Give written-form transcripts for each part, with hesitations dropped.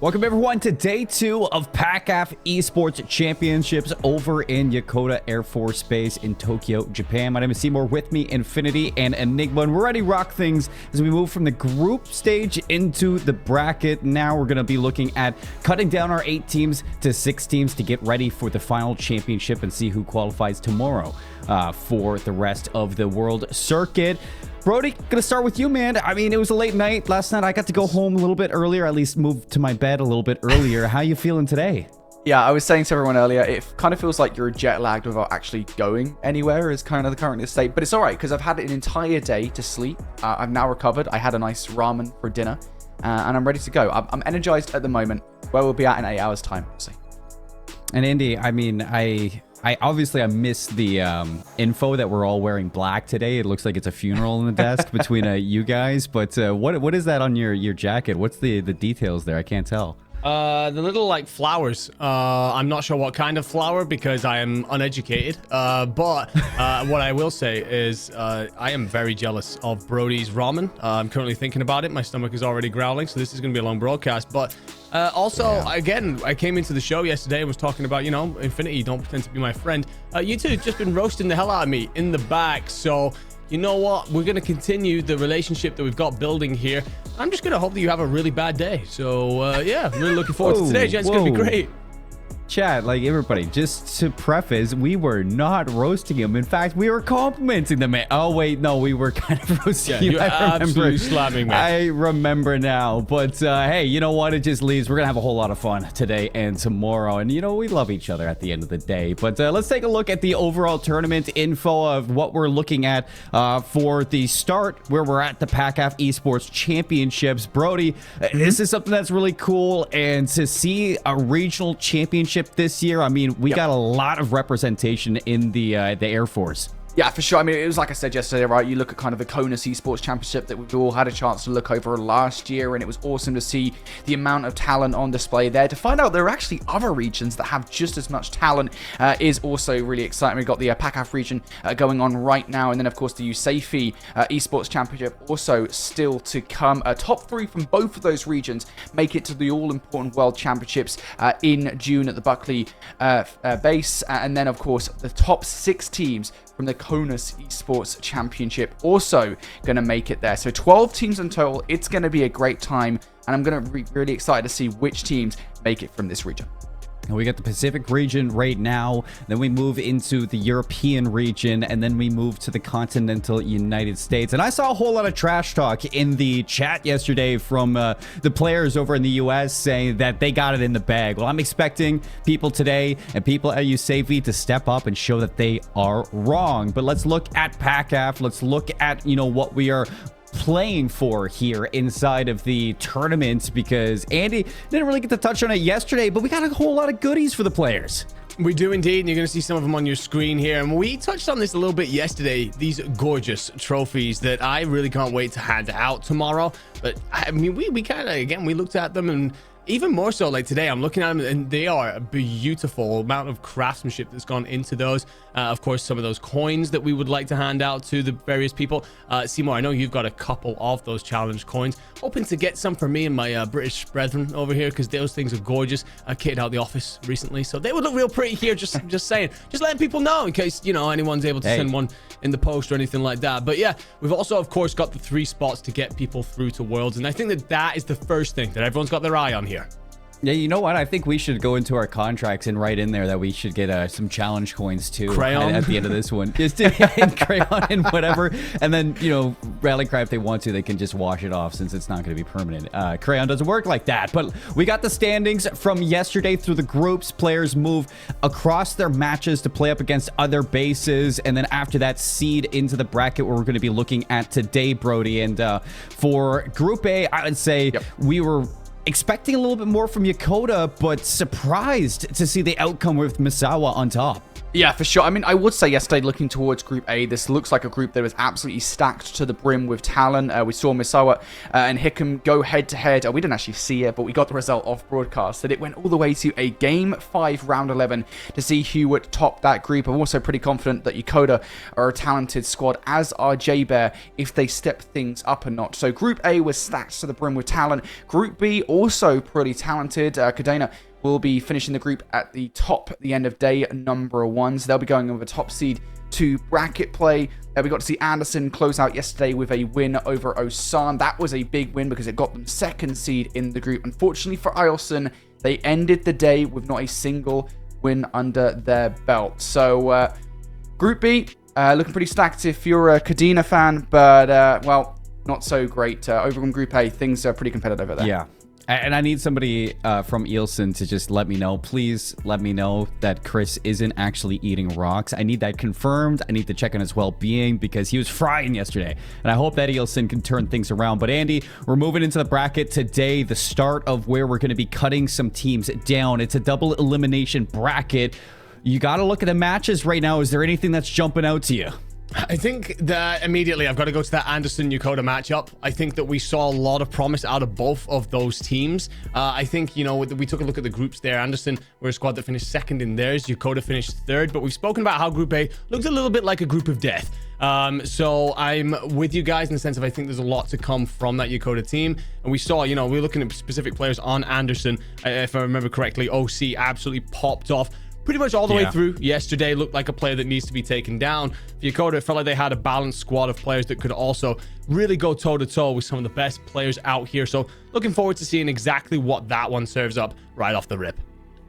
Welcome everyone to day 2 of PACAF Esports Championships over in Yokota Air Force Base in Tokyo, Japan. My name is Seymour, with me Infinity and Enigma, and we're ready to rock things as we move from the group stage into the bracket. Now we're going to be looking at cutting down our 8 teams to 6 teams to get ready for the final championship and see who qualifies tomorrow for the rest of the world circuit. Brody, gonna start with you, man. I mean, it was a late night last night. I got to go home a little bit earlier, at least move to my bed a little bit earlier. How you feeling today? Yeah, I was saying to everyone earlier, it kind of feels like you're jet lagged without actually going anywhere is kind of the current state. But it's all right because I've had an entire day to sleep. I've now recovered. I had a nice ramen for dinner and I'm ready to go. I'm energized at the moment. Where we'll be at in 8 hours time, obviously. And Andy, I mean, I obviously missed the info that we're all wearing black today. It looks like it's a funeral in the desk between you guys. But what is that on your jacket? What's the details there? I can't tell. The little like flowers. I'm not sure what kind of flower because I am uneducated. But what I will say is I am very jealous of Brody's ramen. I'm currently thinking about it. My stomach is already growling, so this is going to be a long broadcast. But again, I came into the show yesterday and was talking about, you know, Infinity, don't pretend to be my friend. You two have just been roasting the hell out of me in the back. So, you know what? We're going to continue the relationship that we've got building here. I'm just going to hope that you have a really bad day. So, yeah, really looking forward to today, Jen. It's going to be great. Chat, like everybody, just to preface, we were not roasting him. In fact, we were complimenting the man. Oh, wait, no, we were kind of roasting him. You're absolutely slamming me. I remember now. But hey, you know what? It just leaves. We're going to have a whole lot of fun today and tomorrow. And, you know, we love each other at the end of the day. But let's take a look at the overall tournament info of what we're looking at for the start where we're at the PACAF Esports Championships. Brody, this is something that's really cool. And to see a regional championship this year, I mean, we got a lot of representation in the Air Force. Yeah, for sure. I mean, it was like I said yesterday, right? You look at kind of the Kona Esports Championship that we've all had a chance to look over last year, and it was awesome to see the amount of talent on display there. To find out there are actually other regions that have just as much talent is also really exciting. We've got the PACAF region going on right now, and then, of course, the USAFE Esports Championship also still to come. Top 3 from both of those regions make it to the all-important World Championships in June at the Buckley base, and then, of course, the top 6 teams from the Kona Esports Championship also going to make it there. So 12 teams in total. It's going to be a great time, and I'm going to be really excited to see which teams make it from this region. And we got the Pacific region right now, then we move into the European region, and then we move to the continental United States. And I saw a whole lot of trash talk in the chat yesterday from the players over in the US saying that they got it in the bag. Well, I'm expecting people today and people at USAFE to step up and show that they are wrong. But let's look at PACAF. Let's look at, you know, what we are playing for here inside of the tournament, because Andy didn't really get to touch on it yesterday, but we got a whole lot of goodies for the players. We do indeed, and you're going to see some of them on your screen here. And we touched on this a little bit yesterday, these gorgeous trophies that I really can't wait to hand out tomorrow. But I mean, we kind of, again, we looked at them, and even more so like today, I'm looking at them and they are a beautiful amount of craftsmanship that's gone into those. Of course, some of those coins that we would like to hand out to the various people. Seymour, I know you've got a couple of those challenge coins. Hoping to get some for me and my British brethren over here, because those things are gorgeous. I kitted out the office recently, so they would look real pretty here. Just saying, just letting people know in case, you know, anyone's able to send one in the post or anything like that. But yeah, we've also, of course, got the 3 spots to get people through to Worlds, and I think that is the first thing that everyone's got their eye on here. Yeah, you know what? I think we should go into our contracts and write in there that we should get some challenge coins too. Crayon at the end of this one. Just in crayon and whatever. And then, you know, Rallycry, if they want to, they can just wash it off since it's not going to be permanent. Crayon doesn't work like that. But we got the standings from yesterday through the groups. Players move across their matches to play up against other bases. And then after that, seed into the bracket where we're going to be looking at today, Brody. And for Group A, I would say we were expecting a little bit more from Yokota, but surprised to see the outcome with Misawa on top. Yeah, for sure. I mean, I would say yesterday, looking towards Group A, this looks like a group that was absolutely stacked to the brim with talent. We saw Misawa and Hickam go head-to-head. We didn't actually see it, but we got the result off broadcast. That it went all the way to a Game 5 Round 11 to see Hewitt top that group. I'm also pretty confident that Yokota are a talented squad, as are J-Bear, if they step things up a notch. So Group A was stacked to the brim with talent. Group B, also pretty talented. Cadena will be finishing the group at the top at the end of day number 1. So they'll be going over top seed to bracket play. We got to see Anderson close out yesterday with a win over Osan. That was a big win because it got them second seed in the group. Unfortunately for Ilson, they ended the day with not a single win under their belt. So Group B, looking pretty stacked if you're a Cadena fan, but well, not so great. Over in Group A, things are pretty competitive over there. Yeah. And I need somebody from Eelson to just let me know. Please let me know that Chris isn't actually eating rocks. I need that confirmed. I need to check on his well-being because he was frying yesterday. And I hope that Eelson can turn things around. But Andy, we're moving into the bracket today, the start of where we're going to be cutting some teams down. It's a double elimination bracket. You got to look at the matches right now. Is there anything that's jumping out to you? I think that immediately I've got to go to that Anderson-Yokota matchup. I think that we saw a lot of promise out of both of those teams. I think, you know, we took a look at the groups there. Anderson were a squad that finished second in theirs. Yokota finished third. But we've spoken about how Group A looked a little bit like a group of death. So I'm with you guys in the sense of I think there's a lot to come from that Yokota team. And we saw, you know, we're looking at specific players on Anderson. If I remember correctly, OC absolutely popped off pretty much all the way through. Yesterday looked like a player that needs to be taken down. For Yokota, it felt like they had a balanced squad of players that could also really go toe-to-toe with some of the best players out here. So looking forward to seeing exactly what that one serves up right off the rip.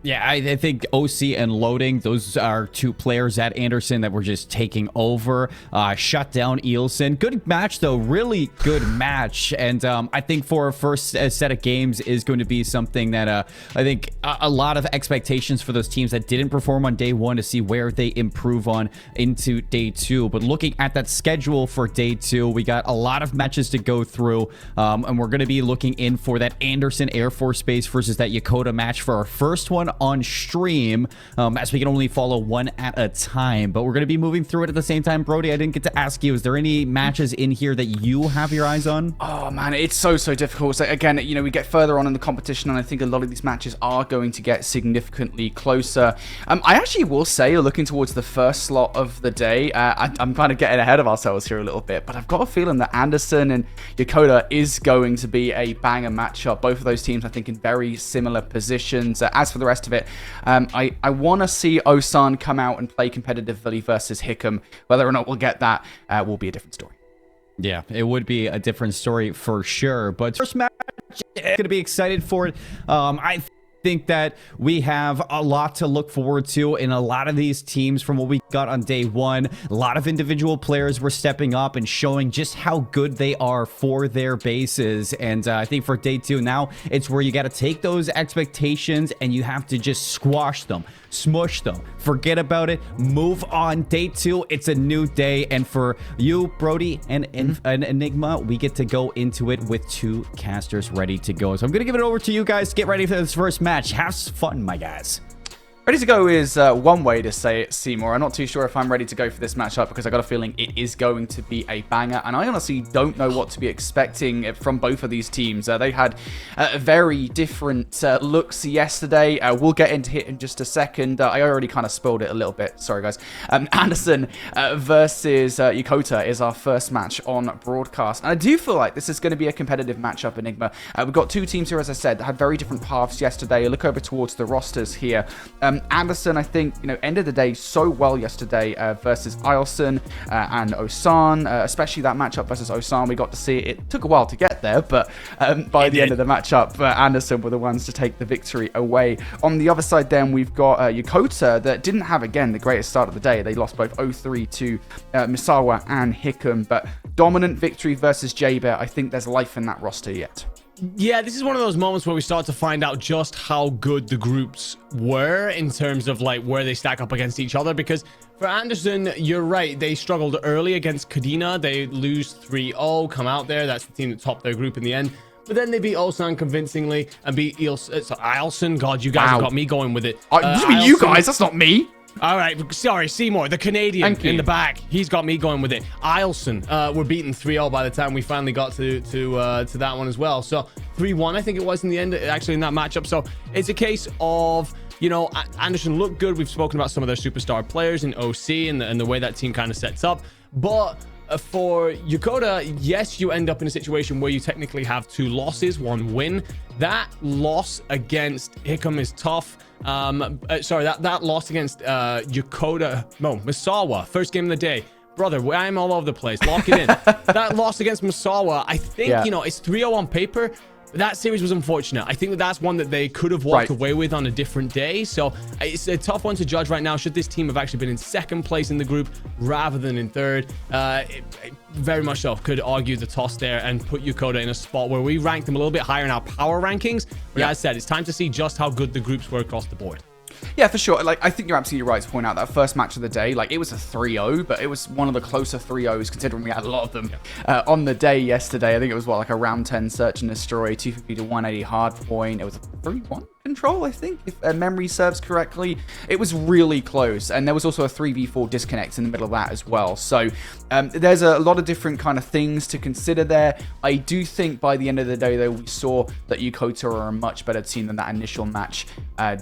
Yeah, I think OC and Loading, those are two players at Anderson that were just taking over. Shut down Eelson. Good match, though. Really good match. And I think for our first set of games is going to be something that I think a lot of expectations for those teams that didn't perform on day 1 to see where they improve on into day 2. But looking at that schedule for day 2, we got a lot of matches to go through. And we're going to be looking in for that Anderson Air Force Base versus that Yokota match for our first one on stream, as we can only follow one at a time, but we're going to be moving through it at the same time. Brody, I didn't get to ask you, is there any matches in here that you have your eyes on? Oh man, it's so difficult. So again, you know, we get further on in the competition and I think a lot of these matches are going to get significantly closer. I actually will say, looking towards the first slot of the day, I'm kind of getting ahead of ourselves here a little bit, but I've got a feeling that Anderson and Yokota is going to be a banger matchup. Both of those teams, I think, in very similar positions. As for the rest of it, I want to see Osan come out and play competitively versus Hickam. Whether or not we'll get that will be a different story. Yeah, it would be a different story for sure. But first match, I'm going to be excited for it. I think that we have a lot to look forward to in a lot of these teams from what we got on day 1. A lot of individual players were stepping up and showing just how good they are for their bases. And I think for day 2 now, it's where you got to take those expectations and you have to just squash them, smush them, forget about it, move on. Day 2, it's a new day. And for you, Brody and Enigma, we get to go into it with 2 casters ready to go. So I'm going to give it over to you guys to get ready for this first match. Have fun, my guys. Ready to go is one way to say it, Seymour. I'm not too sure if I'm ready to go for this matchup because I got a feeling it is going to be a banger, and I honestly don't know what to be expecting from both of these teams. They had very different looks yesterday. We'll get into it in just a second. I already kind of spoiled it a little bit. Sorry, guys. Anderson versus Yokota is our first match on broadcast, and I do feel like this is going to be a competitive matchup, Enigma. We've got 2 teams here, as I said, that had very different paths yesterday. Look over towards the rosters here. Anderson, I think, you know, ended the day so well yesterday versus Ilson and Osan, especially that matchup versus Osan. We got to see it took a while to get there, but by the end of the matchup, Anderson were the ones to take the victory away. On the other side, then we've got Yokota that didn't have, again, the greatest start of the day. They lost both 0-3 to Misawa and Hickam, but dominant victory versus J-Bear. I think there's life in that roster yet. Yeah, this is one of those moments where we start to find out just how good the groups were in terms of like where they stack up against each other, because for Anderson, you're right, they struggled early against Cadena. They lose 3-0, come out there. That's the team that topped their group in the end. But then they beat Ulsan convincingly and beat Ilson. God, you guys have got me going with it. You guys, that's not me. All right, sorry, Seymour, the Canadian in the back. He's got me going with it. Ilson, we're beaten 3-0 by the time we finally got to that one as well. So 3-1, I think it was in the end, actually, in that matchup. So it's a case of, you know, Anderson looked good. We've spoken about some of their superstar players in OC and the way that team kind of sets up. But for Yokota, yes, you end up in a situation where you technically have 2 losses, 1 win. That loss against Hickam is tough. Sorry, that loss against Misawa, first game of the day. Brother, I'm all over the place. Lock it in. That loss against Misawa, I think, you know, it's 3-0 on paper. That series was unfortunate. I think that's one that they could have walked away with on a different day. So it's a tough one to judge right now. Should this team have actually been in second place in the group rather than in third? Very much so. Could argue the toss there and put Yokota in a spot where we ranked them a little bit higher in our power rankings. But as I said, it's time to see just how good the groups were across the board. Yeah, for sure. Like, I think you're absolutely right to point out that first match of the day, like, it was a 3-0, but it was one of the closer 3-0s, considering we had a lot of them on the day yesterday. I think it was, like a round 10 search and destroy, 250 to 180 hard point. It was a 3-1 control, I think, if memory serves correctly. It was really close, and there was also a 3v4 disconnect in the middle of that as well. So there's a lot of different kind of things to consider there. I do think by the end of the day, though, we saw that Yokota are a much better team than that initial match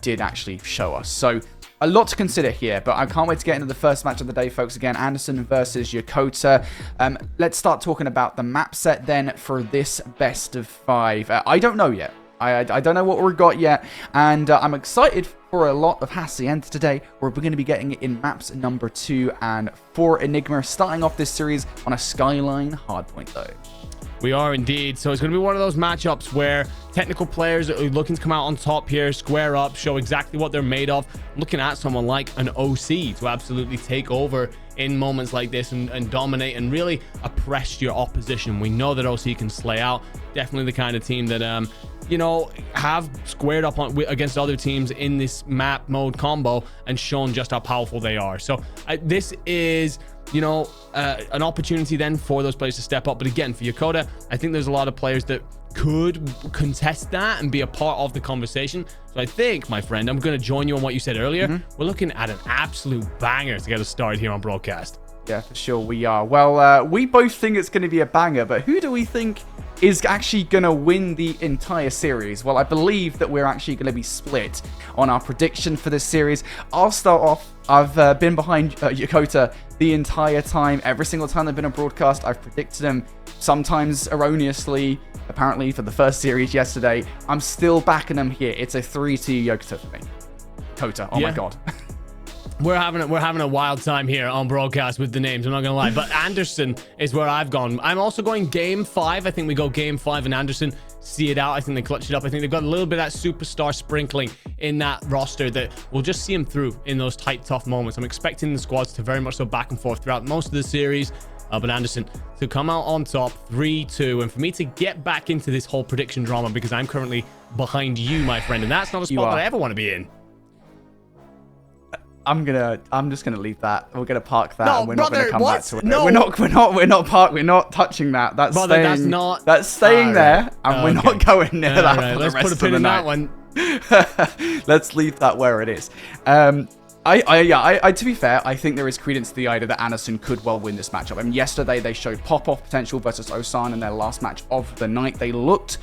did actually show us. So a lot to consider here, but I can't wait to get into the first match of the day, folks. Again, Anderson versus Yokota. Let's start talking about the map set then for this best of 5. I don't know yet. I don't know what we've got yet, and I'm excited for a lot of Hacienda today. We're going to be getting it in maps number 2 and 4 Enigma, starting off this series on a Skyline hardpoint, though. We are indeed. So it's going to be one of those matchups where technical players are looking to come out on top here, square up, show exactly what they're made of. Looking at someone like an OC to absolutely take over in moments like this and dominate and really oppress your opposition. We know that OC can slay out. Definitely the kind of team that, you know, have squared up against other teams in this map mode combo and shown just how powerful they are. So this is, you know, an opportunity then for those players to step up. But again, for Yokota, I think there's a lot of players that could contest that and be a part of the conversation. So I think, my friend, I'm going to join you on what you said earlier. We're looking at an absolute banger to get us started here on broadcast. Yeah, for sure we are. Well, we both think it's going to be a banger, but who do we think is actually going to win the entire series? Well, I believe that we're actually going to be split on our prediction for this series. I'll start off. I've been behind Yokota the entire time. Every single time they've been on broadcast, I've predicted them, sometimes erroneously, apparently for the first series yesterday. I'm still backing them here. It's a 3-2 Yokota for me. Yokota, oh my god. We're having a wild time here on broadcast with the names, I'm not gonna lie. But Anderson is where I've gone. I'm also going game 5. I think we go game 5 and Anderson see it out. I think they clutch it up. I think they've got a little bit of that superstar sprinkling in that roster that will just see them through in those tight, tough moments. I'm expecting the squads to very much go back and forth throughout most of the series. But Anderson to come out on top 3-2, and for me to get back into this whole prediction drama, because I'm currently behind you, my friend, and that's not a spot that I ever want to be in. I'm just gonna leave that. We're gonna park that, no, and we're brother, not gonna come back to it. No. We're not touching that. That's brother, staying. that's staying there, right. and we're not going near that for Let's the rest put a of pin the in night. that one. Let's leave that where it is. To be fair, I think there is credence to the idea that Anderson could well win this matchup. I mean, yesterday they showed pop-off potential versus Osan in their last match of the night. They looked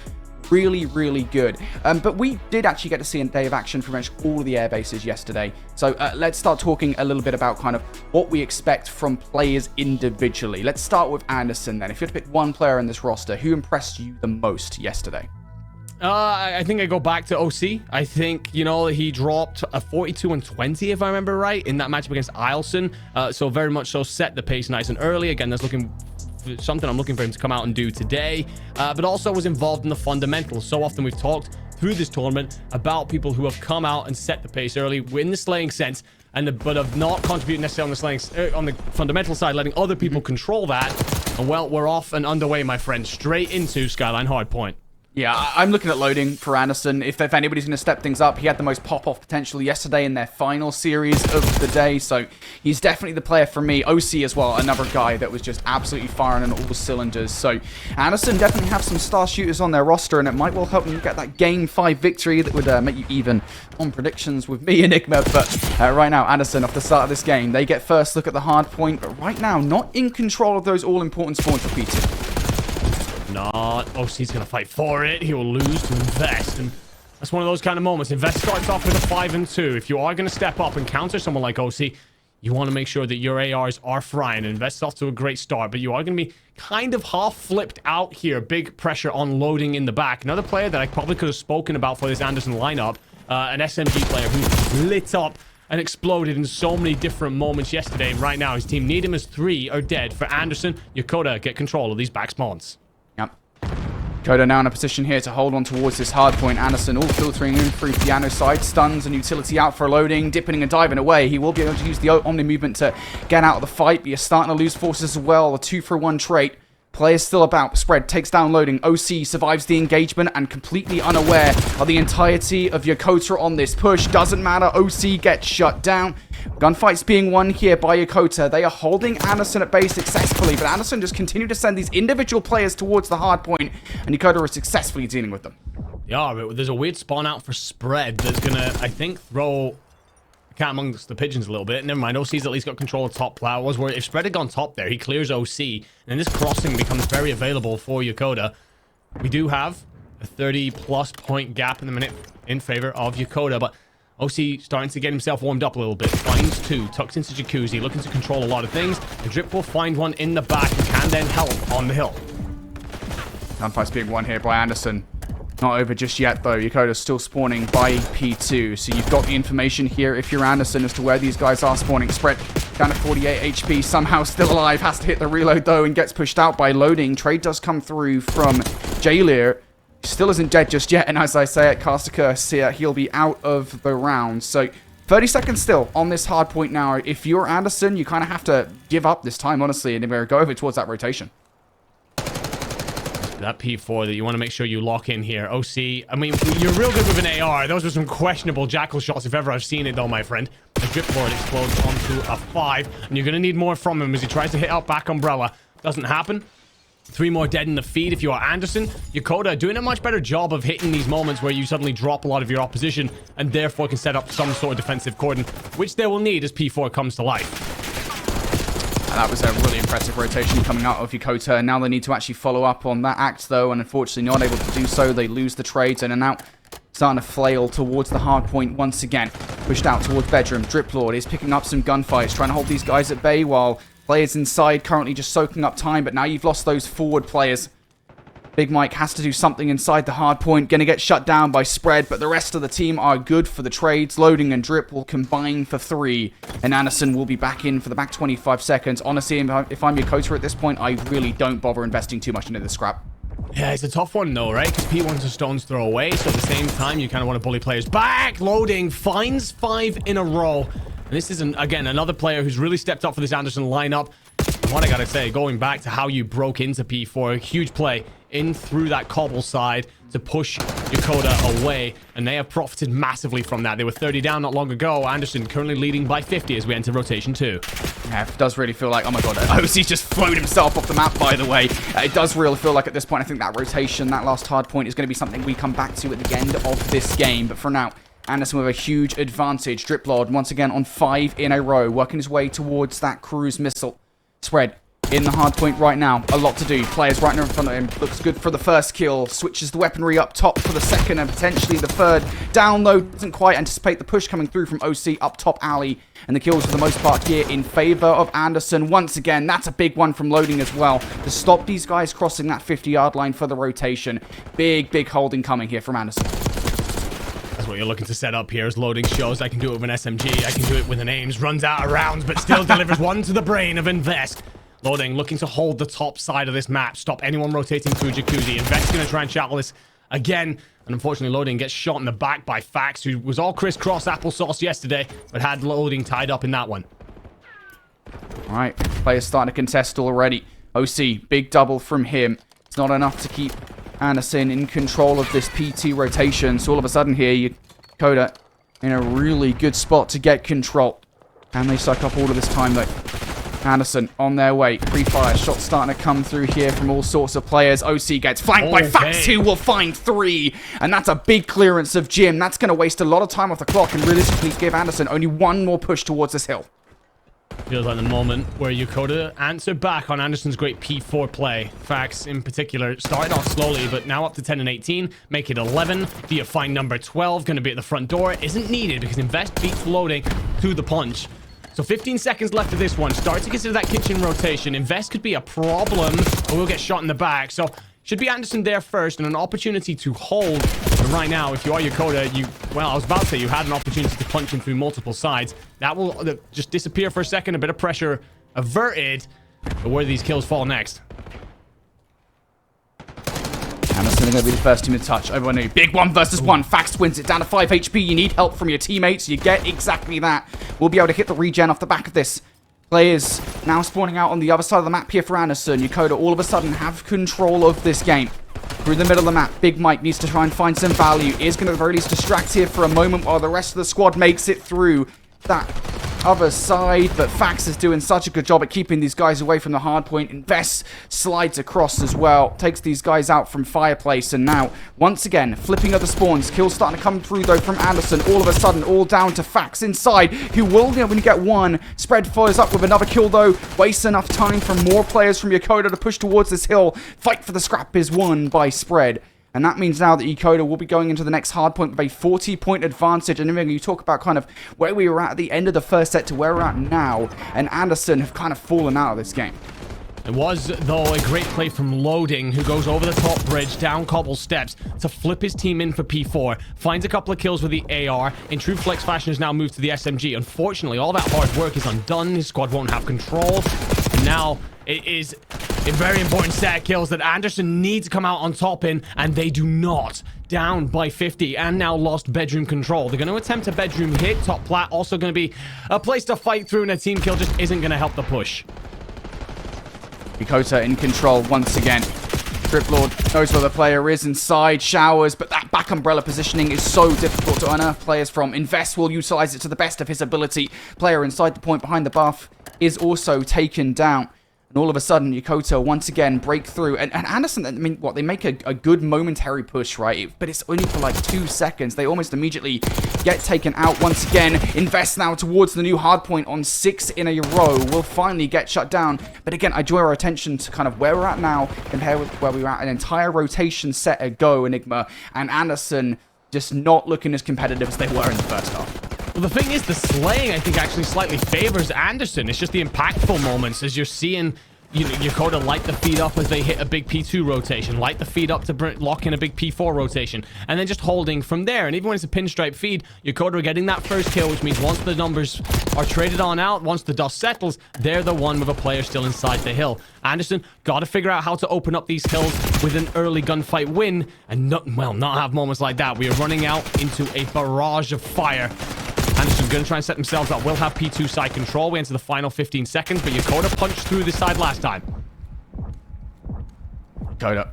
really, really good. But we did actually get to see a day of action for pretty much all of the air bases yesterday. So let's start talking a little bit about kind of what we expect from players individually. Let's start with Anderson then. If you had to pick one player in this roster, who impressed you the most yesterday? I think I go back to OC. I think, you know, he dropped a 42-20, if I remember right, in that matchup against Ilson. So very much so set the pace nice and early. Again, that's something I'm looking for him to come out and do today. But also was involved in the fundamentals. So often we've talked through this tournament about people who have come out and set the pace early in the slaying sense, but have not contributed necessarily on the fundamental side, letting other people control that. And well, we're off and underway, my friend, straight into Skyline Hardpoint. Yeah, I'm looking at loading for Anderson. If anybody's going to step things up, he had the most pop-off potential yesterday in their final series of the day, so he's definitely the player for me. OC as well, another guy that was just absolutely firing on all cylinders. So Anderson definitely have some star shooters on their roster, and it might well help them get that Game 5 victory that would make you even on predictions with me, Enigma. But right now, Anderson, off the start of this game, they get first look at the hard point, but right now, not in control of those all-important spawns for P2. Not. OC's going to fight for it. He will lose to Invest. And that's one of those kind of moments. Invest starts off with a 5 and 2. If you are going to step up and counter someone like OC, you want to make sure that your ARs are frying. Invest off to a great start, but you are going to be kind of half flipped out here. Big pressure on loading in the back. Another player that I probably could have spoken about for this Anderson lineup, an SMG player who lit up and exploded in so many different moments yesterday. And right now, his team need him as 3 are dead. For Anderson, Yokota get control of these back spawns. Yep. Yokota now in a position here to hold on towards this hard point. Anderson all filtering in through piano side. Stuns and utility out for loading. Dipping and diving away. He will be able to use the Omni movement to get out of the fight. But you're starting to lose forces as well. A 2-for-1 trait. Players still about. Spread takes down loading. OC survives the engagement and completely unaware of the entirety of Yokota on this push. Doesn't matter. OC gets shut down. Gunfight's being won here by Yokota. They are holding Anderson at bay successfully, but Anderson just continue to send these individual players towards the hard point, and Yokota is successfully dealing with them. Yeah, but there's a weird spawn out for Spread that's going to, I think, throw cat amongst the pigeons a little bit. Never mind, OC's at least got control of top plow. I was worried if Spread had gone top there, he clears OC, and then this crossing becomes very available for Yokota. We do have a 30-plus point gap in the minute in favor of Yokota, but OC starting to get himself warmed up a little bit. Finds 2, tucks into Jacuzzi, looking to control a lot of things. And Drip will find one in the back and can then help on the hill. Gunfight's being won here by Anderson. Not over just yet, though. Yokota's still spawning by P2. So you've got the information here, if you're Anderson, as to where these guys are spawning. Spread down to 48 HP, somehow still alive. Has to hit the reload, though, and gets pushed out by loading. Trade does come through from Jailir. Still isn't dead just yet, and as I say it, cast a curse here, he'll be out of the round. So 30 seconds still on this hard point now. If you're Anderson, you kind of have to give up this time, honestly, and go over towards that rotation. That P4 that you want to make sure you lock in here. OC, I mean, you're real good with an AR. Those were some questionable Jackal shots if ever I've seen it, though, my friend. The drip board explodes onto a 5, and you're going to need more from him as he tries to hit out back umbrella. Doesn't happen. 3 more dead in the feed if you are Anderson. Yokota doing a much better job of hitting these moments where you suddenly drop a lot of your opposition and therefore can set up some sort of defensive cordon, which they will need as P4 comes to life. And that was a really impressive rotation coming out of Yokota. Now they need to actually follow up on that act, though, and unfortunately not able to do so. They lose the trades and are now starting to flail towards the hard point once again. Pushed out towards bedroom. Drip Lord is picking up some gunfights, trying to hold these guys at bay while players inside currently just soaking up time, but now you've lost those forward players. Big Mike has to do something inside the hard point. Going to get shut down by Spread, but the rest of the team are good for the trades. Loading and Drip will combine for 3, and Anderson will be back in for the back 25 seconds. Honestly, if I'm Yokota at this point, I really don't bother investing too much into this scrap. Yeah, it's a tough one, though, right? Because P1's a stone's throw away, so at the same time, you kind of want to bully players back. Loading finds 5 in a row. And this is, again, another player who's really stepped up for this Anderson lineup. And what I gotta say, going back to how you broke into P4, a huge play in through that cobble side to push Yokota away. And they have profited massively from that. They were 30 down not long ago. Anderson currently leading by 50 as we enter rotation 2. Yeah, it does really feel like, oh my god, OC just floated himself off the map, by the way. It does really feel like at this point, I think that rotation, that last hard point is going to be something we come back to at the end of this game. But for now, Anderson with a huge advantage. Drip Lord once again on 5 in a row, working his way towards that cruise missile. Spread in the hard point right now. A lot to do. Players right now in front of him. Looks good for the first kill. Switches the weaponry up top for the second and potentially the third. Down low. Doesn't quite anticipate the push coming through from OC up top alley. And the kills for the most part here in favor of Anderson. Once again, that's a big one from Loading as well. To stop these guys crossing that 50-yard line for the rotation. Big holding coming here from Anderson. That's what you're looking to set up here as Loading shows. I can do it with an SMG. I can do it with an Ames. Runs out of rounds, but still delivers one to the brain of Invest. Loading looking to hold the top side of this map. Stop anyone rotating through Jacuzzi. Invest going to try and shackle this again. And unfortunately, Loading gets shot in the back by Fax, who was all crisscross applesauce yesterday, but had Loading tied up in that one. All right, players starting to contest already. OC, big double from him. It's not enough to keep Anderson in control of this PT rotation. So all of a sudden here, Yokota in a really good spot to get control. And they suck up all of this time though. Anderson on their way. Pre-fire shots starting to come through here from all sorts of players. OC gets flanked by Fax, who will find 3. And that's a big clearance of Jim. That's going to waste a lot of time off the clock and realistically give Anderson only one more push towards this hill. Feels like the moment where Yokota answered back on Anderson's great P4 play. Fax, in particular, started off slowly, but now up to 10 and 18. Make it 11. Be a fine number 12. Going to be at the front door. Isn't needed because Invest beats loading to the punch. So 15 seconds left of this one. Start to consider that kitchen rotation. Invest could be a problem, or we'll get shot in the back. So should be Anderson there first and an opportunity to hold. But right now, if you are Yokota, well, I was about to say you had an opportunity to punch him through multiple sides. That will just disappear for a second. A bit of pressure averted. But where do these kills fall next? Anderson are going to be the first team to touch. Everyone knew. Big 1 versus 1. Fax wins it down to 5 HP. You need help from your teammates. You get exactly that. We'll be able to hit the regen off the back of this. Players now spawning out on the other side of the map here for Anderson. Yokota all of a sudden have control of this game. Through the middle of the map, Big Mike needs to try and find some value. Is going to at the very least distract here for a moment while the rest of the squad makes it through that other side, but Fax is doing such a good job at keeping these guys away from the hard point. Invest slides across as well, takes these guys out from Fireplace, and now once again flipping of the spawns. Kills starting to come through though from Anderson. All of a sudden all down to Fax inside, who will be able to get one. Spread follows up with another kill though, wastes enough time for more players from Yokota to push towards this hill. Fight for the scrap is won by Spread. And that means now that Yokota will be going into the next hardpoint with a 40-point advantage. And then you talk about kind of where we were at the end of the first set to where we're at now. And Anderson have kind of fallen out of this game. It was, though, a great play from Loading, who goes over the top bridge, down cobble steps, to flip his team in for P4. Finds a couple of kills with the AR. In true flex fashion, has now moved to the SMG. Unfortunately, all that hard work is undone. His squad won't have control. And now it is a very important set of kills that Anderson needs to come out on top in, and they do not. Down by 50 and now lost bedroom control. They're going to attempt a bedroom hit. Top plat also going to be a place to fight through, and a team kill just isn't going to help the push. Yokota in control once again. Trip Lord knows where the player is inside, showers, but that back umbrella positioning is so difficult to unearth players from. Invest will utilize it to the best of his ability. Player inside the point behind the buff is also taken down. And all of a sudden, Yokota once again break through. And Anderson, I mean, what, they make a good momentary push, right? But it's only for like 2 seconds. They almost immediately get taken out once again. Invest now towards the new hardpoint on 6 in a row. Will finally get shut down. But again, I draw our attention to kind of where we're at now compared with where we were at an entire rotation set ago, Enigma. And Anderson just not looking as competitive as they were in the first half. Well, the thing is, the slaying, I think, actually slightly favors Anderson. It's just the impactful moments as you're seeing, you know, Yokota light the feed up as they hit a big P2 rotation, light the feed up to lock in a big P4 rotation, and then just holding from there. And even when it's a pinstripe feed, Yokota are getting that first kill, which means once the numbers are traded on out, once the dust settles, they're the one with a player still inside the hill. Anderson got to figure out how to open up these hills with an early gunfight win, and not have moments like that. We are running out into a barrage of fire. Anderson's going to try and set themselves up. We'll have P2 side control. We enter the final 15 seconds, but Yokota punched through this side last time. Yokota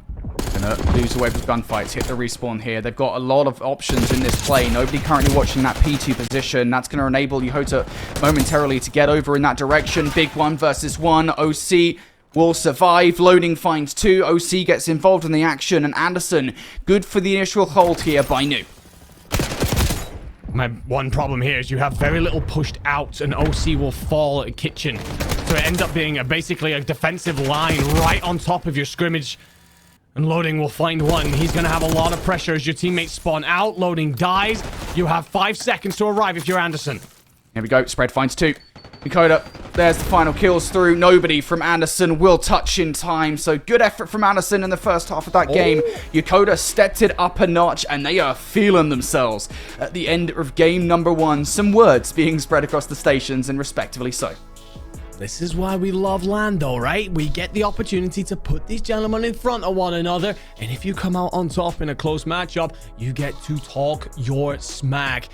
gonna lose away from gunfights, hit the respawn here. They've got a lot of options in this play. Nobody currently watching that P2 position. That's going to enable Yokota momentarily to get over in that direction. Big 1 versus 1. OC will survive. Loading finds 2. OC gets involved in the action, and Anderson, good for the initial hold here by New. My one problem here is you have very little pushed out, and OC will fall at kitchen. So it ends up being basically a defensive line right on top of your scrimmage. And Loading will find one. He's going to have a lot of pressure as your teammates spawn out. Loading dies. You have 5 seconds to arrive if you're Anderson. Here we go. Spread finds 2. Yokota, there's the final kills through. Nobody from Anderson will touch in time. So good effort from Anderson in the first half of that game. Yokota stepped it up a notch, and they are feeling themselves at the end of game number 1. Some words being spread across the stations, and respectively so. This is why we love Lando, right? We get the opportunity to put these gentlemen in front of one another, and if you come out on top in a close matchup, you get to talk your smack.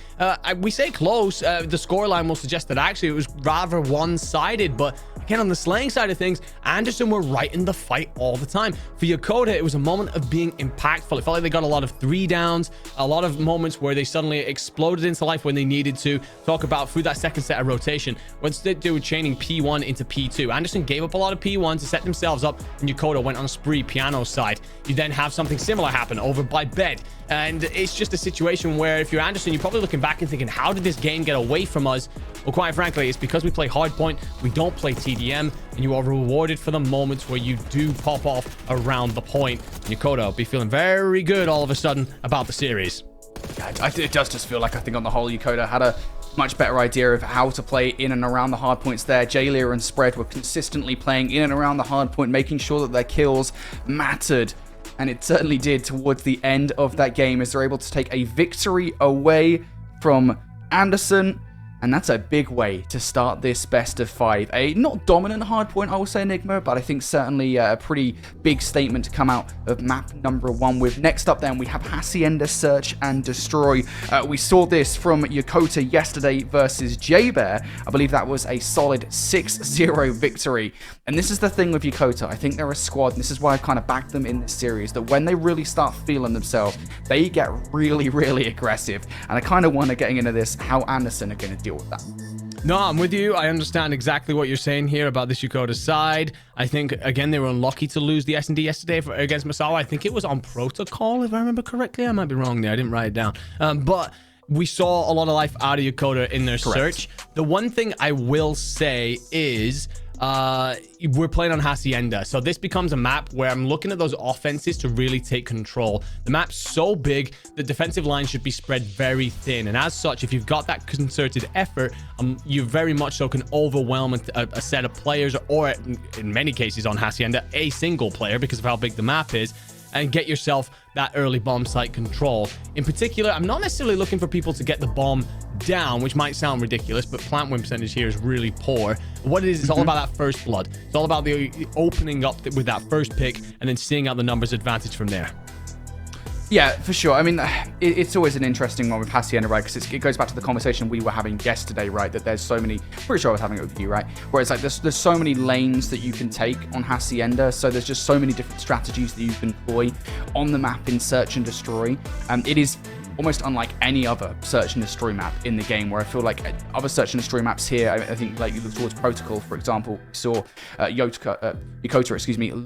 We say close, the scoreline will suggest that actually it was rather one-sided, but Again, on the slaying side of things, Anderson were right in the fight all the time. For Yokota, it was a moment of being impactful. It felt like they got a lot of 3 downs, a lot of moments where they suddenly exploded into life when they needed to. Talk about through that second set of rotation. Once they were chaining P1 into P2, Anderson gave up a lot of P1 to set themselves up, and Yokota went on a spree Piano's side. You then have something similar happen over by Bed. And it's just a situation where if you're Anderson, you're probably looking back and thinking, how did this game get away from us? Well, quite frankly, it's because we play hardpoint, we don't play TDM, and you are rewarded for the moments where you do pop off around the point. Yokota will be feeling very good all of a sudden about the series. Yeah, it does just feel like, I think on the whole, Yokota had a much better idea of how to play in and around the hard points there. J-Lear and Spread were consistently playing in and around the hard point, making sure that their kills mattered. And it certainly did towards the end of that game as they're able to take a victory away from Anderson. And that's a big way to start this best of 5. A not dominant hardpoint, I will say, Enigma, but I think certainly a pretty big statement to come out of map number 1 with. Next up then, we have Hacienda Search and Destroy. We saw this from Yokota yesterday versus J-Bear. I believe that was a solid 6-0 victory. And this is the thing with Yokota. I think they're a squad, and this is why I've kind of backed them in this series, that when they really start feeling themselves, they get really, really aggressive. And I kind of wonder, getting into this, how Anderson are going to deal with that. No, I'm with you. I understand exactly what you're saying here about this Yokota side. I think, again, they were unlucky to lose the S&D yesterday against Masawa. I think it was on protocol, if I remember correctly. I might be wrong there. I didn't write it down. But we saw a lot of life out of Yokota in their search. The one thing I will say is we're playing on Hacienda, so this becomes a map where I'm looking at those offenses to really take control. The map's so big, the defensive line should be spread very thin, and as such, if you've got that concerted effort, you very much so can overwhelm a set of players, or in many cases on Hacienda, a single player because of how big the map is, and get yourself that early bomb site control. In particular, I'm not necessarily looking for people to get the bomb down, which might sound ridiculous, but plant win percentage here is really poor. What it is, it's all about that first blood. It's all about the opening up with that first pick and then seeing out the numbers advantage from there. Yeah, for sure. I mean, it's always an interesting one with Hacienda, right? Because it goes back to the conversation we were having yesterday, right? That there's so many, pretty sure I was having it with you, right? Where it's like there's so many lanes that you can take on Hacienda. So there's just so many different strategies that you can employ on the map in Search and Destroy. It is almost unlike any other Search and Destroy map in the game, where I feel like other Search and Destroy maps here, I think like you look towards Protocol, for example, we saw Yokota,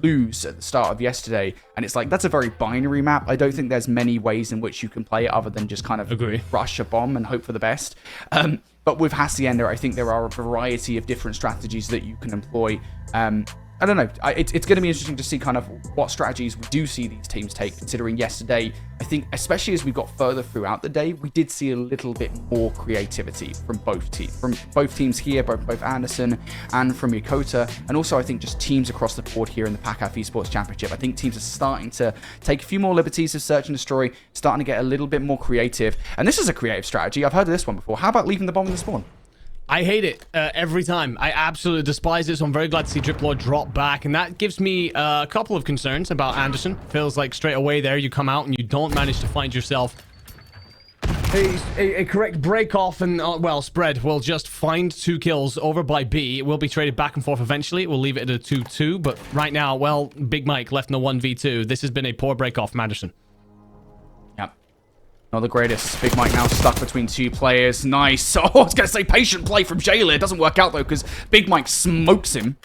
lose at the start of yesterday, and it's like, that's a very binary map. I don't think there's many ways in which you can play it other than just kind of rush a bomb and hope for the best. But with Hacienda, I think there are a variety of different strategies that you can employ. I don't know. It's going to be interesting to see kind of what strategies we do see these teams take, considering yesterday, I think, especially as we got further throughout the day, we did see a little bit more creativity from both teams here, both Anderson and from Yokota, and also I think just teams across the board here in the PACAF Esports Championship. I think teams are starting to take a few more liberties of Search and Destroy, starting to get a little bit more creative, and this is a creative strategy. I've heard of this one before. How about leaving the bomb in the spawn? I hate it every time. I absolutely despise it, so I'm very glad to see Driplord drop back, and that gives me a couple of concerns about Anderson. Feels like straight away there you come out and you don't manage to find yourself a correct break off, and well, Spread will just find 2 kills over by B. It will be traded back and forth eventually. We'll leave it at a 2-2, but right now, well, Big Mike left in a 1v2. This has been a poor break off from Anderson. Not the greatest. Big Mike now stuck between 2 players. Nice. Oh, I was going to say patient play from Jayla. It doesn't work out, though, because Big Mike smokes him.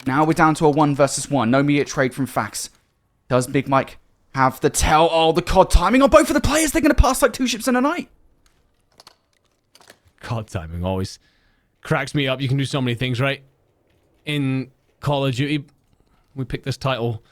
Now we're down to a 1 versus 1. No immediate trade from Fax. Does Big Mike have the tell? Oh, the COD timing on both of the players. They're going to pass like 2 ships in a night. COD timing always cracks me up. You can do so many things, right? In Call of Duty, we picked this title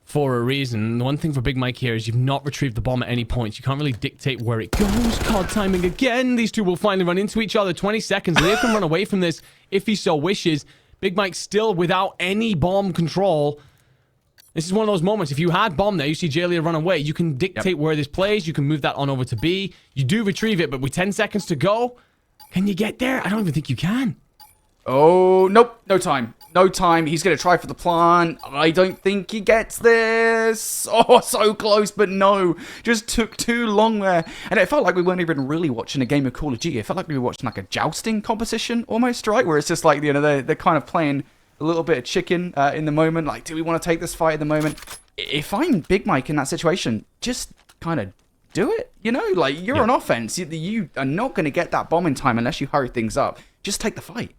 for a reason. The one thing for Big Mike here is you've not retrieved the bomb at any point. You can't really dictate where it goes. COD timing again. These two will finally run into each other. 20 seconds. Leo can run away from this if he so wishes. Big Mike still without any bomb control. This is one of those moments. If you had bomb there, you see Jalea run away. You can dictate where this plays. You can move that on over to B. You do retrieve it, but with 10 seconds to go, can you get there? I don't even think you can. Oh, nope. No time. No time. He's going to try for the plant. I don't think he gets this. Oh, so close, but no. Just took too long there. And it felt like we weren't even really watching a game of Call of Duty. It felt like we were watching like a jousting competition almost, right? Where it's just like, you know, they're kind of playing a little bit of chicken in the moment. Like, do we want to take this fight at the moment? If I'm Big Mike in that situation, just kind of do it. You know, like, you're on offense. You are not going to get that bomb in time unless you hurry things up. Just take the fight.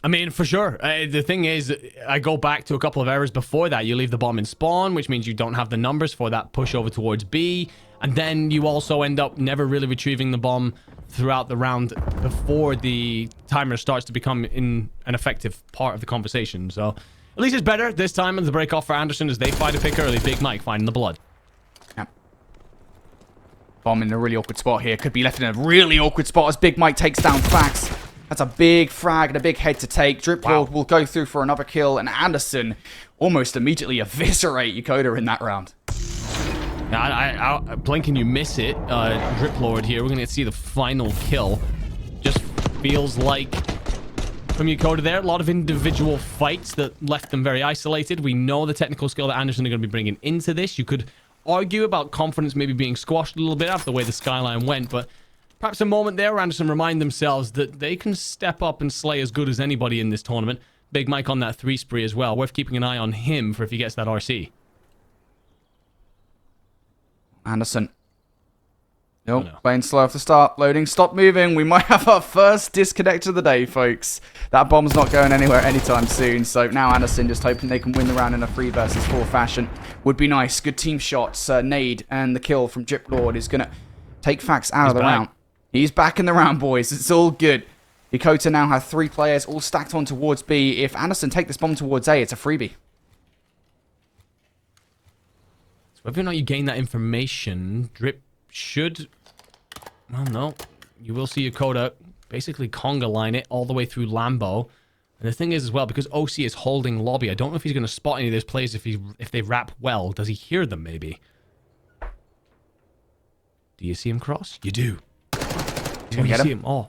I mean, for sure. The thing is, I go back to a couple of errors before that. You leave the bomb in spawn, which means you don't have the numbers for that push over towards B. And then you also end up never really retrieving the bomb throughout the round before the timer starts to become an effective part of the conversation. So at least it's better this time in the break off for Anderson as they find a pick early. Big Mike finding the blood. Yep. Bomb in a really awkward spot here. Could be left in a really awkward spot as Big Mike takes down Fax. That's a big frag and a big head to take. Drip Lord will go through for another kill, and Anderson almost immediately eviscerate Yokota in that round. Blink and you miss it. Drip Lord here. We're going to see the final kill. Just feels like from Yokota there, a lot of individual fights that left them very isolated. We know the technical skill that Anderson are going to be bringing into this. You could argue about confidence maybe being squashed a little bit after the way the skyline went, but perhaps a moment there where Anderson remind themselves that they can step up and slay as good as anybody in this tournament. Big Mike on that 3 spree as well. Worth keeping an eye on him for if he gets that RC. Anderson. Nope, playing slow off the start. Loading, stop moving. We might have our first disconnect of the day, folks. That bomb's not going anywhere anytime soon. So now Anderson just hoping they can win the round in a 3 versus 4 fashion. Would be nice. Good team shots. Nade and the kill from Drip Lord is going to take Fax out of the round. He's back in the round, boys. It's all good. Yokota now have 3 players all stacked on towards B. If Anderson take this bomb towards A, it's a freebie. So whether or not you gain that information, Drip should... Well, no. You will see Yokota basically conga line it all the way through Lambo. And the thing is as well, because OC is holding lobby, I don't know if he's going to spot any of those players if they wrap well. Does he hear them, maybe? Do you see him cross? You do. He's gonna get him. Oh.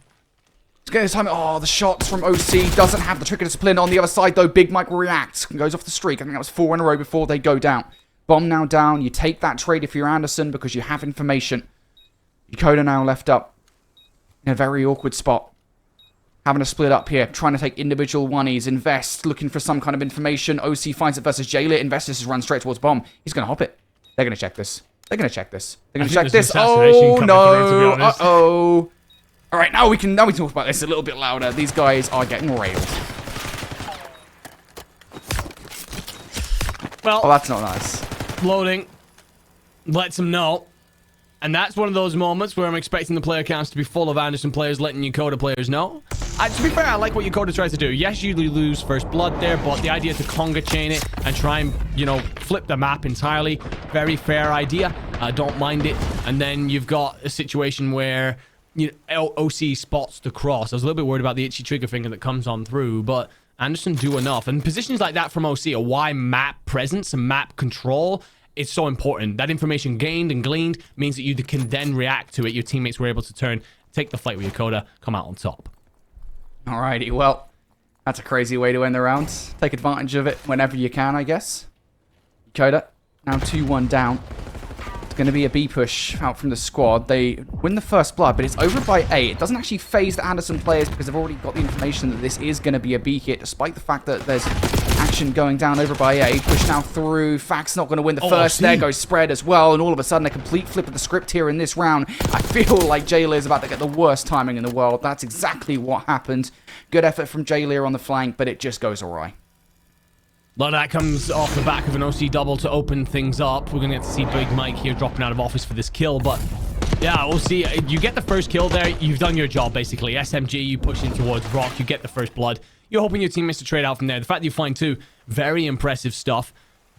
He's getting his time. Oh, the shots from OC. Doesn't have the trigger discipline. On the other side, though, Big Mike reacts. Goes off the streak. I think that was 4 in a row before they go down. Bomb now down. You take that trade if you're Anderson because you have information. Yokota now left up in a very awkward spot. Having a split up here. Trying to take individual oneies. Invest. Looking for some kind of information. OC finds it versus Jaylit. Invest just run straight towards bomb. He's going to hop it. They're going to check this. They're going to check this. They're going to check this. Oh, no. Uh-oh. All right, now we can talk about this a little bit louder. These guys are getting railed. Well, oh, that's not nice. Loading lets him know. And that's one of those moments where I'm expecting the player counts to be full of Anderson players letting Yokota players know. To be fair, I like what Yokota tries to do. Yes, you lose first blood there, but the idea to conga chain it and try and, flip the map entirely, very fair idea. Don't mind it. And then you've got a situation where OC spots the cross. I was a little bit worried about the itchy trigger finger that comes on through, but Anderson do enough. And positions like that from OC are why map presence and map control is so important. That information gained and gleaned means that you can then react to it. Your teammates were able to take the fight with Yokota, come out on top. Alrighty, well, that's a crazy way to end the round. Take advantage of it whenever you can, I guess. Yokota, now 2-1 down. Going to be a B push out from the squad. They win the first blood, but it's over by A. It doesn't actually phase the Anderson players because they've already got the information that this is going to be a B hit, despite the fact that there's action going down over by A. Push now through. Fax not going to win the first. There goes Spread as well, and all of a sudden a complete flip of the script here in this round. I feel like Jaylir is about to get the worst timing in the world. That's exactly what happened. Good effort from Jaylir on the flank, but it just goes awry. A lot of that comes off the back of an OC double to open things up. We're going to get to see Big Mike here dropping out of office for this kill, but yeah, we'll see. You get the first kill there, you've done your job, basically. SMG, you push in towards Rock, you get the first blood. You're hoping your teammates to trade out from there. The fact that you find 2, very impressive stuff.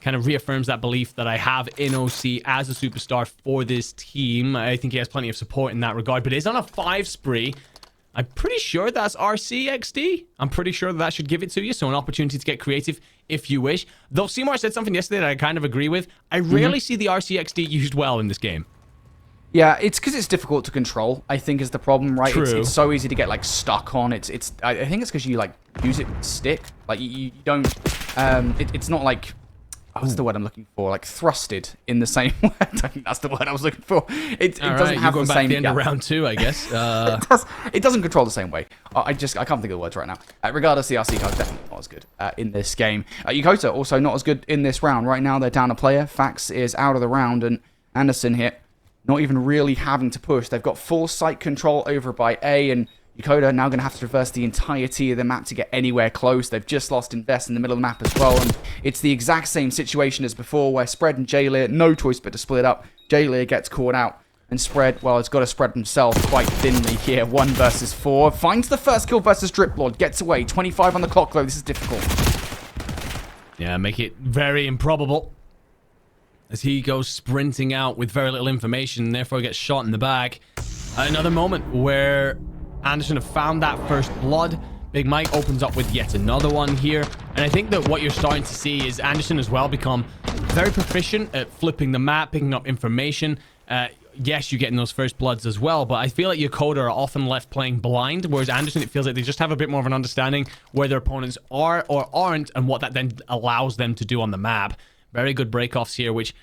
Kind of reaffirms that belief that I have in OC as a superstar for this team. I think he has plenty of support in that regard, but it's on a 5 spree. I'm pretty sure that's RCXD. I'm pretty sure that should give it to you, so an opportunity to get creative if you wish. Though Seymour said something yesterday that I kind of agree with. I rarely see the RCXD used well in this game. Yeah, it's because it's difficult to control, I think, is the problem, right? True. It's so easy to get, stuck on. I think it's because you, use it with stick. You don't... it's not like... what's the word I'm looking for? Like thrusted in the same way. I don't think that's the word I was looking for. It doesn't have the same. Back to the end of round 2, I guess. It doesn't control the same way. I can't think of the words right now. Regardless, the RC card's definitely not as good in this game. Yokota also not as good in this round. Right now, they're down a player. Fax is out of the round, and Anderson here not even really having to push. They've got full site control over by A, and Yokota now going to have to traverse the entirety of the map to get anywhere close. They've just lost Invest in the middle of the map as well, and it's the exact same situation as before, where Spread and J-Lear, no choice but to split up. J-Lear gets caught out, and Spread, well, it's got to spread himself quite thinly here. 1 versus 4. Finds the first kill versus Driplord. Gets away. 25 on the clock, though. This is difficult. Yeah, make it very improbable. As he goes sprinting out with very little information, and therefore gets shot in the back. Another moment where Anderson have found that first blood. Big Mike opens up with yet another one here. And I think that what you're starting to see is Anderson as well become very proficient at flipping the map, picking up information. Yes, you're getting those first bloods as well, but I feel like Yokota are often left playing blind, whereas Anderson, it feels like they just have a bit more of an understanding where their opponents are or aren't, and what that then allows them to do on the map. Very good breakoffs here, which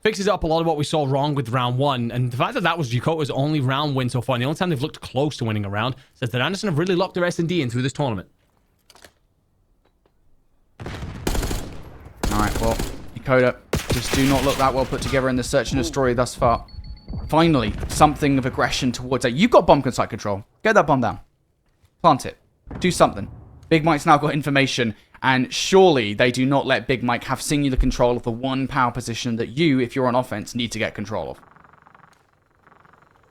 fixes up a lot of what we saw wrong with round 1. And the fact that that was Yokota's only round win so far, and the only time they've looked close to winning a round, says that Anderson have really locked their S&D in through this tournament. Alright, well, Yokota just do not look that well put together in the search and destroy thus far. Finally, something of aggression towards A. You've got bomb site control. Get that bomb down. Plant it. Do something. Big Mike's now got information, and surely they do not let Big Mike have singular control of the one power position that you, if you're on offense, need to get control of.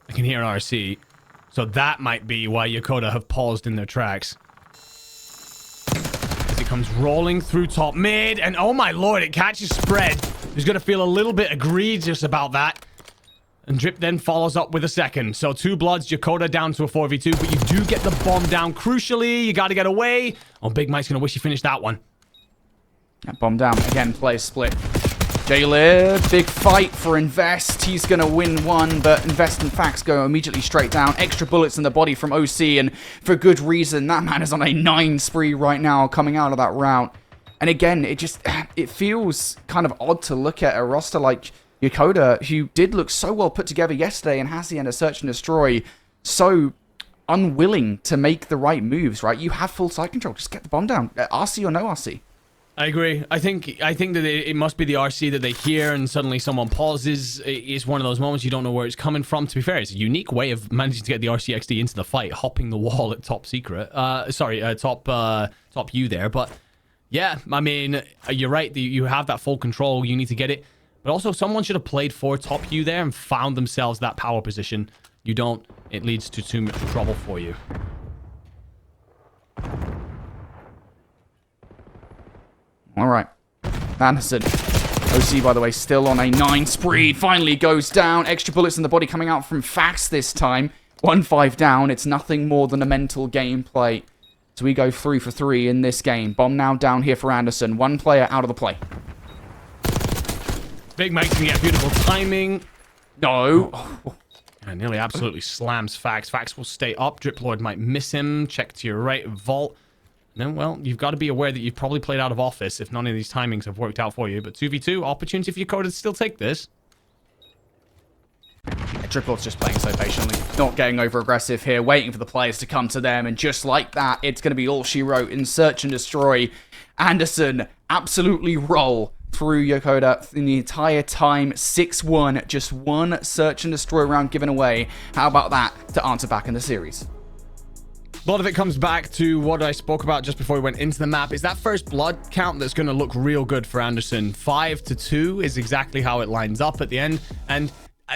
I can hear RC, so that might be why Yokota have paused in their tracks. As it comes rolling through top mid, and oh my lord, it catches Spread. He's going to feel a little bit egregious about that. And Drip then follows up with a second. So 2 bloods, Yokota down to a 4v2, but you do get the bomb down crucially. You got to get away. Oh, Big Mike's going to wish he finished that one. That bomb down. Again, play split. J-Lear, big fight for Invest. He's going to win one, but Invest and Fax go immediately straight down. Extra bullets in the body from OC, and for good reason. That man is on a 9 spree right now coming out of that round. And again, it feels kind of odd to look at a roster like Yokota, who did look so well put together yesterday and has the end of search and destroy, so unwilling to make the right moves, right? You have full site control. Just get the bomb down. RC or no RC. I agree. I think that it must be the RC that they hear and suddenly someone pauses. It's one of those moments you don't know where it's coming from. To be fair, it's a unique way of managing to get the RCXD into the fight, hopping the wall at top secret. Top U there. But yeah, I mean, you're right. You have that full control. You need to get it. But also, someone should have played for top U there and found themselves that power position. You don't, it leads to too much trouble for you. All right. Anderson. OC, by the way, still on a 9 spree. Finally goes down. Extra bullets in the body coming out from Fax this time. 1-5 down. It's nothing more than a mental gameplay. So we go 3 for 3 in this game. Bomb now down here for Anderson. 1 player out of the play. Big Mike's gonna get beautiful timing. No. And nearly absolutely slams Fax. Fax will stay up. Driplord might miss him. Check to your right. Vault. And then, well, you've got to be aware that you've probably played out of office if none of these timings have worked out for you. But 2v2, opportunity for Yokota to still take this. Driplord's just playing so patiently. Not getting over aggressive here. Waiting for the players to come to them. And just like that, it's going to be all she wrote in search and destroy. Anderson absolutely roll through Yokota in the entire time. 6-1, just 1 search and destroy round given away. How about that to answer back in the series? A lot of it comes back to what I spoke about just before we went into the map. Is that first blood count that's going to look real good for Anderson. 5-2 is exactly how it lines up at the end. And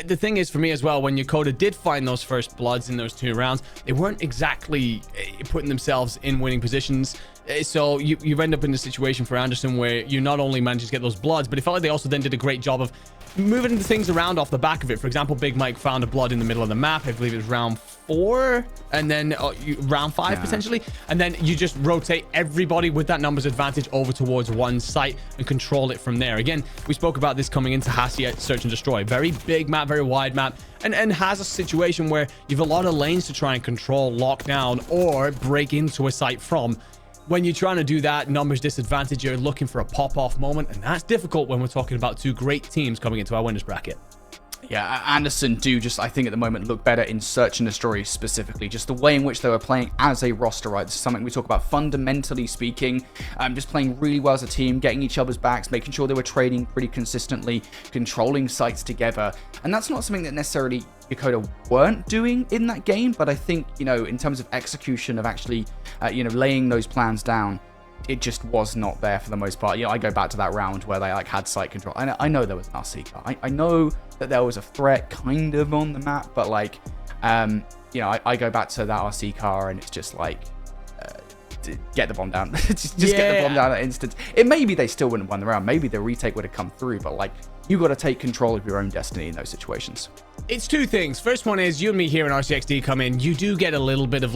the thing is, for me as well, when Yokota did find those first bloods in those 2 rounds, they weren't exactly putting themselves in winning positions. So you end up in a situation for Anderson where you not only managed to get those bloods, but it felt like they also then did a great job of moving things around off the back of it. For example, Big Mike found a blood in the middle of the map. I believe it was round 4, and then round 5 potentially. And then you just rotate everybody with that numbers advantage over towards one site and control it from there. Again, we spoke about this coming into Hassie at Search and Destroy. Very big map, very wide map, and has a situation where you have a lot of lanes to try and control, lock down, or break into a site from. when you're trying to do that numbers disadvantage, you're looking for a pop-off moment, and that's difficult when we're talking about two great teams coming into our winners bracket. Yeah, Anderson do just, I think at the moment, look better in Search and Destroy specifically. Just the way in which they were playing as a roster, right? This is something we talk about fundamentally speaking. Just playing really well as a team, getting each other's backs, making sure they were trading pretty consistently, controlling sites together. And that's not something that necessarily Yokota weren't doing in that game, but I think, in terms of execution of actually, laying those plans down, it just was not there for the most part. I go back to that round where they had site control. I know there was an RC car. I know that there was a threat kind of on the map, but I go back to that RC car and it's just get the bomb down. just get the bomb down at instant. It maybe they still wouldn't have won the round. Maybe the retake would have come through, but you got to take control of your own destiny in those situations. It's two things. First one is you and me hearing RCXD come in. You do get a little bit of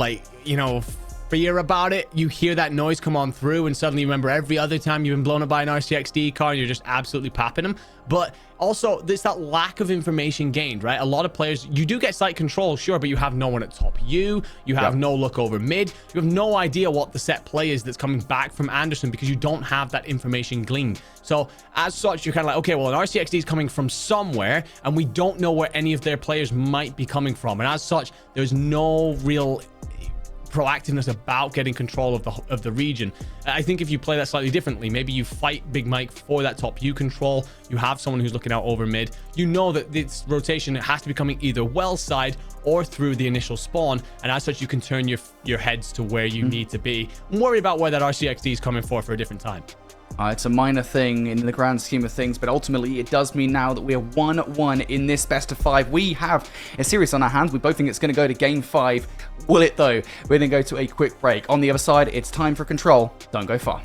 fear about it. You hear that noise come on through and suddenly you remember every other time you've been blown up by an RCXD car and you're just absolutely popping them. But also there's that lack of information gained, right? A lot of players, you do get site control, sure, but you have no one at top. You have no look over mid. You have no idea what the set play is that's coming back from Anderson because you don't have that information gleaned. So as such, you're kind of okay, well, an RCXD is coming from somewhere and we don't know where any of their players might be coming from. And as such, there's no real proactiveness about getting control of the region. I think if you play that slightly differently, maybe you fight Big Mike for that top U control, you have someone who's looking out over mid, you know that this rotation, it has to be coming either well side or through the initial spawn, and as such you can turn your heads to where you need to be and worry about where that RCXD is coming for a different time. It's a minor thing in the grand scheme of things, but ultimately it does mean now that we are 1-1 in this best of 5. We have a series on our hands. We both think it's going to go to game 5. Will it though? We're going to go to a quick break. On the other side, it's time for Control. Don't go far.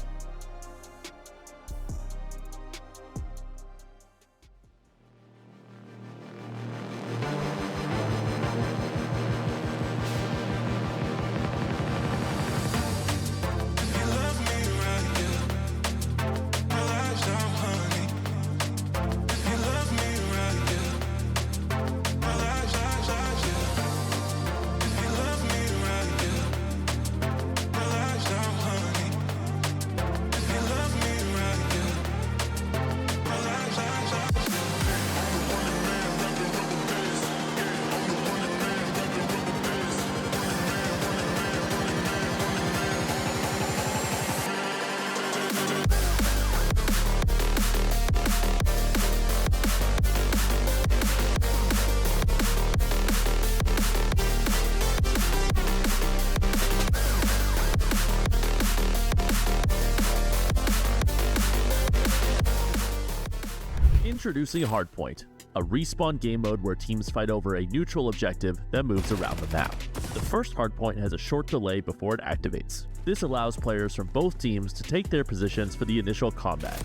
Introducing Hardpoint, a respawn game mode where teams fight over a neutral objective that moves around the map. The first hardpoint has a short delay before it activates. This allows players from both teams to take their positions for the initial combat.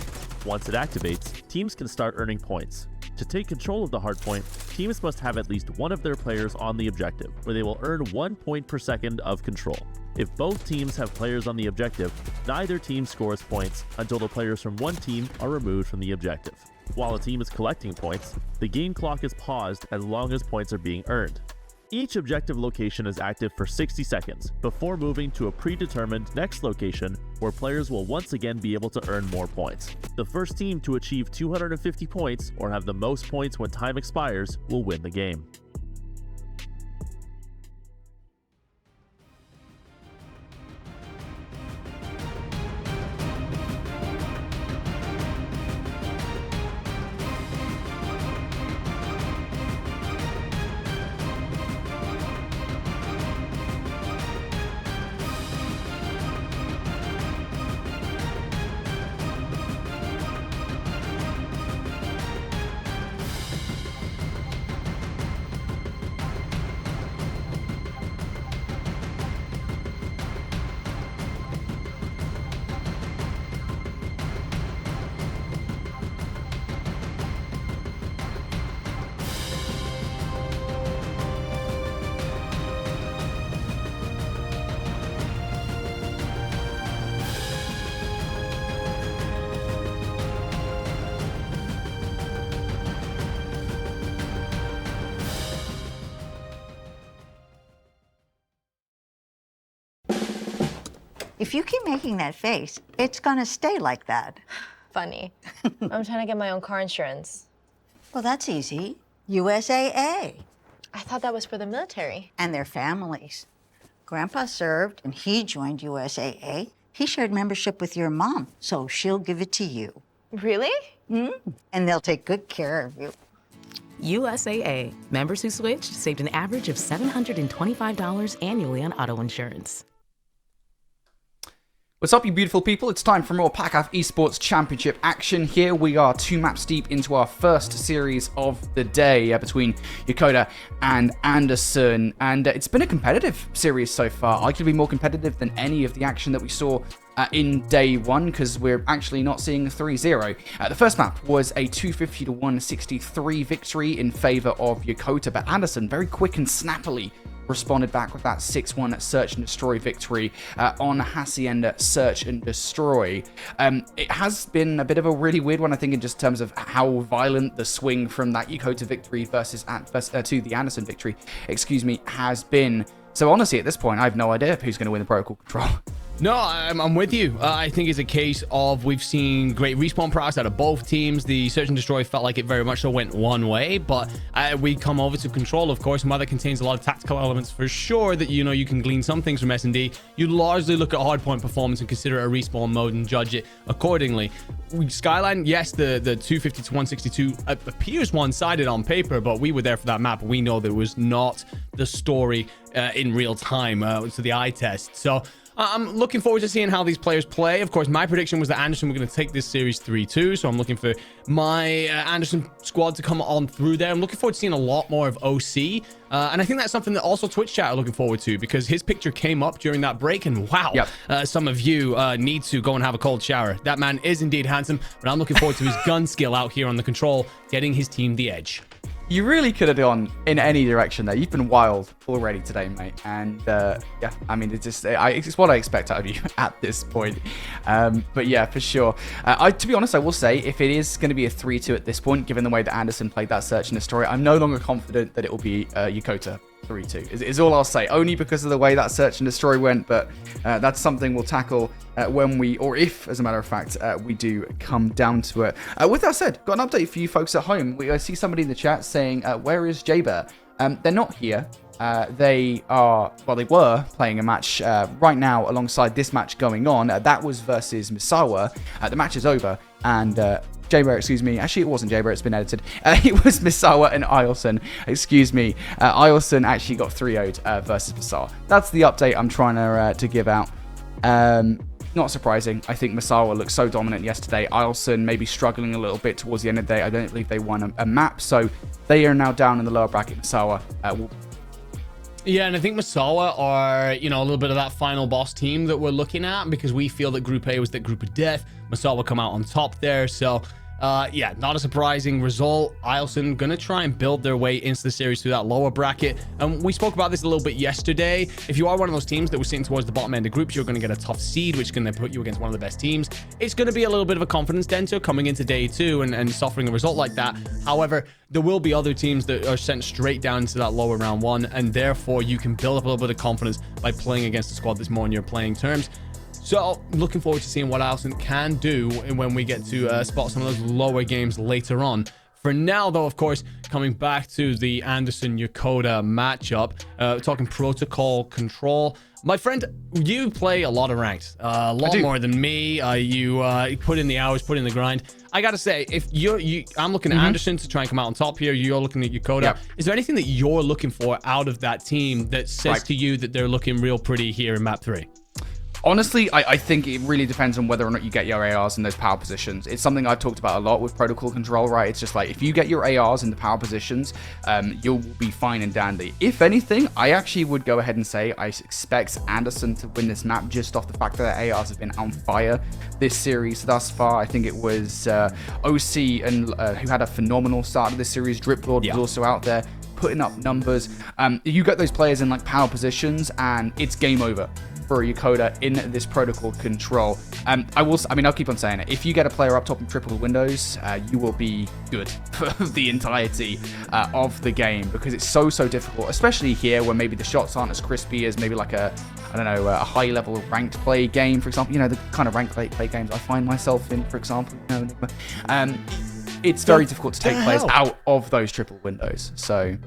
Once it activates, teams can start earning points. To take control of the hardpoint, teams must have at least one of their players on the objective, where they will earn 1 point per second of control. If both teams have players on the objective, neither team scores points until the players from one team are removed from the objective. While a team is collecting points, the game clock is paused as long as points are being earned. Each objective location is active for 60 seconds before moving to a predetermined next location where players will once again be able to earn more points. The first team to achieve 250 points or have the most points when time expires will win the game. If you keep making that face, it's gonna stay like that. Funny. I'm trying to get my own car insurance. Well, that's easy. USAA. I thought that was for the military. And their families. Grandpa served, and he joined USAA. He shared membership with your mom, so she'll give it to you. Really? And they'll take good care of you. USAA. Members who switched saved an average of $725 annually on auto insurance. What's up, you beautiful people? It's time for more PACAF Esports Championship action. Here we are 2 maps deep into our first series of the day between Yokota and Anderson. And it's been a competitive series so far, arguably more competitive than any of the action that we saw in day one, because we're actually not seeing a 3-0. The first map was a 250 to 163 victory in favor of Yokota, but Anderson very quick and snappily responded back with that 6-1 Search and Destroy victory on Hacienda Search and Destroy. It has been a bit of a really weird one, I think, in just terms of how violent the swing from that Yokota victory to the Anderson victory, has been. So honestly, at this point, I have no idea who's going to win the protocol control. No, I'm with you. I think it's a case of we've seen great respawn products out of both teams. The Search and Destroy felt like it very much so went one way, but we come over to Control, of course. Mother contains a lot of tactical elements for sure that, you know, you can glean some things from S&D. You largely look at hardpoint performance and consider it a respawn mode and judge it accordingly. Skyline, yes, the 250 to 162 appears one-sided on paper, but we were there for that map. We know that it was not the story in real time to the eye test. So I'm looking forward to seeing how these players play. Of course, my prediction was that Anderson were going to take this series 3-2, so I'm looking for my Anderson squad to come on through there. I'm looking forward to seeing a lot more of OC, and I think that's something that also Twitch chat are looking forward to, because his picture came up during that break, and wow, some of you need to go and have a cold shower. That man is indeed handsome, but I'm looking forward to his gun skill out here on the Control, getting his team the edge. You really could have gone in any direction there. You've been wild already today, mate. And yeah, I mean, it's what I expect out of you at this point. But yeah, for sure. To be honest, I will say, if it is going to be a 3-2 at this point, given the way that Anderson played that Search and Destroy, I'm no longer confident that it will be Yokota 3-2 is all I'll say, only because of the way that Search and Destroy went. But that's something we'll tackle when we, or if, as a matter of fact, we do come down to it. With that said, got an update for you folks at home. I see somebody in the chat saying, where is J-Bear? They're not here. They were playing a match right now alongside this match going on. That was versus Misawa. The match is over, and J-Bear, actually it wasn't J-Bear, it's been edited. It was Misawa and Ilson, Ilson actually got 3-0'd versus Misawa. That's the update I'm trying to give out. Not surprising. I think Misawa looked so dominant yesterday. Ilson maybe struggling a little bit towards the end of the day. I don't believe they won a map, so they are now down in the lower bracket. Misawa Yeah, and I think Misawa are, a little bit of that final boss team that we're looking at, because we feel that Group A was the group of death. Misawa come out on top there, so yeah, not a surprising result. Ilson gonna try and build their way into the series through that lower bracket. And we spoke about this a little bit yesterday. If you are one of those teams that was sitting towards the bottom end of groups, you're gonna get a tough seed, which is gonna put you against one of the best teams. It's gonna be a little bit of a confidence denter coming into day 2 and suffering a result like that. However, there will be other teams that are sent straight down into that lower round 1, and therefore you can build up a little bit of confidence by playing against a squad that's more on your playing terms. So, looking forward to seeing what Alison can do when we get to spot some of those lower games later on. For now, though, of course, coming back to the Anderson-Yokota matchup, talking protocol control. My friend, you play a lot of ranked, a lot more than me. You put in the hours, put in the grind. I gotta say, if I'm looking at Anderson to try and come out on top here. You're looking at Yokota. Yep. Is there anything that you're looking for out of that team that says to you that they're looking real pretty here in map 3? Honestly, I think it really depends on whether or not you get your ARs in those power positions. It's something I've talked about a lot with protocol control, right? It's just like, if you get your ARs in the power positions, you'll be fine and dandy. If anything, I actually would go ahead and say I expect Anderson to win this map just off the fact that their ARs have been on fire this series thus far. I think it was OC and who had a phenomenal start of this series. Driplord was also out there. putting up numbers. You get those players in like power positions, and it's game over for Yokota in this protocol control. I'll keep on saying it. If you get a player up top in triple windows, you will be good for the entirety of the game, because it's so difficult, especially here where maybe the shots aren't as crispy as maybe like a high level ranked play game, for example. The kind of ranked play games I find myself in, for example. It's very difficult to take players out of those triple windows. So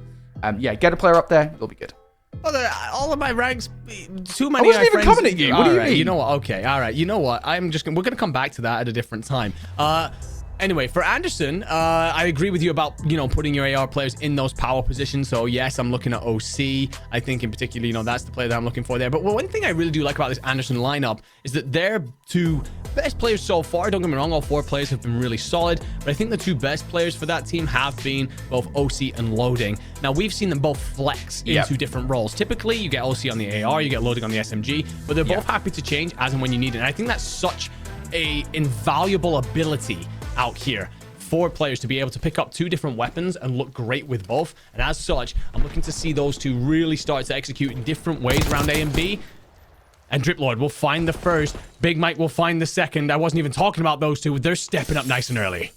get a player up there, it'll be good. All of my ranks, too many. I wasn't even coming at you. What do you mean? You know what? Okay, all right. You know what? We're gonna come back to that at a different time. Anyway, for Anderson, I agree with you about, putting your AR players in those power positions. So yes, I'm looking at OC. I think in particular, that's the player that I'm looking for there. But one thing I really do like about this Anderson lineup is that they're two best players so far. Don't get me wrong, all 4 players have been really solid. But I think the 2 best players for that team have been both OC and Loading. Now, we've seen them both flex into different roles. Typically, you get OC on the AR, you get Loading on the SMG. But they're both happy to change as and when you need it. And I think that's such a invaluable ability out here for players to be able to pick up 2 different weapons and look great with both. And as such, I'm looking to see those 2 really start to execute in different ways around A and B. And Drip Lord will find the first. Big Mike will find the second. I wasn't even talking about those 2. They're stepping up nice and early.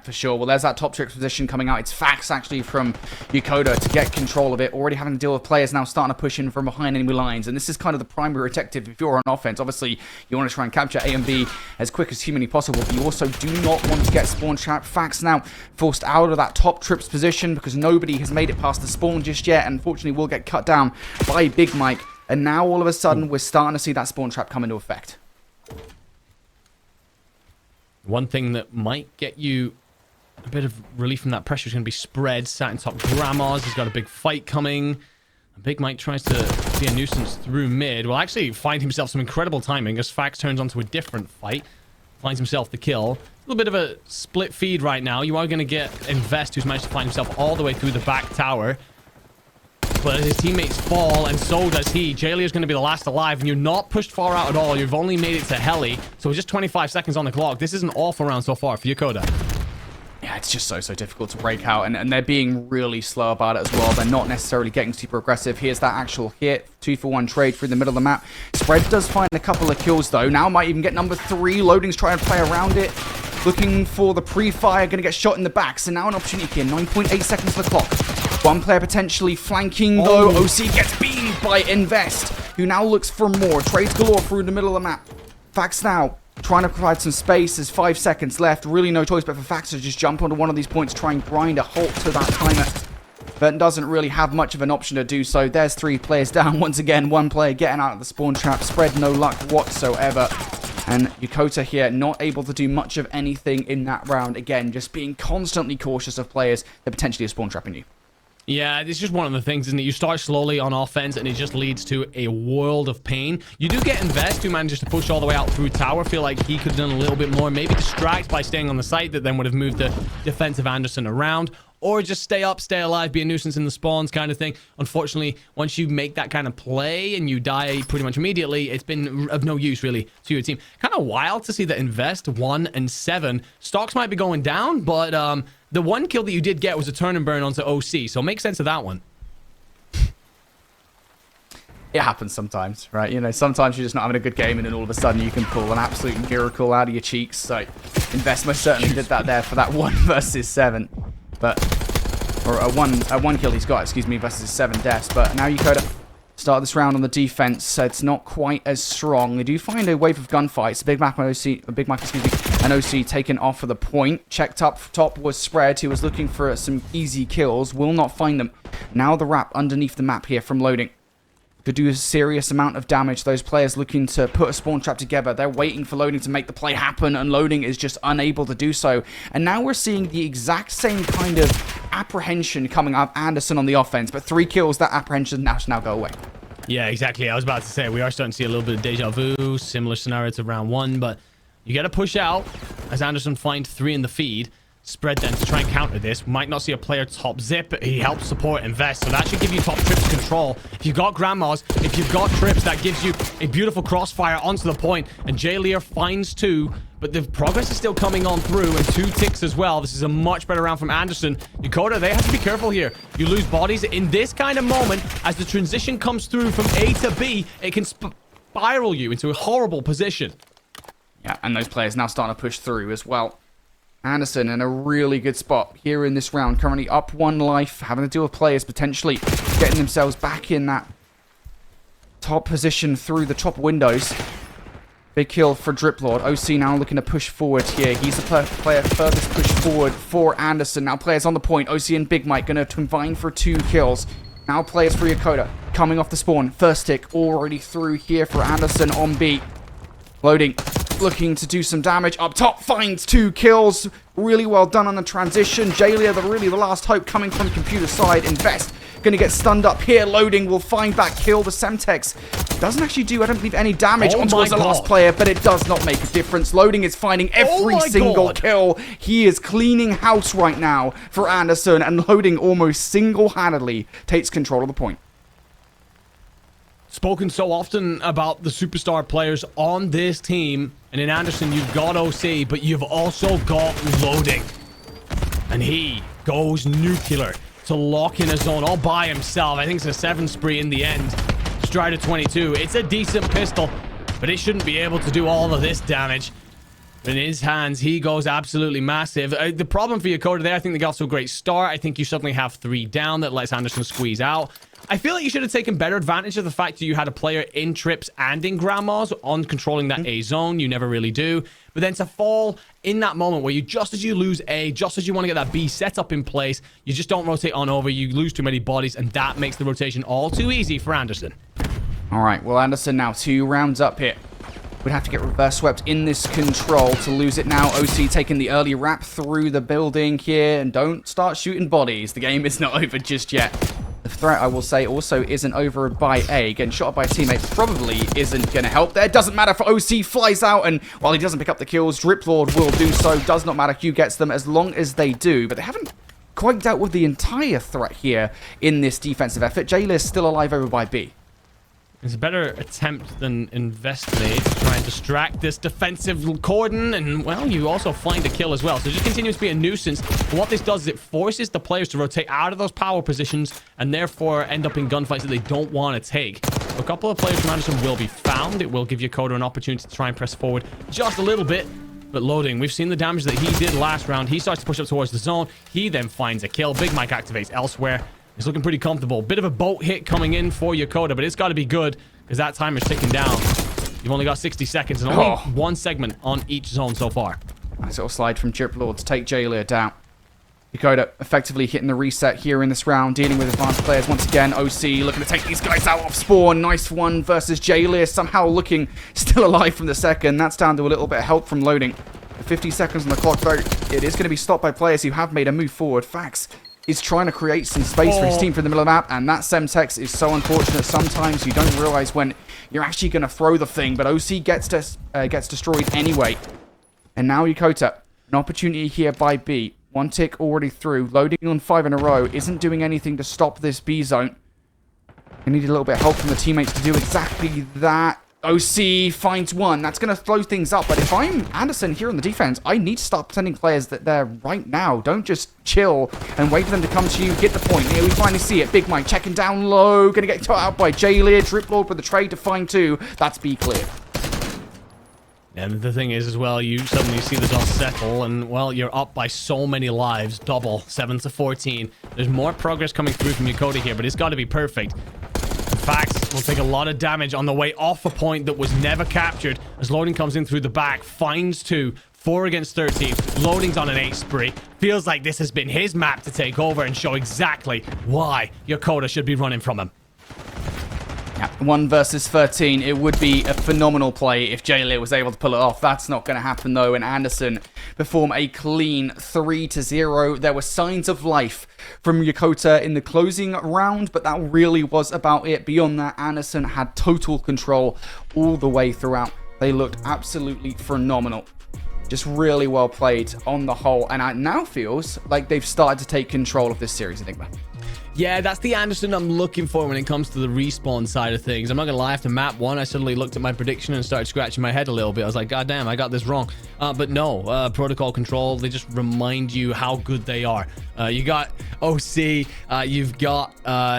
For sure. Well, there's that top trick position coming out. It's Fax actually from Yokota to get control of it. Already having to deal with players now starting to push in from behind enemy lines. And this is kind of the primary objective if you're on offense. Obviously, you want to try and capture A and B as quick as humanly possible. But you also do not want to get spawn trapped. Fax now forced out of that top trips position because nobody has made it past the spawn just yet. And unfortunately, will get cut down by Big Mike. And now all of a sudden, we're starting to see that spawn trap come into effect. One thing that might get you a bit of relief from that pressure is going to be Spread sat in top Grandma's. He's got a big fight coming. Big Mike tries to be a nuisance through mid. Will actually find himself some incredible timing as Fax turns onto a different fight. Finds himself the kill. A little bit of a split feed right now. You are going to get Invest, who's managed to find himself all the way through the back tower. But his teammates fall, and so does he. Jailier is going to be the last alive, and you're not pushed far out at all. You've only made it to Heli, so just 25 seconds on the clock. This is an awful round so far for Yokota. Yeah, it's just so difficult to break out, and they're being really slow about it as well. They're not necessarily getting super aggressive. Here's that actual hit. 2-for-1 trade through the middle of the map. Spread does find a couple of kills, though. Now might even get number 3. Loading's trying to play around it. Looking for the pre-fire. Going to get shot in the back. So now an opportunity here. 9.8 seconds on the clock. One player potentially flanking, though. OC gets beamed by Invest, who now looks for more. Trades galore through the middle of the map. Fax now trying to provide some space. There's 5 seconds left. Really no choice but for Fax to just jump onto one of these points, try and grind a halt to that timer. But doesn't really have much of an option to do so. There's 3 players down. Once again, 1 player getting out of the spawn trap. Spread no luck whatsoever. And Yokota here not able to do much of anything in that round. Again, just being constantly cautious of players that potentially are spawn trapping you. Yeah, it's just one of the things, isn't it? You start slowly on offense, and it just leads to a world of pain. You do get Invest, who manages to push all the way out through tower. Feel like he could have done a little bit more. Maybe distract by staying on the site that then would have moved the defensive Anderson around. Or just stay up, stay alive, be a nuisance in the spawns kind of thing. Unfortunately, once you make that kind of play and you die pretty much immediately, it's been of no use, really, to your team. Kind of wild to see that Invest 1 and 7. Stocks might be going down, but the 1 kill that you did get was a turn and burn onto OC, so make sense of that one. It happens sometimes, right? Sometimes you're just not having a good game, and then all of a sudden you can pull an absolute miracle out of your cheeks. So Invest most certainly did that there for that 1 versus 7. Or a one kill he's got, excuse me, versus 7 deaths. But now Yokota start this round on the defense, so it's not quite as strong. They do find a wave of gunfights. Big Mac and OC taken off for the point. Checked up top was Spread, who was looking for some easy kills. Will not find them. Now the wrap underneath the map here from Loading. Could do a serious amount of damage. Those players looking to put a spawn trap together. They're waiting for Loading to make the play happen, and Loading is just unable to do so. And now we're seeing the exact same kind of apprehension coming up Anderson on the offense, but 3 kills, that apprehension now go away. Yeah, exactly. I was about to say, we are starting to see a little bit of deja vu, similar scenario to round 1, but you got to push out as Anderson finds 3 in the feed. Spread then to try and counter this. Might not see a player top zip. He helps support Invest, so that should give you top trips control. If you've got Grandmas, if you've got trips, that gives you a beautiful crossfire onto the point. And Jailier finds 2. but the progress is still coming on through, and 2 ticks as well. This is a much better round from Anderson. Yokota, they have to be careful here. You lose bodies in this kind of moment. As the transition comes through from A to B, it can spiral you into a horrible position. Yeah, and those players now starting to push through as well. Anderson in a really good spot here in this round. Currently up 1 life, having to deal with players potentially getting themselves back in that top position through the top windows. Big kill for Driplord. OC now looking to push forward here. He's the player furthest push forward for Anderson. Now players on the point. OC and Big Mike going to combine for 2 kills. Now players for Yokota coming off the spawn. First tick already through here for Anderson on B. Loading. Looking to do some damage. Up top, finds 2 kills. Really well done on the transition. Jalia, the last hope coming from computer side. Invest. Going to get stunned up here. Loading will find that kill. The Semtex doesn't actually do, I don't believe, any damage onto the last player, but it does not make a difference. Loading is finding every single kill. He is cleaning house right now for Anderson, and Loading almost single-handedly takes control of the point. Spoken so often about the superstar players on this team, and in Anderson you've got OC, but you've also got Loading, and he goes nuclear to lock in a zone all by himself. I think it's a 7 spree in the end. Strider 22. It's a decent pistol, but it shouldn't be able to do all of this damage. In his hands, he goes absolutely massive. The problem for Yokota there, I think they got off to a great start. I think you suddenly have 3 down that lets Anderson squeeze out. I feel like you should have taken better advantage of the fact that you had a player in trips and in grandmas on controlling that A zone. You never really do. But then to fall in that moment where just as you lose A, just as you want to get that B set up in place, you just don't rotate on over. You lose too many bodies, and that makes the rotation all too easy for Anderson. All right, well, Anderson now 2 rounds up here. Would have to get reverse swept in this control to lose it now. OC taking the early wrap through the building here, and don't start shooting bodies. The game is not over just yet. The threat, I will say, also isn't over by A. Getting shot by a teammate probably isn't going to help there. Doesn't matter for OC, flies out, and while he doesn't pick up the kills, Driplord will do so. Does not matter who gets them as long as they do, but they haven't quite dealt with the entire threat here in this defensive effort. Jayla is still alive over by B. It's a better attempt than investigate to try and distract this defensive cordon, and, well, you also find a kill as well. So it just continues to be a nuisance. But what this does is it forces the players to rotate out of those power positions and therefore end up in gunfights that they don't want to take. A couple of players from Anderson will be found. It will give Yokota an opportunity to try and press forward just a little bit. But Loading, we've seen the damage that he did last round. He starts to push up towards the zone. He then finds a kill. Big Mike activates elsewhere. He's looking pretty comfortable. Bit of a boat hit coming in for Yokota, but it's got to be good because that timer's ticking down. You've only got 60 seconds and only 1 segment on each zone so far. Nice little slide from Driplord to take Jayla down. Yokota effectively hitting the reset here in this round, dealing with advanced players once again. OC looking to take these guys out of spawn. Nice one versus Jayla, somehow looking still alive from the second. That's down to a little bit of help from Loading. 50 seconds on the clock, though. It is going to be stopped by players who have made a move forward. Fax is trying to create some space for his team from the middle of the map, and that Semtex is so unfortunate. Sometimes you don't realize when you're actually going to throw the thing, but OC gets destroyed anyway. And now Yokota, an opportunity here by B. 1 tick already through. Loading on 5 in a row isn't doing anything to stop this B zone. They need a little bit of help from the teammates to do exactly that. OC finds 1. That's going to slow things up. But if I'm Anderson here on the defense, I need to start sending players that they're right now. Don't just chill and wait for them to come to you. Get the point. Here we finally see it. Big Mike checking down low. Going to get caught out by Jayla. Driplord with the trade to find 2. That's B clear. And the thing is, as well, you suddenly see the dust settle, and, well, you're up by so many lives. Double, 7 to 14. There's more progress coming through from Yokota here, but it's got to be perfect. Fax will take a lot of damage on the way off a point that was never captured as Loading comes in through the back, finds 2, 4 against 13. Loading's on an 8 spree. Feels like this has been his map to take over and show exactly why Yokota should be running from him. Yeah, 1 versus 13. It would be a phenomenal play if Jayla was able to pull it off. That's not going to happen, though, and Anderson perform a clean 3-0. There were signs of life from Yokota in the closing round, but that really was about it. Beyond that, Anderson had total control all the way throughout. They looked absolutely phenomenal. Just really well played on the whole, and it now feels like they've started to take control of this series, Enigma. Yeah, that's the Anderson I'm looking for when it comes to the respawn side of things. I'm not gonna lie, after map 1, I suddenly looked at my prediction and started scratching my head a little bit. I was like, God damn, I got this wrong. But no, protocol control, they just remind you how good they are. You got OC, you've got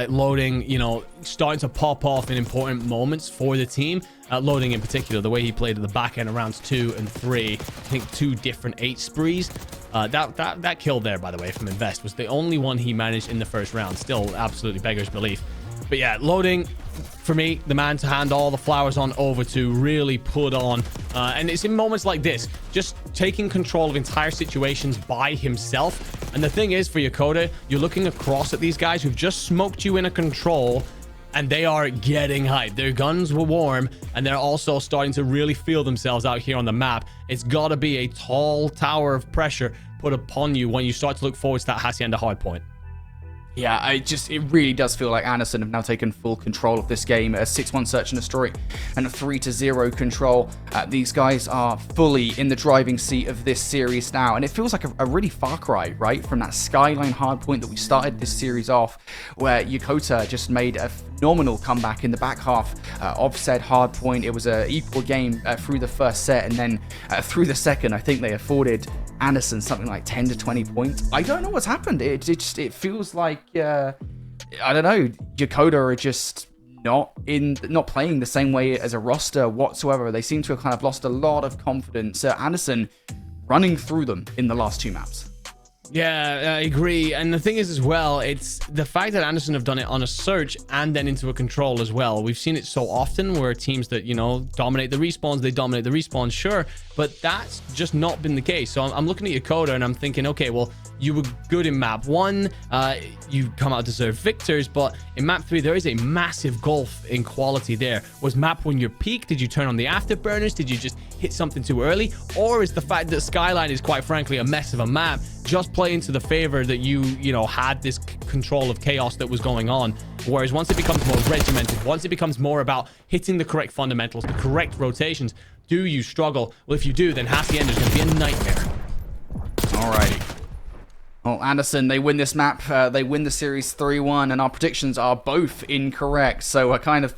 loading, you know, starting to pop off in important moments for the team. Loading in particular, the way he played at the back end of rounds 2 and 3, I think 2 different 8 sprees. That kill there, by the way, from Invest was the only one he managed in the first round. Still absolutely beggars belief. But yeah, loading, for me, the man to hand all the flowers on over to, really put on. And it's in moments like this, just taking control of entire situations by himself. And the thing is, for Yokota, you're looking across at these guys who've just smoked you in a control, and they are getting hyped. Their guns were warm, and they're also starting to really feel themselves out here on the map. It's got to be a tall tower of pressure put upon you when you start to look forward to that Hacienda hardpoint. Yeah, it really does feel like Anderson have now taken full control of this game. A 6-1 search and destroy and a 3-0 control. These guys are fully in the driving seat of this series now, and it feels like a really far cry, right, from that Skyline hardpoint that we started this series off, where Yokota just made a phenomenal comeback in the back half of said hardpoint. It was an equal game through the first set, and then through the second, I think they afforded Anderson something like 10 to 20 points. I don't know what's happened. It feels like I don't know, Yokota are just not playing the same way as a roster whatsoever. They seem to have kind of lost a lot of confidence. Anderson running through them in the last 2 maps. Yeah, I agree. And the thing is as well, it's the fact that Anderson have done it on a search and then into a control as well. We've seen it so often where teams that, you know, dominate the respawns, they dominate the respawns, sure, but that's just not been the case. So I'm looking at Yokota and I'm thinking, okay, well, you were good in map 1, you come out deserved victors, but in map 3 there is a massive gulf in quality there. Was map 1 your peak? Did you turn on the afterburners? Did you just hit something too early? Or is the fact that Skyline is quite frankly a mess of a map just play into the favor that you know, had this control of chaos that was going on? Whereas once it becomes more regimented, once it becomes more about hitting the correct fundamentals, the correct rotations, do you struggle? Well, if you do, then Hacienda is going to be a nightmare. Alrighty. Well, Anderson, they win this map. They win the series 3-1, and our predictions are both incorrect. So we're kind of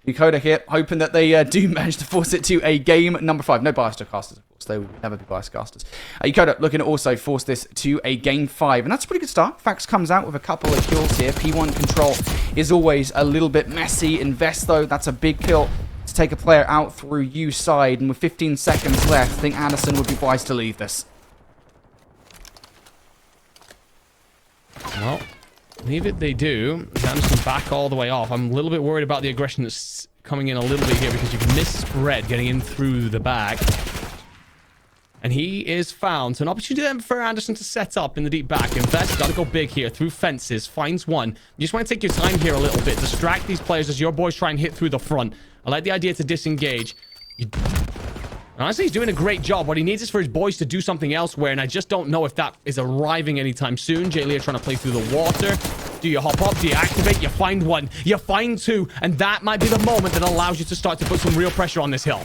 Yokota here, hoping that they do manage to force it to a game number 5. No bias to casters, of course. They would never be biased casters. Yokota looking to also force this to a game 5, and that's a pretty good start. Fax comes out with a couple of kills here. P1 control is always a little bit messy. Invest, though, that's a big kill to take a player out through U side, and with 15 seconds left, I think Anderson would be wise to leave this. Well, leave it they do. Anderson back all the way off. I'm a little bit worried about the aggression that's coming in a little bit here because you can miss spread getting in through the back. And he is found. So an opportunity then for Anderson to set up in the deep back. Invest, got to go big here through fences. Finds one. You just want to take your time here a little bit. Distract these players as your boys try and hit through the front. I like the idea to disengage. Honestly, he's doing a great job. What he needs is for his boys to do something elsewhere, and I just don't know if that is arriving anytime soon. J-Leah trying to play through the water. Do you hop up? Do you activate? You find one. You find two. And that might be the moment that allows you to start to put some real pressure on this hill.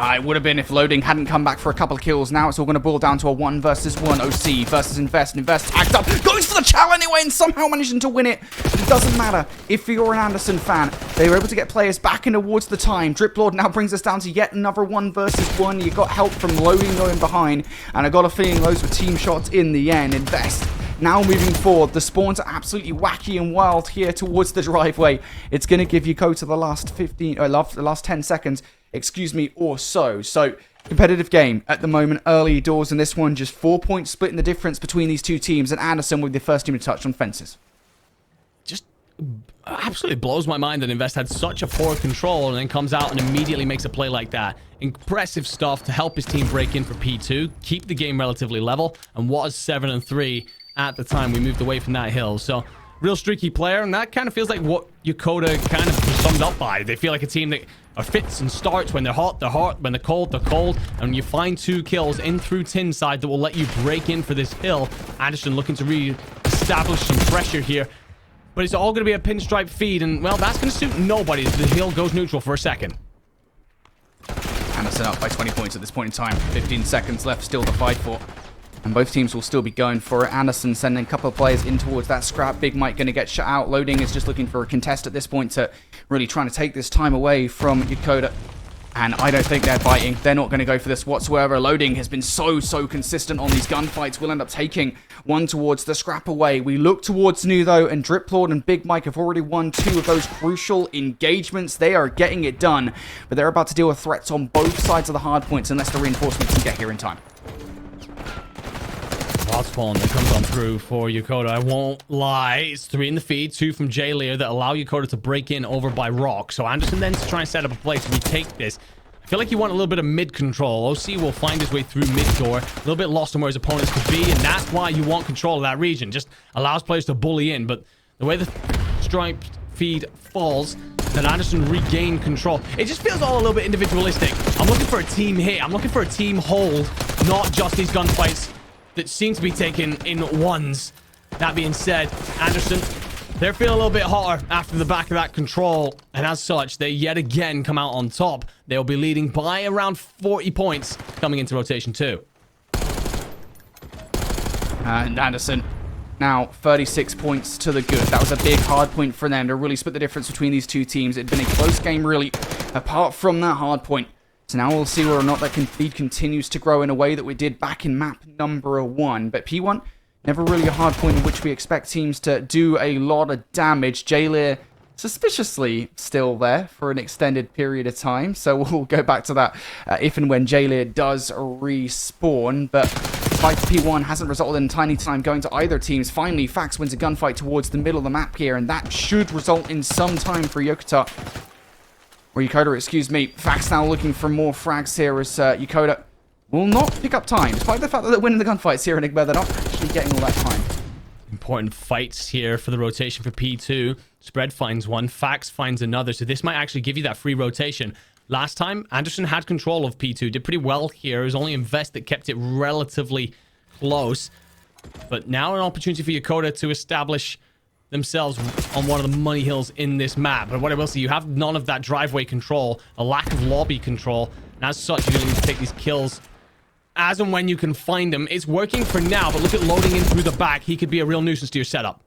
It would have been if loading hadn't come back for a couple of kills. Now it's all going to boil down to a 1 versus 1. OC versus Invest. Invest tagged up. Goes for the chow anyway and somehow managing to win it. But it doesn't matter. If you're an Anderson fan, they were able to get players back in towards the time. Drip Lord now brings us down to yet another 1 versus 1. You got help from loading going behind. And I got a feeling those were team shots in the end. Invest now moving forward. The spawns are absolutely wacky and wild here towards the driveway. It's going to give Yokota the last 10 seconds. Excuse me, or so. So, competitive game at the moment, early doors in this one. Just 4 points split in the difference between these two teams, and Anderson with the first team to touch on fences. Just absolutely blows my mind that Invest had such a poor control and then comes out and immediately makes a play like that. Impressive stuff to help his team break in for P2, keep the game relatively level, and was 7-3 at the time we moved away from that hill. So, real streaky player, and that kind of feels like what Yokota kind of summed up by. They feel like a team that are fits and starts. When they're hot, they're hot. When they're cold, they're cold. And you find 2 kills in through tin side that will let you break in for this hill. Anderson looking to re-establish some pressure here. But it's all going to be a pinstripe feed, and, well, that's going to suit nobody as the hill goes neutral for a second. Anderson up by 20 points at this point in time. 15 seconds left still to fight for. And both teams will still be going for it. Anderson sending a couple of players in towards that scrap. Big Mike going to get shut out. Loading is just looking for a contest at this point to really trying to take this time away from Yokota. And I don't think they're biting. They're not going to go for this whatsoever. Loading has been so consistent on these gunfights. We'll end up taking one towards the scrap away. We look towards New, though, and Driplord and Big Mike have already won 2 of those crucial engagements. They are getting it done. But they're about to deal with threats on both sides of the hard points unless the reinforcements can get here in time. Wild spawn that comes on through for Yokota. I won't lie. It's 3 in the feed, 2 from J-Lear that allow Yokota to break in over by Rock. So Anderson then to try and set up a play to retake this. I feel like you want a little bit of mid control. OC will find his way through mid door. A little bit lost on where his opponents could be, and that's why you want control of that region. Just allows players to bully in. But the way the striped feed falls, then Anderson regained control. It just feels all a little bit individualistic. I'm looking for a team hit. I'm looking for a team hold, not just these gunfights that seem to be taken in ones. That being said, Anderson, they're feeling a little bit hotter after the back of that control, and as such, they yet again come out on top. They'll be leading by around 40 points coming into rotation 2. And Anderson now 36 points to the good. That was a big hard point for them to really split the difference between these two teams. It'd been a close game, really, apart from that hard point. So now we'll see whether or not that lead continues to grow in a way that we did back in map number 1. But P1, never really a hard point in which we expect teams to do a lot of damage. J-Lear suspiciously still there for an extended period of time. So we'll go back to that if and when J-Lear does respawn. But fight P1 hasn't resulted in tiny time going to either teams. Finally, Fax wins a gunfight towards the middle of the map here, and that should result in some time for Yokota. Or Yokota, excuse me. Fax now looking for more frags here as Yokota will not pick up time. Despite the fact that they're winning the gunfights here in Enigma, they're not actually getting all that time. Important fights here for the rotation for P2. Spread finds one, Fax finds another. So this might actually give you that free rotation. Last time, Anderson had control of P2. Did pretty well here. It was only Invest that kept it relatively close. But now an opportunity for Yokota to establish themselves on one of the money hills in this map. But what I will say, you have none of that driveway control, a lack of lobby control, and as such, you're going to need to take these kills as and when you can find them. It's working for now, but look at loading in through the back. He could be a real nuisance to your setup.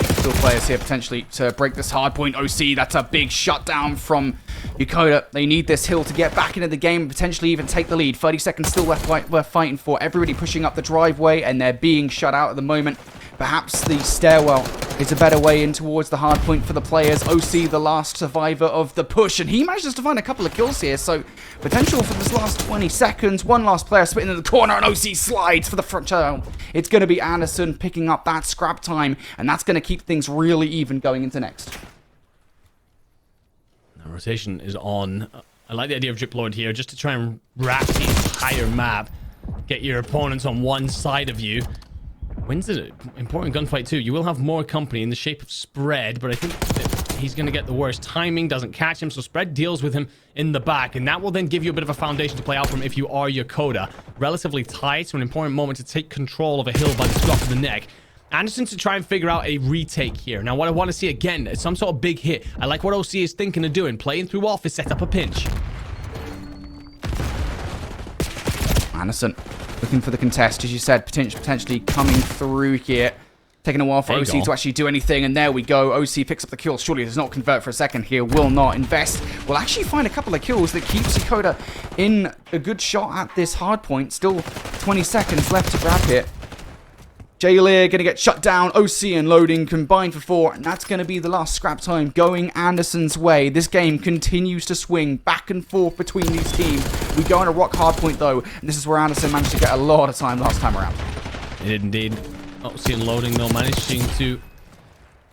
Still players here potentially to break this hard point. OC, that's a big shutdown from Yokota. They need this hill to get back into the game and potentially even take the lead. 30 seconds still left worth fighting for. Everybody pushing up the driveway, and they're being shut out at the moment. Perhaps the stairwell is a better way in towards the hard point for the players. OC, the last survivor of the push, and he manages to find a couple of kills here, so potential for this last 20 seconds. One last player spitting in the corner, and OC slides for the front child. It's going to be Anderson picking up that scrap time, and that's going to keep things really even going into next. The rotation is on. I like the idea of Drip Lord here, just to try and wrap the entire map. Get your opponents on one side of you. Wins an important gunfight too. You will have more company in the shape of Spread, but I think that he's going to get the worst. Timing doesn't catch him, so Spread deals with him in the back, and that will then give you a bit of a foundation to play out from if you are Yokota. Relatively tight, so an important moment to take control of a hill by the scruff of the neck. Anderson to try and figure out a retake here. Now, what I want to see again is some sort of big hit. I like what OC is thinking of doing. Playing through office, set up a pinch. Anderson looking for the contest, as you said, potentially coming through here. Taking a while for OC to actually do anything, and there we go. OC picks up the kill. Surely does not convert for a second here. Will not invest. Will actually find a couple of kills that keeps Yokota in a good shot at this hard point. Still 20 seconds left to grab it. J-Lear going to get shut down. OC and loading combined for 4, and that's going to be the last scrap time going Anderson's way. This game continues to swing back and forth between these teams. We go on a rock hard point though, and this is where Anderson managed to get a lot of time last time around. It did indeed. OC and loading though, managing to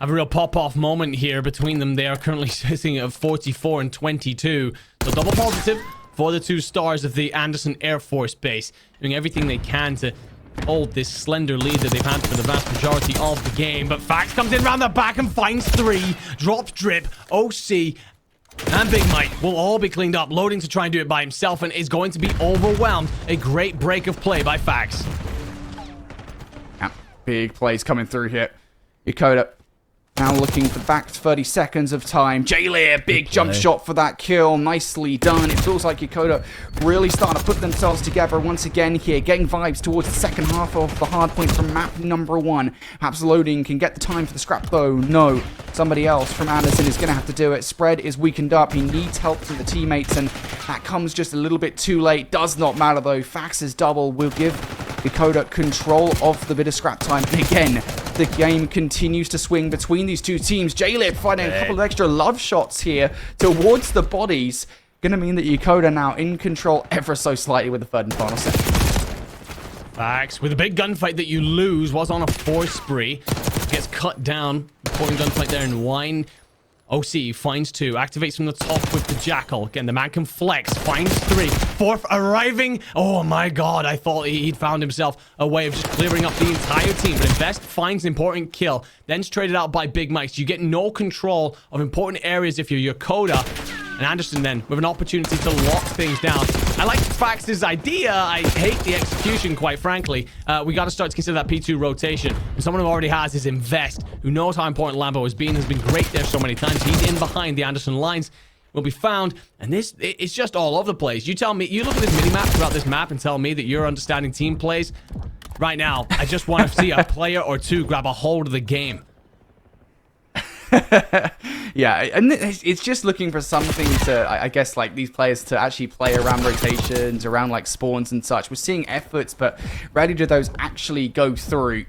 have a real pop-off moment here between them. They are currently sitting at 44 and 22. So double positive for the 2 stars of the Anderson Air Force Base, doing everything they can to hold this slender lead that they've had for the vast majority of the game. But Fax comes in around the back and finds 3. Drops Drip, OC, and Big Mike will all be cleaned up. Loading to try and do it by himself and is going to be overwhelmed. A great break of play by Fax. Yeah, big plays coming through here. Yokota Now looking for back 30 seconds of time. Jaylir, big jump shot for that kill. Nicely done. It feels like Yokota really starting to put themselves together once again here. Getting vibes towards the second half of the hard point from map number 1. Perhaps loading can get the time for the scrap though. No. Somebody else from Anderson is going to have to do it. Spread is weakened up. He needs help from the teammates, and that comes just a little bit too late. Does not matter though. Fax's double will give Yokota control of the bit of scrap time. And again, the game continues to swing between these two teams. Jaylir finding a couple of extra love shots here towards the bodies. Going to mean that Yokota now in control ever so slightly with the third and final set. Fax, with a big gunfight that you lose, was on a 4 spree. Gets cut down. Important gunfight there in Wine. OC finds 2, activates from the top with the Jackal. Again, the man can flex, finds 3. 4th arriving. Oh my god, I thought he'd found himself a way of just clearing up the entire team. But Invest finds an important kill, then's traded out by Big Mike's. You get no control of important areas if you're Yokota. And Anderson then with an opportunity to lock things down. I like Fax's idea. I hate the execution, quite frankly. We got to start to consider that P2 rotation. And someone who already has is Invest, who knows how important Lambo has been great there so many times. He's in behind the Anderson lines. Will be found, and it's just all over the place. You tell me, you look at this mini-map throughout this map and tell me that you're understanding team plays. Right now, I just want to see a player or two grab a hold of the game. Yeah, and it's just looking for something to, I guess, like these players to actually play around rotations, around like spawns and such. We're seeing efforts, but rarely do those actually go through.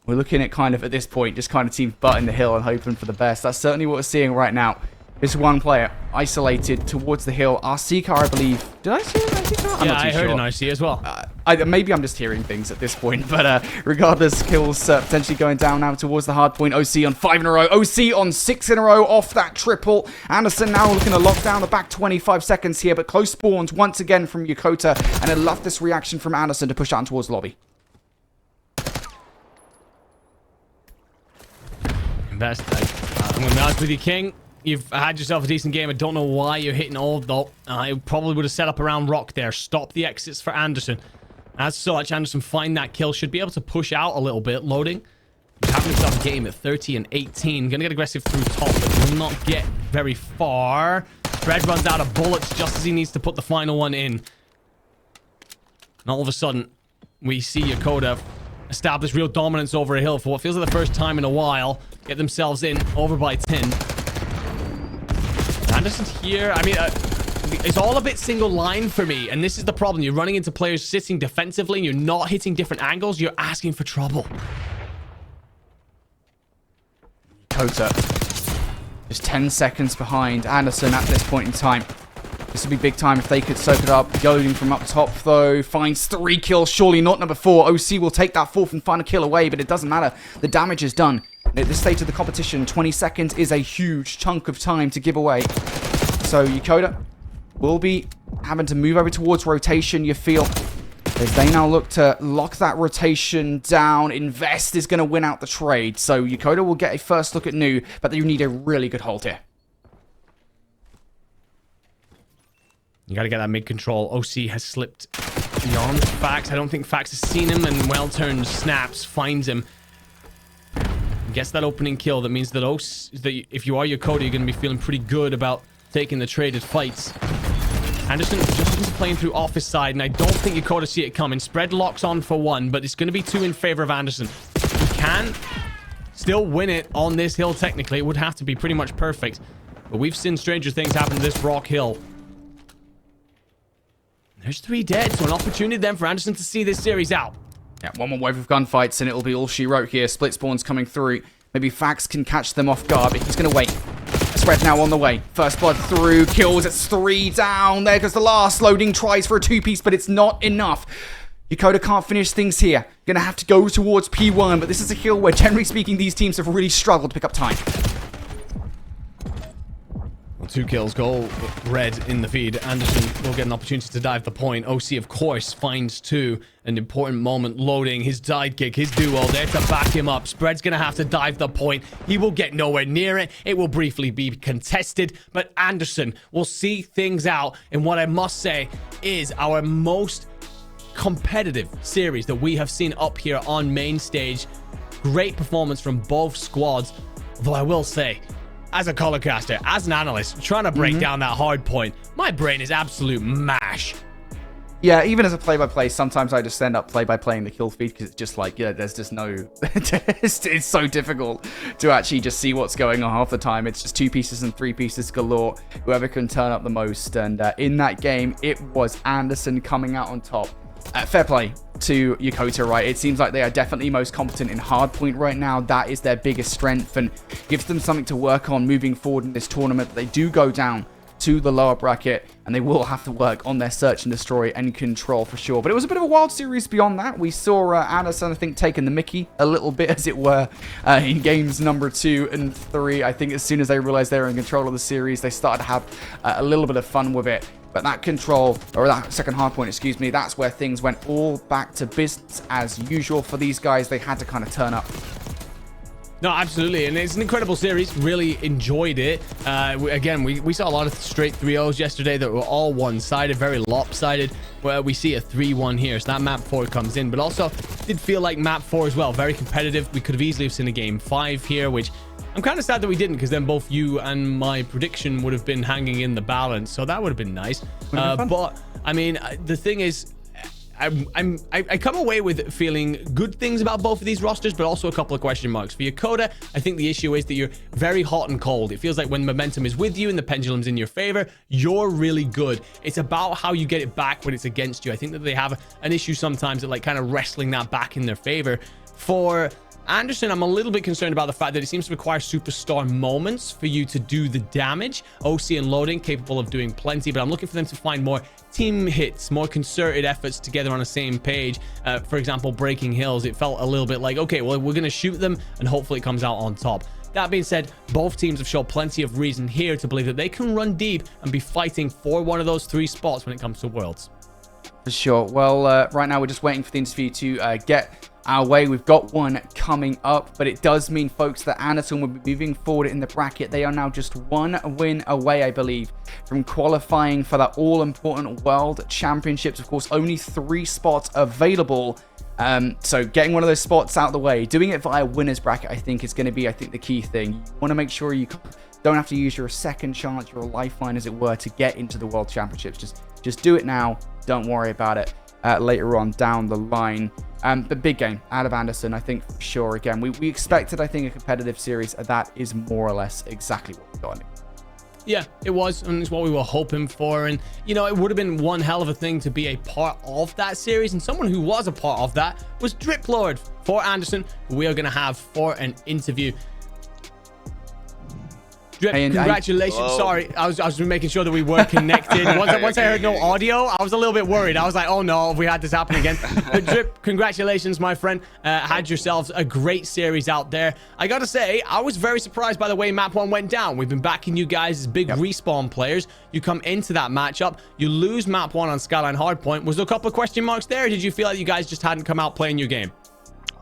We're looking at kind of, at this point, just kind of team butting the hill and hoping for the best. That's certainly what we're seeing right now. This one player isolated towards the hill. RC car, I believe. Did I see an RC car? I'm yeah, not too I heard sure. an RC as well. Maybe I'm just hearing things at this point, but regardless, kills potentially going down now towards the hard point. OC on 5 in a row. OC on 6 in a row off that triple. Anderson now looking to lock down the back 25 seconds here, but close spawns once again from Yokota, and I love this reaction from Anderson to push out towards the lobby. Invest. I'm going to be honest with you, King. You've had yourself a decent game. I don't know why you're hitting all though. I probably would have set up around Rock there. Stop the exits for Anderson. As such, Anderson find that kill. Should be able to push out a little bit. Loading. He's having himself a game at 30 and 18. Gonna get aggressive through top, but will not get very far. Fred runs out of bullets just as he needs to put the final one in. And all of a sudden, we see Yokota establish real dominance over a hill for what feels like the first time in a while. Get themselves in over by 10. Anderson's here. I mean, it's all a bit single line for me, and this is the problem. You're running into players sitting defensively, and you're not hitting different angles. You're asking for trouble. Yokota just 10 seconds behind Anderson at this point in time. This would be big time if they could soak it up. Loading from up top, though. Finds 3 kills. Surely not number 4. OC will take that 4th and final kill away, but it doesn't matter. The damage is done. At this stage of the competition, 20 seconds is a huge chunk of time to give away. So Yokota will be having to move over towards rotation, you feel, as they now look to lock that rotation down. Invest is going to win out the trade. So Yokota will get a first look at New, but they need a really good hold here. You gotta get that mid-control. OC has slipped beyond Fax. I don't think Fax has seen him, and well-turned snaps, finds him. Gets that opening kill. That means that if you are Yokota, you're gonna be feeling pretty good about taking the traded fights. Anderson just playing through off his side, and I don't think Yokota see it coming. Spread locks on for 1, but it's gonna be 2 in favor of Anderson. He can still win it on this hill, technically. It would have to be pretty much perfect. But we've seen stranger things happen to this rock hill. There's 3 dead, so an opportunity then for Anderson to see this series out. Yeah, one more wave of gunfights, and it'll be all she wrote here. Split spawns coming through. Maybe Fax can catch them off guard, but he's going to wait. Spread now on the way. First blood through. Kills. It's 3 down. There goes the last. Loading tries for a 2-piece, but it's not enough. Yokota can't finish things here. Gonna have to go towards P1, but this is a hill where, generally speaking, these teams have really struggled to pick up time. 2 kills go red in the feed. Anderson will get an opportunity to dive the point. OC, of course, finds 2. An important moment. Loading his sidekick, his duo there to back him up. Spread's gonna have to dive the point. He will get nowhere near it. It will briefly be contested, but Anderson will see things out in what I must say is our most competitive series that we have seen up here on main stage. Great performance from both squads. Though I will say, as a colorcaster, as an analyst, trying to break down that hard point, my brain is absolute mash. Yeah, even as a play-by-play, sometimes I just end up play-by-playing the kill feed because it's just like, yeah, there's just no... it's so difficult to actually just see what's going on half the time. It's just 2 pieces and 3 pieces galore, whoever can turn up the most. And in that game, it was Anderson coming out on top. Fair play to Yokota, right? It seems like they are definitely most competent in hardpoint right now. That is their biggest strength and gives them something to work on moving forward in this tournament. They do go down to the lower bracket, and they will have to work on their search and destroy and control for sure. But it was a bit of a wild series beyond that. We saw Anderson, I think, taking the mickey a little bit, as it were, in games number 2 and 3. I think as soon as they realized they were in control of the series, they started to have a little bit of fun with it. But that control, or that second hard point, excuse me, that's where things went all back to business as usual for these guys. They had to kind of turn up. No, absolutely. And it's an incredible series. Really enjoyed it. Again, we saw a lot of straight 3-0s yesterday that were all one-sided, very lopsided, where we see a 3-1 here. So that map 4 comes in. But also did feel like map 4 as well. Very competitive. We could have easily have seen a game 5 here, which I'm kind of sad that we didn't, because then both you and my prediction would have been hanging in the balance. So that would have been nice. But, I mean, the thing is, I come away with feeling good things about both of these rosters, but also a couple of question marks. For Yokota, I think the issue is that you're very hot and cold. It feels like when momentum is with you and the pendulum's in your favor, you're really good. It's about how you get it back when it's against you. I think that they have an issue sometimes at like kind of wrestling that back in their favor. For Anderson, I'm a little bit concerned about the fact that it seems to require superstar moments for you to do the damage. OC and loading capable of doing plenty, but I'm looking for them to find more team hits, more concerted efforts together on the same page. For example, breaking hills, it felt a little bit like, okay, well, we're going to shoot them and hopefully it comes out on top. That being said, both teams have shown plenty of reason here to believe that they can run deep and be fighting for one of those 3 spots when it comes to Worlds. For sure. Well, right now we're just waiting for the interview to get our way. We've got one coming up, but it does mean, folks, that Anderson will be moving forward in the bracket. They are now just 1 win away, I believe, from qualifying for that all-important World Championships. Of course, only 3 spots available. So getting one of those spots out of the way, doing it via winner's bracket, I think is going to be, the key thing. You want to make sure you don't have to use your second chance, your lifeline, as it were, to get into the World Championships. Just do it now. Don't worry about it later on down the line. The big game out of Anderson, I think, for sure. Again, we expected, I think, a competitive series. That is more or less exactly what we got. Yeah, it was, and it's what we were hoping for. And, you know, it would have been one hell of a thing to be a part of that series. And someone who was a part of that was Drip Lord for Anderson, who we are going to have for an interview. Drip, congratulations. Sorry, I was making sure that we were connected. Once I heard no audio, I was a little bit worried. I was like, oh no, if we had this happen again. But Drip, congratulations, my friend. Had yourselves a great series out there. I gotta say, I was very surprised by the way map 1 went down. We've been backing you guys as big respawn players. You come into that matchup, you lose map 1 on Skyline Hardpoint. Was there a couple of question marks there? Or did you feel like you guys just hadn't come out playing your game?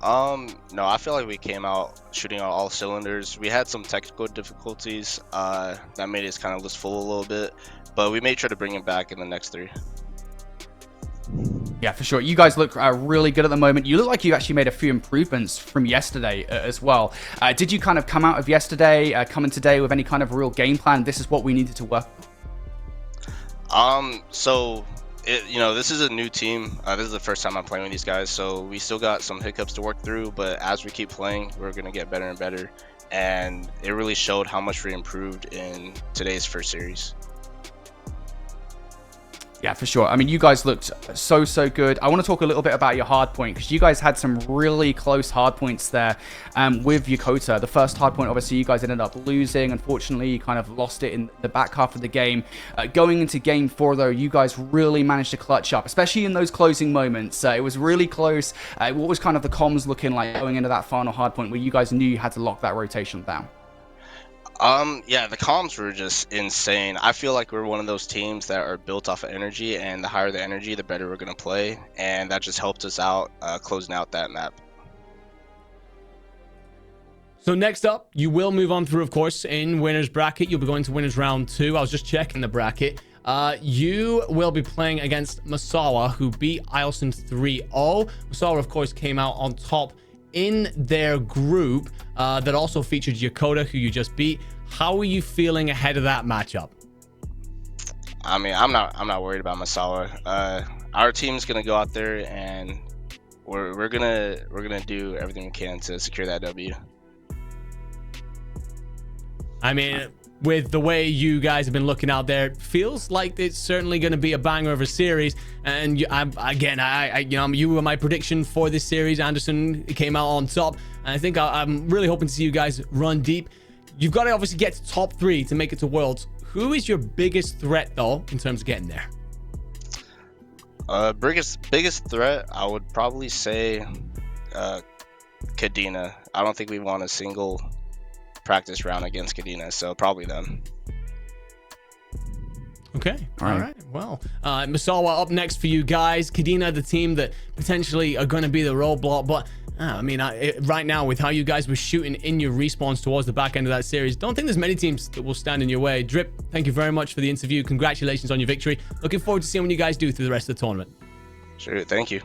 No, I feel like we came out shooting on all cylinders. We had some technical difficulties that made us kind of lose full a little bit, but we made sure to bring him back in the next 3. Yeah, for sure. You guys look really good at the moment. You look like you actually made a few improvements from yesterday as well. Did you kind of come out of yesterday, come in today with any kind of real game plan? This is what we needed to work with? This is a new team. This is the first time I'm playing with these guys, so we still got some hiccups to work through, but as we keep playing, we're going to get better and better, and it really showed how much we improved in today's first series. Yeah, for sure. I mean, you guys looked so good. I want to talk a little bit about your hard point, because you guys had some really close hard points there with Yokota. The first hard point, obviously, you guys ended up losing. Unfortunately, you kind of lost it in the back half of the game. Going into game 4, though, you guys really managed to clutch up, especially in those closing moments. It was really close. What was kind of the comms looking like going into that final hard point where you guys knew you had to lock that rotation down? Yeah, the comms were just insane. I feel like we're one of those teams that are built off of energy, and the higher the energy, the better we're going to play, and that just helped us out closing out that map. So next up, you will move on through, of course, in winner's bracket. You'll be going to winners round 2. I was just checking the bracket. You will be playing against Masawa, who beat Ilson 3-0. Masawa, of course, came out on top in their group that also featured Yokota, who you just beat. How are you feeling ahead of that matchup? I mean, I'm not worried about Masawa. Our team's gonna go out there and we're gonna do everything we can to secure that W. I mean, with the way you guys have been looking out there, it feels like it's certainly going to be a banger of a series. And you were my prediction for this series. Anderson came out on top, and I think I'm really hoping to see you guys run deep. You've got to obviously get to top 3 to make it to Worlds. Who is your biggest threat though in terms of getting there? Biggest threat, I would probably say Kadena. I don't think we won a single practice round against Kadena, so probably them. Okay. All right. Well, Masawa up next for you guys. Kadena, the team that potentially are going to be the roadblock, but right now with how you guys were shooting in your respawns towards the back end of that series, don't think there's many teams that will stand in your way. Drip, thank you very much for the interview. Congratulations on your victory. Looking forward to seeing what you guys do through the rest of the tournament. Sure. Thank you.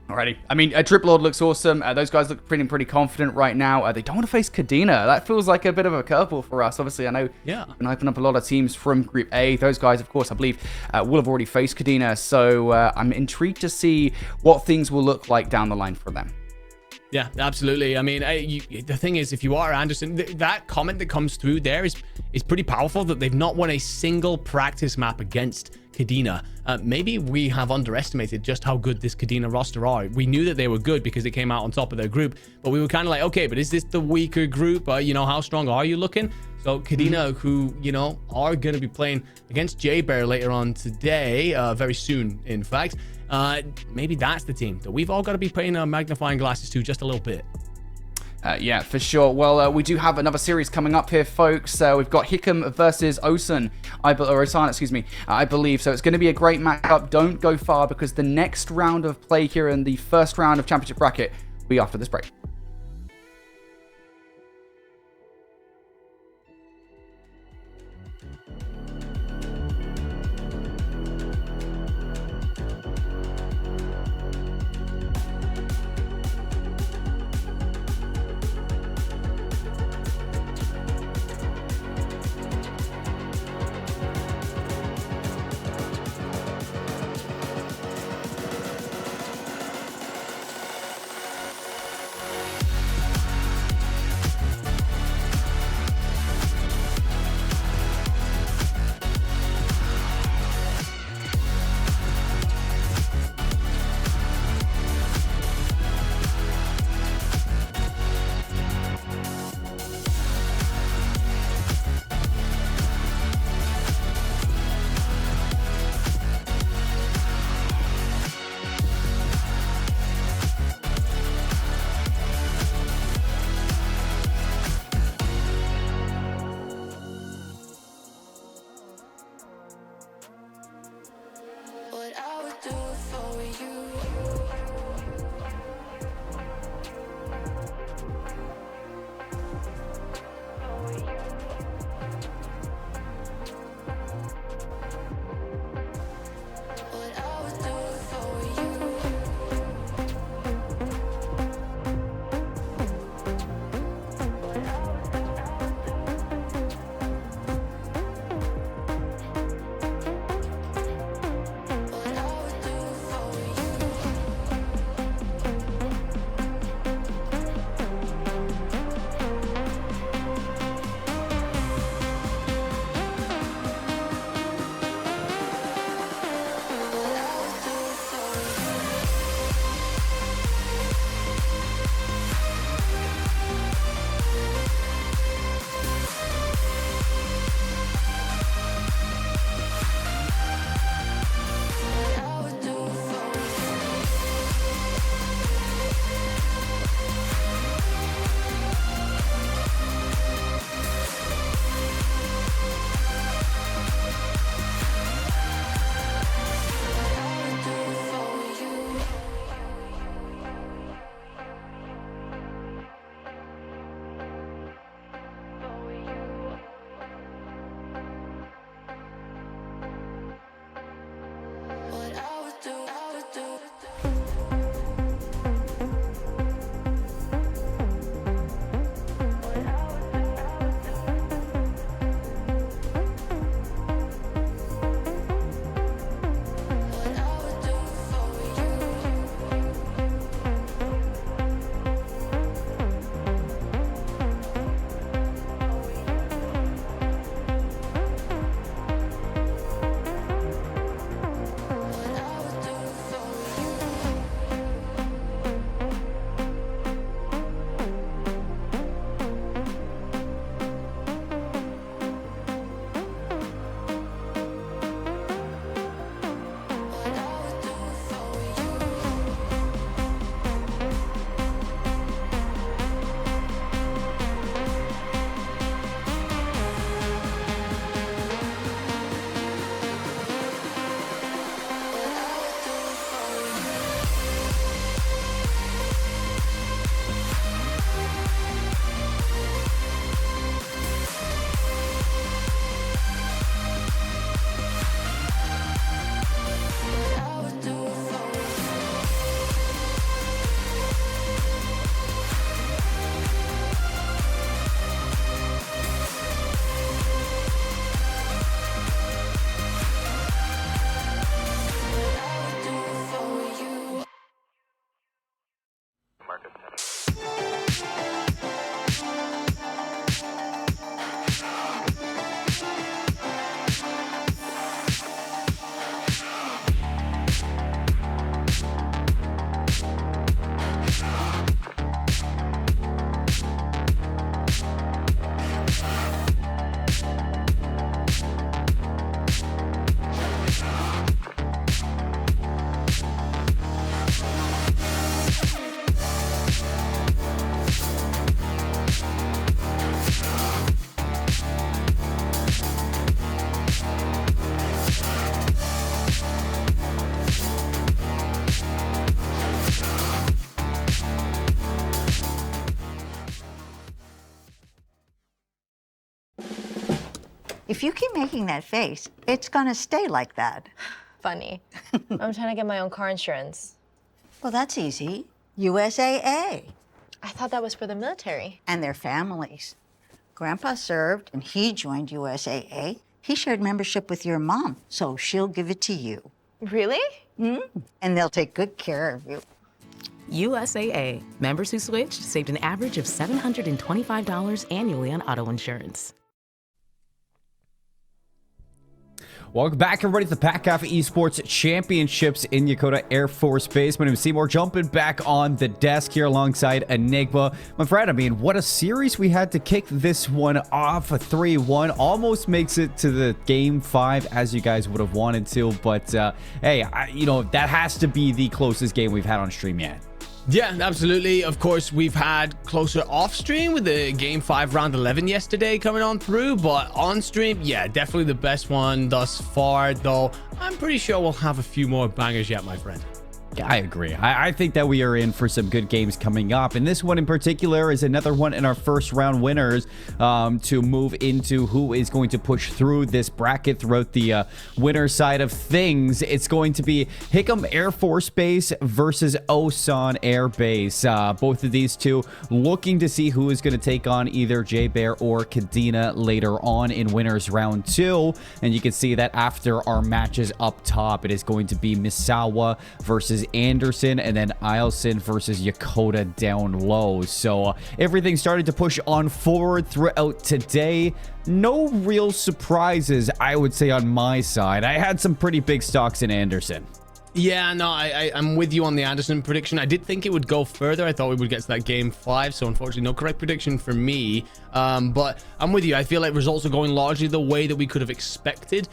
Alrighty. I mean, Drip Lord looks awesome. Those guys look pretty confident right now. They don't want to face Kadena. That feels like a bit of a curveball for us. Obviously, I know we've been hyping up a lot of teams from Group A. Those guys, of course, I believe will have already faced Kadena. So I'm intrigued to see what things will look like down the line for them. Yeah, absolutely. I mean, the thing is, if you are Anderson, that comment that comes through there is pretty powerful, that they've not won a single practice map against Kadena. Maybe we have underestimated just how good this Kadena roster are. We knew that they were good because they came out on top of their group, but we were kind of like, okay, but is this the weaker group? How strong are you looking? So Kadena, who, are going to be playing against J-Bear later on today, very soon, in fact, maybe that's the team that we've all got to be putting our magnifying glasses to just a little bit. Yeah, for sure. Well, we do have another series coming up here, folks. We've got Hickam versus Osan, Osan, excuse me, I believe. So it's going to be a great matchup. Don't go far, because the next round of play here in the first round of Championship Bracket will be after this break. If you keep making that face, it's gonna stay like that. Funny. I'm trying to get my own car insurance. Well, that's easy. USAA. I thought that was for the military. And their families. Grandpa served and he joined USAA. He shared membership with your mom, so she'll give it to you. Really? And they'll take good care of you. USAA. Members who switched saved an average of $725 annually on auto insurance. Welcome back, everybody, to the PACAF Esports Championships in Yokota Air Force Base. My name is Seymour, jumping back on the desk here alongside Enigma. My friend, I mean, what a series we had to kick this one off. A 3-1. Almost makes it to the Game 5, as you guys would have wanted to. But, hey, that has to be the closest game we've had on stream yet. Yeah, absolutely. Of course, we've had closer off stream with the Game 5 round 11 yesterday coming on through, but on stream, yeah, definitely the best one thus far, though I'm pretty sure we'll have a few more bangers yet, my friend. I agree. I think that we are in for some good games coming up. And this one in particular is another one in our first round winners to move into who is going to push through this bracket throughout the winner side of things. It's going to be Hickam Air Force Base versus Osan Air Base. Both of these two looking to see who is going to take on either J Bear or Kadena later on in winners round 2. And you can see that after our matches up top, it is going to be Misawa versus Anderson, and then Ilson versus Yokota down low. So everything started to push on forward throughout today. No real surprises, I would say, on my side. I had some pretty big stocks in Anderson. Yeah, no, I'm with you on the Anderson prediction. I did think it would go further. I thought we would get to that Game 5, so unfortunately no correct prediction for me. But I'm with you. I feel like results are going largely the way that we could have expected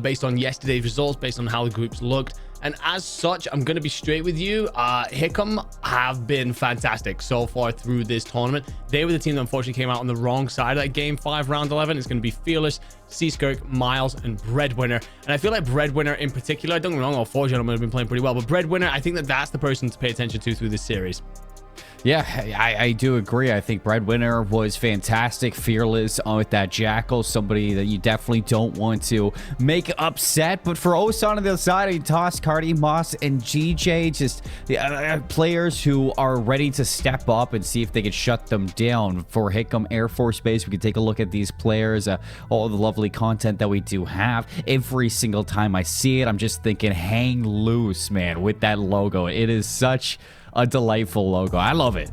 based on yesterday's results, based on how the groups looked. And as such, I'm going to be straight with you. Hickam have been fantastic so far through this tournament. They were the team that unfortunately came out on the wrong side of that Game 5 round 11. It's going to be Fearless, Seaskirk, Miles, and Breadwinner. And I feel like Breadwinner in particular, don't get me wrong, all four gentlemen have been playing pretty well, but Breadwinner, I think that's the person to pay attention to through this series. Yeah, I do agree. I think Breadwinner was fantastic. Fearless with that Jackal, somebody that you definitely don't want to make upset. But for Osan on the other side, he tossed Cardi, Moss, and GJ, just the players who are ready to step up and see if they can shut them down. For Hickam Air Force Base, we can take a look at these players, all the lovely content that we do have. Every single time I see it, I'm just thinking, hang loose, man, with that logo. It is such a delightful logo. I love it.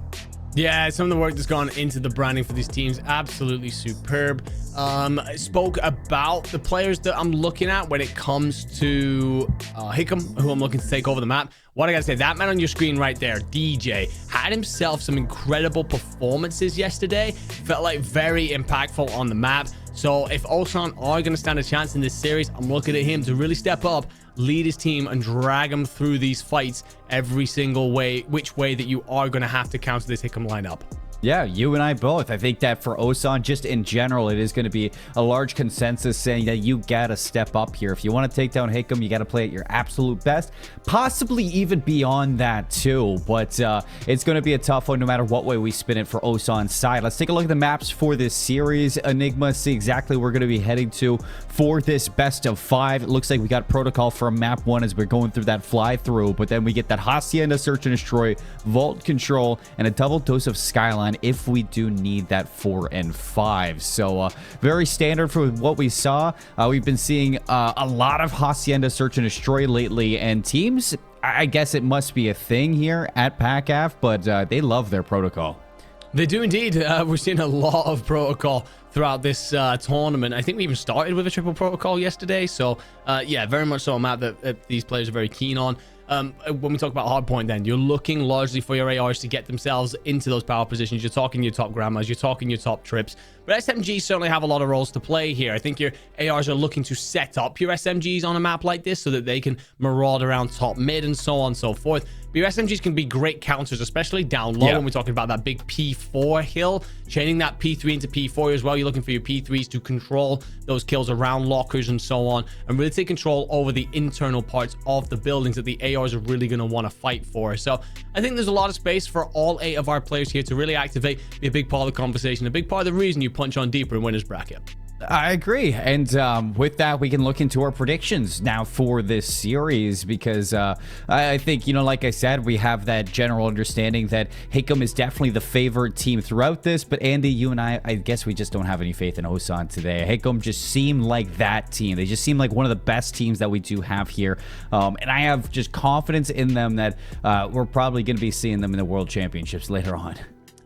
Yeah, some of the work that's gone into the branding for these teams, absolutely superb. I spoke about the players that I'm looking at when it comes to Hickam, who I'm looking to take over the map. What I gotta say, that man on your screen right there, DJ, had himself some incredible performances yesterday. Felt like very impactful on the map. So if Osan are going to stand a chance in this series, I'm looking at him to really step up, lead his team, and drag them through these fights every single way, which way that you are going to have to counter this Hickam lineup. Yeah, you and I both. I think that for Osan, just in general, it is going to be a large consensus saying that you got to step up here. If you want to take down Hickam, you got to play at your absolute best, possibly even beyond that too. But it's going to be a tough one no matter what way we spin it for Osan's side. Let's take a look at the maps for this series, Enigma, see exactly where we're going to be heading to for this best of 5. It looks like we got protocol from map 1 as we're going through that fly through, but then we get that Hacienda Search and Destroy, Vault Control, and a double dose of Skyline if we do need that 4 and 5. So very standard for what we saw. We've been seeing a lot of Hacienda Search and Destroy lately, and teams, I guess it must be a thing here at PACAF, but they love their protocol. They do indeed. We're seeing a lot of protocol throughout this tournament. I think we even started with a triple protocol yesterday. So yeah, very much so a map that these players are very keen on. When we talk about hardpoint, then you're looking largely for your ARs to get themselves into those power positions. You're talking your top grandmas, you're talking your top trips, but SMGs certainly have a lot of roles to play here. I think your ARs are looking to set up your SMGs on a map like this so that they can maraud around top mid and so on and so forth. But your SMGs can be great counters, especially down low when we're talking about that big P4 hill. Chaining that P3 into P4 as well. You're looking for your P3s to control those kills around lockers and so on, and really take control over the internal parts of the buildings that the ARs are really going to want to fight for. So I think there's a lot of space for all 8 of our players here to really activate, be a big part of the conversation, a big part of the reason you punch on deeper in winners bracket. I agree. And with that, we can look into our predictions now for this series because I think, like I said, we have that general understanding that Hickam is definitely the favorite team throughout this. But Andy, you and I guess we just don't have any faith in Osan today. Hickam just seem like that team. They just seem like one of the best teams that we do have here. And I have just confidence in them that we're probably going to be seeing them in the World Championships later on.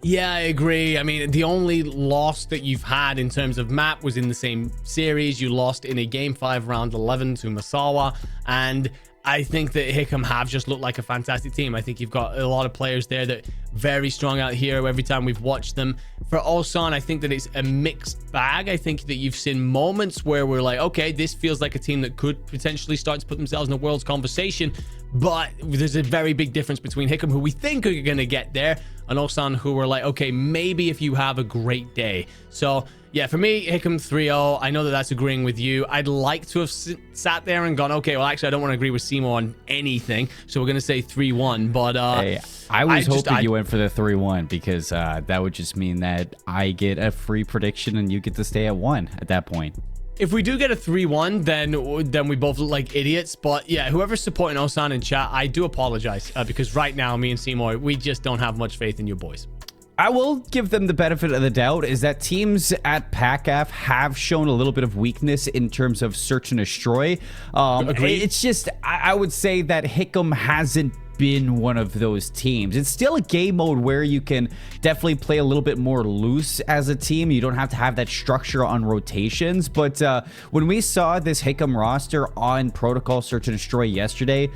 Yeah, I agree. I mean, the only loss that you've had in terms of map was in the same series. You lost in a Game 5 round 11 to Masawa, and I think that Hickam have just looked like a fantastic team. I think you've got a lot of players there that very strong out here every time we've watched them. For Ulsan, I think that it's a mixed bag. I think that you've seen moments where we're like, okay, this feels like a team that could potentially start to put themselves in the world's conversation, but there's a very big difference between Hickam, who we think are going to get there, and Ulsan, who were like, okay, maybe if you have a great day. So yeah, for me, Hickam 3-0. I know that that's agreeing with you. I'd like to have sat there and gone, okay, well, actually, I don't want to agree with Simo on anything, so we're going to say 3-1. But hey, I was hoping you went for the 3-1 because that would just mean that I get a free prediction and you get to stay at 1 at that point. If we do get a 3-1, then we both look like idiots. But yeah, whoever's supporting Osan in chat, I do apologize because right now, me and Seymour, we just don't have much faith in you boys. I will give them the benefit of the doubt is that teams at PACAF have shown a little bit of weakness in terms of search and destroy. Agreed. It's just, I would say that Hickam hasn't been one of those teams. It's still a game mode where you can definitely play a little bit more loose as a team. You don't have to have that structure on rotations. But when we saw this Hickam roster on Protocol Search and Destroy yesterday,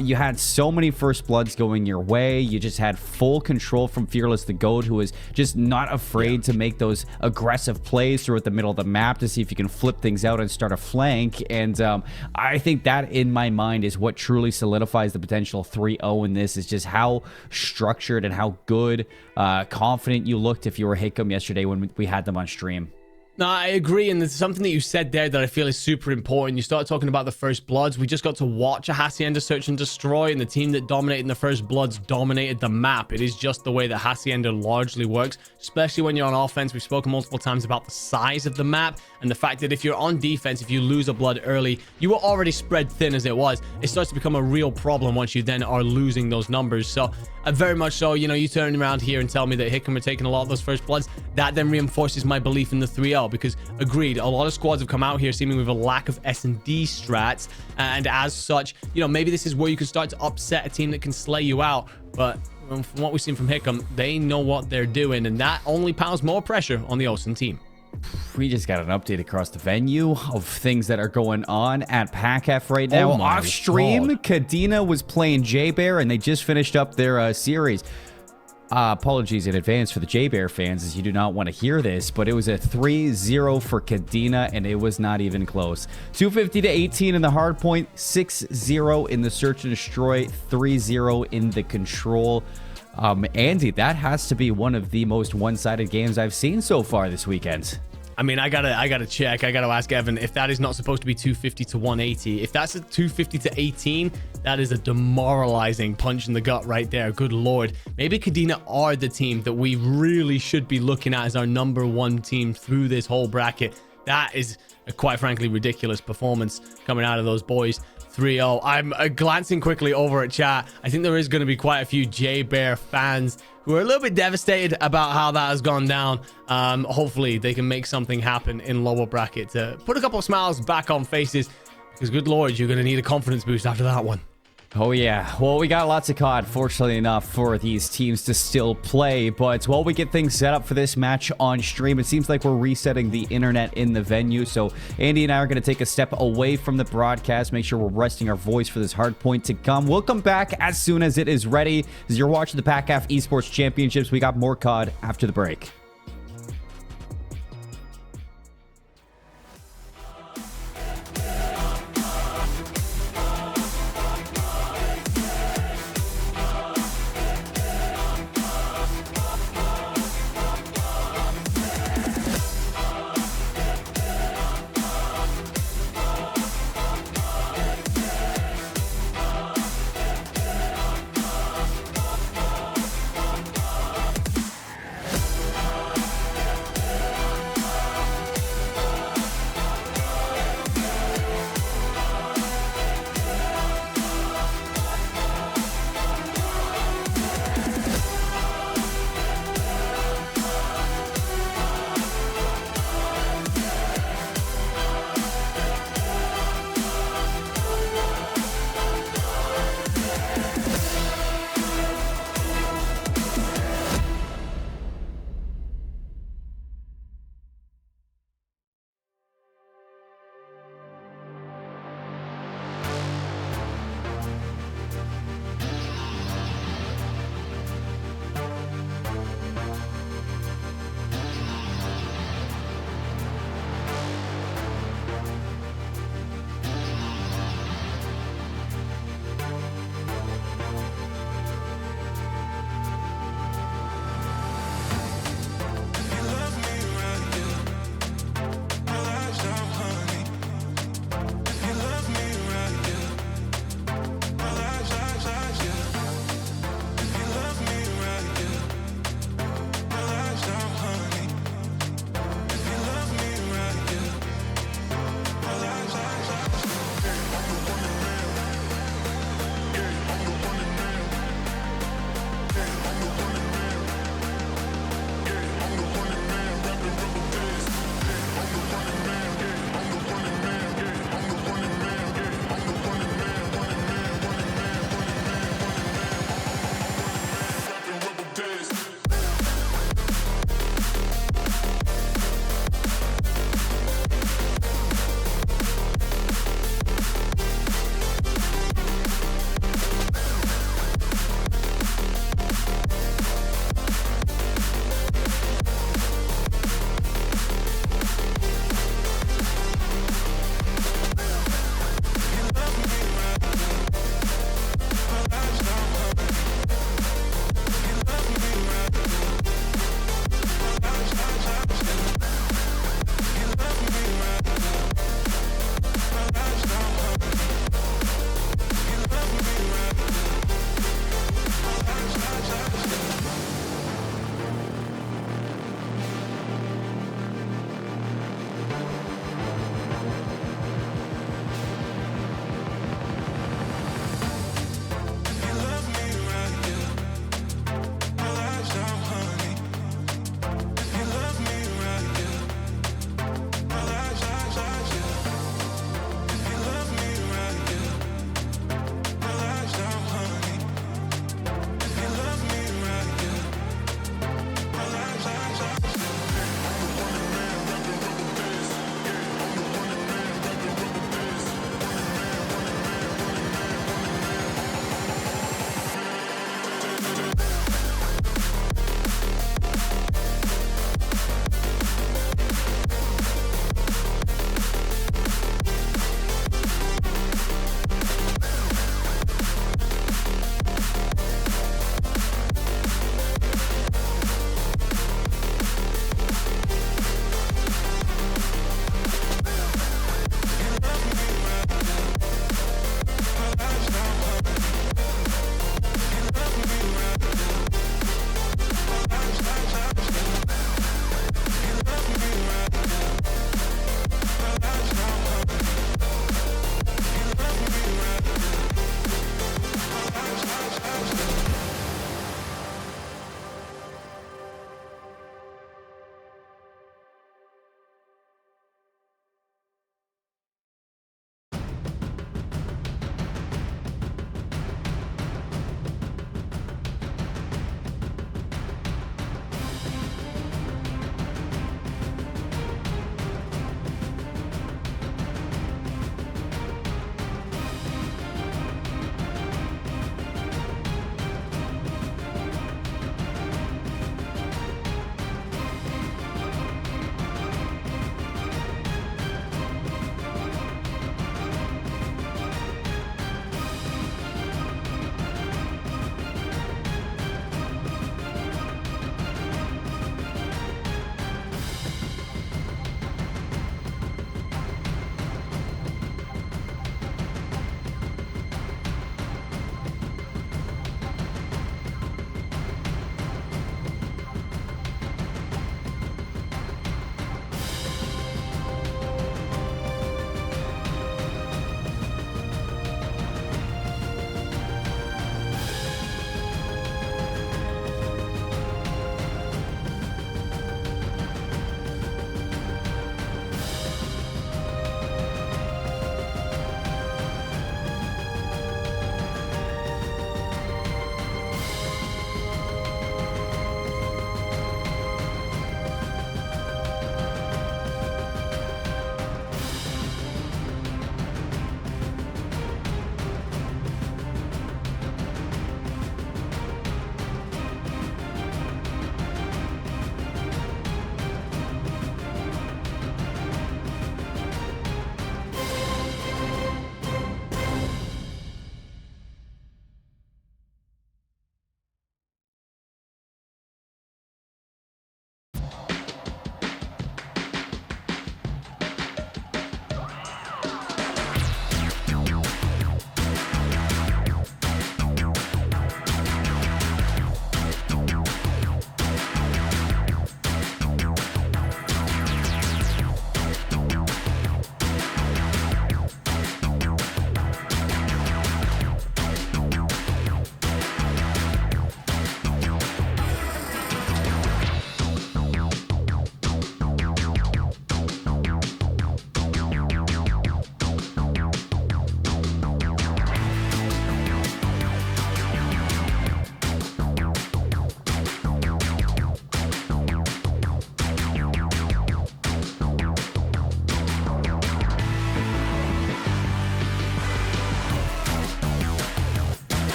you had so many First Bloods going your way. You just had full control from Fearless the Goat, who was just not afraid to make those aggressive plays throughout the middle of the map to see if you can flip things out and start a flank. And I think that, in my mind, is what truly solidifies the potential 3-0 in this, is just how structured and how good, confident you looked if you were Hickam yesterday when we had them on stream. No, I agree, and there's something that you said there that I feel is super important. You start talking about the First Bloods. We just got to watch a Hacienda Search and Destroy, and the team that dominated in the First Bloods dominated the map. It is just the way that Hacienda largely works, especially when you're on offense. We've spoken multiple times about the size of the map and the fact that if you're on defense, if you lose a blood early, you were already spread thin as it was. It starts to become a real problem once you then are losing those numbers. So very much so, you turn around here and tell me that Hickam are taking a lot of those First Bloods. That then reinforces my belief in the 3-0, because agreed, a lot of squads have come out here seeming with a lack of S&D strats, and as such, maybe this is where you can start to upset a team that can slay you out. But from what we've seen from Hickam, they know what they're doing, and that only piles more pressure on the Osan team. We just got an update across the venue of things that are going on at PACAF right now. Off stream, Kadena was playing J-Bear, and they just finished up their series. Apologies in advance for the J-Bear fans, as you do not want to hear this, but it was a 3-0 for Kadena, and it was not even close. 250 to 18 in the hard point, 6-0 in the search and destroy, 3-0 in the control. Andy, that has to be one of the most one-sided games I've seen so far this weekend. I mean, I gotta check. I gotta ask Evan if that is not supposed to be 250 to 180. If that's a 250 to 18, that is a demoralizing punch in the gut right there. Good lord. Maybe Kadena are the team that we really should be looking at as our #1 team through this whole bracket. That is a quite frankly ridiculous performance coming out of those boys. 3-0. I'm glancing quickly over at chat. I think there is going to be quite a few J-Bear fans who are a little bit devastated about how that has gone down. Hopefully they can make something happen in lower bracket to put a couple of smiles back on faces, because good lord, you're going to need a confidence boost after that one. Oh yeah, well, we got lots of COD, fortunately enough, for these teams to still play, but while we get things set up for this match on stream, it seems like we're resetting the internet in the venue, so Andy and I are going to take a step away from the broadcast, make sure we're resting our voice for this hard point to come. We'll come back as soon as it is ready. As you're watching the PACAF Esports Championships, we got more COD after the break.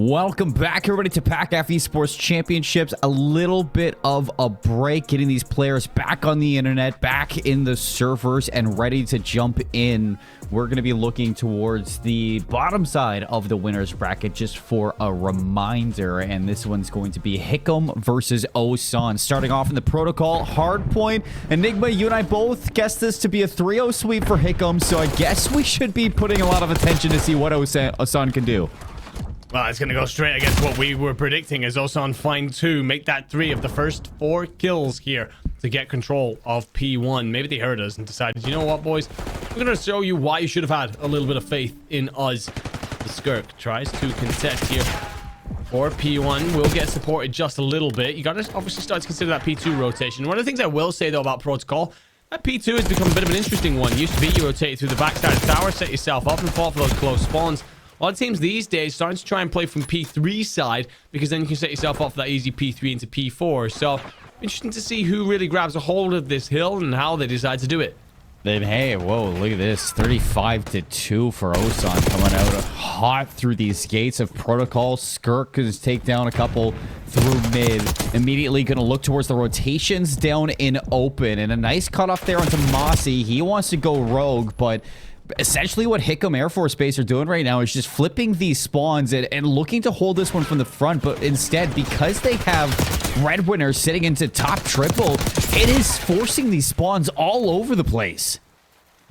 Welcome back, everybody, to PACAF Esports Championships. A little bit of a break, getting these players back on the internet, back in the servers, and ready to jump in. We're going to be looking towards the bottom side of the winner's bracket just for a reminder, and this one's going to be Hickam versus Osan. Starting off in the protocol, Hardpoint. Enigma, you and I both guessed this to be a 3-0 sweep for Hickam, so I guess we should be putting a lot of attention to see what Osan can do. Well, it's going to go straight against what we were predicting as Osan find 2, make that 3 of the first 4 kills here to get control of P1. Maybe they heard us and decided, you know what, boys? We're going to show you why you should have had a little bit of faith in us. The Skirk tries to contest here for P1. Will get supported just a little bit. You got to obviously start to consider that P2 rotation. One of the things I will say, though, about Protocol, that P2 has become a bit of an interesting one. Used to be you rotate through the backside of the tower, set yourself up and fall for those close spawns. A lot of teams these days starting to try and play from P3 side, because then you can set yourself up for that easy P3 into P4. So, interesting to see who really grabs a hold of this hill and how they decide to do it. Then, hey, whoa, look at this. 35-2 for Osan, coming out hot through these gates of Protocol. Skirk can take down a couple through mid. Immediately going to look towards the rotations down in open. And a nice cutoff there onto Mossy. He wants to go rogue, but essentially what Hickam Air Force Base are doing right now is just flipping these spawns and looking to hold this one from the front, but instead, because they have Breadwinner sitting into top triple, it is forcing these spawns all over the place.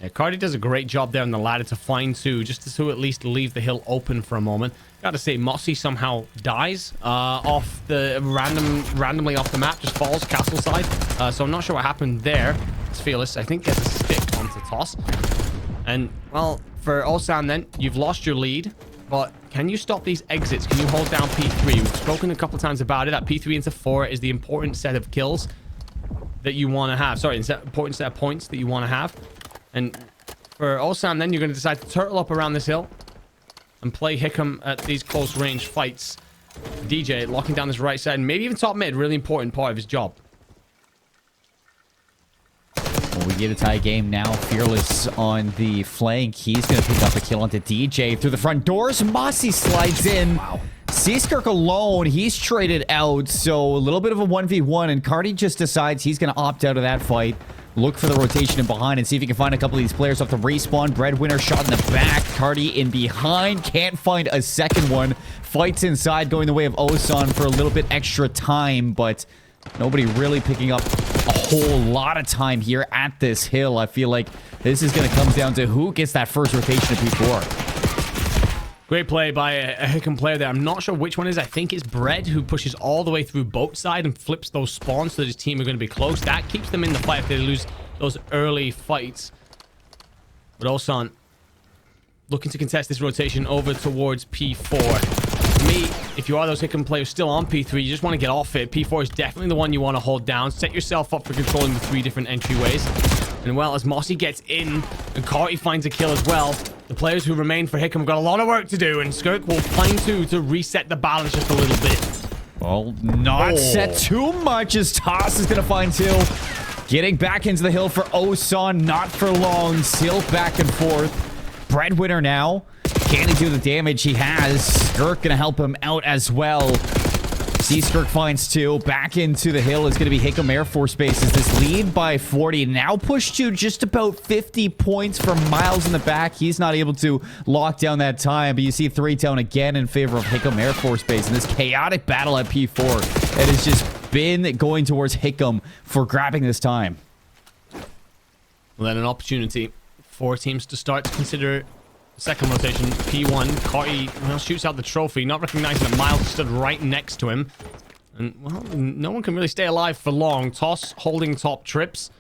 Yeah, Cardi does a great job there on the ladder to find 2, just to at least leave the hill open for a moment. Gotta say, Mossy somehow dies off the randomly off the map, just falls castle side. So I'm not sure what happened there. It's Fearless, I think, gets a stick onto Toss. And, well, for Osan then, you've lost your lead, but can you stop these exits? Can you hold down P3? We've spoken a couple times about it. That P3 into 4 is the important set of kills that you want to have. Sorry, important set of points that you want to have. And for Osan then, you're going to decide to turtle up around this hill and play Hickam at these close range fights. DJ locking down this right side, and maybe even top mid, really important part of his job. We get a tie game now. Fearless on the flank. He's going to pick up a kill onto DJ through the front doors. Mossy slides in. Wow. Seaskirk alone. He's traded out. So a little bit of a 1v1. And Cardi just decides he's going to opt out of that fight. Look for the rotation in behind and see if he can find a couple of these players off the respawn. Breadwinner shot in the back. Cardi in behind. Can't find a second one. Fights inside, going the way of Osan for a little bit extra time. But nobody really picking up a whole lot of time here at this hill. I feel like this is going to come down to who gets that first rotation of P4. Great play by a Hickam player there. I'm not sure which one it is. I think it's Bread who pushes all the way through boat side and flips those spawns so that his team are going to be close. That keeps them in the fight if they lose those early fights. But Osan looking to contest this rotation over towards P4. For me, if you are those Hickam players still on P3, you just want to get off it. P4 is definitely the one you want to hold down. Set yourself up for controlling the 3 different entryways. And well, as Mossy gets in and Carty finds a kill as well, the players who remain for Hickam got a lot of work to do, and Skirk will find 2 to reset the balance just a little bit. Well, not set too much as Toss is going to find 2. Getting back into the hill for Osan, not for long. Still back and forth. Breadwinner now. Can he do the damage he has? Skirk gonna help him out as well. Skirk finds 2. Back into the hill is gonna be Hickam Air Force Base. Is this lead by 40? Now pushed to just about 50 points from Miles in the back. He's not able to lock down that time, but you see 3 down again in favor of Hickam Air Force Base in this chaotic battle at P4. It has just been going towards Hickam for grabbing this time. Well, then an opportunity for teams to start to consider second rotation. P1, Carty, well, shoots out the trophy, not recognizing that Miles stood right next to him. And, well, no one can really stay alive for long. Toss holding top trips.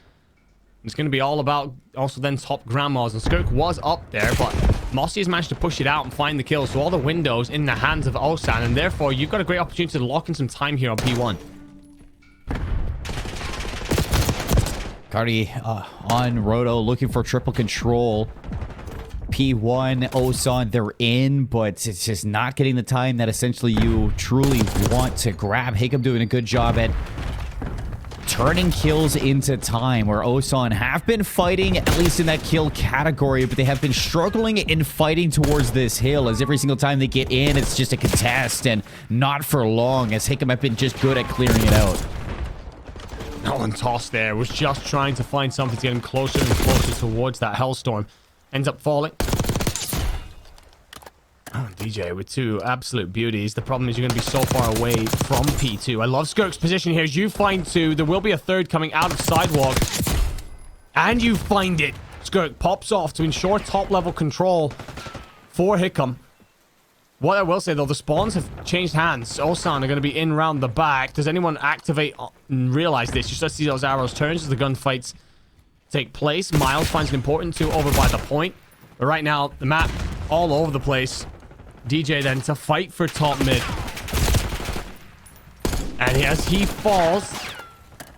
It's going to be all about also then top grandmas. And Skirk was up there, but Mossy has managed to push it out and find the kill. So all the windows in the hands of Osan, and therefore you've got a great opportunity to lock in some time here on P1. Cardi on Roto looking for triple control. P1, Osan, they're in, but it's just not getting the time that essentially you truly want to grab. Hickam doing a good job at turning kills into time, where Osan have been fighting, at least in that kill category, but they have been struggling in fighting towards this hill, as every single time they get in, it's just a contest, and not for long, as Hickam have been just good at clearing it out. Nolan tossed there, was just trying to find something to get him closer and closer towards that Hellstorm. Ends up falling. Oh, DJ with 2 absolute beauties. The problem is you're going to be so far away from P2. I love Skirk's position here. As you find 2, there will be a third coming out of Sidewalk. And you find it. Skirk pops off to ensure top-level control for Hickam. What I will say, though, the spawns have changed hands. Osan are going to be in round the back. Does anyone activate and realize this? You start to see those arrows turn as the gunfights take place. Miles finds it important to over by the point. But right now, the map all over the place. DJ then to fight for top mid. And as he falls,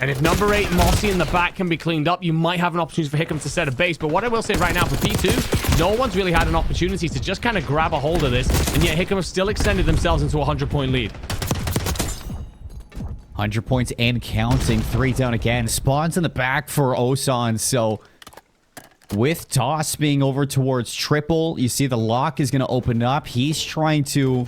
and if number 8 Mossy in the back can be cleaned up, you might have an opportunity for Hickam to set a base. But what I will say right now for P2, no one's really had an opportunity to just kind of grab a hold of this, and yet Hickam have still extended themselves into a 100-point lead. 100 points and counting. 3 down again. Spawns in the back for Osan, so with Toss being over towards triple, you see the lock is going to open up. He's trying to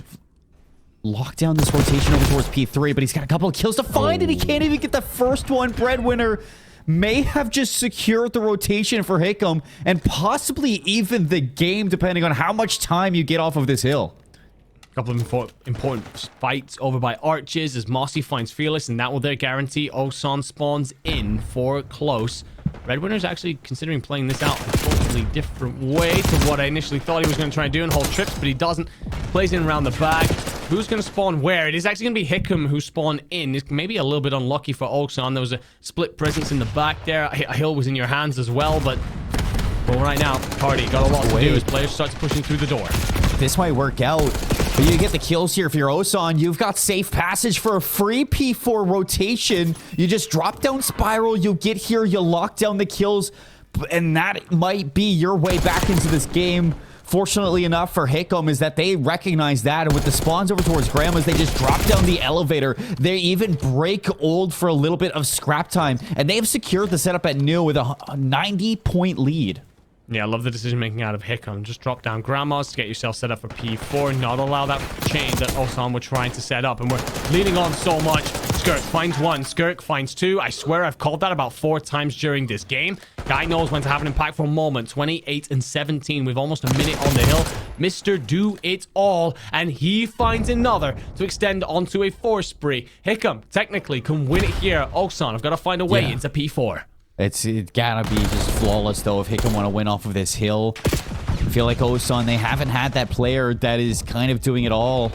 lock down this rotation over towards P3, but he's got a couple of kills to find, and he can't even get the first one. Breadwinner may have just secured the rotation for Hickam, and possibly even the game, depending on how much time you get off of this hill. A couple of important fights over by Arches as Mossy finds Fearless, and that will there guarantee Osan spawns in for close. Red Winner's actually considering playing this out a totally different way to what I initially thought he was going to try and do and hold trips, but he doesn't. Plays in around the back. Who's going to spawn where? It is actually going to be Hickam who spawned in. It's maybe a little bit unlucky for Osan. There was a split presence in the back there. A hill was in your hands as well, but right now, Cardi got a lot to do as players start pushing through the door. This might work out, but you get the kills here. If you're Osan, you've got safe passage for a free P4 rotation. You just drop down Spiral, you get here, you lock down the kills, and that might be your way back into this game. Fortunately enough for Hickam is that they recognize that, and with the spawns over towards Grandma's, they just drop down the elevator. They even break old for a little bit of scrap time, and they have secured the setup at New with a 90-point lead. Yeah, I love the decision making out of Hickam. Just drop down Grandma's to get yourself set up for P4. Not allow that chain that Osan were trying to set up. And we're leaning on so much. Skirk finds 1. Skirk finds 2. I swear I've called that about 4 times during this game. Guy knows when to have an impactful moment. 28 and 17 with almost a minute on the hill. Mr. Do It All. And he finds another to extend onto a 4 spree. Hickam technically can win it here. Osan, I've got to find a way into P4. It's gotta be just flawless, though, if Hickam want to win off of this hill. I feel like Osan, they haven't had that player that is kind of doing it all.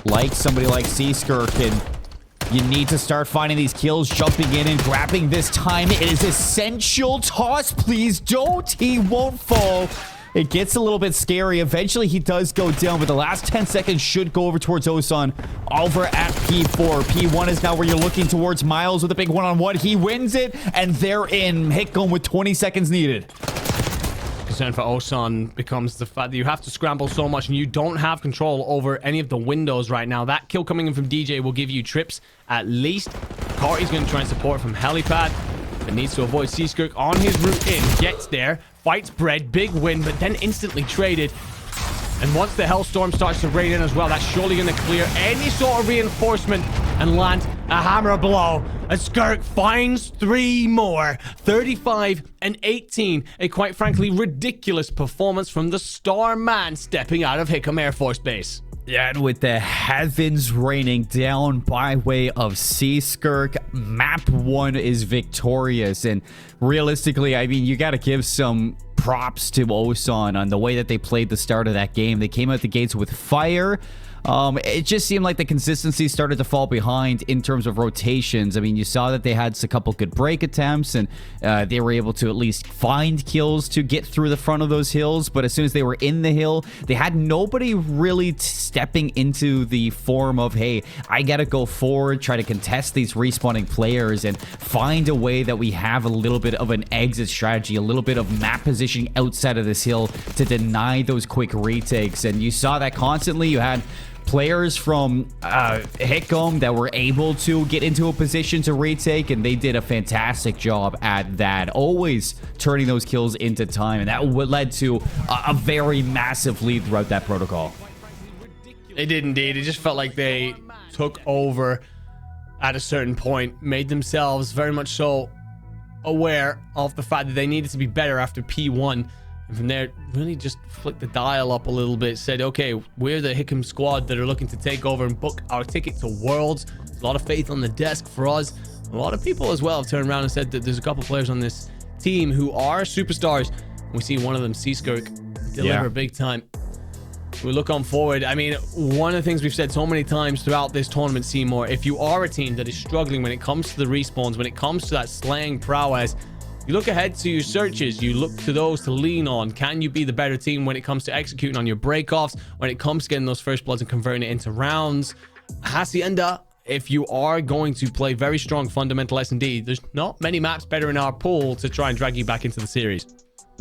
Like somebody like Skirk, and you need to start finding these kills, jumping in and grabbing this time. It is essential. Toss, please don't. He won't fall. It gets a little bit scary. Eventually, he does go down, but the last 10 seconds should go over towards Osan. Over at P4. P1 is now where you're looking towards Miles with a big one-on-one. He wins it, and they're in. Hickam with 20 seconds needed. Concern for Osan becomes the fact that you have to scramble so much, and you don't have control over any of the windows right now. That kill coming in from DJ will give you trips at least. Carty's going to try and support from Helipad, but needs to avoid Skirk on his route in. Gets there. Fights Bread, big win, but then instantly traded. And once the Hellstorm starts to rain in as well, that's surely going to clear any sort of reinforcement and land a hammer blow. As Skirk finds 3 more. 35 and 18. A quite frankly ridiculous performance from the star man stepping out of Hickam Air Force Base. Yeah, and with the heavens raining down by way of Skirk, map 1 is victorious. And realistically, I mean, you got to give some props to Osan on the way that they played the start of that game. They came out the gates with fire. It just seemed like the consistency started to fall behind in terms of rotations. I mean, you saw that they had a couple good break attempts, and they were able to at least find kills to get through the front of those hills. But as soon as they were in the hill, they had nobody really stepping into the form of, hey, I gotta go forward, try to contest these respawning players, and find a way that we have a little bit of an exit strategy, a little bit of map positioning outside of this hill to deny those quick retakes. And you saw that constantly. You had players from Hickam that were able to get into a position to retake, and they did a fantastic job at that, always turning those kills into time, and that led to a very massive lead throughout that protocol. It did indeed. It just felt like they took over at a certain point, made themselves very much so aware of the fact that they needed to be better after P1. And from there, really just flicked the dial up a little bit, said, okay, we're the Hickam squad that are looking to take over and book our ticket to Worlds. There's a lot of faith on the desk for us. A lot of people as well have turned around and said that there's a couple players on this team who are superstars. We see one of them, Seaskirk, deliver big time. We look on forward. I mean, one of the things we've said so many times throughout this tournament, Seymour, if you are a team that is struggling when it comes to the respawns, when it comes to that slaying prowess, you look ahead to your searches, you look to those to lean on. Can you be the better team when it comes to executing on your breakoffs, when it comes to getting those first bloods and converting it into rounds? Hacienda, if you are going to play very strong fundamental S&D, there's not many maps better in our pool to try and drag you back into the series.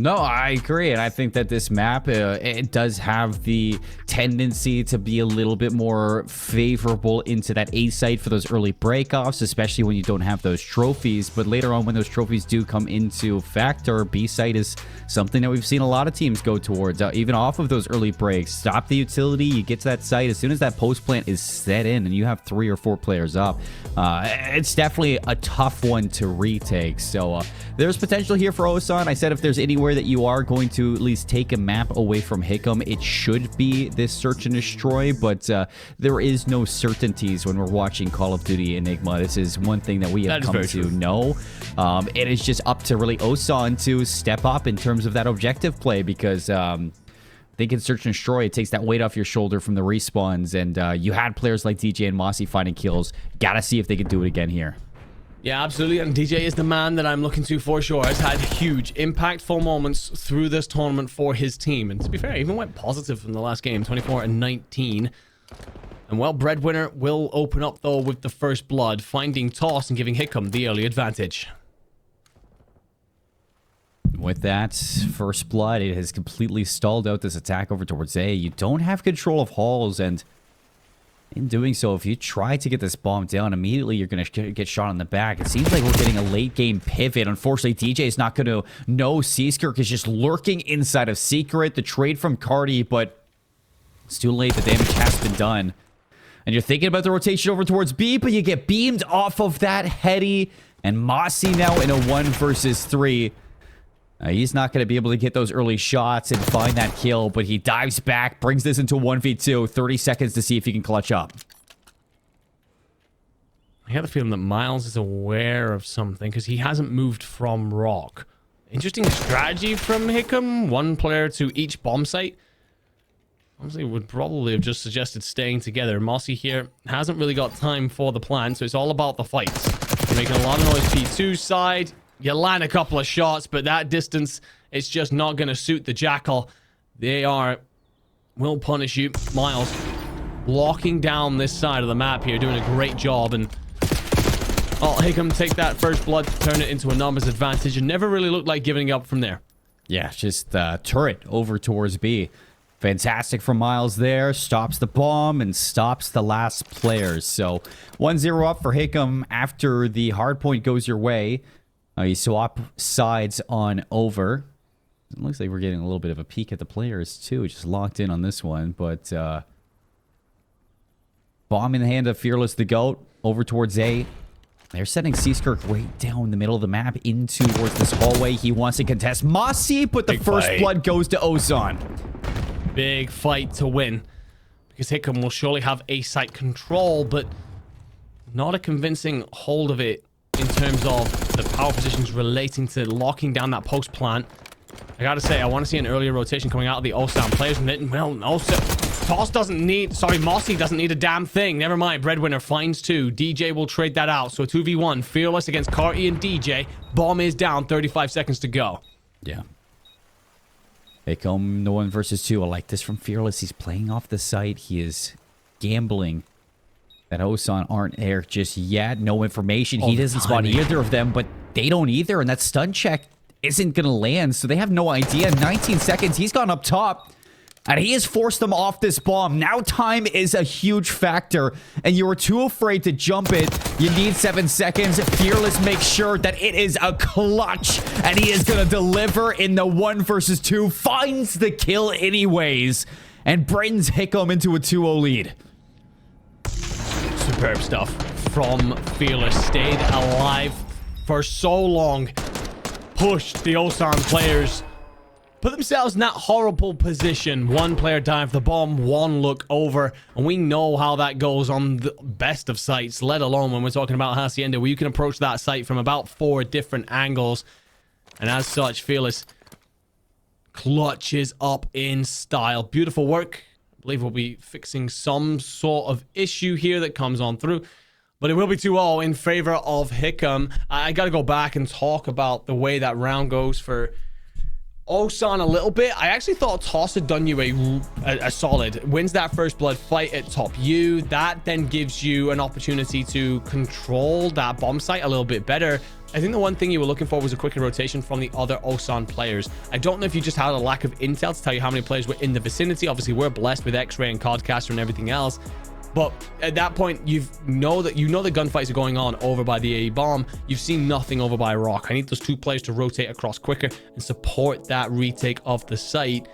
No, I agree, and I think that this map, it does have the tendency to be a little bit more favorable into that A site for those early breakoffs, especially when you don't have those trophies. But later on, when those trophies do come into factor, B site is something that we've seen a lot of teams go towards, even off of those early breaks. Stop the utility, you get to that site, as soon as that post plant is set in and you have 3 or 4 players up, it's definitely a tough one to retake. So there's potential here for Osan. I said if there's anywhere that you are going to at least take a map away from Hickam, it should be this search and destroy, but there is no certainties when we're watching Call of Duty Enigma. This is one thing that we have come to know. It is just up to really Osan to step up in terms of that objective play, because they can search and destroy. It takes that weight off your shoulder from the respawns, and you had players like DJ and Mossy finding kills. Gotta see if they can do it again here. Yeah, absolutely. And DJ is the man that I'm looking to for sure. Has had huge, impactful moments through this tournament for his team. And to be fair, he even went positive in the last game, 24-19. And well, Breadwinner will open up, though, with the first blood, finding Toss and giving Hickam the early advantage. With that first blood, it has completely stalled out this attack over towards A. You don't have control of halls, and in doing so, if you try to get this bomb down, immediately you're going to get shot in the back. It seems like we're getting a late game pivot. Unfortunately, DJ is not going to know Seaskirk is just lurking inside of Secret. The trade from Cardi, but it's too late. The damage has been done. And you're thinking about the rotation over towards B, but you get beamed off of that Hetty. And Mossy now in a 1 versus 3. He's not going to be able to get those early shots and find that kill, but he dives back, brings this into 1v2, 30 seconds to see if he can clutch up. I have the feeling that Miles is aware of something because he hasn't moved from Rock. Interesting strategy from Hickam. 1 player to each bomb site. Honestly, would probably have just suggested staying together. Mossy here hasn't really got time for the plan, so it's all about the fights. You're making a lot of noise P2 side. You land a couple of shots, but that distance, it's just not going to suit the Jackal. They will punish you. Miles locking down this side of the map here, doing a great job. And Hickam take that first blood, turn it into a numbers advantage, and never really looked like giving up from there. Yeah, just turret over towards B. Fantastic from Miles there. Stops the bomb and stops the last players. So 1-0 up for Hickam after the hard point goes your way. You swap sides on over. It looks like we're getting a little bit of a peek at the players, too. Just locked in on this one. But bomb in the hand of Fearless the GOAT over towards A. They're setting Seaskirk way down the middle of the map into towards this hallway. He wants to contest Mossy, but the first blood goes to Osan. Big fight to win. Because Hickam will surely have A site control, but not a convincing hold of it in terms of the power positions relating to locking down that post plant. I gotta say, I want to see an earlier rotation coming out of the Osan players. Well, no, Toss doesn't need... Sorry, Mossy doesn't need a damn thing. Never mind, Breadwinner finds 2. DJ will trade that out. So 2v1, Fearless against Carty and DJ. Bomb is down, 35 seconds to go. Yeah. They come the 1 versus 2. I like this from Fearless. He's playing off the site. He is gambling that Osan aren't there just yet. No information. He doesn't spot either of them, but they don't either. And that stun check isn't going to land, so they have no idea. 19 seconds. He's gone up top. And he has forced them off this bomb. Now time is a huge factor, and you were too afraid to jump it. You need 7 seconds. Fearless makes sure that it is a clutch, and he is going to deliver in the 1 versus 2. Finds the kill anyways, and brings Hickam into a 2-0 lead. Superb stuff from Fearless. Stayed alive for so long. Pushed the Osan players. Put themselves in that horrible position. One player dive the bomb, one look over. And we know how that goes on the best of sites, let alone when we're talking about Hacienda, where you can approach that site from about 4 different angles. And as such, Fearless clutches up in style. Beautiful work. I believe we'll be fixing some sort of issue here that comes on through. But it will be 2-0 in favor of Hickam. I got to go back and talk about the way that round goes for Osan a little bit. I actually thought Toss had done you a solid. Wins that first blood fight at top U. That then gives you an opportunity to control that bomb site a little bit better. I think the one thing you were looking for was a quicker rotation from the other Osan players. I don't know if you just had a lack of intel to tell you how many players were in the vicinity. Obviously, we're blessed with X-Ray and Codcaster and everything else. But at that point, you know the gunfights are going on over by the AE bomb. You've seen nothing over by Rock. I need those 2 players to rotate across quicker and support that retake of the site.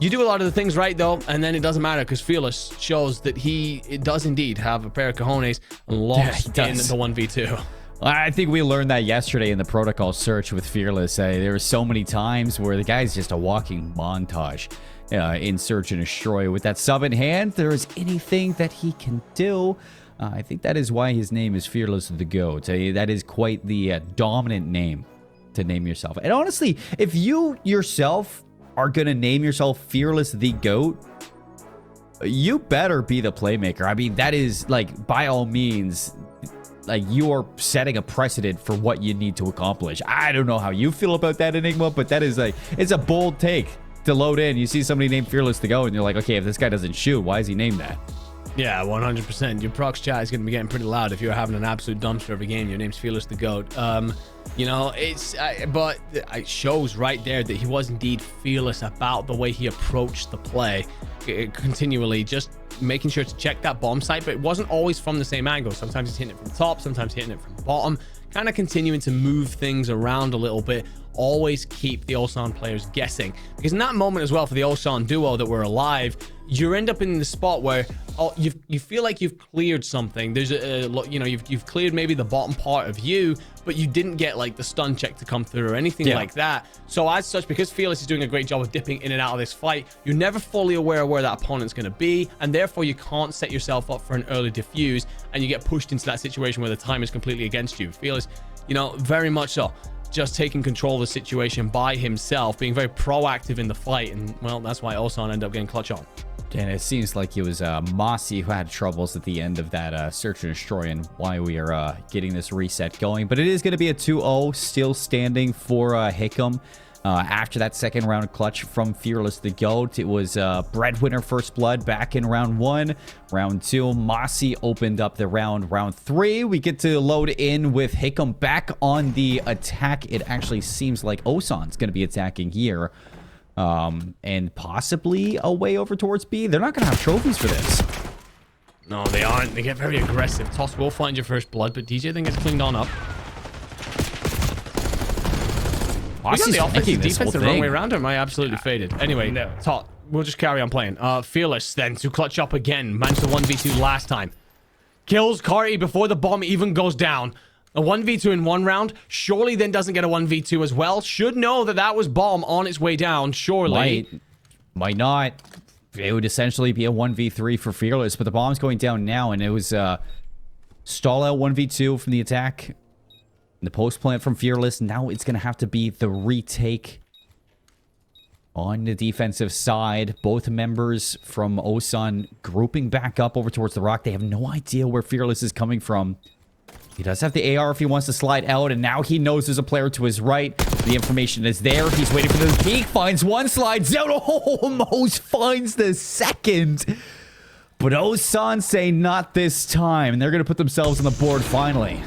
You do a lot of the things right, though, and then it doesn't matter because Fearless shows that it does indeed have a pair of cojones lost in the 1v2. I think we learned that yesterday in the protocol search with Fearless. There were so many times where the guy's just a walking montage. In Search and Destroy. With that sub in hand, there is anything that he can do. I think that is why his name is Fearless the GOAT. That is quite the dominant name to name yourself. And honestly, if you yourself are going to name yourself Fearless the GOAT, you better be the playmaker. I mean, that is, like, by all means, like, you are setting a precedent for what you need to accomplish. I don't know how you feel about that, Enigma, but that is, like, it's a bold take to load in. You see somebody named Fearless to go, and you're like, okay, if this guy doesn't shoot, why is he named that? Yeah, 100%. Your prox chat is going to be getting pretty loud if you're having an absolute dumpster of a game. Your name's Fearless the GOAT. You know, but it shows right there that he was indeed fearless about the way he approached the play, continually just making sure to check that bomb site, but it wasn't always from the same angle. Sometimes he's hitting it from the top, sometimes hitting it from the bottom, kind of continuing to move things around a little bit. Always keep the Ulsan players guessing, because in that moment as well, for the Ulsan duo that were alive, you end up in the spot where you feel like you've cleared something. There's you've cleared maybe the bottom part of you, but you didn't get like the stun check to come through or anything like that. So as such, because Fearless is doing a great job of dipping in and out of this fight, you're never fully aware of where that opponent's going to be, and therefore you can't set yourself up for an early defuse, and you get pushed into that situation where the time is completely against you. Fearless, very much so, just taking control of the situation by himself, being very proactive in the fight, and well, that's why Ulsan ended up getting clutch on. And it seems like it was Mossy who had troubles at the end of that Search and Destroy, and why we are getting this reset going. But it is going to be a 2-0, still standing for Hickam. After that second round clutch from Fearless the GOAT, it was Breadwinner First Blood back in round 1. Round 2, Mossy opened up the round. Round 3, we get to load in with Hickam back on the attack. It actually seems like Osan's going to be attacking here. And possibly a way over towards B. They're not going to have trophies for this. No, they aren't. They get very aggressive. Toss will find your first blood, but DJ then gets cleaned on up. We got the offensive defense the wrong way around, or am I absolutely faded? Anyway, no. We'll just carry on playing. Fearless then to clutch up again. Managed the 1v2 last time. Kills Carty before the bomb even goes down. A 1v2 in one round, surely then doesn't get a 1v2 as well. Should know that that was bomb on its way down, surely. Might not. It would essentially be a 1v3 for Fearless, but the bomb's going down now, and it was stall out 1v2 from the attack. The post plant from Fearless. Now it's going to have to be the retake on the defensive side. Both members from Osan grouping back up over towards the rock. They have no idea where Fearless is coming from. He does have the AR if he wants to slide out, and now he knows there's a player to his right. The information is there. He's waiting for the peek, finds one, slides out, almost finds the second. But Osan say not this time, and they're going to put themselves on the board finally.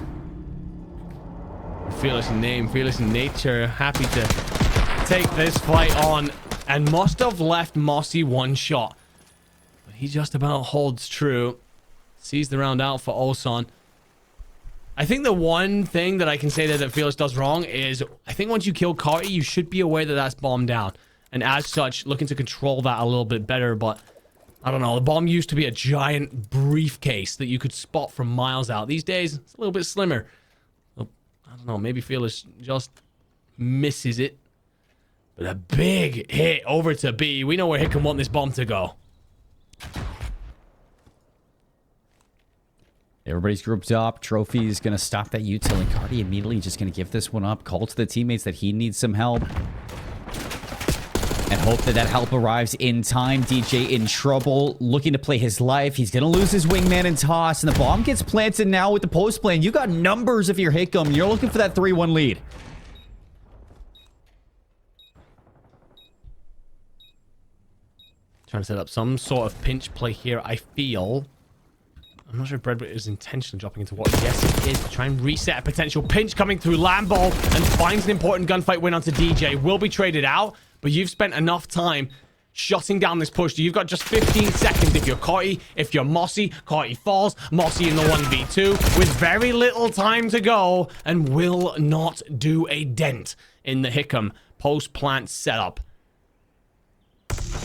Fearless in name, fearless in nature, happy to take this fight on. and must have left Mossy one shot. But he just about holds true. Sees the round out for Osan. I think the one thing that I can say that Fearless does wrong is I think once you kill Carty, you should be aware that that's bomb down. And as such, looking to control that a little bit better. But I don't know. The bomb used to be a giant briefcase that you could spot from miles out. These days, it's a little bit slimmer. I don't know. Maybe Fearless just misses it. But a big hit over to B. We know where Hickam want this bomb to go. Everybody's grouped up. Trophy is going to stop that util, and Cardi immediately just going to give this one up. Call to the teammates that he needs some help. And hope that that help arrives in time. DJ in trouble, looking to play his life. He's going to lose his wingman and toss, and the bomb gets planted now with the post plan. You got numbers if you're Hickam. You're looking for that 3-1 lead. Trying to set up some sort of pinch play here, I feel. I'm not sure if Bread is intentionally dropping into water. Yes, it is. Try and reset a potential pinch coming through Lambo and finds an important gunfight win onto DJ. Will be traded out, but you've spent enough time shutting down this push. You've got just 15 seconds if you're Carty. If you're Mossy, Carty falls. Mossy in the 1v2 with very little time to go and will not do a dent in the Hickam post-plant setup.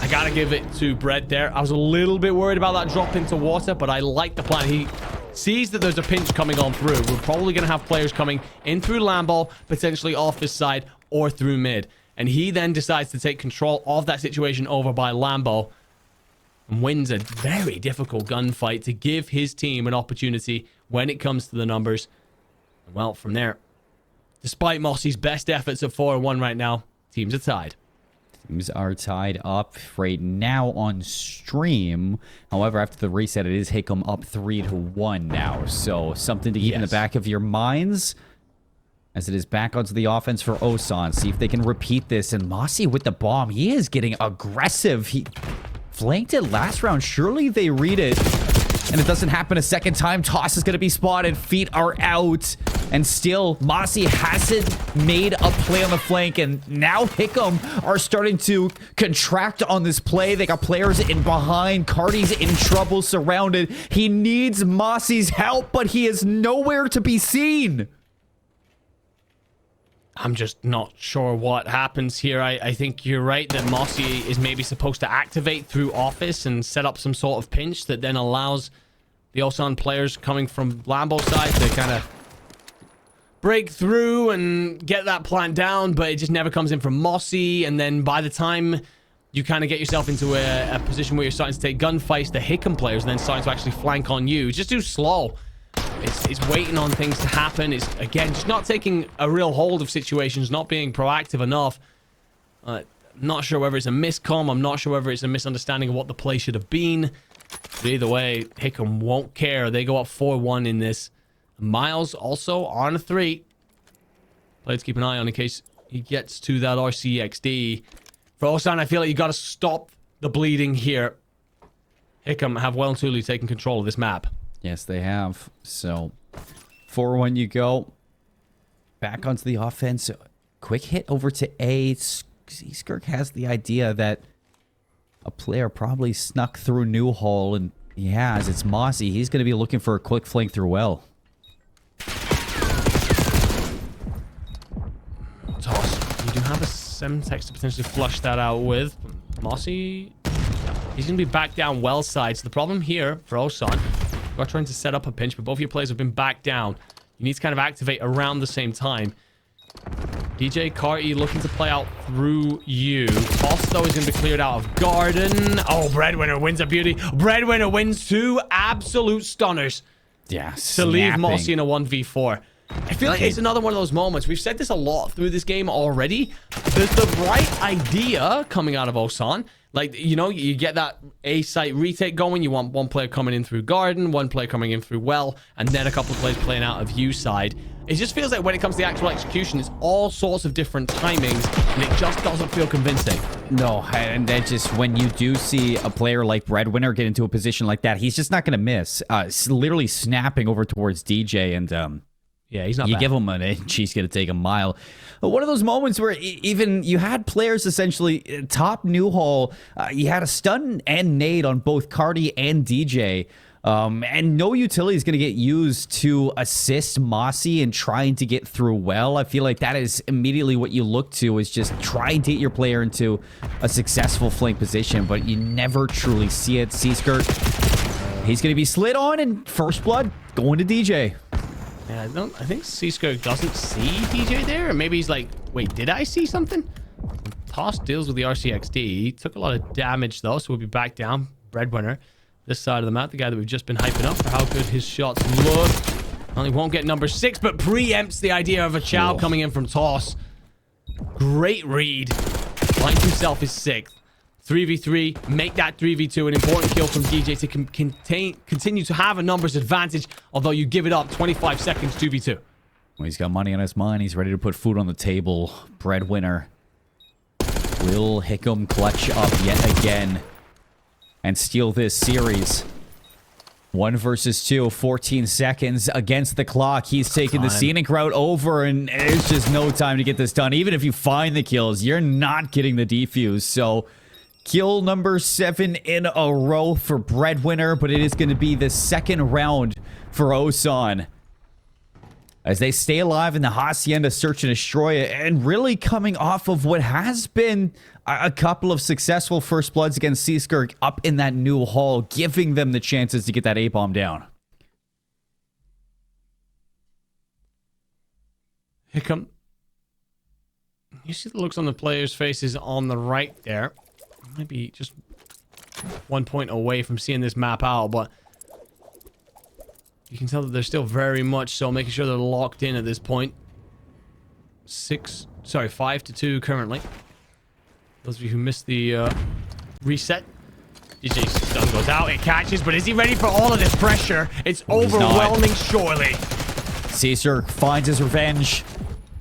I gotta give it to Bread there. I was a little bit worried about that drop into water, but I like the plan. He sees that there's a pinch coming on through. We're probably going to have players coming in through Lambo, potentially off this side or through mid. And he then decides to take control of that situation over by Lambo and wins a very difficult gunfight to give his team an opportunity when it comes to the numbers. Well, from there, despite Mossy's best efforts at 4-1 right now, teams are tied. Teams are tied up right now on stream. However, after the reset, it is Hickam up 3-1 now. So something to keep in the back of your minds as it is back onto the offense for Osan. See if they can repeat this. And Mossy with the bomb. He is getting aggressive. He flanked it last round. Surely they read it. And it doesn't happen a second time. Toss is going to be spotted. Feet are out. And still, Mossy hasn't made a play on the flank. And now Hickam are starting to contract on this play. They got players in behind. Carty's in trouble, surrounded. He needs Mossy's help, but he is nowhere to be seen. I'm just not sure what happens here. I think you're right that Mossy is maybe supposed to activate through office and set up some sort of pinch that then allows the Osan players coming from Lambo side to kind of break through and get that plant down, but it just never comes in from Mossy. And then by the time you kind of get yourself into a position where you're starting to take gunfights, the Hickam players are then starting to actually flank on you. It's just too slow. It's waiting on things to happen. It's, again, just not taking a real hold of situations, not being proactive enough. Not sure whether it's a miscomm. I'm not sure whether it's a misunderstanding of what the play should have been. But either way, Hickam won't care. They go up 4-1 in this. Miles also on a 3. Let's keep an eye on in case he gets to that RCXD. For Osan, I feel like you got to stop the bleeding here. Hickam have well and truly taken control of this map. Yes, they have. So, 4-1 you go. Back onto the offense. Quick hit over to A. Skirk has the idea that a player probably snuck through Newhall, and he has. It's Mossy. He's going to be looking for a quick flank through well. Toss. You do have a Semtex to potentially flush that out with. Mossy, he's going to be back down well side. So the problem here for Osan, you are trying to set up a pinch, but both of your players have been back down. You need to kind of activate around the same time. DJ Carty looking to play out through you. Toss, though, is going to be cleared out of Garden. Oh, Breadwinner wins a beauty. Breadwinner wins 2 absolute stunners. Yeah, to leave Mossy in a 1v4. I feel like it's another one of those moments. We've said this a lot through this game already. There's the right idea coming out of Osan. Like, you know, you get that A site retake going. You want one player coming in through Garden, one player coming in through Well, and then a couple of players playing out of U side. It just feels like when it comes to the actual execution, it's all sorts of different timings, and it just doesn't feel convincing. No, and that just, when you do see a player like Breadwinner get into a position like that, he's just not going to miss. Literally snapping over towards DJ, and Yeah, he's not You bad. give him an inch, he's going to take a mile. But one of those moments where even you had players essentially top Newhall, you had a stun and nade on both Cardi and DJ. And no utility is going to get used to assist Mossy in trying to get through well. I feel like that is immediately what you look to, is just trying to get your player into a successful flank position, but you never truly see it. Seaskirt, he's going to be slid on, and first blood going to DJ. Yeah, I think Seaskirt doesn't see DJ there. Or maybe he's like, wait, did I see something? Toss deals with the RCXD. He took a lot of damage, though, so we'll be back down. Breadwinner. This side of the map, the guy that we've just been hyping up for how good his shots look. Only won't get number 6, but preempts the idea of a Chow coming in from Toss. Great read. Blind himself is 6th. 3v3, make that 3v2. An important kill from DJ to continue to have a numbers advantage, although you give it up 25 seconds 2v2. Well, he's got money on his mind. He's ready to put food on the table. Breadwinner. Will Hickam clutch up yet again and steal this series? 1 versus 2, 14 seconds against the clock. He's taking the scenic route over, and there's just no time to get this done. Even if you find the kills, you're not getting the defuse. So kill number 7 in a row for Breadwinner, but it is going to be the second round for Osan, as they stay alive in the Hacienda search and destroy it, and really coming off of what has been a couple of successful first bloods against Seaskirk up in that new hall, giving them the chances to get that A-bomb down. Hickam. You see the looks on the players' faces on the right there. Maybe just 1 point away from seeing this map out, but you can tell that they're still very much so making sure they're locked in at this point. 5-2 currently. Those of you who missed the reset. DJ's stun goes out, it catches, but is he ready for all of this pressure? It's overwhelming, surely. Caesar finds his revenge.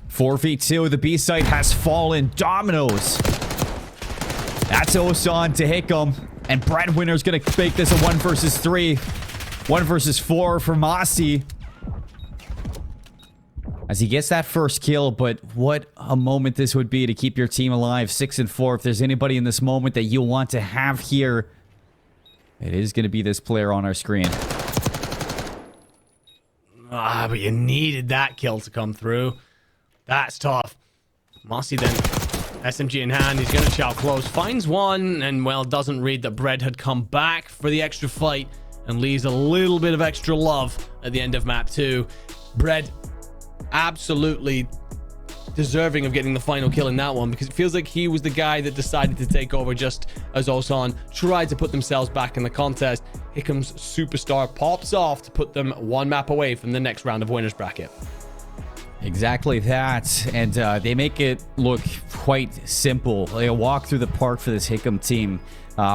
4v2, the B site has fallen. Dominoes. That's Osan to Hickam, and Breadwinner's gonna make this a 1 versus 3. 1 versus 4 for Mossy, as he gets that first kill. But what a moment this would be to keep your team alive. 6 and 4. If there's anybody in this moment that you want to have here, it is going to be this player on our screen. But you needed that kill to come through. That's tough. Mossy then, SMG in hand, he's gonna chow close, finds one, and well, doesn't read that Bread had come back for the extra fight and leaves a little bit of extra love at the end of map 2. Bread absolutely deserving of getting the final kill in that one, because it feels like he was the guy that decided to take over just as Osan tried to put themselves back in the contest. Hickam's superstar pops off to put them 1 map away from the next round of winners bracket. Exactly that, and they make it look quite simple. They walk through the park for this Hickam team.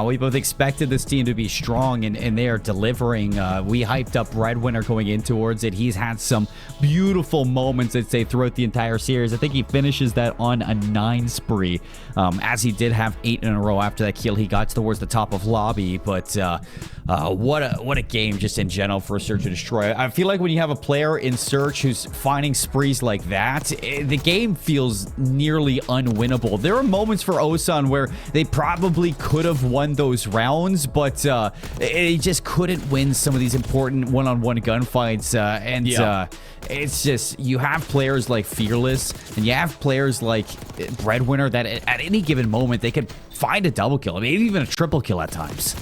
We both expected this team to be strong, and they are delivering. We hyped up Breadwinner going in towards it. He's had some beautiful moments, I'd say, throughout the entire series. I think he finishes that on a 9 spree, as he did have 8 in a row after that kill. He got towards the top of lobby, but what a game just in general for Search and Destroy. I feel like when you have a player in Search who's finding sprees like that, the game feels nearly unwinnable. There are moments for Osan where they probably could have won those rounds, but they just couldn't win some of these important one-on-one gunfights. It's just, you have players like Fearless, and you have players like Breadwinner that at any given moment they could find a double kill, maybe even a triple kill at times.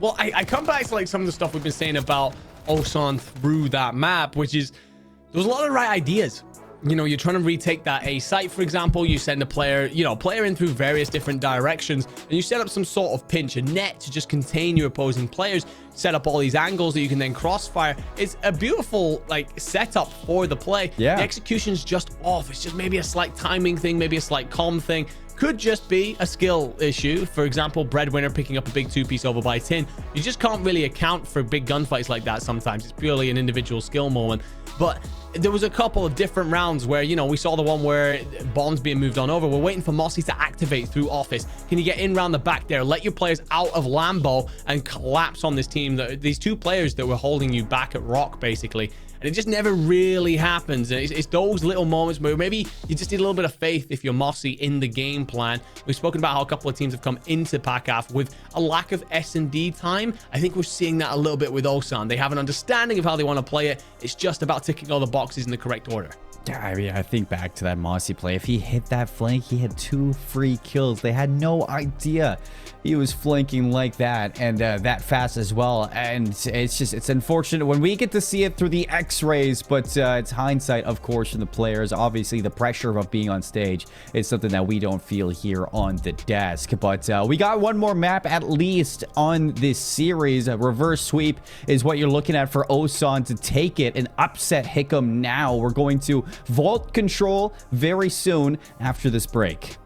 Well, I come back to like some of the stuff we've been saying about Osan through that map, which is there was a lot of right ideas. You know, you're trying to retake that A site, for example. You send a player, player in through various different directions, and you set up some sort of pinch, a net to just contain your opposing players, set up all these angles that you can then crossfire. It's a beautiful, setup for the play. Yeah. The execution's just off. It's just maybe a slight timing thing, maybe a slight comm thing. Could just be a skill issue. For example, Breadwinner picking up a big 2-piece over by tin. You just can't really account for big gunfights like that sometimes. It's purely an individual skill moment. But there was a couple of different rounds where, you know, we saw the one where bombs being moved on over. We're waiting for Mossy to activate through office. Can you get in around the back there, let your players out of Lambo and collapse on this team, these two players that were holding you back at Rock, basically? And it just never really happens. And it's those little moments where maybe you just need a little bit of faith if you're Mossy in the game plan. We've spoken about how a couple of teams have come into PACAF with a lack of S&D time. I think we're seeing that a little bit with Osan. They have an understanding of how they want to play it. It's just about ticking all the boxes in the correct order. I mean, I think back to that Mossy play. If he hit that flank, he had 2 free kills. They had no idea he was flanking like that and that fast as well. And it's unfortunate when we get to see it through the X-rays, but it's hindsight, of course, from the players. Obviously, the pressure of being on stage is something that we don't feel here on the desk. But we got one more map at least on this series. A reverse sweep is what you're looking at for Osan to take it and upset Hickam now. We're going to vault control very soon after this break.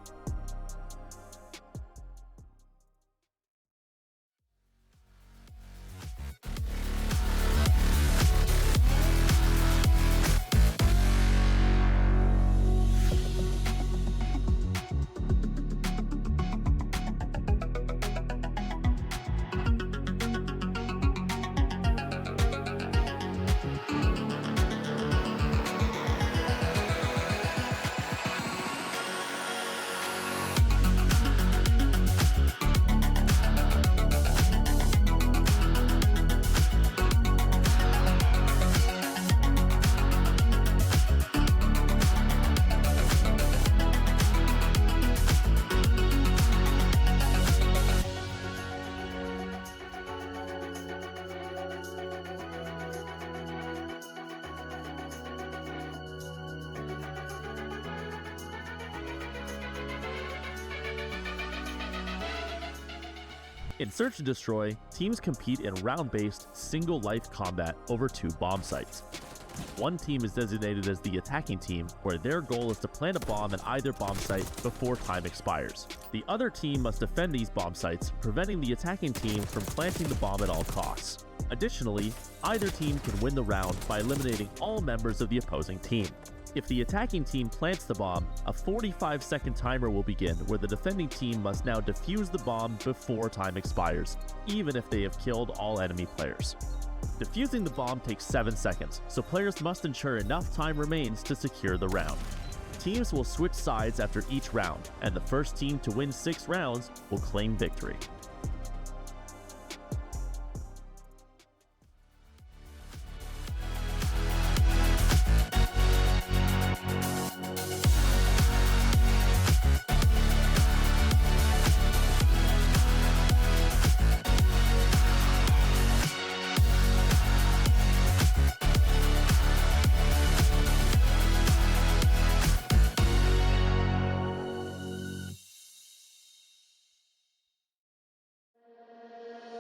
In Search and Destroy, teams compete in round-based, single-life combat over 2 bomb sites. One team is designated as the attacking team, where their goal is to plant a bomb at either bomb site before time expires. The other team must defend these bomb sites, preventing the attacking team from planting the bomb at all costs. Additionally, either team can win the round by eliminating all members of the opposing team. If the attacking team plants the bomb, a 45-second timer will begin where the defending team must now defuse the bomb before time expires, even if they have killed all enemy players. Defusing the bomb takes 7 seconds, so players must ensure enough time remains to secure the round. Teams will switch sides after each round, and the first team to win 6 rounds will claim victory.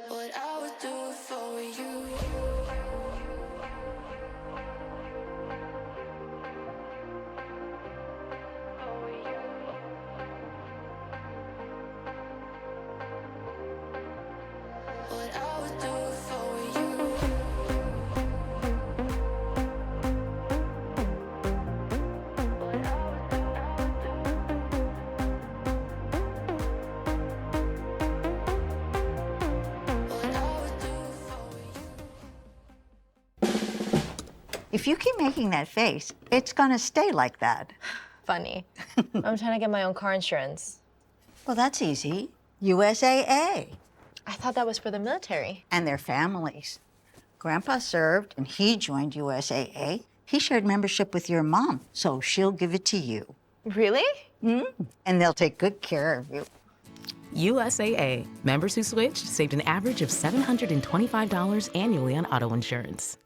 What I would do for you. What I would do for you. If you keep making that face, it's gonna stay like that. Funny. I'm trying to get my own car insurance. Well, that's easy. USAA. I thought that was for the military. And their families. Grandpa served and he joined USAA. He shared membership with your mom, so she'll give it to you. Really? And they'll take good care of you. USAA. Members who switched saved an average of $725 annually on auto insurance.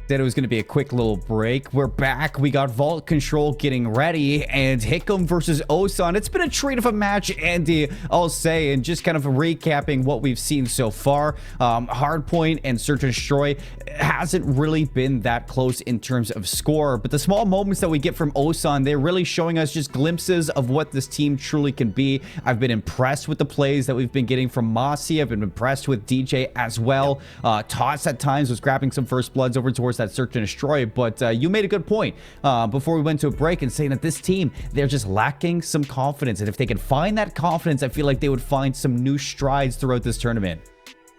Said it was going to be a quick little break. We're back. We got Vault Control getting ready, and Hickam versus Osan. It's been a treat of a match, Andy, I'll say, and just kind of recapping what we've seen so far. Hardpoint and Search and Destroy hasn't really been that close in terms of score, but the small moments that we get from Osan, they're really showing us just glimpses of what this team truly can be. I've been impressed with the plays that we've been getting from Mossy. I've been impressed with DJ as well. Toss at times was grabbing some first bloods over towards that Search and Destroy, but you made a good point before we went to a break and saying that this team, they're just lacking some confidence, and if they can find that confidence, I feel like they would find some new strides throughout this tournament.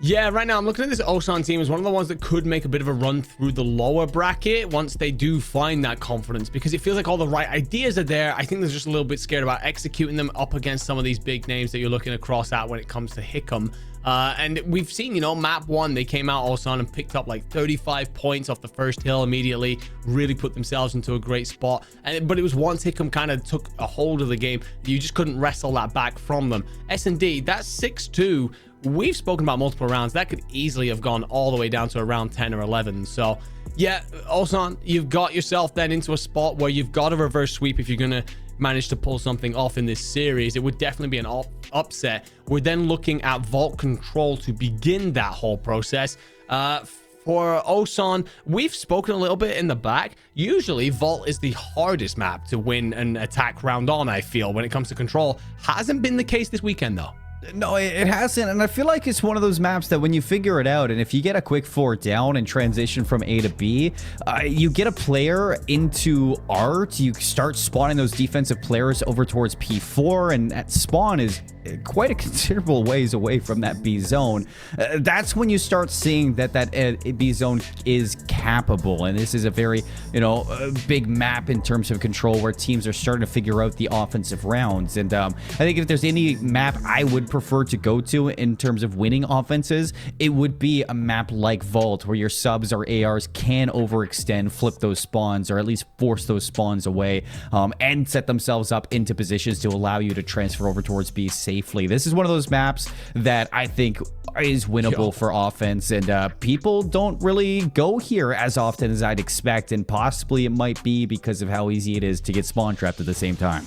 Yeah, right now I'm looking at this Osan team as one of the ones that could make a bit of a run through the lower bracket once they do find that confidence, because it feels like all the right ideas are there. I think they're just a little bit scared about executing them up against some of these big names that you're looking across at when it comes to Hickam. And we've seen, you know, map 1, they came out Osan and picked up like 35 points off the first hill immediately, really put themselves into a great spot. But it was once Hickam kind of took a hold of the game, you just couldn't wrestle that back from them. S&D, that's 6-2. We've spoken about multiple rounds. That could easily have gone all the way down to around 10 or 11. So yeah, Osan, you've got yourself then into a spot where you've got a reverse sweep if you're going to manage to pull something off in this series. It would definitely be an upset. We're then looking at Vault Control to begin that whole process. For Osan, we've spoken a little bit in the back. Usually, Vault is the hardest map to win an attack round on, I feel, when it comes to control. Hasn't been the case this weekend, though. No, it hasn't, and I feel like it's one of those maps that when you figure it out, and if you get a quick 4 down and transition from A to B, you get a player into art, you start spawning those defensive players over towards P4, and that spawn is quite a considerable ways away from that B zone. That's when you start seeing that B zone is capable, and this is a very, you know, big map in terms of control where teams are starting to figure out the offensive rounds. And I think if there's any map I would prefer to go to in terms of winning offenses, it would be a map like Vault, where your subs or ARs can overextend, flip those spawns, or at least force those spawns away, and set themselves up into positions to allow you to transfer over towards B safely. This is one of those maps that I think is winnable for offense, and people don't really go here as often as I'd expect, and possibly it might be because of how easy it is to get spawn trapped at the same time.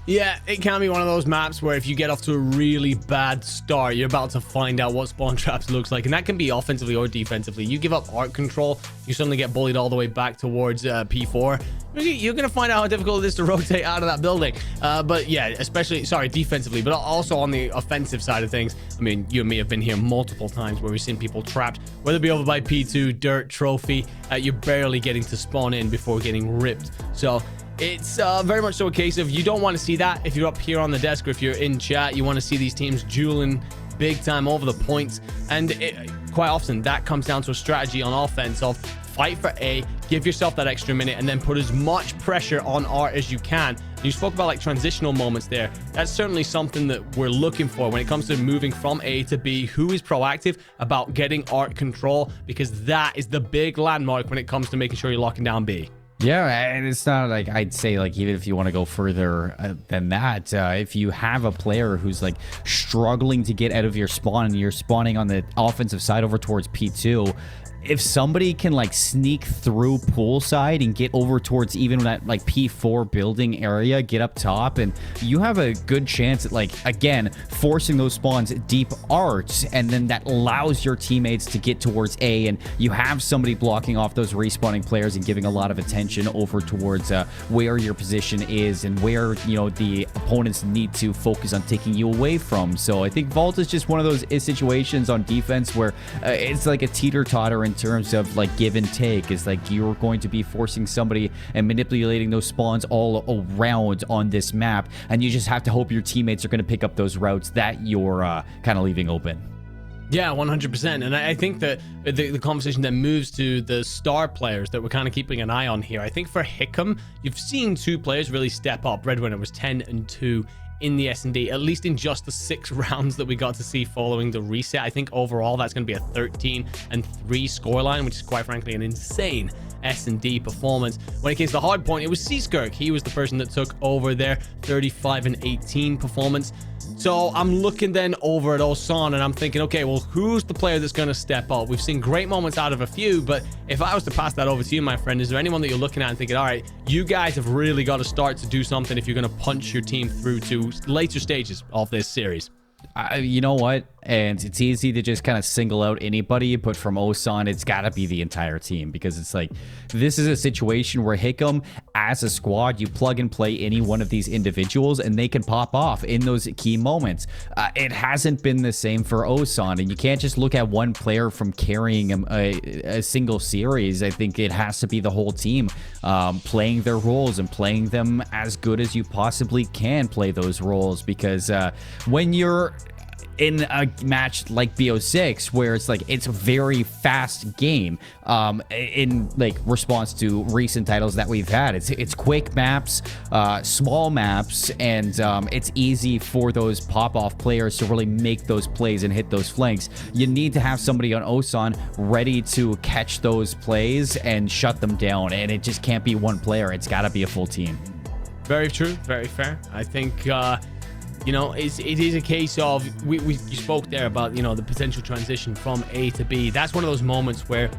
Yeah, it can be one of those maps where if you get off to a really bad start, you're about to find out what spawn traps looks like, and that can be offensively or defensively. You give up art control, you suddenly get bullied all the way back towards P4. You're going to find out how difficult it is to rotate out of that building. But yeah, especially, sorry, defensively, but also on the offensive side of things. I mean, you and me have been here multiple times where we've seen people trapped, whether it be over by P2, dirt, trophy, you're barely getting to spawn in before getting ripped. So it's very much so a case of you don't want to see that if you're up here on the desk or if you're in chat. You want to see these teams dueling big time over the points, and quite often that comes down to a strategy on offense of fight for A, give yourself that extra minute, and then put as much pressure on art as you can. You spoke about like transitional moments there. That's certainly something that we're looking for when it comes to moving from A to B. Who is proactive about getting art control, because that is the big landmark when it comes to making sure you're locking down B. Yeah, and it's not like, I'd say, like, even if you want to go further than that, if you have a player who's like struggling to get out of your spawn and you're spawning on the offensive side over towards P2, if somebody can like sneak through poolside and get over towards even that like P4 building area, get up top, and you have a good chance at, like, again, forcing those spawns deep art, and then that allows your teammates to get towards A, and you have somebody blocking off those respawning players and giving a lot of attention over towards where your position is and where, you know, the opponents need to focus on taking you away from. So I think Vault is just one of those situations on defense where it's like a teeter-totter in terms of like give and take. Is like you're going to be forcing somebody and manipulating those spawns all around on this map, and you just have to hope your teammates are going to pick up those routes that you're kind of leaving open. Yeah, 100%. And I think that the conversation then moves to the star players that we're kind of keeping an eye on here. I think for Hickam, you've seen 2 players really step up. Redwinner was 10-2 in the S&D, at least in just the 6 rounds that we got to see following the reset. I think overall that's going to be a 13-3 scoreline, which is quite frankly an insane S&D performance. When it came to the hard point, it was Seaskirk. He was the person that took over their 35-18 performance. So I'm looking then over at Osan and I'm thinking, okay, well, who's the player that's going to step up? We've seen great moments out of a few, but if I was to pass that over to you, my friend, is there anyone that you're looking at and thinking, all right, you guys have really got to start to do something if you're going to punch your team through to later stages of this series? You know what? And it's easy to just kind of single out anybody, but from Osan, it's got to be the entire team, because it's like, this is a situation where Hickam, as a squad, you plug and play any one of these individuals and they can pop off in those key moments. It hasn't been the same for Osan, and you can't just look at one player from carrying a single series. I think it has to be the whole team playing their roles and playing them as good as you possibly can play those roles, because when you're in a match like BO6, where it's like, it's a very fast game, in like response to recent titles that we've had, it's quick maps, small maps, and it's easy for those pop-off players to really make those plays and hit those flanks. You need to have somebody on Osan ready to catch those plays and shut them down, and it just can't be one player. It's got to be a full team. Very true, very fair. I think you know, it is a case of, you spoke there about, you know, the potential transition from A to B. That's one of those moments where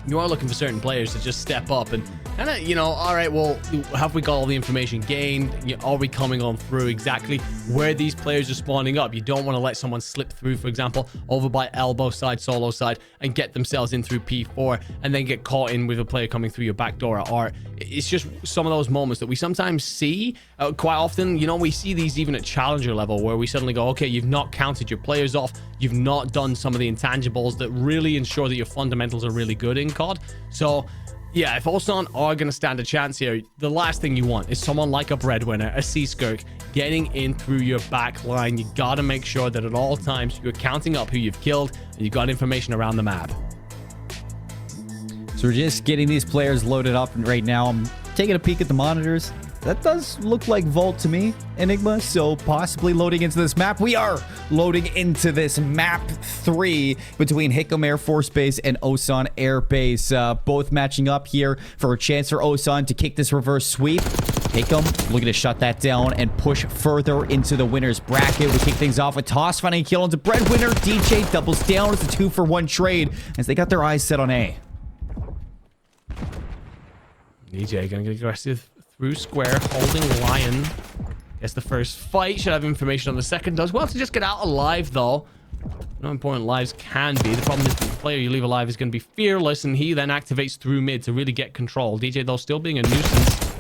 you are looking for certain players to just step up and kind of, you know, all right, well, have we got all the information gained? Are we coming on through exactly where these players are spawning up? You don't want to let someone slip through, for example, over by elbow side, solo side, and get themselves in through P4 and then get caught in with a player coming through your back door at R. It's just some of those moments that we sometimes see quite often. You know, we see these even at challenger level, where we suddenly go, okay, you've not counted your players off. You've not done some of the intangibles that really ensure that your fundamentals are really good in COD. So yeah, if Osan are going to stand a chance here, the last thing you want is someone like a Breadwinner, a Seaskirk, getting in through your back line. You got to make sure that at all times you're counting up who you've killed and you've got information around the map. So we're just getting these players loaded up, and right now I'm taking a peek at the monitors. That does look like Vault to me, Enigma, so possibly loading into this map. We are loading into this map 3 between Hickam Air Force Base and Osan Air Base. Both matching up here for a chance for Osan to kick this reverse sweep. Hickam looking to shut that down and push further into the winner's bracket. We kick things off with Toss finding a kill into Breadwinner. DJ doubles down. It's a 2-for-1 trade as they got their eyes set on A. DJ gonna get aggressive through square, holding Lion. Guess the first fight should have information on the second. Does well to just get out alive, though. No important lives can be. The problem is the player you leave alive is going to be Fearless, and he then activates through mid to really get control. DJ, though, still being a nuisance.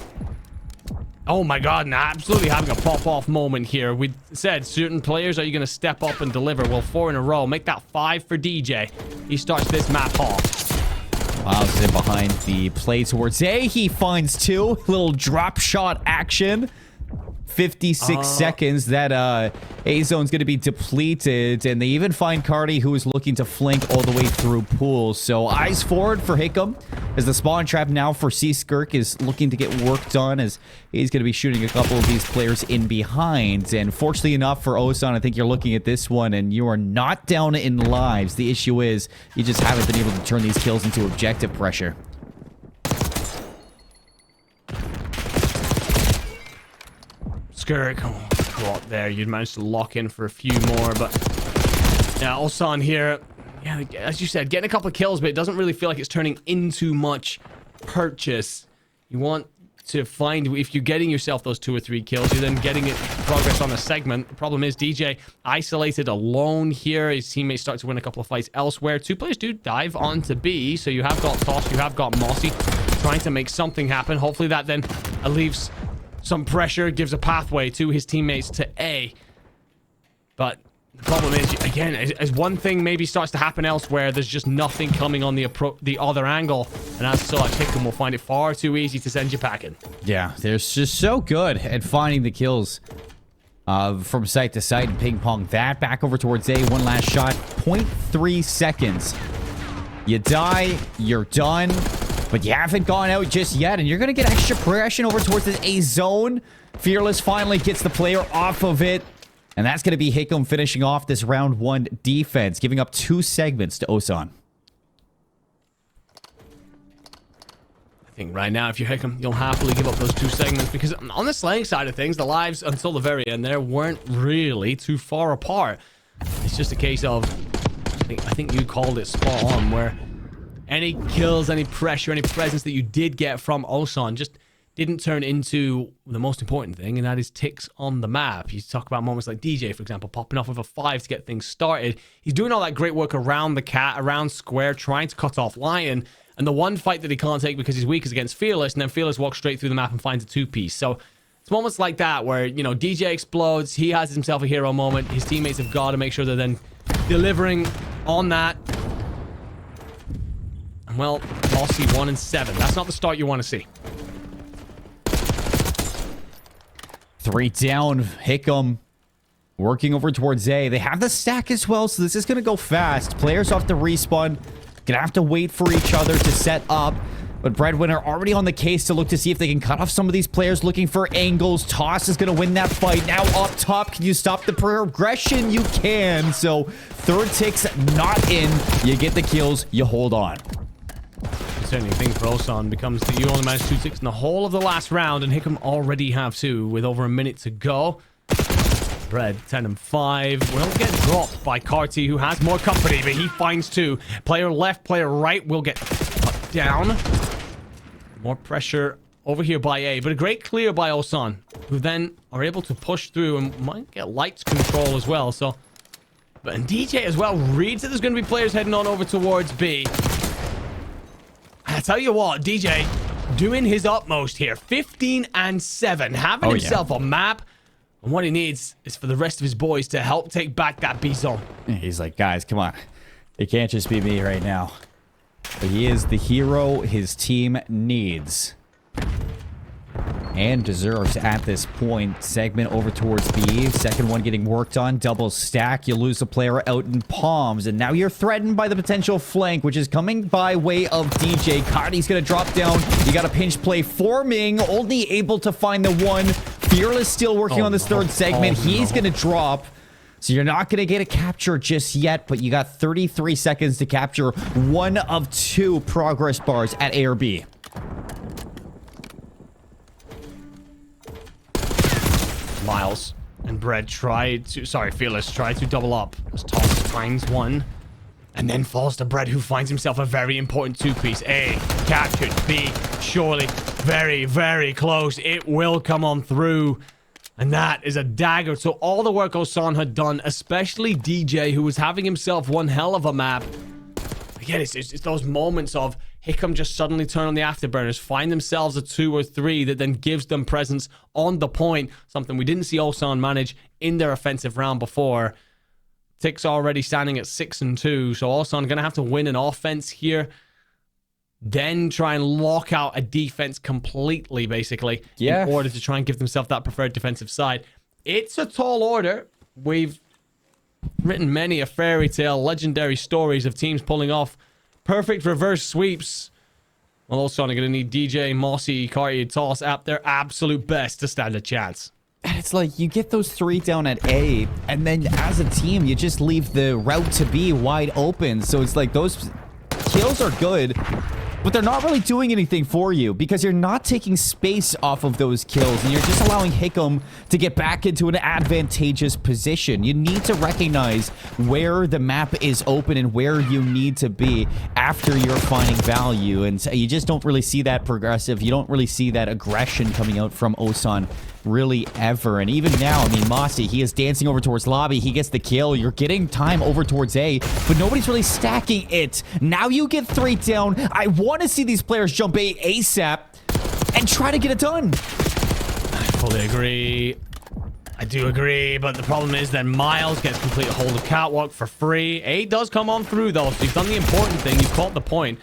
Oh my god, and absolutely having a pop-off moment here. We said certain players, are you going to step up and deliver? Well, 4 in a row. Make that 5 for DJ. He starts this map off. Miles in behind the play towards A. He finds 2. Little drop shot action. 56 seconds. That A zone's going to be depleted. And they even find Cardi, who is looking to flank all the way through pool. So eyes forward for Hickam, as the spawn trap now for Seaskirk is looking to get work done, as he's going to be shooting a couple of these players in behind. And fortunately enough for Osan, I think you're looking at this one and you are not down in lives. The issue is you just haven't been able to turn these kills into objective pressure. Skirk, oh, there, you'd managed to lock in for a few more, but yeah, Osan here, yeah, as you said, getting a couple of kills, but it doesn't really feel like it's turning into much purchase. You want to find, if you're getting yourself those 2 or 3 kills, you're then getting it progress on a segment. The problem is DJ isolated alone here. His teammates start to win a couple of fights elsewhere. 2 players do dive onto B, so you have got Toss, you have got Mossy trying to make something happen. Hopefully that then leaves some pressure, gives a pathway to his teammates to A. But the problem is, again, as one thing maybe starts to happen elsewhere, there's just nothing coming on the other angle. And as such, Hickam will find it far too easy to send you packing. Yeah, they're just so good at finding the kills from site to site and ping-pong that. Back over towards A. One last shot. 0.3 seconds. You die, you're done. But you haven't gone out just yet, and you're going to get extra progression over towards this A zone. Fearless finally gets the player off of it. And that's going to be Hickam finishing off this round 1 defense, giving up 2 segments to Osan. think right now, if you're Hickam, you'll happily give up those 2 segments, because on the slaying side of things, the lives until the very end there weren't really too far apart. It's just a case of, I think you called it spot on, where any kills, any pressure, any presence that you did get from Osan just didn't turn into the most important thing, and that is ticks on the map. You talk about moments like DJ, for example, popping off with a 5 to get things started. He's doing all that great work around the cat, around square, trying to cut off Lion, and the one fight that he can't take because he's weak is against Fearless, and then Fearless walks straight through the map and finds a 2-piece. So it's moments like that where, you know, DJ explodes, he has himself a hero moment, his teammates have got to make sure they're then delivering on that. And well, Mossy 1 and 7. That's not the start you want to see. 3 down. Hickam working over towards A. They have the stack as well, so this is going to go fast. Players off the respawn. Going to have to wait for each other to set up. But Breadwinner already on the case to look to see if they can cut off some of these players looking for angles. Toss is going to win that fight. Now up top, can you stop the progression? You can. So third tick's not in. You get the kills. You hold on. Concerning thing for Osan becomes that you only managed 2 ticks in the whole of the last round, and Hickam already have 2 with over a minute to go. Bread 10 and 5 will get dropped by Carty, who has more company, but he finds 2. Player left, player right will get cut down. More pressure over here by A, but a great clear by Osan, who then are able to push through and might get lights control as well. So, but and DJ as well reads that there's going to be players heading on over towards B. I tell you what, DJ doing his utmost here. 15 and 7, having himself a map. And what he needs is for the rest of his boys to help take back that B zone. He's like, guys, come on. It can't just be me right now. But he is the hero his team needs. And deserves at this point. Segment over towards B. Second one getting worked on. Double stack. You lose a player out in palms. And now you're threatened by the potential flank, which is coming by way of DJ. Cardi's going to drop down. You got a pinch play forming. Only able to find the one. Fearless still working on this third segment. He's going to drop. So you're not going to get a capture just yet, but you got 33 seconds to capture one of 2 progress bars at A or B. Miles and Bread Fearless tried to double up as Toss finds 1 and then falls to Bread, who finds himself a very important 2-piece. A captured, B surely very, very close. It will come on through, and that is a dagger. So all the work Osan had done, especially DJ, who was having himself one hell of a map. Again, it's those moments of Hickam just suddenly turn on the afterburners, find themselves a 2 or 3 that then gives them presence on the point, something we didn't see Osan manage in their offensive round before. Tick's already standing at 6 and 2, so Osan going to have to win an offense here, then try and lock out a defense completely, basically, in order to try and give themselves that preferred defensive side. It's a tall order. We've written many a fairy tale, legendary stories of teams pulling off perfect reverse sweeps. Well, also, I'm going to need DJ, Mossy, Carty, and Toss at their absolute best to stand a chance. And it's like, you get those 3 down at A, and then as a team, you just leave the route to B wide open. So it's like, those kills are good, but they're not really doing anything for you because you're not taking space off of those kills, and you're just allowing Hickam to get back into an advantageous position. You need to recognize where the map is open and where you need to be after you're finding value, and you just don't really see that progressive. You don't really see that aggression coming out from Osan really ever. And even now, I mean, Mossy, he is dancing over towards lobby. He gets the kill. You're getting time over towards A, but nobody's really stacking it. Now you get 3 down. I want to see these players jump A ASAP and try to get it done. I fully agree. I do agree, but the problem is that Miles gets complete hold of Catwalk for free. A does come on through, though, so you've done the important thing. You've caught the point.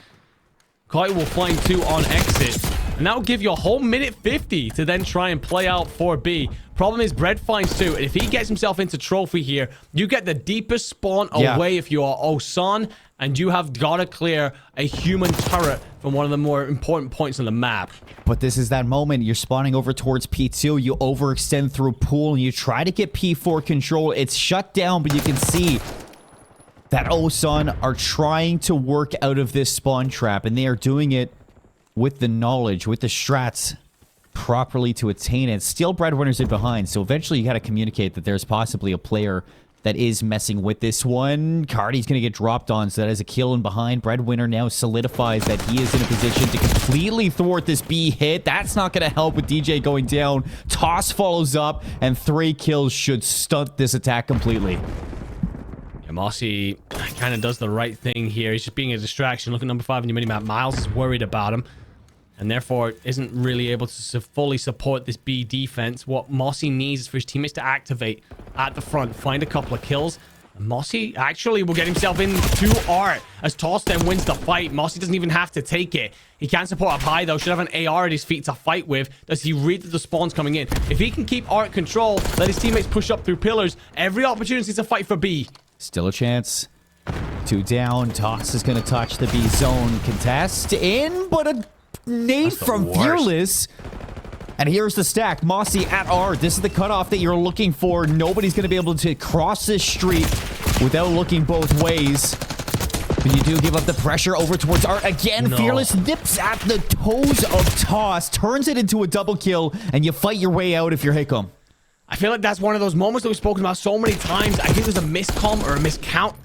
Kai will find 2 on exit. And that will give you a whole minute 50 to then try and play out for B. Problem is, Bread finds 2. And if he gets himself into trophy here, you get the deepest spawn away if you are Osan. And you have got to clear a human turret from one of the more important points on the map. But this is that moment. You're spawning over towards P2. You overextend through pool, and you try to get P4 control. It's shut down, but you can see that Osan are trying to work out of this spawn trap, and they are doing it with the knowledge, with the strats properly to attain it. Still Breadwinner's in behind, so eventually you got to communicate that there's possibly a player that is messing with this one. Cardi's going to get dropped on, so that is a kill in behind. Breadwinner now solidifies that he is in a position to completely thwart this B hit. That's not going to help with DJ going down. Toss follows up, and 3 kills should stunt this attack completely. Yeah, Mossy kind of does the right thing here. He's just being a distraction. Look at number 5 in your minimap. Miles is worried about him, and therefore isn't really able to fully support this B defense. What Mossy needs is for his teammates to activate at the front, find a couple of kills. And Mossy actually will get himself into Art as Toss then wins the fight. Mossy doesn't even have to take it. He can support up high though. Should have an AR at his feet to fight with. Does he read that the spawn's coming in? If he can keep Art control, let his teammates push up through pillars, every opportunity to fight for B. Still a chance. 2 down. Toss is going to touch the B zone. Contest in, but a nade from Fearless. And here's the stack. Mossy at R. This is the cutoff that you're looking for. Nobody's going to be able to cross this street without looking both ways. But you do give up the pressure over towards Art. Again, No. Fearless nips at the toes of Toss, turns it into a double kill, and you fight your way out if you're Hickam. I feel like that's one of those moments that we've spoken about so many times. I think there's a miscomm or a miscount.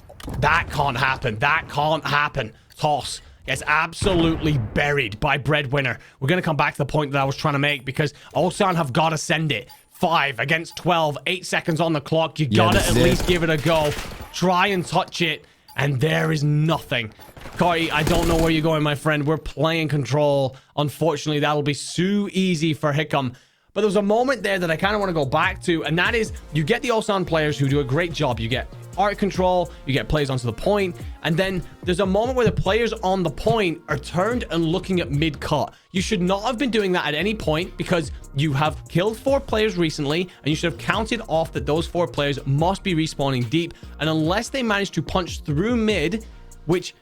That can't happen. That can't happen. Toss gets absolutely buried by Breadwinner. We're going to come back to the point that I was trying to make because Ulsan have got to send it. 5 against 12. 8 seconds on the clock. You got to at least give it a go. Try and touch it. And there is nothing. Cardi, I don't know where you're going, my friend. We're playing control. Unfortunately, that'll be too easy for Hickam. But there was a moment there that I kind of want to go back to, and that is you get the Ulsan players who do a great job. You get Art control, you get plays onto the point, and then there's a moment where the players on the point are turned and looking at mid-cut. You should not have been doing that at any point because you have killed 4 players recently, and you should have counted off that those 4 players must be respawning deep. And unless they manage to punch through mid, which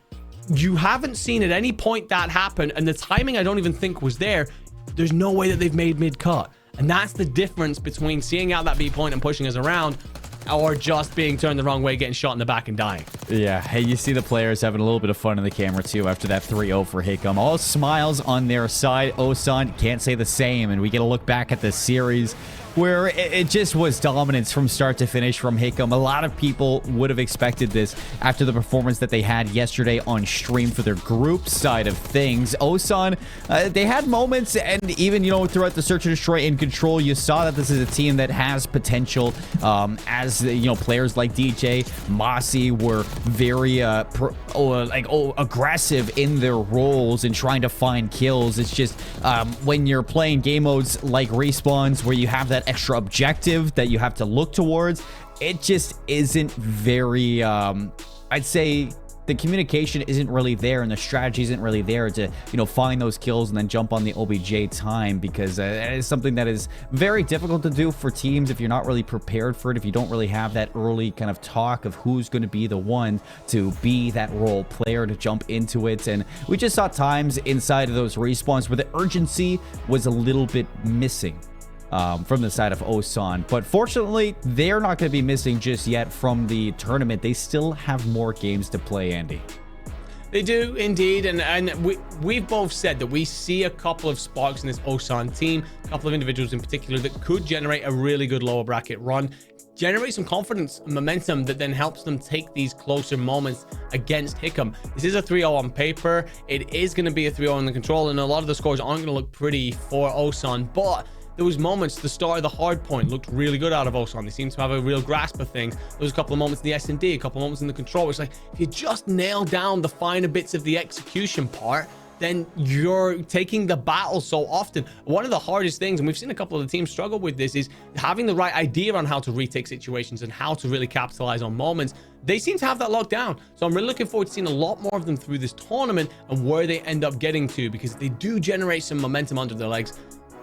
you haven't seen at any point that happen, and the timing I don't even think was there, there's no way that they've made mid-cut. And that's the difference between seeing out that B point and pushing us around or just being turned the wrong way, getting shot in the back and dying. Yeah, hey, you see the players having a little bit of fun in the camera too after that 3-0 for Hickam. All smiles on their side. Osan can't say the same, and we get a look back at this series where it just was dominance from start to finish from Hickam. A lot of people would have expected this after the performance that they had yesterday on stream for their group side of things. Osan, they had moments, and even, you know, throughout the Search and Destroy in Control, you saw that this is a team that has potential. As, you know, players like DJ, Mossy were very aggressive in their roles and trying to find kills. It's just when you're playing game modes like Respawns, where you have that extra objective that you have to look towards, it just isn't very I'd say the communication isn't really there and the strategy isn't really there to, you know, find those kills and then jump on the OBJ time, because it is something that is very difficult to do for teams if you're not really prepared for it, if you don't really have that early kind of talk of who's going to be the one to be that role player to jump into it. And we just saw times inside of those respawns where the urgency was a little bit missing from the side of Osan. But fortunately, they're not going to be missing just yet from the tournament. They still have more games to play, Andy. They do indeed, and we've both said that we see a couple of sparks in this Osan team, a couple of individuals in particular that could generate a really good lower bracket run, generate some confidence and momentum that then helps them take these closer moments against Hickam. This is a 3-0 on paper. It is going to be a 3-0 on the control, and a lot of the scores aren't going to look pretty for Osan, but those moments, the start of the hard point looked really good out of Osan. They seem to have a real grasp of things. There was a couple of moments in the S&D, a couple of moments in the control. It's like, if you just nail down the finer bits of the execution part, then you're taking the battle so often. One of the hardest things, and we've seen a couple of the teams struggle with this, is having the right idea on how to retake situations and how to really capitalize on moments. They seem to have that locked down. So I'm really looking forward to seeing a lot more of them through this tournament and where they end up getting to, because they do generate some momentum under their legs.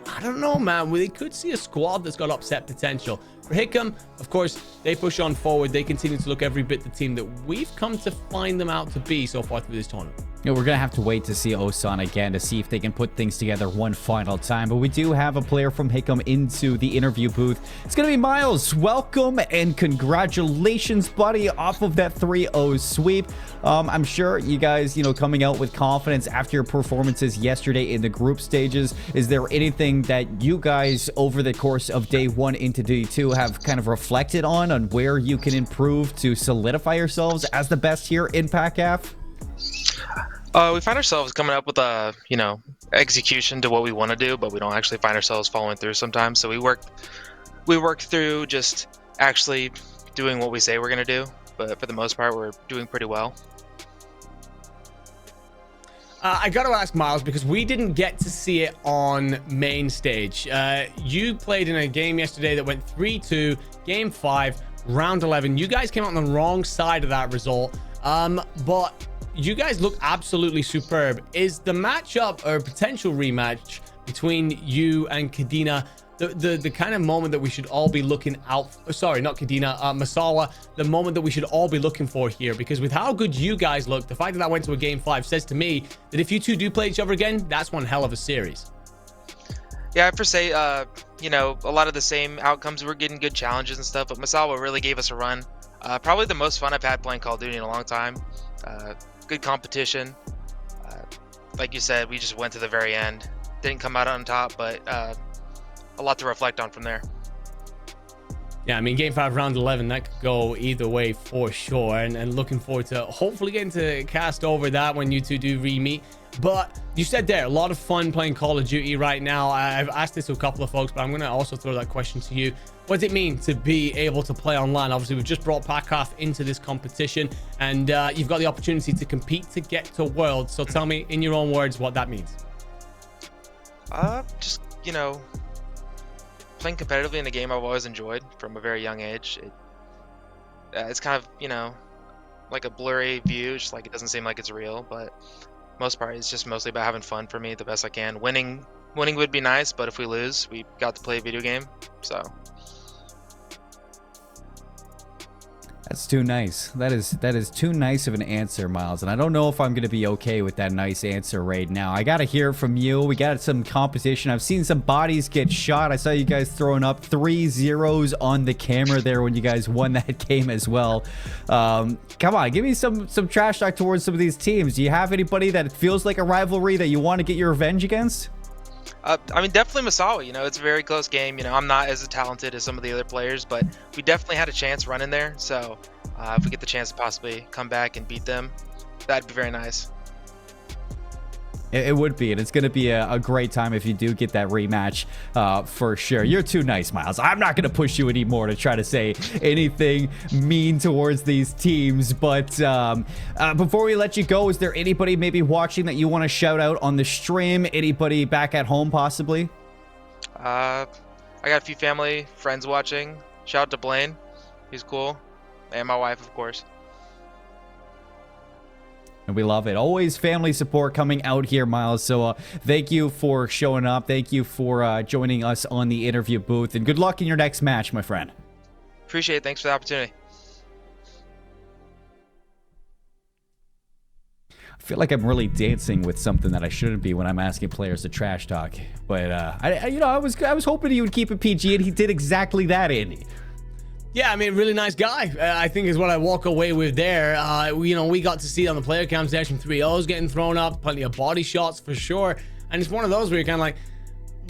I don't know, man. We could see a squad that's got upset potential. For Hickam, of course, they push on forward. They continue to look every bit the team that we've come to find them out to be so far through this tournament. We're going to have to wait to see Osan again to see if they can put things together one final time. But we do have a player from Hickam into the interview booth. It's going to be Miles. Welcome and congratulations, buddy, off of that 3-0 sweep. I'm sure you guys, coming out with confidence after your performances yesterday in the group stages. Is there anything that you guys over the course of day 1 into day 2 have kind of reflected on where you can improve to solidify yourselves as the best here in PACAF? We find ourselves coming up with a, execution to what we want to do, but we don't actually find ourselves following through sometimes. So we work through just actually doing what we say we're going to do, but for the most part, we're doing pretty well. I got to ask Miles, because we didn't get to see it on main stage. You played in a game yesterday that went 3-2, game 5, round 11. You guys came out on the wrong side of that result, but you guys look absolutely superb. Is the matchup or potential rematch between you and Kadena the kind of moment that we should all be looking out for? Sorry, not Kadena, Masala, the moment that we should all be looking for here? Because with how good you guys look, the fact that went to a game 5 says to me that if you two do play each other again, that's one hell of a series. Yeah, I per se, a lot of the same outcomes. We're getting good challenges and stuff, but Masala really gave us a run. Probably the most fun I've had playing Call of Duty in a long time. Good competition. Like you said, we just went to the very end. Didn't come out on top, but a lot to reflect on from there. Yeah, I mean, game 5, round 11, that could go either way for sure. And looking forward to hopefully getting to cast over that when you two do re-meet. But you said there, a lot of fun playing Call of Duty right now. I've asked this to a couple of folks, but I'm going to also throw that question to you. What does it mean to be able to play online? Obviously, we've just brought PACAF into this competition, and you've got the opportunity to compete to get to Worlds. So tell me, in your own words, what that means. Just, playing competitively in a game I've always enjoyed from a very young age. It's kind of, like a blurry view, just like it doesn't seem like it's real, but most part it's just mostly about having fun for me the best I can. Winning would be nice, but if we lose, we got to play a video game, so. That's too nice. That is too nice of an answer, Miles. And I don't know if I'm going to be okay with that nice answer right now. I got to hear from you. We got some competition. I've seen some bodies get shot. I saw you guys throwing up 3 zeros on the camera there when you guys won that game as well. Come on, give me some trash talk towards some of these teams. Do you have anybody that feels like a rivalry that you want to get your revenge against? I mean, definitely Masawa. It's a very close game. I'm not as talented as some of the other players, but we definitely had a chance running there. So if we get the chance to possibly come back and beat them, that'd be very nice. It would be, and it's going to be a great time if you do get that rematch for sure. You're too nice, Miles. I'm not going to push you anymore to try to say anything mean towards these teams. But before we let you go, is there anybody maybe watching that you want to shout out on the stream? Anybody back at home, possibly? I got a few family, friends watching. Shout out to Blaine. He's cool. And my wife, of course. And we love it. Always family support coming out here, Miles. So thank you for showing up. Thank you for joining us on the interview booth. And good luck in your next match, my friend. Appreciate it. Thanks for the opportunity. I feel like I'm really dancing with something that I shouldn't be when I'm asking players to trash talk. But I was hoping he would keep it PG, and he did exactly that, Andy. Yeah, I mean, really nice guy, I think is what I walk away with there. We got to see it on the player cams there, some 3-0s getting thrown up, plenty of body shots for sure. And it's one of those where you're kind of like,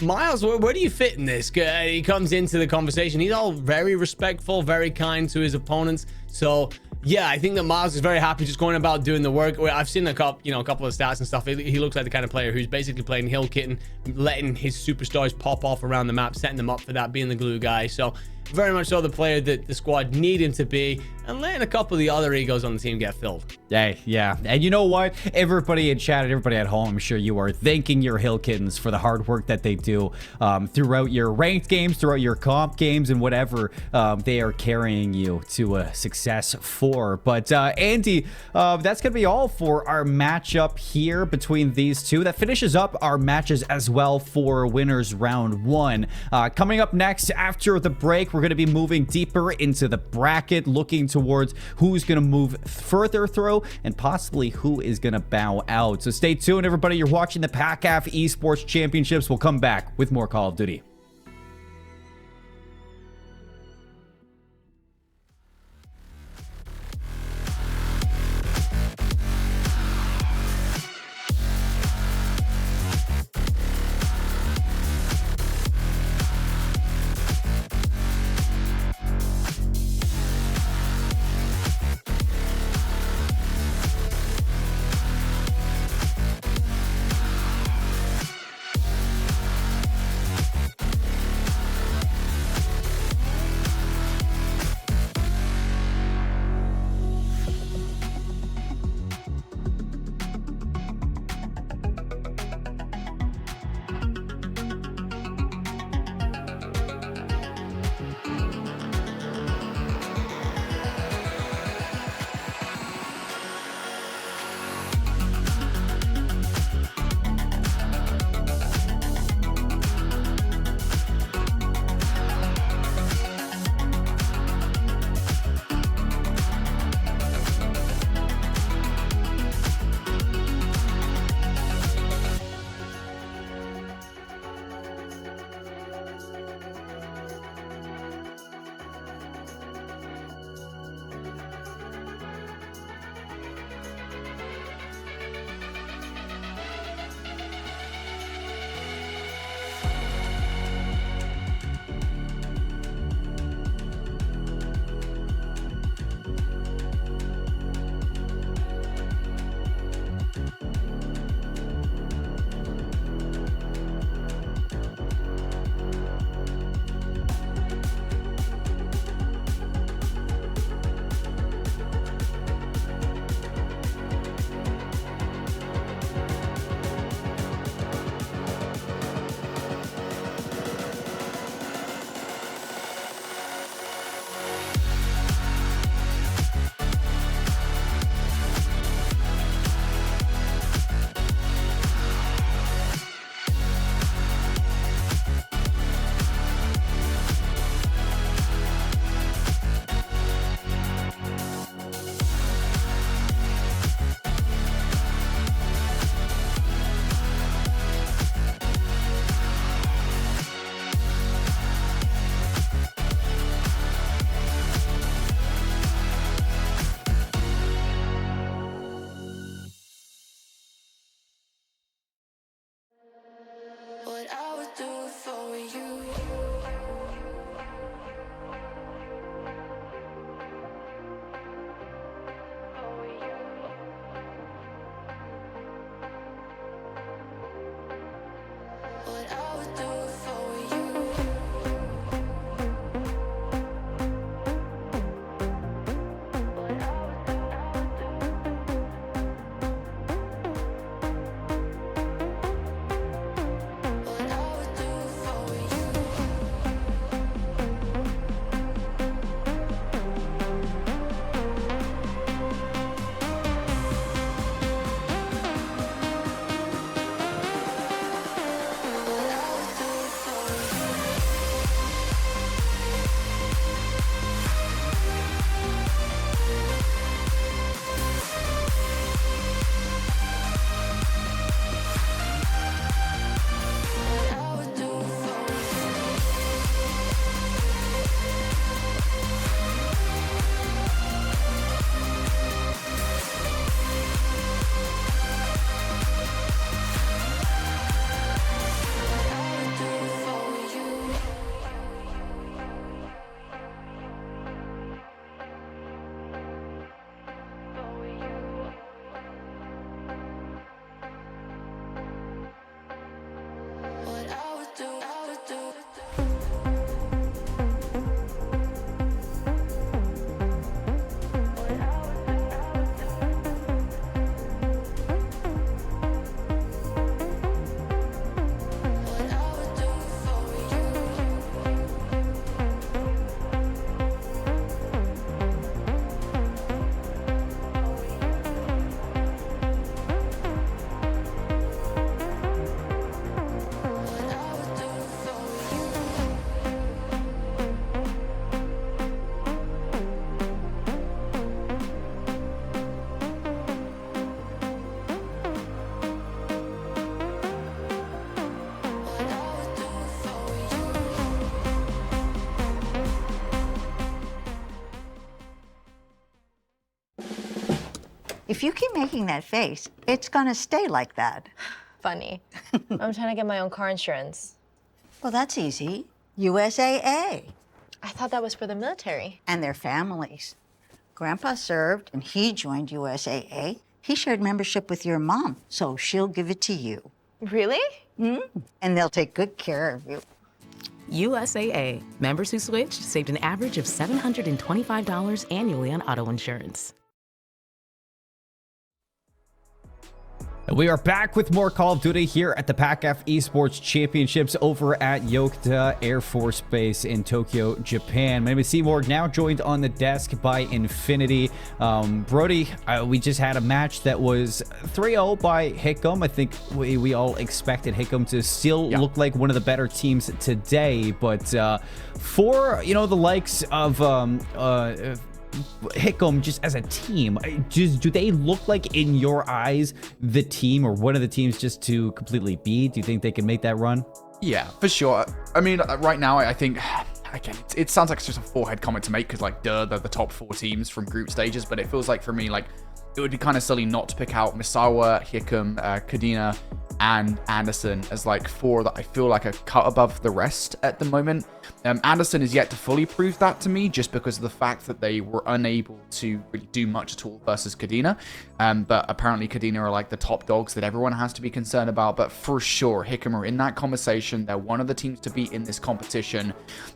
Miles, where do you fit in this? He comes into the conversation. He's all very respectful, very kind to his opponents. So, yeah, I think that Miles is very happy just going about doing the work. I've seen a couple of stats and stuff. He looks like the kind of player who's basically playing hill kitten, letting his superstars pop off around the map, setting them up for that, being the glue guy. So, very much so the player that the squad need him to be, and letting a couple of the other egos on the team get filled. Yeah. And you know what? Everybody in chat and everybody at home, I'm sure you are thanking your Hill Kittens for the hard work that they do throughout your ranked games, throughout your comp games, and whatever they are carrying you to success for. But Andy, that's going to be all for our matchup here between these two. That finishes up our matches as well for winners round 1. Coming up next after the break, we're we're going to be moving deeper into the bracket, looking towards who's going to move further through and possibly who is going to bow out. So stay tuned, everybody. You're watching the PACAF Esports Championships. We'll come back with more Call of Duty. What I would do for you. What I would do for you. What I would do for you. What I would do If you keep making that face, it's gonna stay like that. Funny. I'm trying to get my own car insurance. Well, that's easy. USAA. I thought that was for the military. And their families. Grandpa served and he joined USAA. He shared membership with your mom, so she'll give it to you. Really? And they'll take good care of you. USAA. Members who switched saved an average of $725 annually on auto insurance. We are back with more Call of Duty here at the PACAF Esports Championships over at Yokota Air Force Base in Tokyo, Japan. My name is Seymour, now joined on the desk by Infinity. Brody, we just had a match that was 3-0 by Hickam. I think we all expected Hickam to still look like one of the better teams today, but for, you know, the likes of Hickam just as a team, do they look like, in your eyes, the team or one of the teams just to completely beat? Do you think they can make that run? Yeah, for sure. I mean, right now, I think, again, it sounds like it's just a forehead comment to make because, like, they're the top 4 teams from group stages, but it feels like, for me, like, it would be kind of silly not to pick out Misawa, Hickam, Kadena, and Anderson as, like, 4 that I feel like are cut above the rest at the moment. Anderson is yet to fully prove that to me, just because of the fact that they were unable to really do much at all versus Kadena. But apparently Kadena are like the top dogs that everyone has to be concerned about. But for sure, Hickam are in that conversation. They're one of the teams to beat in this competition.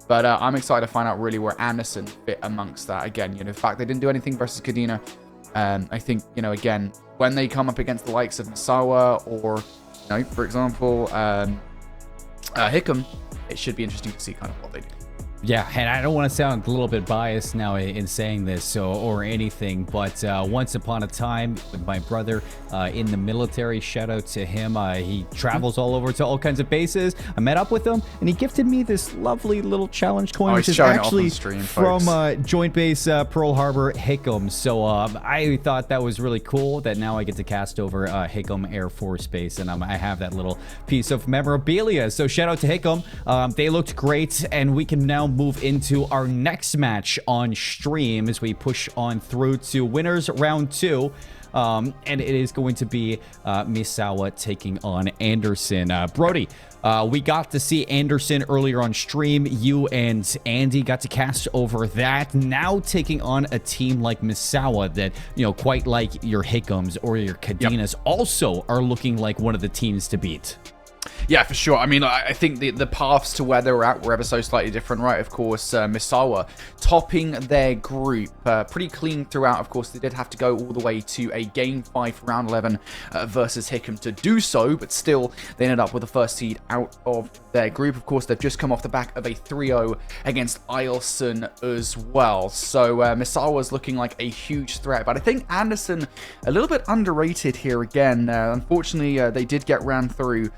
But I'm excited to find out really where Anderson fit amongst that. Again, you know, the fact they didn't do anything versus Kadena. I think, you know, again, when they come up against the likes of Misawa or, you know, for example, Hickam, it should be interesting to see kind of what they do. Yeah, and I don't want to sound a little bit biased now in saying this or anything, but once upon a time with my brother in the military, shout out to him. He travels all over to all kinds of bases. I met up with him, and he gifted me this lovely little challenge coin, which is actually from Joint Base Pearl Harbor Hickam. So I thought that was really cool that now I get to cast over Hickam Air Force Base, and I have that little piece of memorabilia. So shout out to Hickam. They looked great, and we can now move into our next match on stream as we push on through to winners round 2. And it is going to be Misawa taking on Anderson. Brody, we got to see Anderson earlier on stream. You and Andy got to cast over that. Now taking on a team like Misawa that, you know, quite like your Hickams or your Kadenas also are looking like one of the teams to beat. Yeah, for sure. I mean, I think the paths to where they were at were ever so slightly different, right? Of course, Misawa topping their group pretty clean throughout. Of course, they did have to go all the way to a Game 5 Round 11 versus Hickam to do so, but still, they ended up with the first seed out of their group. Of course, they've just come off the back of a 3-0 against Eilson as well. So, Misawa's looking like a huge threat, but I think Anderson, a little bit underrated here again. Unfortunately, they did get ran through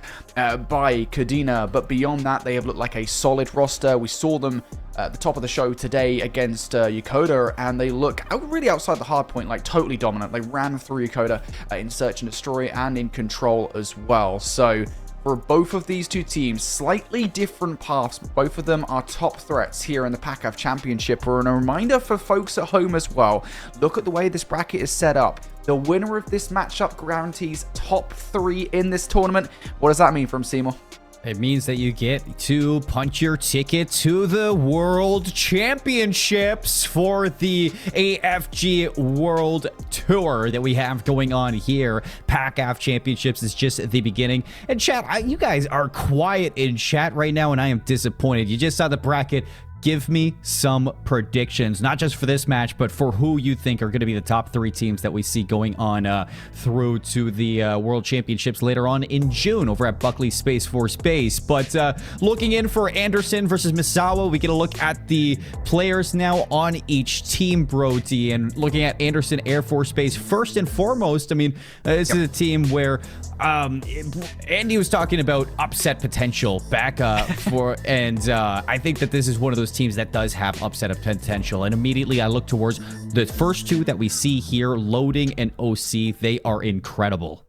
by Kadena, but beyond that, they have looked like a solid roster. We saw them at the top of the show today against Yokota, and they look really outside the hard point, like totally dominant. They ran through Yokota in search and destroy and in control as well. So for both of these two teams, slightly different paths. Both of them are top threats here in the PACAF Championship. And a reminder for folks at home as well, look at the way this bracket is set up. The winner of this matchup guarantees top 3 in this tournament. What does that mean from Seymour? It means that you get to punch your ticket to the World Championships for the AFG World Tour that we have going on here. PACAF Championships is just the beginning. And chat, you guys are quiet in chat right now, and I am disappointed. You just saw the bracket. Give me some predictions, not just for this match, but for who you think are going to be the top 3 teams that we see going on through to the World Championships later on in June over at Buckley Space Force Base. But looking in for Anderson versus Misawa, we get a look at the players now on each team, Brody. And looking at Anderson Air Force Base, first and foremost, I mean, this is a team where Andy was talking about upset potential back and I think that this is one of those teams that does have upset of potential. And immediately I look towards the first 2 that we see here, Loading and OC. They are incredible.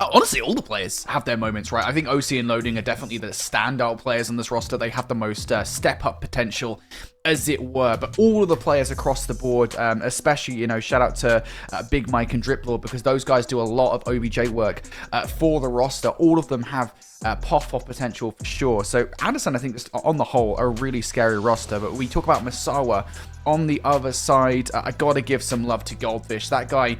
Honestly, all the players have their moments, right? I think OC and Loading are definitely the standout players on this roster. They have the most step-up potential as it were. But all of the players across the board, especially, you know, shout out to Big Mike and Driplord, because those guys do a lot of OBJ work for the roster. All of them have pop-off potential for sure. So Anderson, I think, just on the whole, a really scary roster. But we talk about Misawa on the other side. I gotta give some love to Goldfish. That guy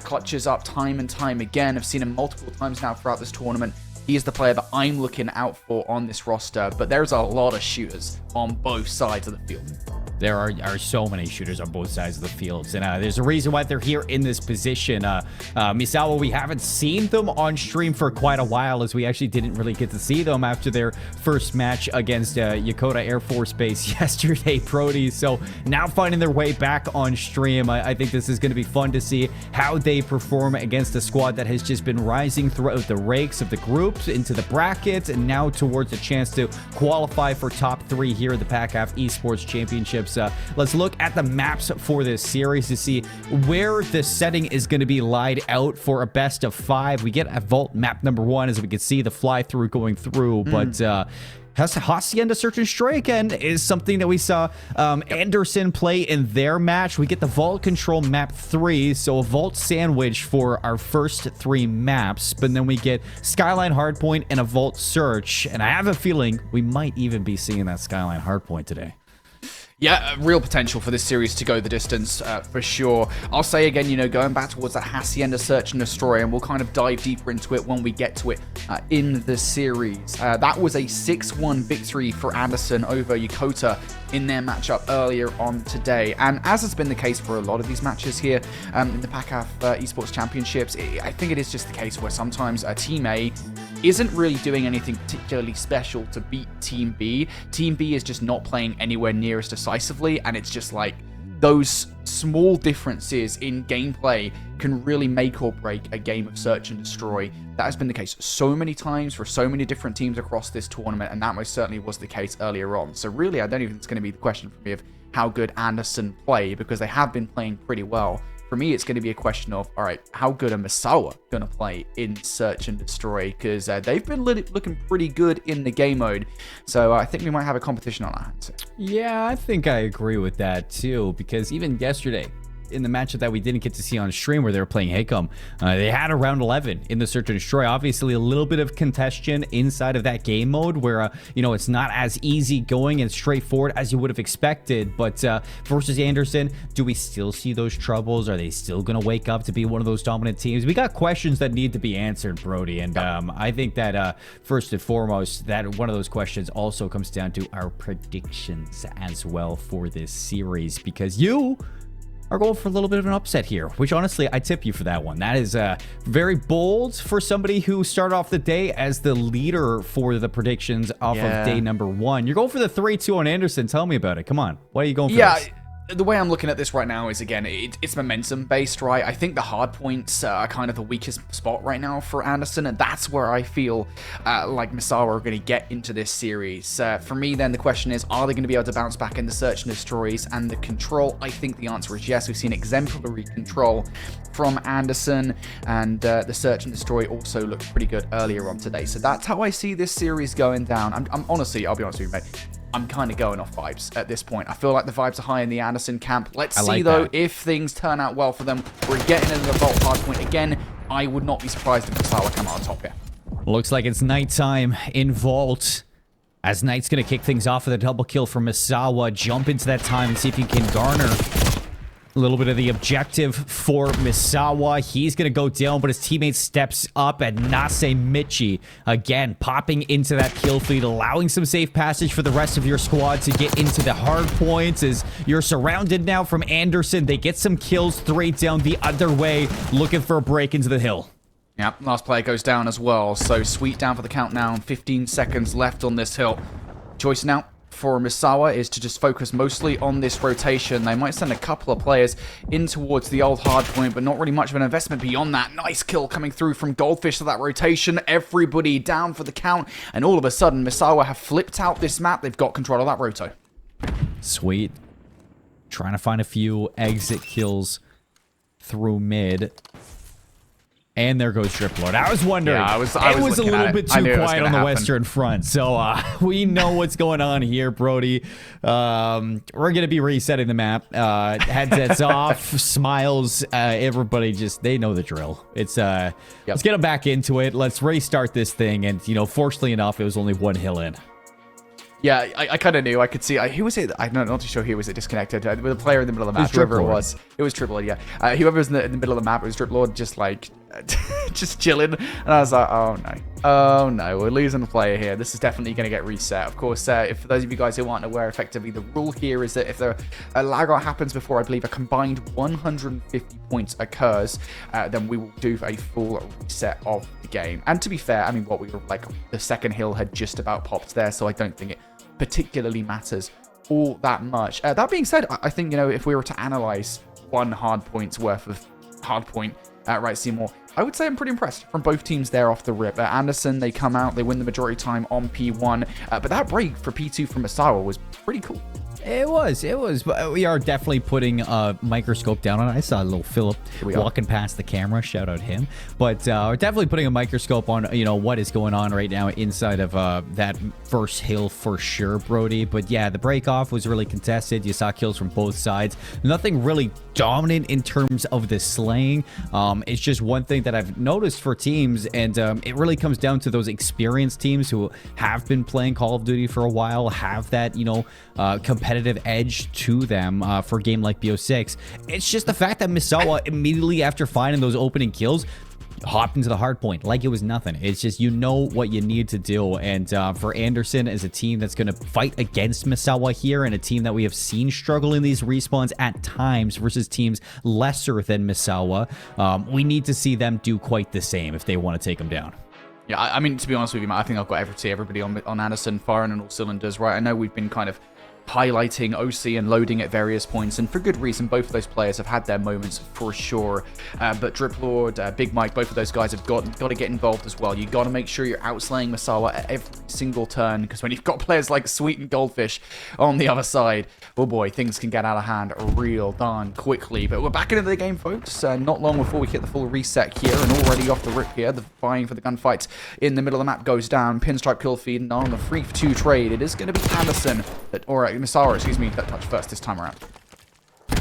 clutches up time and time again. I've seen him multiple times now throughout this tournament. He is the player that I'm looking out for on this roster, but there's a lot of shooters on both sides of the field. There are so many shooters on both sides of the fields, and there's a reason why they're here in this position. Misawa, we haven't seen them on stream for quite a while, as we actually didn't really get to see them after their first match against Yokota Air Force Base yesterday, Brody. So now finding their way back on stream, I think this is going to be fun to see how they perform against a squad that has just been rising throughout the ranks of the groups into the brackets, and now towards a chance to qualify for top 3 here at the PACAF Esports Championships. Let's look at the maps for this series to see where the setting is going to be laid out for a best of 5. We get a vault map number 1, as we can see the fly through going through, but Hacienda Search and Destroy again is something that we saw Anderson play in their match. We get the Vault Control map 3, so a Vault sandwich for our first 3 maps, but then we get Skyline Hardpoint and a Vault Search, and I have a feeling we might even be seeing that Skyline Hardpoint today. Yeah, real potential for this series to go the distance, for sure. I'll say again, you know, going back towards that Hacienda Search and Destroy, and we'll kind of dive deeper into it when we get to it in the series. That was a 6-1 victory for Anderson over Yokota in their matchup earlier on today. And as has been the case for a lot of these matches here in the PACAF Esports Championships, I think it is just the case where sometimes Team A isn't really doing anything particularly special to beat Team B. Team B is just not playing anywhere near as decisively, and it's just like those small differences in gameplay can really make or break a game of Search and Destroy. That has been the case so many times for so many different teams across this tournament, and that most certainly was the case earlier on. So really, I don't even think it's going to be the question for me of how good Anderson play, because they have been playing pretty well. For me, it's going to be a question of, all right, how good are Misawa going to play in Search and Destroy? Because they've been looking pretty good in the game mode. So I think we might have a competition on our hands. Yeah, I think I agree with that too, because even yesterday, in the matchup that we didn't get to see on stream where they were playing Haycom, they had a round 11 in the Search and Destroy. Obviously, a little bit of contention inside of that game mode where, you know, it's not as easy going and straightforward as you would have expected. But versus Anderson, do we still see those troubles? Are they still going to wake up to be one of those dominant teams? We got questions that need to be answered, Brody. And I think that first and foremost, that one of those questions also comes down to our predictions as well for this series, because you are going for a little bit of an upset here, which honestly, I tip you for that one. That is very bold for somebody who started off the day as the leader for the predictions off of day number 1. You're going for the 3-2 on Anderson. Tell me about it. Come on. Why are you going for this? The way I'm looking at this right now is, again, it's momentum based, right? I think the hard points are kind of the weakest spot right now for Anderson, and that's where I feel like Misawa are going to get into this series. For me, then, the question is, are they going to be able to bounce back in the Search and Destroys and the control? I think the answer is yes. We've seen exemplary control from Anderson, and the Search and Destroy also looked pretty good earlier on today. So that's how I see this series going down. I'm honestly, I'll be honest with you, mate, I'm kind of going off vibes at this point. I feel like the vibes are high in the Anderson camp. Let's see, though, if things turn out well for them. We're getting into the Vault hardpoint again. I would not be surprised if Misawa come out on top here. Looks like it's nighttime in Vault, as Knight's going to kick things off with a double kill from Misawa. Jump into that time and see if he can garner a little bit of the objective for Misawa. He's going to go down, but his teammate steps up at Nase Michi. Again, popping into that kill feed, allowing some safe passage for the rest of your squad to get into the hard points as you're surrounded now from Anderson. They get some kills, 3 down the other way, looking for a break into the hill. Yep, last player goes down as well. So Sweet down for the countdown. 15 seconds left on this hill. Choice now for Misawa is to just focus mostly on this rotation. They might send a couple of players in towards the old hard point, but not really much of an investment beyond that. Nice kill coming through from Goldfish to that rotation. Everybody down for the count, and all of a sudden, Misawa have flipped out this map. They've got control of that roto. Sweet. Trying to find a few exit kills through mid. And there goes Drip Lord. I was wondering. Yeah, it was a looking little at bit it. I knew too it was quiet gonna on the happen. Western Front. So we know what's going on here, Brody. We're going to be resetting the map. Headsets off, smiles. Everybody just, they know the drill. It's let's get them back into it. Let's restart this thing. And, you know, fortunately enough, it was only one hill in. Yeah, I kind of knew. I could see. Who was it? I'm not too sure who was it disconnected. The player in the middle of the map, whoever it was. It was Drip Lord, yeah. Whoever was in the middle of the map, it was Drip Lord just like, just chilling. And I was like, oh no. Oh no, we're losing a player here. This is definitely going to get reset. Of course, if for those of you guys who aren't aware, effectively the rule here is that if a lag out happens before, I believe, a combined 150 points occurs, then we will do a full reset of the game. And to be fair, I mean, what we were like, the second hill had just about popped there, so I don't think it particularly matters all that much. That being said, I think, you know, if we were to analyze one hard point's worth of hard point, right, Seymour, I would say I'm pretty impressed from both teams there off the rip. Anderson, they come out, they win the majority time on P1, but that break for P2 from Asawa was pretty cool. It was. But we are definitely putting a microscope down on it. I saw a little Philip walking past the camera. Shout out him. But we're definitely putting a microscope on, you know, what is going on right now inside of that first hill for sure, Brody. But yeah, the break off was really contested. You saw kills from both sides. Nothing really dominant in terms of the slaying. It's just one thing that I've noticed for teams, and it really comes down to those experienced teams who have been playing Call of Duty for a while, have that, you know, competitive edge to them for a game like BO6. It's just the fact that Misawa immediately after finding those opening kills hopped into the hard point like it was nothing. It's just, you know what you need to do. And for Anderson as a team that's going to fight against Misawa here, and a team that we have seen struggle in these respawns at times versus teams lesser than Misawa, we need to see them do quite the same if they want to take them down. Yeah, I mean, to be honest with you, Matt, I think I've got everybody on Anderson firing on all cylinders, right? I know we've been kind of highlighting OC and loading at various points, and for good reason. Both of those players have had their moments for sure, but Drip Lord, Big Mike, both of those guys have got to get involved as well. You got to make sure you're outslaying Misawa at every single turn, because when you've got players like Sweet and Goldfish on the other side, oh boy, things can get out of hand real darn quickly. But we're back into the game, folks. Not long before we hit the full reset here, and already off the rip here, the vying for the gunfights in the middle of the map goes down. Pinstripe kill feed, and on the 3-for-2 trade, it is going to be Anderson, Misawa, excuse me, that touch first this time around.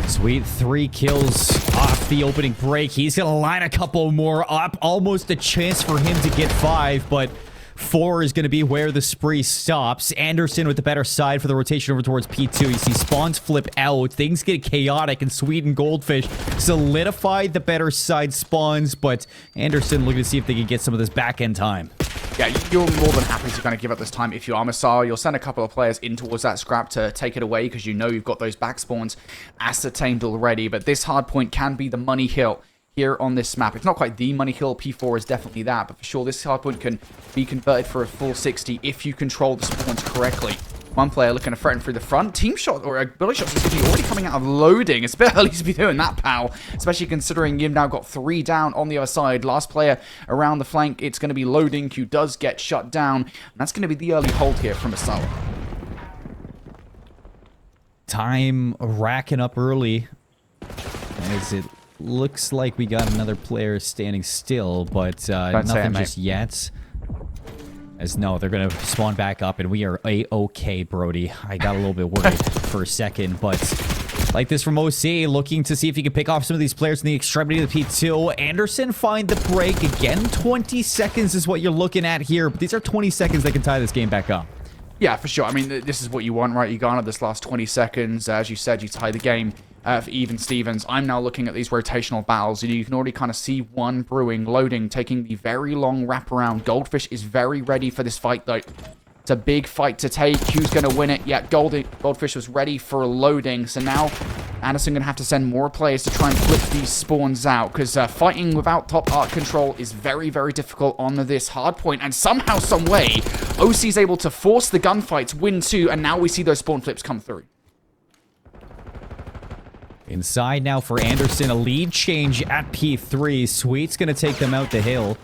Sweet, 3 kills off the opening break. He's going to line a couple more up. Almost a chance for him to get 5, but 4 is going to be where the spree stops. Anderson with the better side for the rotation over towards P2. You see spawns flip out. Things get chaotic, and Sweet and Goldfish solidified the better side spawns, but Anderson looking to see if they can get some of this back-end time. Yeah, you're more than happy to kind of give up this time if you are Misawa. You'll send a couple of players in towards that scrap to take it away, because you know you've got those back spawns ascertained already. But this hard point can be the money hill here on this map. It's not quite the money hill. P4 is definitely that, but for sure this hard point can be converted for a full 60 if you control the spawns correctly. One player looking to threaten through the front. Team shot, or a bullet shot specifically, already coming out of loading. It's a bit early to be doing that, pal. Especially considering you've now got 3 down on the other side. Last player around the flank, it's going to be loading. Q does get shut down. And that's going to be the early hold here from Asawa. Time racking up early, as it looks like we got another player standing still, but nothing just yet. As no, they're going to spawn back up, and we are A-okay, Brody. I got a little bit worried for a second, but like this from OC, looking to see if he can pick off some of these players in the extremity of the P2. Anderson find the break. Again, 20 seconds is what you're looking at here, but these are 20 seconds that can tie this game back up. Yeah, for sure. I mean, this is what you want, right? You garner this last 20 seconds. As you said, you tie the game for even Stevens. I'm now looking at these rotational battles, and you can already kind of see one brewing, loading, taking the very long wraparound. Goldfish is very ready for this fight, though. It's a big fight to take. Who's going to win it? Yeah, Goldfish was ready for loading, so now Anderson going to have to send more players to try and flip these spawns out, because fighting without top art control is very, very difficult on this hard point, and somehow, some way, OC is able to force the gunfights, win 2, and now we see those spawn flips come through. Inside now for Anderson, a lead change at P3. Sweet's going to take them out the hill.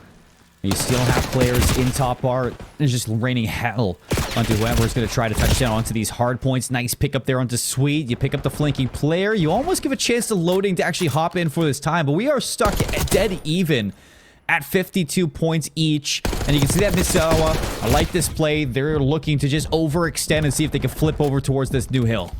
You still have players in top bar. It's just raining hell onto whoever's going to try to touch down onto these hard points. Nice pick up there onto Sweet. You pick up the flanking player. You almost give a chance to loading to actually hop in for this time, but we are stuck at dead even at 52 points each. And you can see that Misawa, I like this play. They're looking to just overextend and see if they can flip over towards this new hill.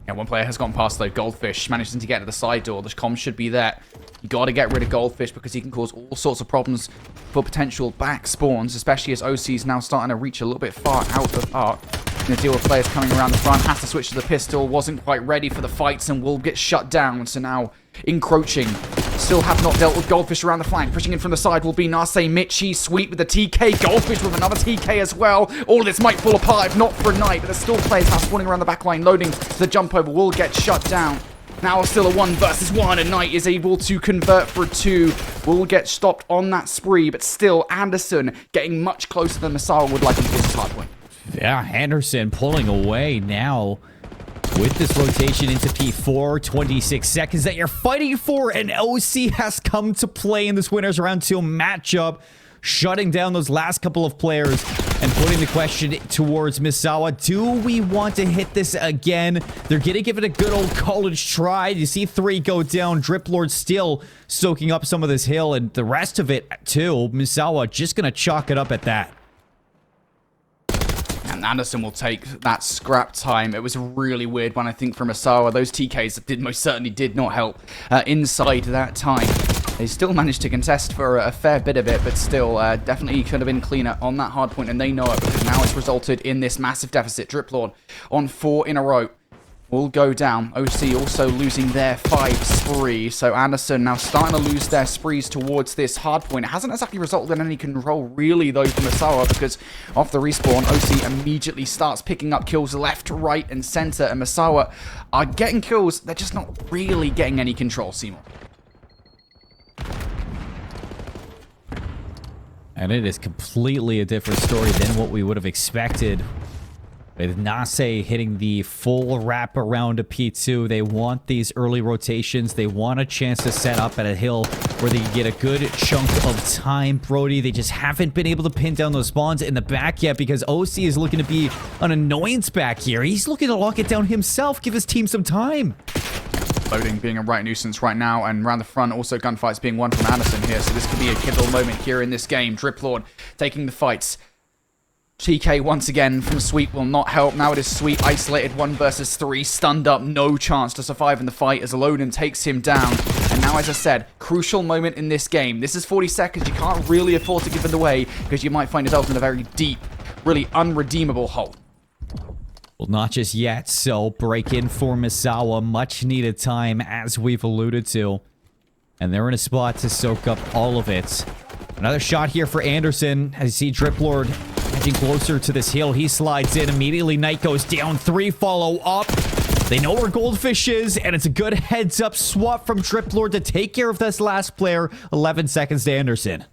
Yeah, one player has gone past though. Goldfish managing to get to the side door. The comms should be there. You got to get rid of Goldfish because he can cause all sorts of problems for potential back spawns, especially as OC is now starting to reach a little bit far out of Arc. Going to deal with players coming around the front. Has to switch to the pistol. Wasn't quite ready for the fights and will get shut down. So now encroaching. Still have not dealt with Goldfish around the flank. Pushing in from the side will be Nase Michi. Sweet with the TK. Goldfish with another TK as well. All of this might fall apart if not for a Knight. But there's still players now spawning around the back line. Loading to the jump over will get shut down. Now still a 1 versus 1, and Knight is able to convert for a 2. Will get stopped on that spree, but still Anderson getting much closer than Misawa would like him to his hard point. Yeah, Anderson pulling away now with this rotation into P4. 26 seconds that you're fighting for, and OC has come to play in this winners round 2 matchup, shutting down those last couple of players and putting the question towards Misawa. Do we want to hit this again? They're going to give it a good old college try. You see 3 go down. Drip Lord still soaking up some of this hill, and the rest of it too. Misawa just going to chalk it up at that. And Anderson will take that scrap time. It was a really weird one, I think, from Misawa. Those TKs most certainly did not help inside that time. They still managed to contest for a fair bit of it, but still definitely could have been cleaner on that hard point, and they know it because now it's resulted in this massive deficit. Drip Lord on 4 in a row will go down. OC also losing their 5 spree, so Anderson now starting to lose their sprees towards this hard point. It hasn't exactly resulted in any control really though for Misawa, because off the respawn, OC immediately starts picking up kills left, right, and center, and Misawa are getting kills. They're just not really getting any control, Seymour. And it is completely a different story than what we would have expected. With Nase hitting the full wrap around a P2, they want these early rotations. They want a chance to set up at a hill where they can get a good chunk of time. Brody, they just haven't been able to pin down those spawns in the back yet because OC is looking to be an annoyance back here. He's looking to lock it down himself, give his team some time. Loading being a right nuisance right now, and around the front also gunfights being won from Anderson here, so this could be a pivotal moment here in this game. Drip Lord taking the fights. TK once again from Sweet will not help. Now it is Sweet isolated 1 versus 3, stunned up, no chance to survive in the fight as Loden takes him down. And now, as I said, crucial moment in this game. This is 40 seconds, you can't really afford to give it away because you might find yourself in a very deep, really unredeemable hole. Well, not just yet, so break in for Misawa. Much needed time, as we've alluded to. And they're in a spot to soak up all of it. Another shot here for Anderson. As you see Drip Lord edging closer to this hill. He slides in. Immediately, Knight goes down. 3 follow up. They know where Goldfish is, and it's a good heads-up swap from Drip Lord to take care of this last player. 11 seconds to Anderson.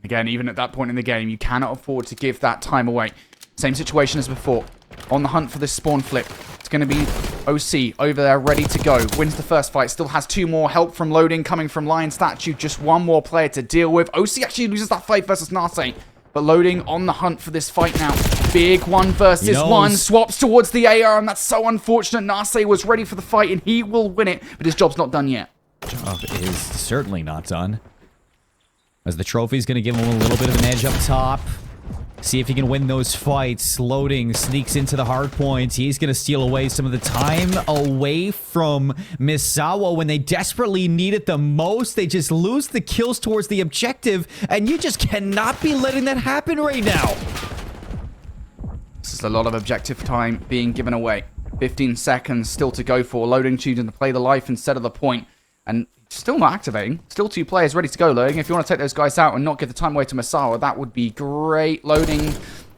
Again, even at that point in the game, you cannot afford to give that time away. Same situation as before. On the hunt for this spawn flip. It's going to be OC over there ready to go. Wins the first fight. Still has 2 more. Help from Loading coming from Lion Statue. Just 1 more player to deal with. OC actually loses that fight versus Nase. But Loading on the hunt for this fight now. Big 1 versus 1. Swaps towards the AR, and that's so unfortunate. Nase was ready for the fight, and he will win it. But his job's not done yet. Job is certainly not done. As the trophy's going to give him a little bit of an edge up top. See if he can win those fights. Loading sneaks into the hard points. He's going to steal away some of the time away from Misawa when they desperately need it the most. They just lose the kills towards the objective, and you just cannot be letting that happen right now. This is a lot of objective time being given away. 15 seconds still to go for. Loading choosing to play the life instead of the point. And still not activating. Still 2 players ready to go, Loading. If you want to take those guys out and not give the time away to Misawa, that would be great. Loading,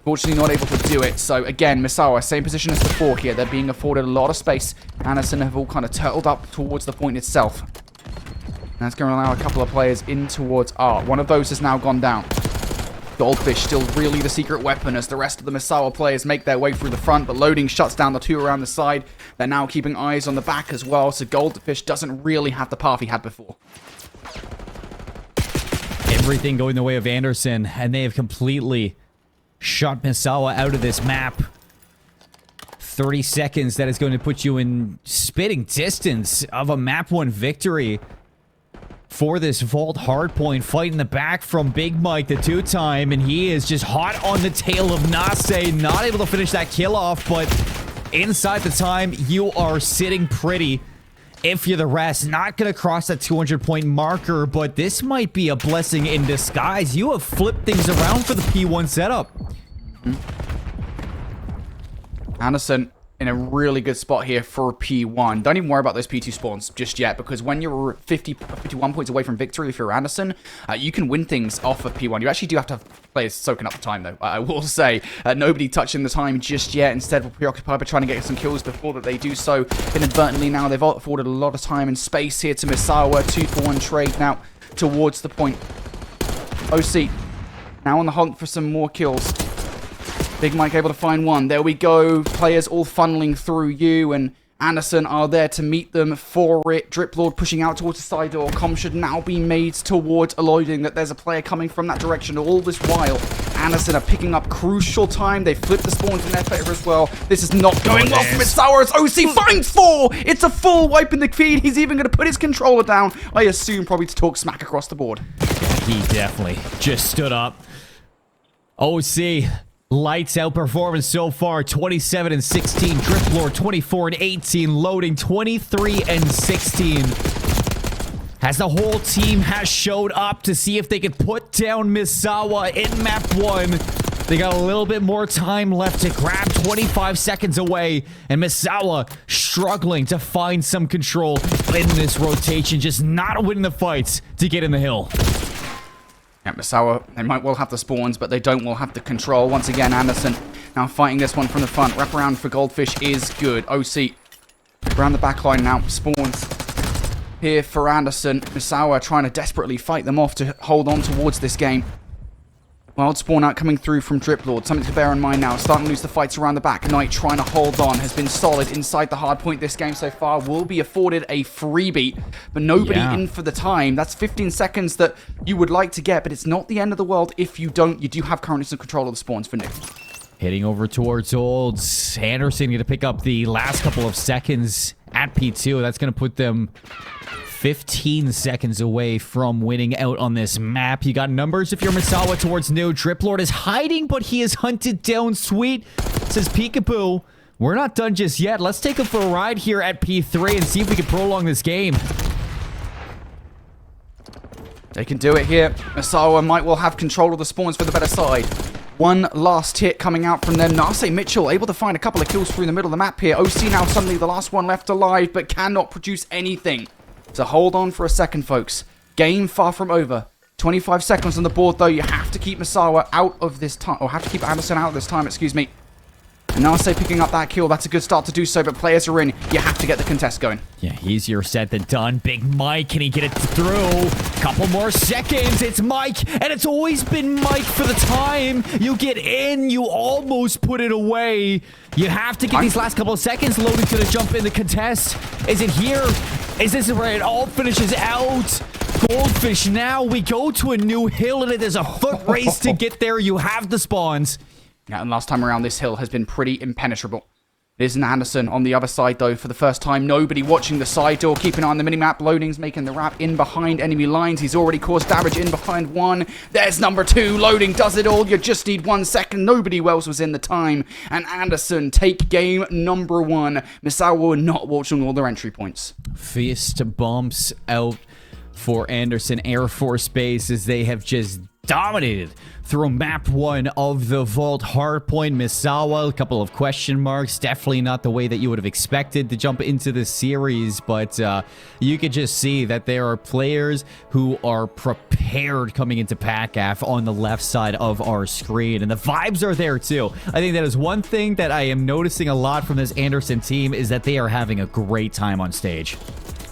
fortunately not able to do it. So again, Misawa, same position as before here. They're being afforded a lot of space. Anderson have all kind of turtled up towards the point itself. And that's going to allow a couple of players in towards Art. One of those has now gone down. Goldfish still really the secret weapon as the rest of the Misawa players make their way through the front, but Loading shuts down the 2 around the side. They're now keeping eyes on the back as well, so Goldfish doesn't really have the path he had before. Everything going the way of Anderson, and they have completely shut Misawa out of this map. 30 seconds, that is going to put you in spitting distance of a map 1 victory for this vault hardpoint, fighting the back from Big Mike, the two-time, and he is just hot on the tail of Nase, not able to finish that kill off, but inside the time, you are sitting pretty. If you're the rest, not going to cross that 200-point marker, but this might be a blessing in disguise. You have flipped things around for the P1 setup. Anderson in a really good spot here for a P1. Don't even worry about those P2 spawns just yet, because when you're 51 points away from victory, if you're Anderson, you can win things off of P1. You actually do have to have players soaking up the time, though. I will say, nobody touching the time just yet. Instead, we're preoccupied by trying to get some kills before that they do so inadvertently. Now, they've afforded a lot of time and space here to Misawa. 2-for-1 trade now towards the point. OC now on the hunt for some more kills. Big Mike able to find one. There we go. Players all funneling through you, and Anderson are there to meet them for it. Drip Lord pushing out towards the side door. Comm should now be made towards alluding that there's a player coming from that direction. All this while, Anderson are picking up crucial time. They flip the spawns in their favor as well. This is not going well for Misawa as OC finds 4. It's a full wipe in the feed. He's even going to put his controller down. I assume probably to talk smack across the board. He definitely just stood up. OC. Lights out performance so far, 27 and 16. Drip Lord 24 and 18. Loading 23 and 16. As the whole team has showed up to see if they could put down Misawa in map 1. They got a little bit more time left to grab 25 seconds away. And Misawa struggling to find some control in this rotation. Just not winning the fights to get in the hill. Yeah, Misawa, they might well have the spawns, but they don't well have the control. Once again, Anderson now fighting this one from the front. Wrap around for Goldfish is good. OC around the back line now. Spawns here for Anderson. Misawa trying to desperately fight them off to hold on towards this game. Wild spawn out coming through from Drip Lord. Something to bear in mind now. Starting to lose the fights around the back. Knight trying to hold on. Has been solid inside the hard point this game so far. Will be afforded a freebie. But nobody in for the time. That's 15 seconds that you would like to get. But it's not the end of the world if you don't. You do have currently some control of the spawns for Nick. Heading over towards Olds. Anderson going to pick up the last couple of seconds at P2. That's going to put them 15 seconds away from winning out on this map. You got numbers if you're Misawa towards new. Drip Lord is hiding, but he is hunted down. Sweet, says Peekaboo. We're not done just yet. Let's take him for a ride here at P3 and see if we can prolong this game. They can do it here. Misawa might well have control of the spawns for the better side. One last hit coming out from them. Nase Mitchell able to find a couple of kills through the middle of the map here. OC now suddenly the last one left alive, but cannot produce anything. So hold on for a second, folks. Game far from over. 25 seconds on the board, though. You have to keep Misawa out of this time, or have to keep Anderson out of this time, excuse me. Nase picking up that kill. That's a good start to do so, but players are in. You have to get the contest going. Yeah, easier said than done. Big Mike, can he get it through? Couple more seconds. It's Mike, and it's always been Mike for the time. You get in, you almost put it away. You have to get these last couple of seconds. Loading to the jump in the contest. Is it here? Is this where it all finishes out? Goldfish, now we go to a new hill, and it is a foot race to get there. You have the spawns. Yeah, and last time around, this hill has been pretty impenetrable. It is an Anderson on the other side, though, for the first time. Nobody watching the side door. Keep an eye on the minimap. Loading's making the wrap in behind enemy lines. He's already caused damage in behind 1. There's number 2. Loading does it all. You just need 1 second. Nobody else was in the time. And Anderson take game number 1. Misawa not watching all their entry points. Fist bumps out for Anderson Air Force Base as they have just dominated through map 1 of the Vault Hardpoint. Misawa, a couple of question marks. Definitely not the way that you would have expected to jump into this series, but you could just see that there are players who are prepared coming into PACAF on the left side of our screen, and the vibes are there too. I think that is one thing that I am noticing a lot from this Anderson team is that they are having a great time on stage.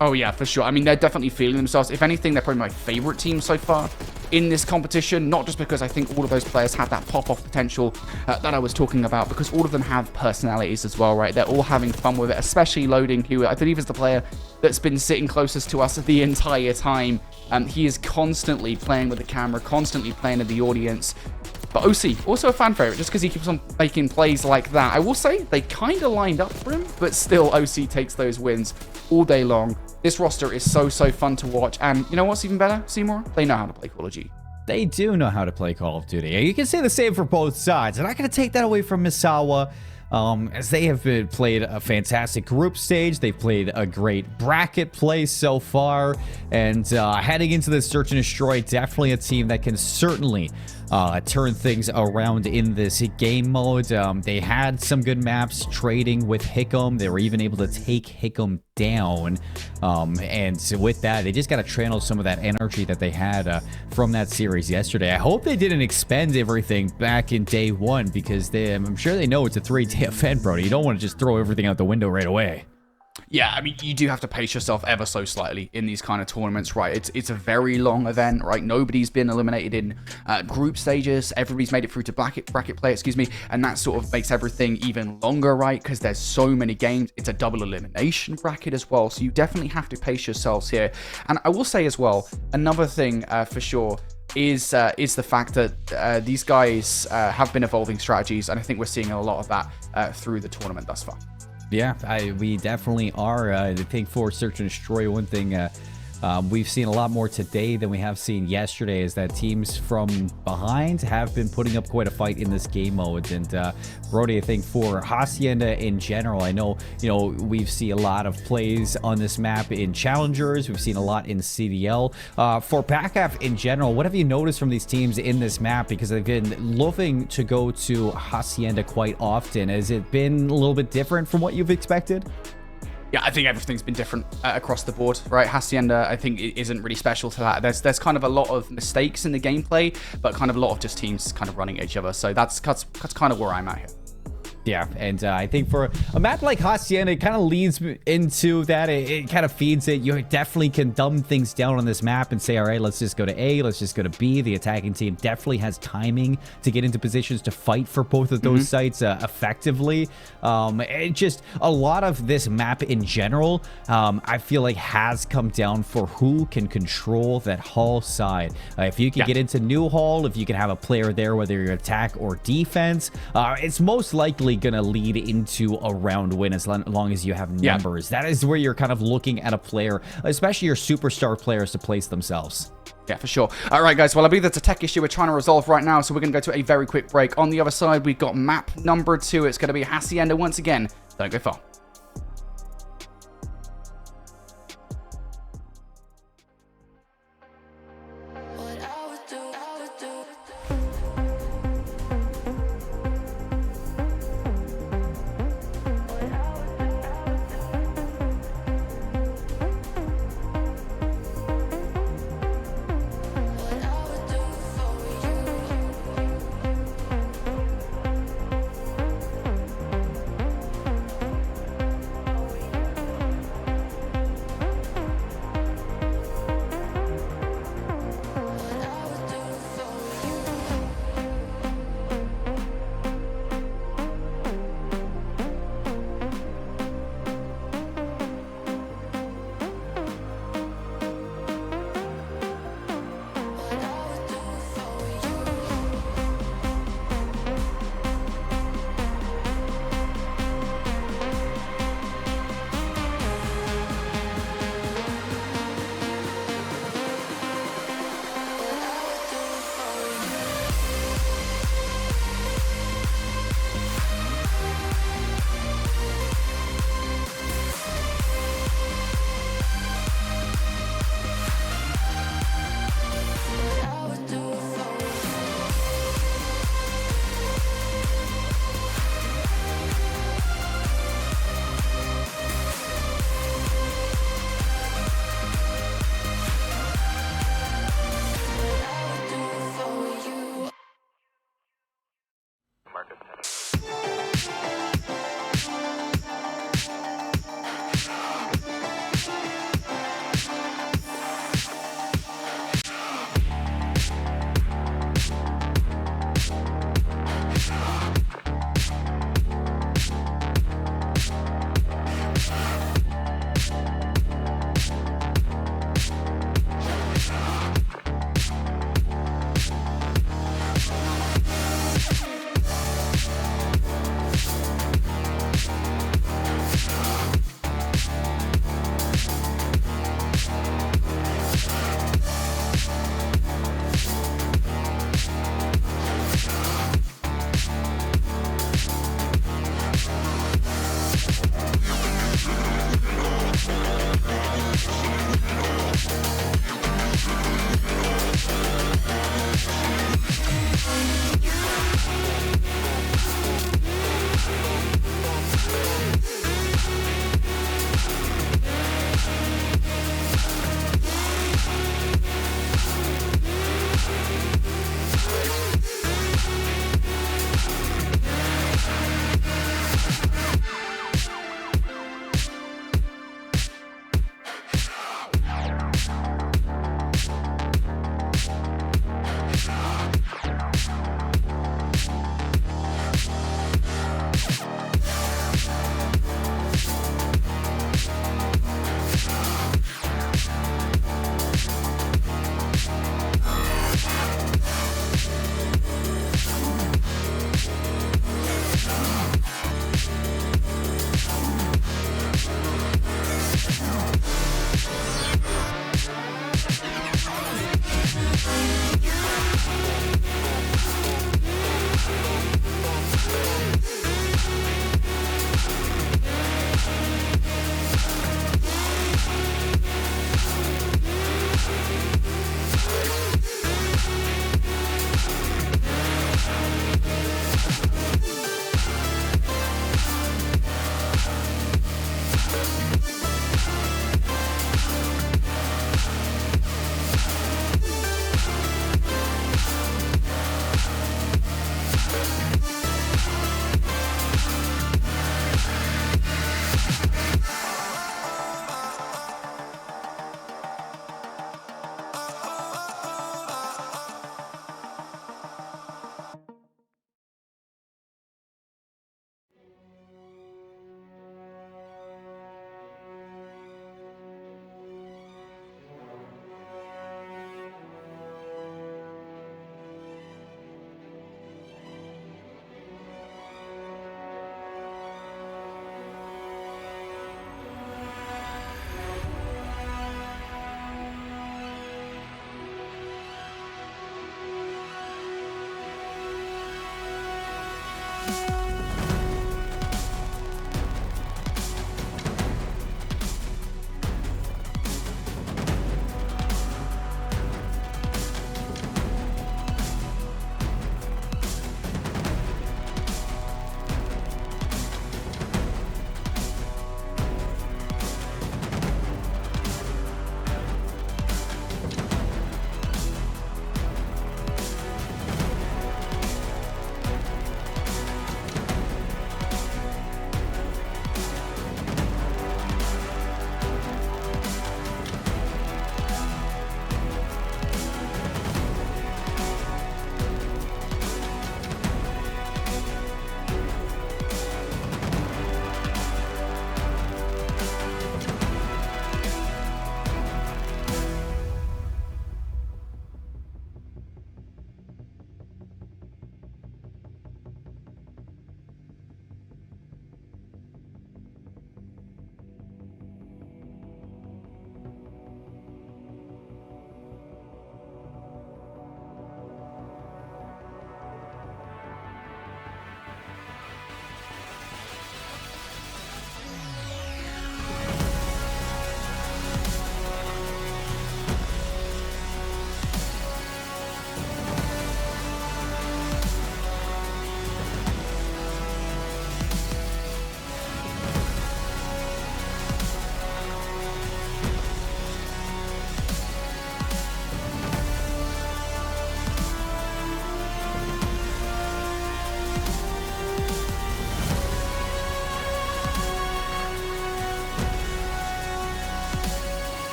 Oh, yeah, for sure. I mean, they're definitely feeling themselves. If anything, they're probably my favorite team so far in this competition. Not just because I think all of those players have that pop-off potential that I was talking about, because all of them have personalities as well, right? They're all having fun with it, especially Loading, who I believe is the player that's been sitting closest to us the entire time. He is constantly playing with the camera, constantly playing with the audience. But OC, also a fan favorite, just because he keeps on making plays like that. I will say they kind of lined up for him, but still OC takes those wins all day long. This roster is so fun to watch. And you know what's even better, Seymour? They know how to play Call of Duty. They do know how to play Call of Duty. You can say the same for both sides. And I'm not going to take that away from Misawa. As they have played a fantastic group stage. They've played a great bracket play so far. And heading into the Search and Destroy, definitely a team that can certainly turn things around in this game mode. They had some good maps trading with Hickam. They were even able to take Hickam down. And so with that, they just got to channel some of that energy that they had from that series yesterday. I hope they didn't expend everything back in day one, because I'm sure they know it's a 3-day event, bro. You don't want to just throw everything out the window right away. Yeah, I mean, you do have to pace yourself ever so slightly in these kind of tournaments, right? It's a very long event, right? Nobody's been eliminated in group stages. Everybody's made it through to bracket play, excuse me, and that sort of makes everything even longer, right? Because there's so many games. It's a double elimination bracket as well, so you definitely have to pace yourselves here. And I will say as well, another thing for sure is the fact that these guys have been evolving strategies, and I think we're seeing a lot of that through the tournament thus far. Yeah, we definitely are. I think for Search and Destroy, one thing we've seen a lot more today than we have seen yesterday is that teams from behind have been putting up quite a fight in this game mode. And Brody, I think for Hacienda in general, I know, we've seen a lot of plays on this map in Challengers. We've seen a lot in CDL. For PACAF in general, what have you noticed from these teams in this map? Because they've been loving to go to Hacienda quite often. Has it been a little bit different from what you've expected? Yeah, I think everything's been different across the board, right? Hacienda, I think, isn't really special to that. There's kind of a lot of mistakes in the gameplay, but kind of a lot of just teams kind of running at each other. So that's kind of where I'm at here. Yeah, and I think for a map like Hacienda, it kind of leads into that. It kind of feeds it. You definitely can dumb things down on this map and say, all right, let's just go to A, let's just go to B. The attacking team definitely has timing to get into positions to fight for both of those sites effectively. And just a lot of this map in general, I feel like has come down for who can control that Hall side. If you can get into New Hall, if you can have a player there, whether you're attack or defense, it's most likely going to lead into a round win as long as you have numbers. That is where you're kind of looking at a player, especially your superstar players, to place themselves. Yeah, for sure. All right, guys. Well, I believe that's a tech issue we're trying to resolve right now, so we're going to go to a very quick break. On the other side, we've got map number 2. It's going to be Hacienda once again. Don't go far.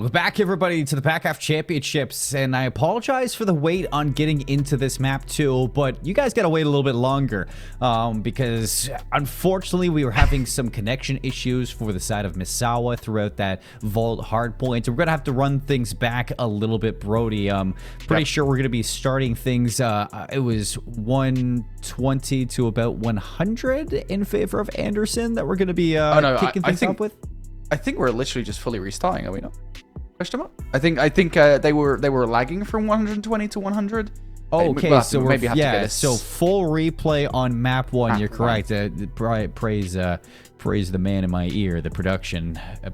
Welcome back, everybody, to the PACAF Championships, and I apologize for the wait on getting into this map too, but you guys gotta wait a little bit longer, because unfortunately we were having some connection issues for the side of Misawa throughout that vault hardpoint, so we're gonna have to run things back a little bit, Brody. Pretty sure we're gonna be starting things, it was 120 to about 100 in favor of Anderson that we're gonna be kicking things up with. I think we're literally just fully restarting, are we not? Question mark? I think they were lagging from 120 to 100. Oh, okay, we'll so maybe have to get so full replay on map 1. You're correct. Praise the man in my ear, the production the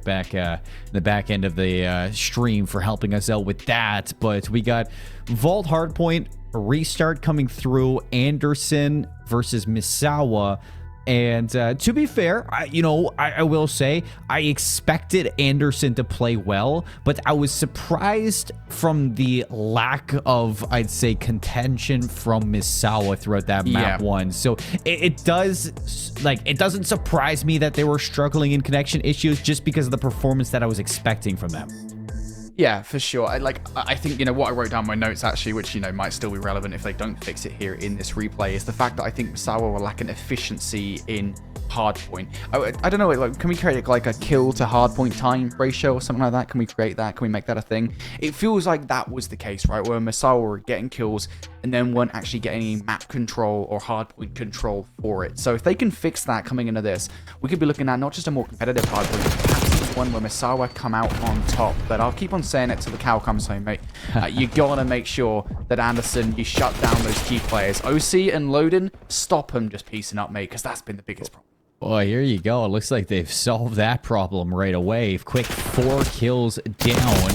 back end of the stream for helping us out with that. But we got Vault Hardpoint restart coming through. Anderson versus Misawa. And to be fair, I will say I expected Anderson to play well, but I was surprised from the lack of, I'd say, contention from Misawa throughout that map 1. So it doesn't surprise me that they were struggling in connection issues just because of the performance that I was expecting from them. Yeah, for sure. I think, what I wrote down in my notes, actually, which, might still be relevant if they don't fix it here in this replay, is the fact that I think Misawa were lacking efficiency in hardpoint. I don't know, can we create, a kill to hardpoint time ratio or something like that? Can we create that? Can we make that a thing? It feels like that was the case, right? Where Misawa were getting kills and then weren't actually getting any map control or hardpoint control for it. So if they can fix that coming into this, we could be looking at not just a more competitive hardpoint, one where Misawa come out on top. But I'll keep on saying it till the cow comes home, mate. You gotta make sure that Anderson, you shut down those key players. OC and Loden, stop them just piecing up, mate, because that's been the biggest problem. Boy, here you go. It looks like they've solved that problem right away. Quick 4 kills down.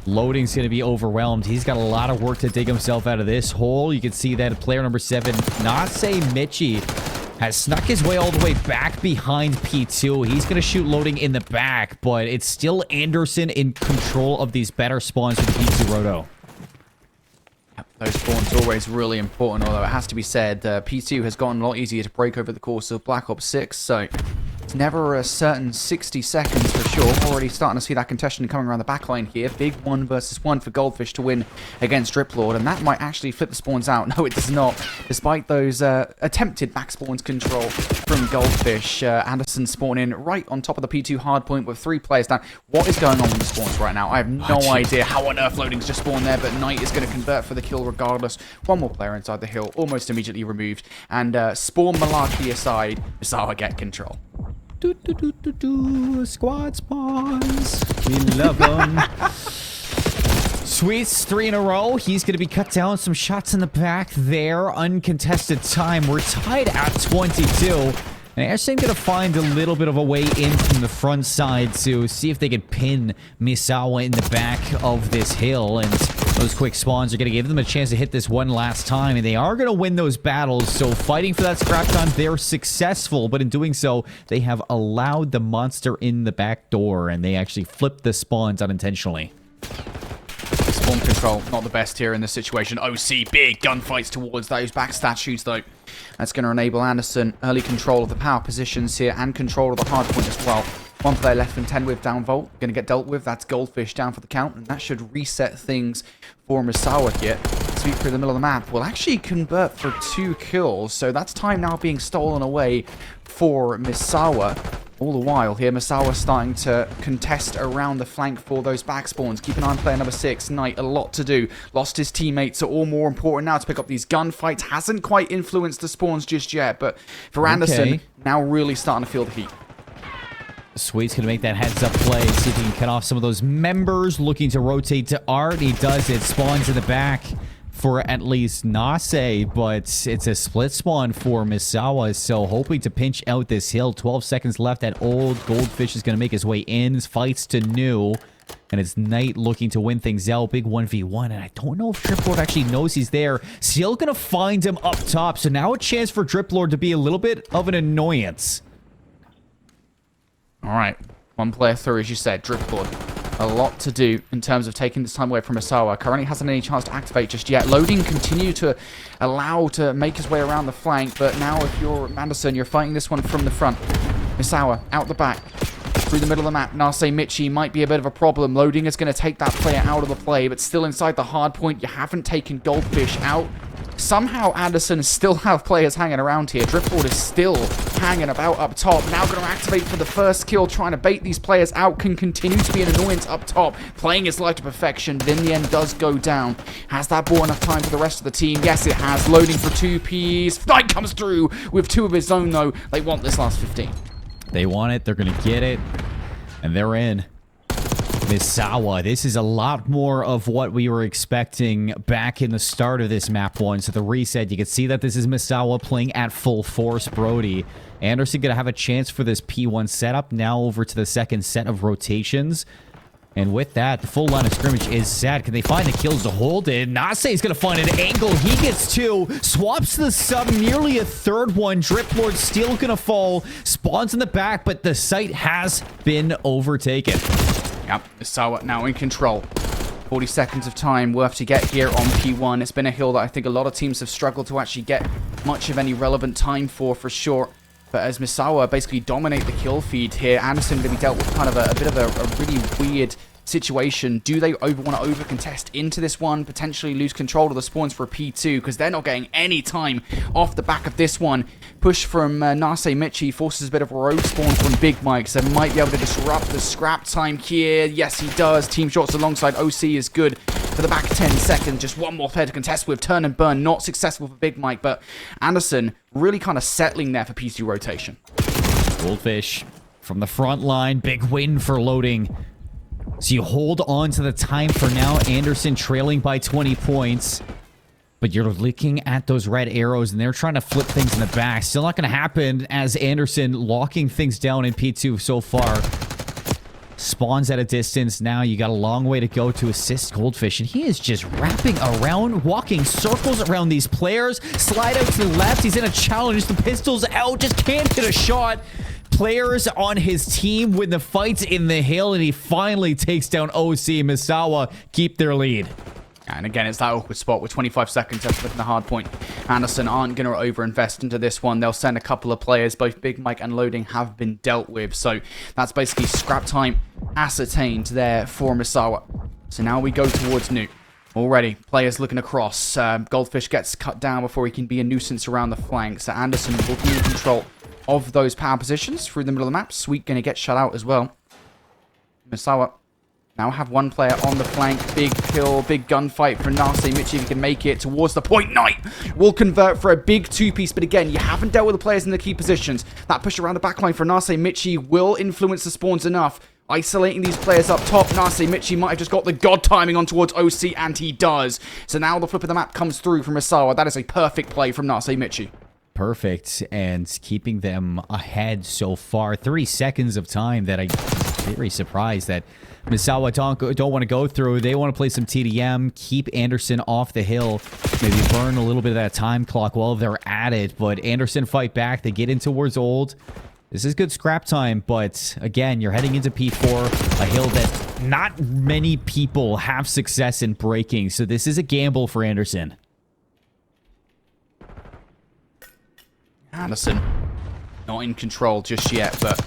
Loading's going to be overwhelmed. He's got a lot of work to dig himself out of this hole. You can see that player number 7, Nase Michi, has snuck his way all the way back behind P2. He's going to shoot Loading in the back, but it's still Anderson in control of these better spawns for the P2 Roto. Those spawns are always really important, although it has to be said, P2 has gotten a lot easier to break over the course of Black Ops 6, so it's never a certain 60 seconds for sure. Already starting to see that contention coming around the backline here. Big 1 versus 1 for Goldfish to win against Driplord, and that might actually flip the spawns out. No, it does not. Despite those attempted back spawns control from Goldfish, Anderson spawning right on top of the P2 hardpoint with 3 players down. What is going on with the spawns right now? I have no idea how on earth Loading's just spawned there, but Knight is going to convert for the kill regardless. One more player inside the hill, almost immediately removed. And spawn malarkey aside, Misawa get control. Squad spawns. We love them. Sweets, 3 in a row. He's going to be cut down. Some shots in the back there. Uncontested time. We're tied at 22. And Anderson going to find a little bit of a way in from the front side to see if they can pin Misawa in the back of this hill. And those quick spawns are going to give them a chance to hit this one last time. And they are going to win those battles. So fighting for that scrap time, they're successful. But in doing so, they have allowed the monster in the back door. And they actually flipped the spawns unintentionally. Spawn control, not the best here in this situation. OC, big gunfights towards those back statues, though. That's going to enable Anderson early control of the power positions here and control of the hard point as well. 1 player left from 10 with downvolt. Going to get dealt with. That's Goldfish down for the count, and that should reset things for Misawa here. Sweep through the middle of the map will actually convert for 2 kills, so that's time now being stolen away for Misawa. All the while here, Misawa starting to contest around the flank for those back spawns. Keep an eye on player number 6, Knight, a lot to do. Lost his teammates, are all more important now to pick up these gunfights. Hasn't quite influenced the spawns just yet, but for Anderson, now really starting to feel the heat. Sweet's going to make that heads-up play, see if he can cut off some of those members, looking to rotate to Art. He does it, spawns in the back for at least Nase, but it's a split spawn for Misawa, so hoping to pinch out this hill. 12 seconds left. That old Goldfish is going to make his way in, fights to new, and it's Knight looking to win things out. Big 1v1, and I don't know if Driplord actually knows he's there. Still going to find him up top, so now a chance for Driplord to be a little bit of an annoyance. All right, 1 player through, as you said, Driplord. A lot to do in terms of taking this time away from Misawa. Currently hasn't any chance to activate just yet. Loading continue to allow to make his way around the flank, but now if you're Anderson, you're fighting this one from the front. Misawa out the back. through the middle of the map. Nase Michi might be a bit of a problem. Loading is going to take that player out of the play, but still inside the hard point. You haven't taken Goldfish out. Somehow Anderson still have players hanging around here. Driftboard is still hanging about up top. Now going to activate for the first kill, trying to bait these players out. Can continue to be an annoyance up top, playing his life to perfection, but in the end does go down. Has that ball enough time for the rest of the team? Yes, it has. Loading for 2Ps. Knight comes through with 2 of his own, though. They want this last 15. They want it. They're going to get it. And they're in. Misawa, this is a lot more of what we were expecting back in the start of this map 1. So the reset, you can see that this is Misawa playing at full force. Brody Anderson going to have a chance for this P1 setup. Now over to the second set of rotations. And with that, the full line of scrimmage is set. Can they find the kills to hold it? Nase is going to find an angle. He gets 2. Swaps the sub, nearly a third one. Drip Lord still going to fall. Spawns in the back, but the site has been overtaken. Yep, Misawa now in control. 40 seconds of time worth to get here on P1. It's been a hill that I think a lot of teams have struggled to actually get much of any relevant time for sure. But as Misawa basically dominate the kill feed here, Anderson going to be dealt with kind of a bit of a really weird situation. Do they want to over-contest into this one, potentially lose control of the spawns for a P2, because they're not getting any time off the back of this one. Push from Nase Michi forces a bit of a rogue spawn from Big Mike, so might be able to disrupt the scrap time here. Yes, he does. Team shots alongside OC is good for the back 10 seconds. Just one more player to contest with. Turn and burn, not successful for Big Mike, but Anderson really kind of settling there for P2 rotation. Goldfish from the front line. Big win for Loading. So you hold on to the time for now. Anderson trailing by 20 points. But you're looking at those red arrows, and they're trying to flip things in the back. Still not going to happen as Anderson locking things down in P2 so far. Spawns at a distance. Now you got a long way to go to assist Goldfish. And he is just wrapping around, walking circles around these players. Slide out to the left. He's in a challenge. The pistol's out. Just can't hit a shot. Players on his team win the fights in the hill, and he finally takes down OC. Misawa keep their lead. And again, it's that awkward spot with 25 seconds left in the hard point. Anderson aren't going to overinvest into this one. They'll send a couple of players. Both Big Mike and Loading have been dealt with. So that's basically scrap time ascertained there for Misawa. So now we go towards Nuke. Already, players looking across. Goldfish gets cut down before he can be a nuisance around the flank. So Anderson will be in control of those power positions through the middle of the map. Sweet going to get shut out as well. Misawa now have one player on the flank. Big kill, big gunfight for Nase Michi if he can make it towards the point. Knight will convert for a big 2-piece, but again, you haven't dealt with the players in the key positions. That push around the backline for Nase Michi will influence the spawns enough. Isolating these players up top. Nase Michi might have just got the god timing on towards OC, and he does. So now the flip of the map comes through from Misawa. That is a perfect play from Nase Michi. Perfect, and keeping them ahead so far. 30 seconds of time that I'm very surprised that Misawa don't want to go through. They want to play some TDM, keep Anderson off the hill, maybe burn a little bit of that time clock while they're at it, but Anderson fight back. They get in towards Old. This is good scrap time, but again, you're heading into P4, a hill that not many people have success in breaking, so this is a gamble for Anderson. Anderson not in control just yet, but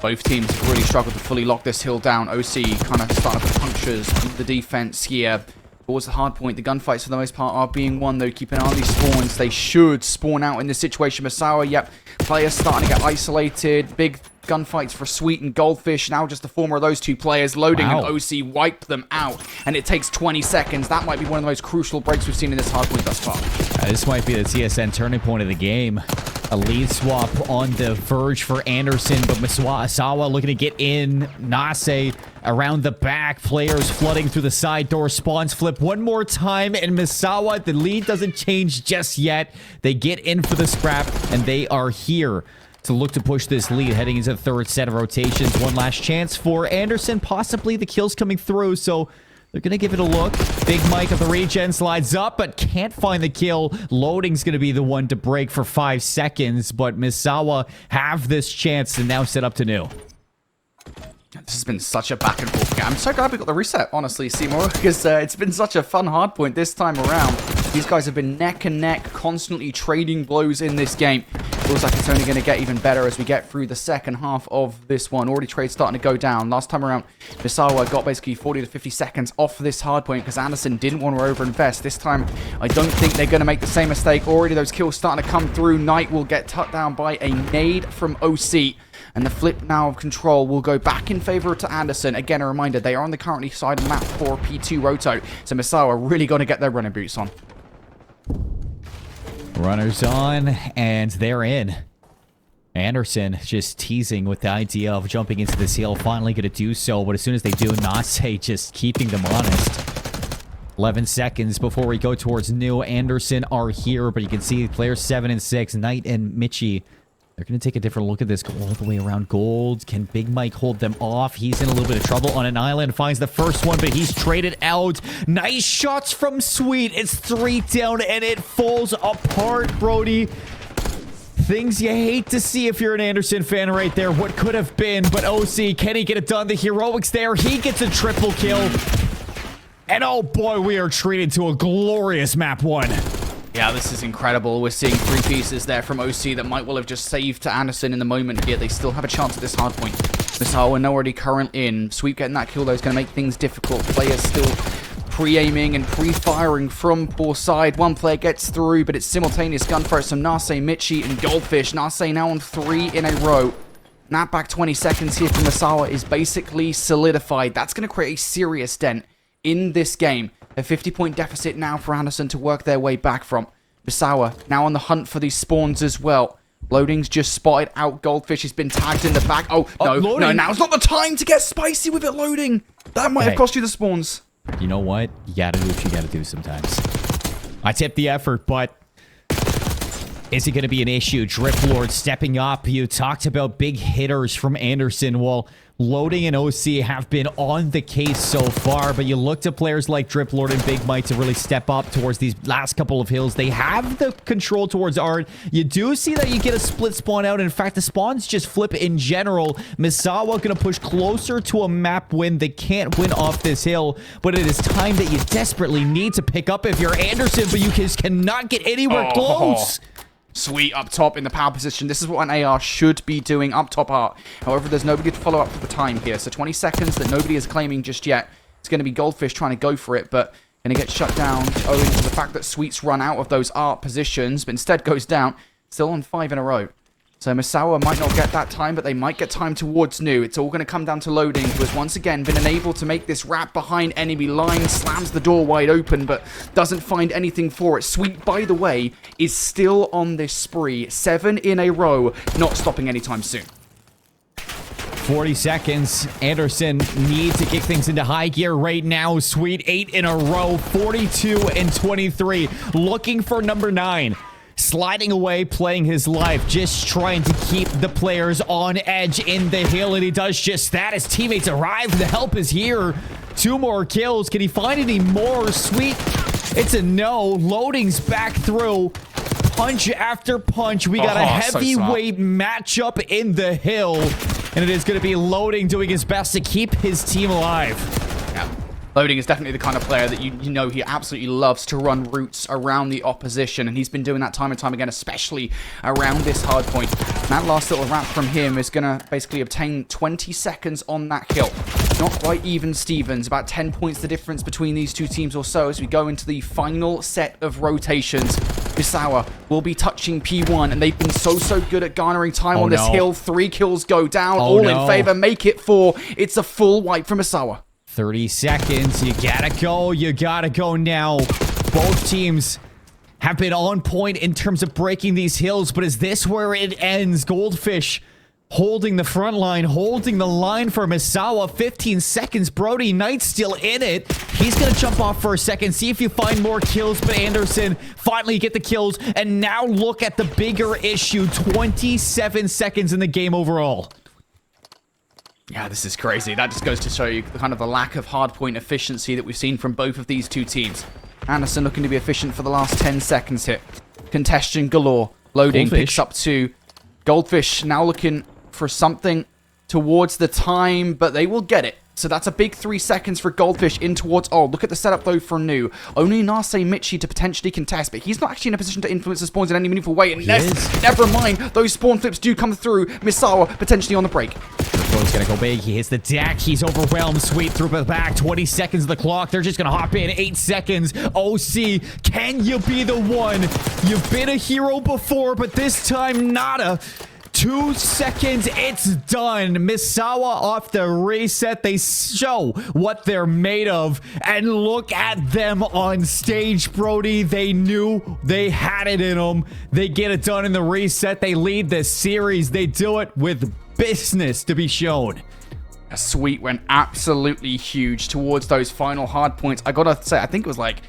both teams have really struggled to fully lock this hill down. OC kind of starting to put punctures into the defense here. Towards the hard point, the gunfights for the most part are being won, though. Keep an eye on these spawns. They should spawn out in this situation. Misawa, yep. Players starting to get isolated. Big gunfights for Sweet and Goldfish. Now just the former of those two players. Loading and OC wipe them out. And it takes 20 seconds. That might be one of the most crucial breaks we've seen in this hard point thus far. This might be the TSN turning point of the game. A lead swap on the verge for Anderson, but Misawa looking to get in. Nase around the back. Players flooding through the side door. Spawns flip one more time, and Misawa, the lead doesn't change just yet. They get in for the scrap, and they are here to look to push this lead heading into the third set of rotations. One last chance for Anderson. Possibly the kills coming through, so they're going to give it a look. Big Mike of the regen slides up, but can't find the kill. Loading's going to be the one to break for 5 seconds, but Misawa have this chance to now set up to new. This has been such a back and forth game. I'm so glad we got the reset, honestly, Seymour, because it's been such a fun hard point this time around. These guys have been neck and neck, constantly trading blows in this game. Feels like it's only going to get even better as we get through the second half of this one. Already trade starting to go down. Last time around, Misawa got basically 40 to 50 seconds off this hardpoint because Anderson didn't want to overinvest. This time, I don't think they're going to make the same mistake. Already those kills starting to come through. Knight will get tucked down by a nade from OC. And the flip now of control will go back in favor to Anderson. Again, a reminder, they are on the currently side map for P2 Roto. So Misawa really got to get their running boots on. Runners on, and they're in. Anderson just teasing with the idea of jumping into this hill. Finally going to do so, but as soon as they do, Nase just keeping them honest. 11 seconds before we go towards new. Anderson are here, but you can see players 7 and 6, Knight and Michi. They're going to take a different look at this. Go all the way around gold. Can Big Mike hold them off? He's in a little bit of trouble on an island. Finds the first one, but he's traded out. Nice shots from Sweet. It's 3 down, and it falls apart, Brody. Things you hate to see if you're an Anderson fan right there. What could have been, but OC, can he get it done? The heroics there. He gets a triple kill. And oh boy, we are treated to a glorious map 1. Yeah, this is incredible. We're seeing 3 pieces there from OC that might well have just saved to Anderson in the moment here. They still have a chance at this hard point. Misawa already current in. Sweep getting that kill, though, is going to make things difficult. Players still pre-aiming and pre-firing from poor side. One player gets through, but it's simultaneous gunfire from Nase, Michi, and Goldfish. Nase now on 3 in a row. Snapback 20 seconds here from Misawa is basically solidified. That's going to create a serious dent in this game. A 50-point deficit now for Anderson to work their way back from. Misawa now on the hunt for these spawns as well. Loading's just spotted out. Goldfish has been tagged in the back. Oh, no, now's not the time to get spicy with it, Loading. That might have cost you the spawns. You know what? You gotta do what you gotta do sometimes. I tip the effort, but is it going to be an issue? Drip Lord stepping up. You talked about big hitters from Anderson. Well, Loading and OC have been on the case so far, but you look to players like Drip Lord and Big Mike to really step up towards these last couple of hills. They have the control towards Art. You do see that you get a split spawn out. In fact, the spawns just flip in general. Misawa going to push closer to a map win. They can't win off this hill, but it is time that you desperately need to pick up if you're Anderson, but you just cannot get anywhere close. Sweet up top in the power position. This is what an AR should be doing up top Art. However, there's nobody to follow up for the time here. So 20 seconds that nobody is claiming just yet. It's going to be Goldfish trying to go for it, but going to get shut down owing to the fact that Sweet's run out of those Art positions, but instead goes down. Still on 5 in a row. So Misawa might not get that time, but they might get time towards New. It's all going to come down to Loading, who has once again been unable to make this wrap behind enemy line. Slams the door wide open, but doesn't find anything for it. Sweet, by the way, is still on this spree. 7 in a row, not stopping anytime soon. 40 seconds. Anderson needs to kick things into high gear right now. Sweet, 8 in a row. 42 and 23. Looking for number 9. Sliding away, playing his life, just trying to keep the players on edge in the hill, and he does just that. His teammates arrive, the help is here. 2 more kills. Can he find any more? Sweet. It's a no. Loading's back through. Punch after punch. We got a heavyweight matchup in the hill, and it is going to be Loading doing his best to keep his team alive. Yeah. Loading is definitely the kind of player that you know he absolutely loves to run routes around the opposition, and he's been doing that time and time again, especially around this hard point. And that last little wrap from him is going to basically obtain 20 seconds on that kill. Not quite even Stevens, about 10 points the difference between these two teams or so as we go into the final set of rotations. Misawa will be touching P1, and they've been so good at garnering time on this hill. 3 kills go down, all in favor, make it 4. It's a full wipe from Misawa. 30 seconds. You gotta go. You gotta go now. Both teams have been on point in terms of breaking these hills, but is this where it ends? Goldfish holding the front line, holding the line for Misawa. 15 seconds. Brody Knight's still in it. He's gonna jump off for a second, see if you find more kills, but Anderson finally get the kills, and now look at the bigger issue. 27 seconds in the game overall. Yeah, this is crazy. That just goes to show you kind of the lack of hardpoint efficiency that we've seen from both of these two teams. Anderson looking to be efficient for the last 10 seconds here. Congestion galore. Loading picks up 2. Goldfish now looking for something towards the time, but they will get it. So that's a big 3 seconds for Goldfish in towards ult. Look at the setup, though, for Nu. Only Nase Michi to potentially contest, but he's not actually in a position to influence the spawns in any meaningful way. And never mind, those spawn flips do come through. Misawa potentially on the break. Turbo's gonna go big. He hits the deck. He's overwhelmed. Sweep through the back. 20 seconds of the clock. They're just gonna hop in. 8 seconds. OC, can you be the one? You've been a hero before, but this time nada. 2 seconds, it's done. Misawa off the reset. They show what they're made of. And look at them on stage, Brody. They knew they had it in them. They get it done in the reset. They lead the series. They do it with business to be shown. A sweep went absolutely huge towards those final hard points. I gotta say, I think it was like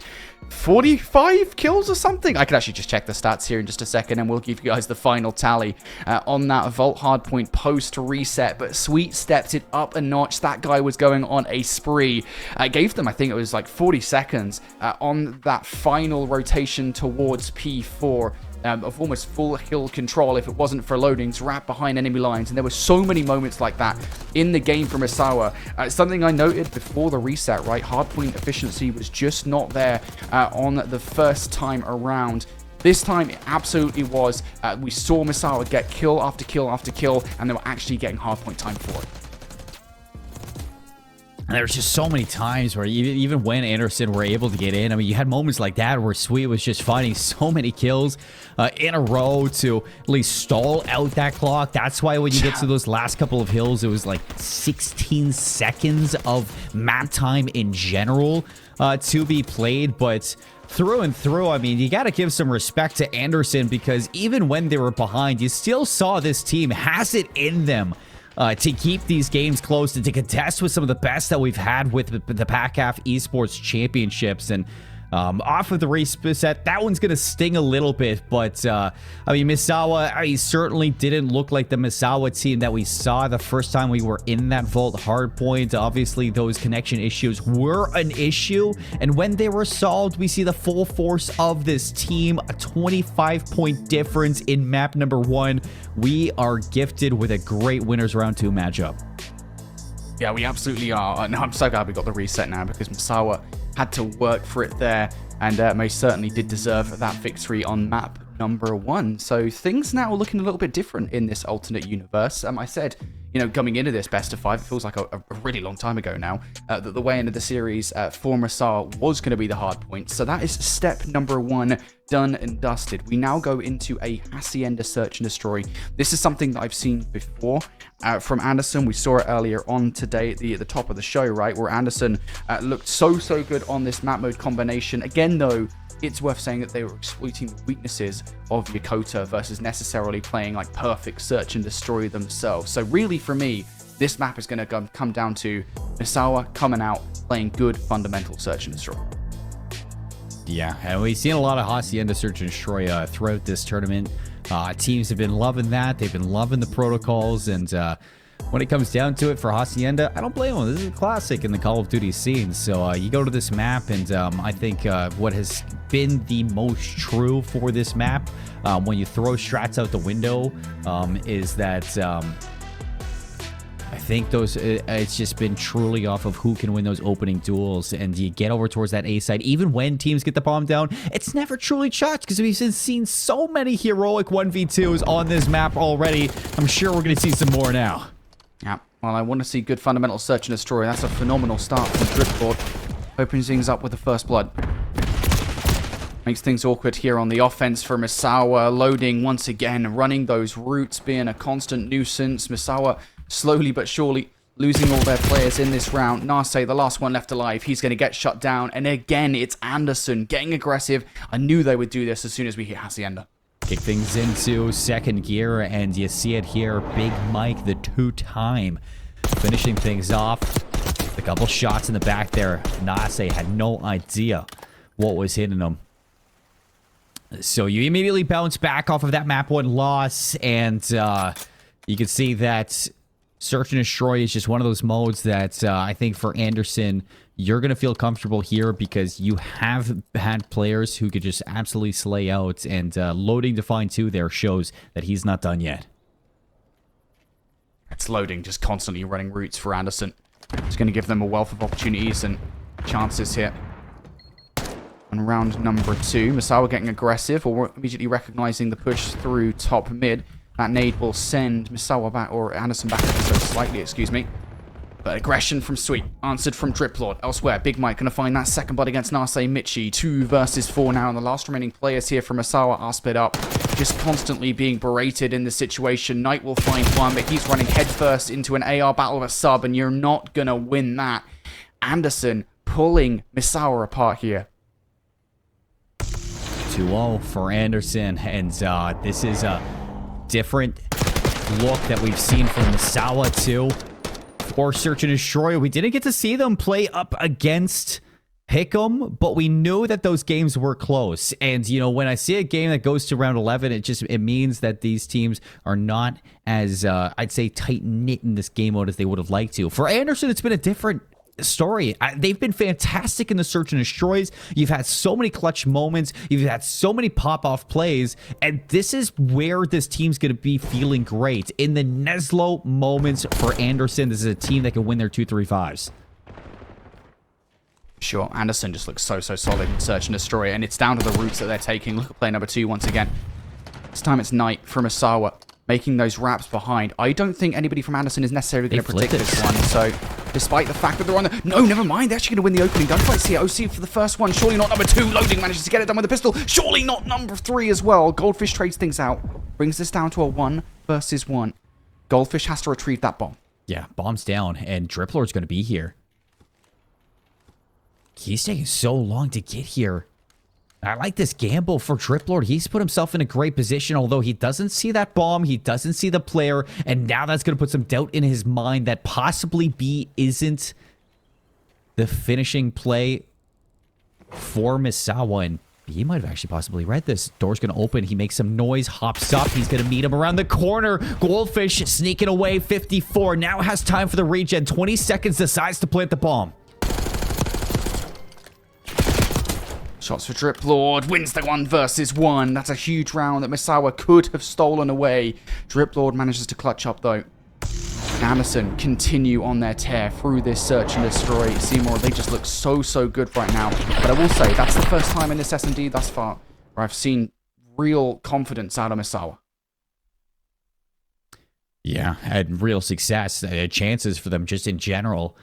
45 kills or something. I could actually just check the stats here in just a second and we'll give you guys the final tally on that Vault hardpoint post reset. But Sweet stepped it up a notch. That guy was going on a spree. Gave them, I think it was like 40 seconds on that final rotation towards P4. Of almost full hill control if it wasn't for loadings wrapped behind enemy lines. And there were so many moments like that in the game from Misawa. Something I noted before the reset, right? Hardpoint efficiency was just not there on the first time around. This time, it absolutely was. We saw Misawa get kill after kill after kill, and they were actually getting hardpoint time for it. And there was just so many times where even when Anderson were able to get in, I mean, you had moments like that where Sweet was just finding so many kills in a row to at least stall out that clock. That's why when you get to those last couple of hills, it was like 16 seconds of map time in general to be played. But through and through, I mean, you got to give some respect to Anderson because even when they were behind, you still saw this team has it in them to keep these games close and to contest with some of the best that we've had with the PACAF Esports Championships. And off of the reset, that one's going to sting a little bit. But, I mean, Misawa, he certainly didn't look like the Misawa team that we saw the first time we were in that Vault hardpoint. Obviously, those connection issues were an issue. And when they were solved, we see the full force of this team. A 25-point difference in map number 1. We are gifted with a great Winners Round 2 matchup. Yeah, we absolutely are. And I'm so glad we got the reset now because Misawa had to work for it there and most certainly did deserve that victory on map number 1. So things now are looking a little bit different in this alternate universe. I said, you know, coming into this best of 5, it feels like a really long time ago now, that the way into the series for Misawa was going to be the hard point. So that is step number 1 done and dusted. We now go into a Hacienda search and destroy. This is something that I've seen before from Anderson. We saw it earlier on today at the top of the show, right, where Anderson looked so good on this map mode combination. Again, though, it's worth saying that they were exploiting the weaknesses of Yokota versus necessarily playing like perfect search and destroy themselves. So really, for me, this map is going to come down to Misawa coming out, playing good fundamental search and destroy. Yeah, and we've seen a lot of Hacienda Search and Destroy throughout this tournament. Teams have been loving that. They've been loving the protocols, and when it comes down to it for Hacienda, I don't blame them. This is a classic in the Call of Duty scene. So you go to this map, and I think what has been the most true for this map, when you throw strats out the window, is that I think it's just been truly off of who can win those opening duels, and you get over towards that A side. Even when teams get the bomb down, it's never truly shots because we've seen so many heroic 1v2s on this map already. I'm sure we're going to see some more now. Yeah, well, I want to see good fundamental search and destroy. That's a phenomenal start from Driftboard. Opens things up with the first blood. Makes things awkward here on the offense for Misawa. Loading once again, running those routes, being a constant nuisance. Misawa slowly but surely losing all their players in this round. Nase, the last one left alive, he's going to get shut down. And again, it's Anderson getting aggressive. I knew they would do this as soon as we hit Hacienda. Kick things into second gear, and you see it here. Big Mike, the 2-time, finishing things off. A couple shots in the back there. Nase had no idea what was hitting him. So you immediately bounce back off of that map 1 loss, and you can see that Search and Destroy is just one of those modes that I think for Anderson, you're going to feel comfortable here because you have had players who could just absolutely slay out, and loading Define 2 there shows that he's not done yet. It's loading, just constantly running routes for Anderson. It's going to give them a wealth of opportunities and chances here. On round number 2, Misawa getting aggressive, or immediately recognizing the push through top mid. That nade will send Misawa back, or Anderson back ever so slightly, excuse me. But aggression from Sweet, answered from Driplord. Elsewhere, Big Mike going to find that second blood against Nase Michi. 2 versus 4 now, and the last remaining players here from Misawa are split up. Just constantly being berated in this situation. Knight will find one, but he's running headfirst into an AR battle of a sub, and you're not going to win that. Anderson pulling Misawa apart here. 2-0 for Anderson, and this is a different look that we've seen from Misawa too. For Search and Destroy, we didn't get to see them play up against Pick'em, but we knew that those games were close. And, you know, when I see a game that goes to round 11, it means that these teams are not as, I'd say, tight-knit in this game mode as they would have liked to. For Anderson, it's been a different story. They've been fantastic in the Search and Destroys. You've had so many clutch moments. You've had so many pop-off plays. And this is where this team's going to be feeling great. In the Neslo moments for Anderson, this is a team that can win their 2-3-5s. Sure, Anderson just looks so solid in Search and Destroy, and it's down to the routes that they're taking. Look at play number 2 once again. This time it's Knight from Misawa, making those wraps behind. I don't think anybody from Anderson is necessarily going to predict this one, so despite the fact that they're on the... No, never mind, they're actually going to win the opening gunfights here. OC for the first one, surely not number 2. Loading manages to get it done with a pistol. Surely not number 3 as well. Goldfish trades things out, brings this down to a 1 versus 1. Goldfish has to retrieve that bomb. Yeah, bomb's down, and Driplord's going to be here. He's taking so long to get here. I like this gamble for Driplord. He's put himself in a great position, although he doesn't see that bomb. He doesn't see the player, and now that's going to put some doubt in his mind that possibly B isn't the finishing play for Misawa, and he might have actually possibly read this. Door's going to open. He makes some noise, hops up. He's going to meet him around the corner. Goldfish sneaking away, 54. Now has time for the regen. 20 seconds, decides to plant the bomb. Shots for Driplord, wins the 1 versus 1. That's a huge round that Misawa could have stolen away. Driplord manages to clutch up though. Anderson continue on their tear through this Search and Destroy. Seymour, they just look so good right now. But I will say, that's the first time in this S&D thus far where I've seen real confidence out of Misawa. Yeah, had real success, chances for them just in general.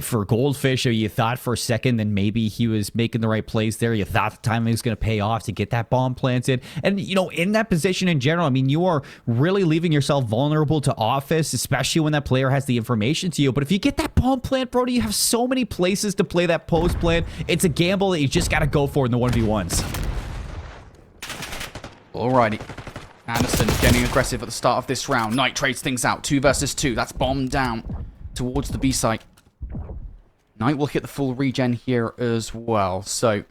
For Goldfish, you thought for a second that maybe he was making the right plays there. You thought the timing was going to pay off to get that bomb planted. And, you know, in that position in general, I mean, you are really leaving yourself vulnerable to Office, especially when that player has the information to you. But if you get that bomb plant, Brody, you have so many places to play that post plant. It's a gamble that you just got to go for in the 1v1s. Alrighty. Anderson getting aggressive at the start of this round. Knight trades things out. 2 versus 2. That's bomb down towards the B site. Knight will hit the full regen here as well. So, going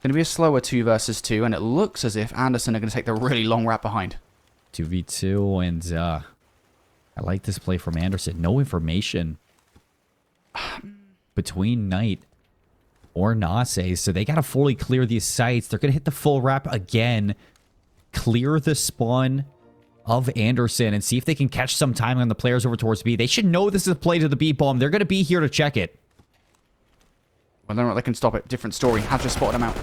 to be a slower 2 versus 2. And it looks as if Anderson are going to take the really long wrap behind. 2v2. And I like this play from Anderson. No information between Knight or Nase. So they got to fully clear these sites. They're going to hit the full wrap again. Clear the spawn of Anderson and see if they can catch some time on the players over towards B. They should know this is a play to the B bomb. They're going to be here to check it. Whether or not they can stop it, different story. Have just spotted him out.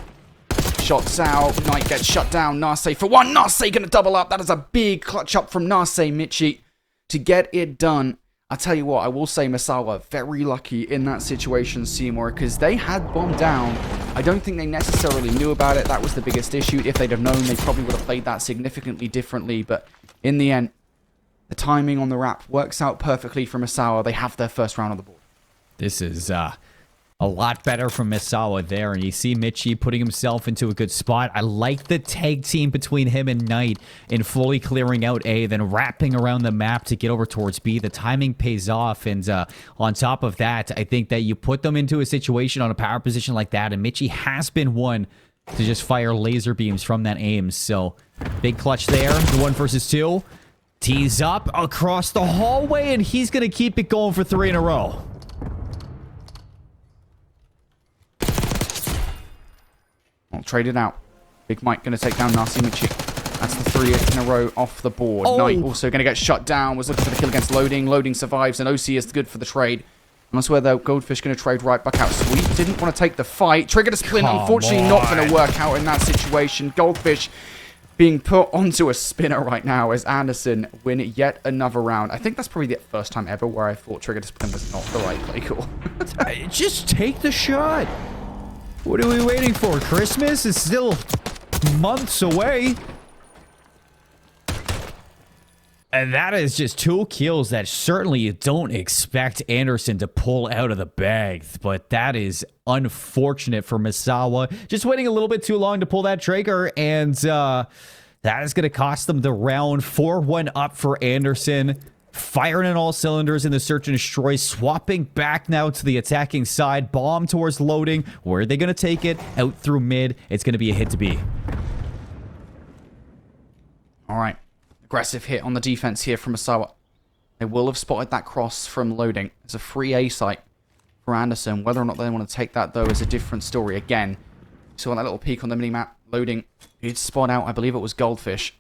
Shots out. Knight gets shut down. Nase for 1. Nase going to double up. That is a big clutch up from Nase Michi to get it done. I tell you what, I will say Misawa very lucky in that situation, Seymour, because they had bomb down. I don't think they necessarily knew about it. That was the biggest issue. If they'd have known, they probably would have played that significantly differently. But in the end, the timing on the wrap works out perfectly for Misawa. They have their first round on the board. This is a lot better from Misawa there, and you see Michi putting himself into a good spot. I like the tag team between him and Knight in fully clearing out A, then wrapping around the map to get over towards B. The timing pays off, and on top of that, I think that you put them into a situation on a power position like that, and Michi has been one to just fire laser beams from that aim. So, big clutch there. The 1 versus 2. Tees up across the hallway, and he's going to keep it going for 3 in a row. I'll trade it out. Big Mike going to take down Nase Michi. That's the 3 in a row off the board. Oh. Knight also going to get shut down. Was looking for the kill against Loading. Loading survives, and OC is good for the trade. That's where the Goldfish going to trade right back out. Sweet didn't want to take the fight. Trigger to Splint, unfortunately not going to work out in that situation. Goldfish being put onto a spinner right now as Anderson win yet another round. I think that's probably the first time ever where I thought Trigger to Splint was not the right play call. Just take the shot. What are we waiting for? Christmas is still months away. And that is just 2 kills that certainly you don't expect Anderson to pull out of the bag. But that is unfortunate for Misawa. Just waiting a little bit too long to pull that trigger. And that is going to cost them the round. 4-1 up for Anderson. Firing on all cylinders in the search and destroy. Swapping back now to the attacking side. Bomb towards loading. Where are they going to take it? Out through mid. It's going to be a hit to B. All right. Aggressive hit on the defense here from Misawa. They will have spotted that cross from loading. It's a free A site for Anderson. Whether or not they want to take that, though, is a different story. Again, saw that little peek on the minimap. Loading did spot out, I believe it was Goldfish.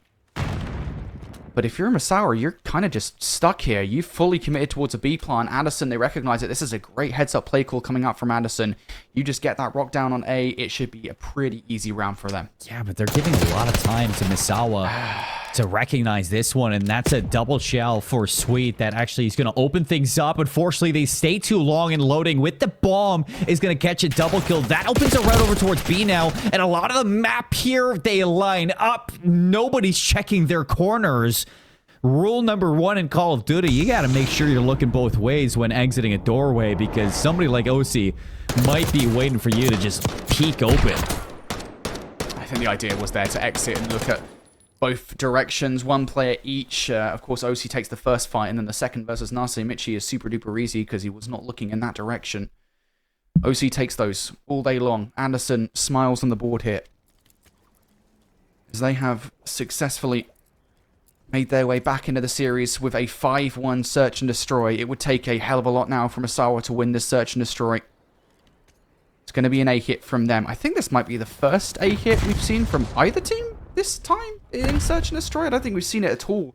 But if you're Misawa, you're kind of just stuck here. You've fully committed towards a B plan. Anderson, they recognize it. This is a great heads-up play call coming out from Anderson. You just get that rock down on A. It should be a pretty easy round for them. Yeah, but they're giving a lot of time to Misawa to recognize this one, and that's a double shell for Sweet that actually is going to open things up. Unfortunately, they stay too long in loading with the bomb is going to catch a double kill. That opens a route over towards B now, and a lot of the map here, they line up. Nobody's checking their corners. Rule number 1 in Call of Duty, you got to make sure you're looking both ways when exiting a doorway, because somebody like OC might be waiting for you to just peek open. I think the idea was there to exit and look at both directions, one player each. Of course, OC takes the first fight, and then the second versus Nase Michi is super duper easy because he was not looking in that direction. OC takes those all day long. Anderson smiles on the board here as they have successfully made their way back into the series with a 5-1 search and destroy. It would take a hell of a lot now from Misawa to win this search and destroy. It's going to be an A hit from them. I think this might be the first A hit we've seen from either team this time in search and destroy. I don't think we've seen it at all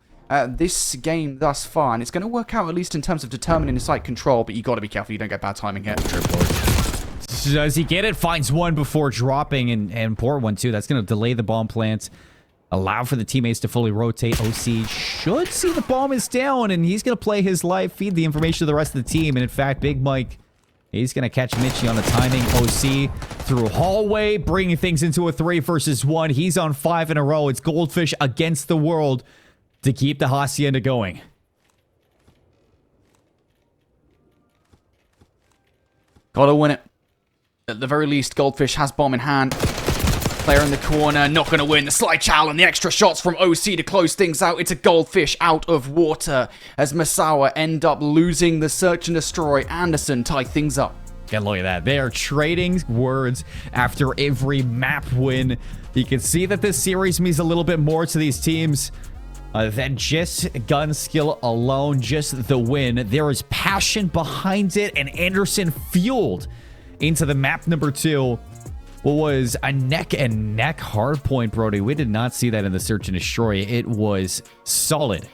this game thus far, and it's going to work out at least in terms of determining the site control, but you got to be careful you don't get bad timing here. Does he get it? Finds one before dropping, and poor one too. That's going to delay the bomb plant, allow for the teammates to fully rotate. OC should see the bomb is down, and he's going to play his life, feed the information to the rest of the team, and in fact, Big Mike, he's going to catch Michi on the timing. OC through hallway, bringing things into a 3 versus 1. He's on 5 in a row. It's Goldfish against the world to keep the Hacienda going. Gotta win it. At the very least, Goldfish has bomb in hand. Player in the corner, not going to win. The slide chow and the extra shots from OC to close things out. It's a Goldfish out of water as Misawa end up losing the search and destroy. Anderson tie things up. And look at that. They are trading words after every map win. You can see that this series means a little bit more to these teams than just gun skill alone, just the win. There is passion behind it, and Anderson fueled into the map number 2. What was a neck-and-neck hardpoint, Brody. We did not see that in the search and destroy. It was solid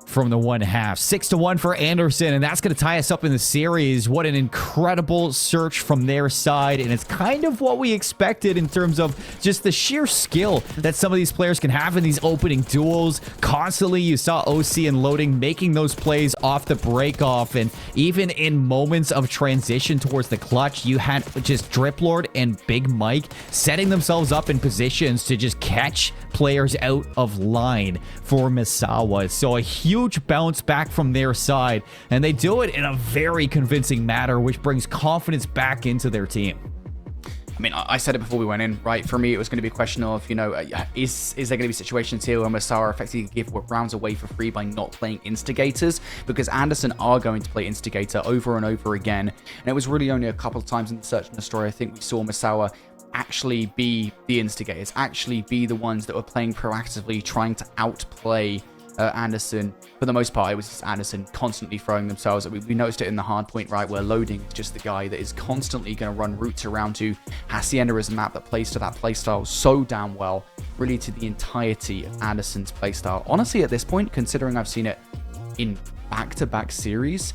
from the 1/2. 6-1 for Anderson, and that's going to tie us up in the series. What an incredible search from their side, and it's kind of what we expected in terms of just the sheer skill that some of these players can have in these opening duels. Constantly, you saw OC and Loading making those plays off the break-off, and even in moments of transition towards the clutch, you had just Driplord and Big Mike setting themselves up in positions to just catch players out of line for Misawa. So a huge bounce back from their side, and they do it in a very convincing manner, which brings confidence back into their team. I mean, I said it before we went in, right? For me, it was going to be a question of, you know, is there going to be situations here where Misawa effectively give rounds away for free by not playing Instigators? Because Anderson are going to play Instigator over and over again, and it was really only a couple of times in the search and destroy I think we saw Misawa actually be the instigators, actually be the ones that were playing proactively, trying to outplay Anderson. For the most part, it was just Anderson constantly throwing themselves. We noticed it in the hard point, right, where Loading is just the guy that is constantly going to run routes around to. Hacienda is a map that plays to that playstyle so damn well, really to the entirety of Anderson's playstyle. Honestly, at this point, considering I've seen it in back-to-back series,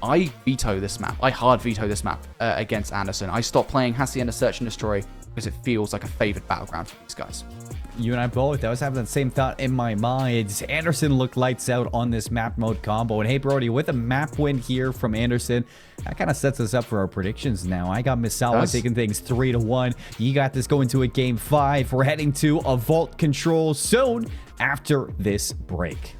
I veto this map. I hard veto this map against Anderson. I stopped playing Hacienda Search and Destroy because it feels like a favored battleground for these guys. You and I both. I was having that same thought in my mind. Anderson looked lights out on this map mode combo. And hey, Brody, with a map win here from Anderson, that kind of sets us up for our predictions now. I got Misawa taking things 3-1. You got this going to a game 5. We're heading to a vault control soon after this break.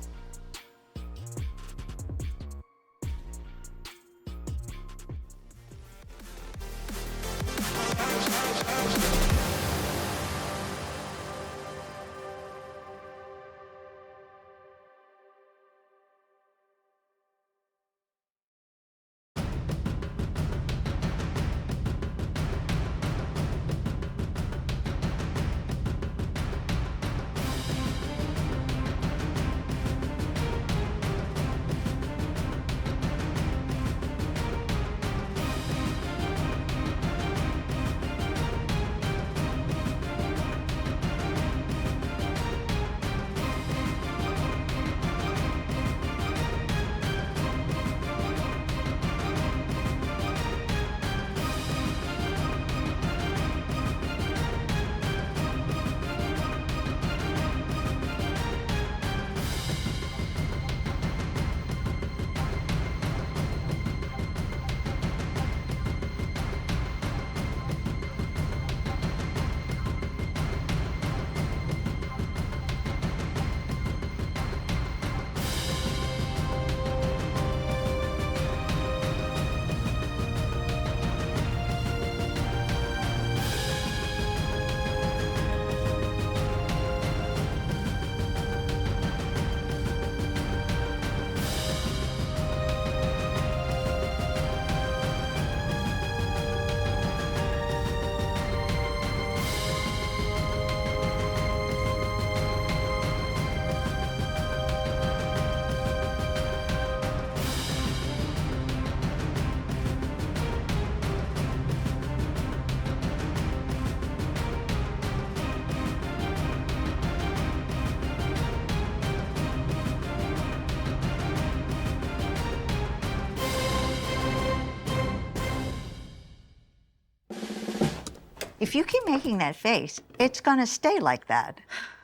If you keep making that face, it's gonna stay like that.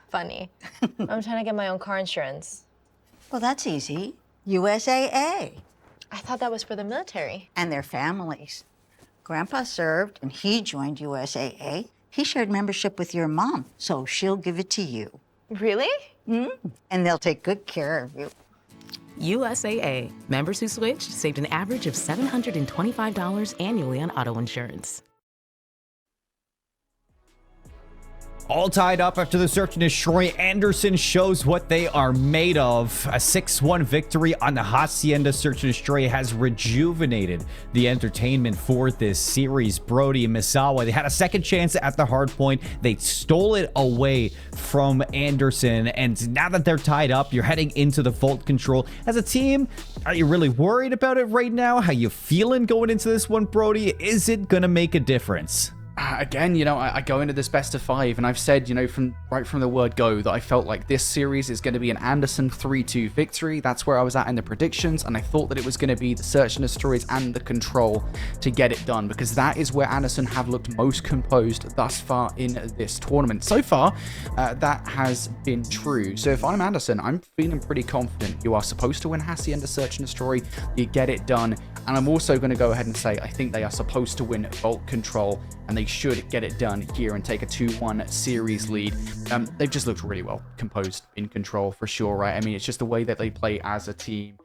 Funny. I'm trying to get my own car insurance. Well, that's easy. USAA. I thought that was for the military. And their families. Grandpa served, and he joined USAA. He shared membership with your mom, so she'll give it to you. Really? And they'll take good care of you. USAA. Members who switched saved an average of $725 annually on auto insurance. All tied up after the search and destroy. Anderson shows what they are made of. A 6-1 victory on the Hacienda Search and Destroy has rejuvenated the entertainment for this series. Brody and Misawa, they had a second chance at the hard point. They stole it away from Anderson. And now that they're tied up, you're heading into the vault control. As a team, are you really worried about it right now? How you feeling going into this one, Brody? Is it going to make a difference? Again, I go into this best of 5, and I've said, right from the word go, that I felt like this series is going to be an Anderson 3-2 victory. That's where I was at in the predictions, and I thought that it was going to be the search and destroys and the control to get it done, because that is where Anderson have looked most composed thus far in this tournament. So far, that has been true. So if I'm Anderson, I'm feeling pretty confident. You are supposed to win Hacienda Search and Destroy. You get it done. And I'm also going to go ahead and say I think they are supposed to win Vault Control, and they should get it done here and take a 2-1 series lead. They've just looked really well composed in Control for sure, right? I mean, it's just the way that they play as a team,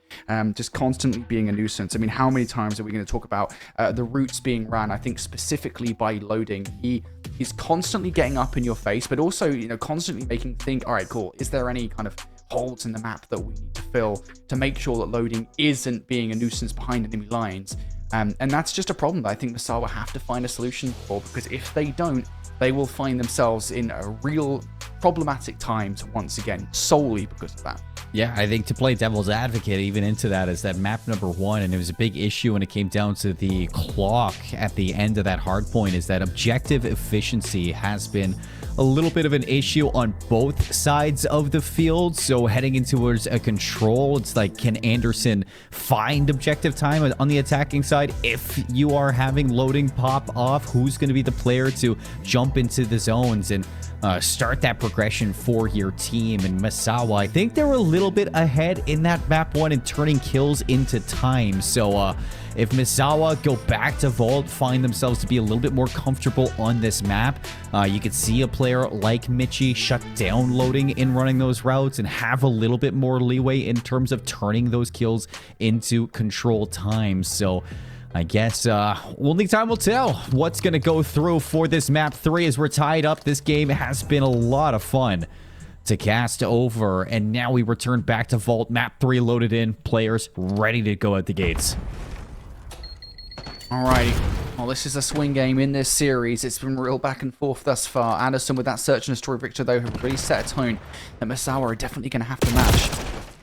just constantly being a nuisance. I mean, how many times are we going to talk about the routes being ran? I think specifically by loading, he's constantly getting up in your face, but also, constantly making you think, all right, cool, is there any kind of holes in the map that we need to fill to make sure that loading isn't being a nuisance behind enemy lines? And that's just a problem that I think Misawa have to find a solution for, because if they don't, they will find themselves in a real problematic times once again, solely because of that. Yeah, I think to play devil's advocate even into that is that map number 1, and it was a big issue when it came down to the clock at the end of that hard point, is that objective efficiency has been a little bit of an issue on both sides of the field. So heading in towards a control, it's like, can Anderson find objective time on the attacking side? If you are having loading pop off, who's going to be the player to jump into the zones and start that progression for your team? And Misawa, I think they were a little bit ahead in that map 1 and turning kills into time. So if Misawa go back to Vault, find themselves to be a little bit more comfortable on this map, you could see a player like Michi shut down loading in running those routes and have a little bit more leeway in terms of turning those kills into control time. So I guess only time will tell what's going to go through for this map 3 as we're tied up. This game has been a lot of fun to cast over, and now we return back to Vault. Map 3 loaded in, players ready to go at the gates. Alrighty. Well, this is a swing game in this series. It's been real back and forth thus far. Anderson with that search and destroy victory, though, have really set a tone that Misawa are definitely going to have to match.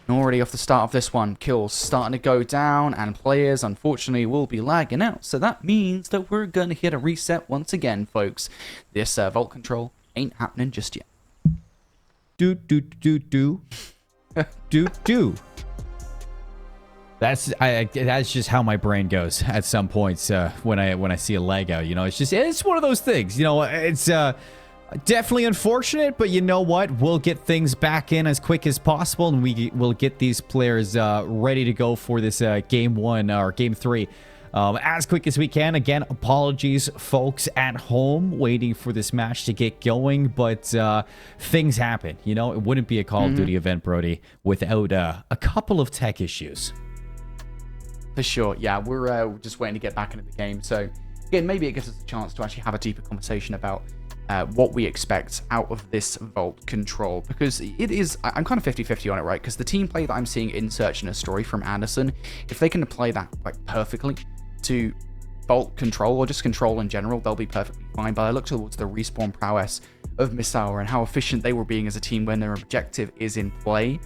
And already off the start of this one, kills starting to go down, and players, unfortunately, will be lagging out. So that means that we're going to hit a reset once again, folks. This Vault control ain't happening just yet. Do. That's just how my brain goes at some points when I see a lag out. You know, it's one of those things. You know, it's definitely unfortunate, but you know what? We'll get things back in as quick as possible, and we'll get these players ready to go for this game 1 or game 3 as quick as we can. Again, apologies, folks at home waiting for this match to get going, but things happen. You know, it wouldn't be a Call of Duty event, Brody, without a couple of tech issues. For sure, yeah, we're just waiting to get back into the game. So, again, maybe it gives us a chance to actually have a deeper conversation about what we expect out of this Vault control. Because it is, I'm kind of 50-50 on it, right? Because the team play that I'm seeing in Search and a Story from Anderson, if they can apply that like perfectly to Vault control, or just control in general, they'll be perfectly fine. But I look towards the respawn prowess of Misawa and how efficient they were being as a team when their objective is in play.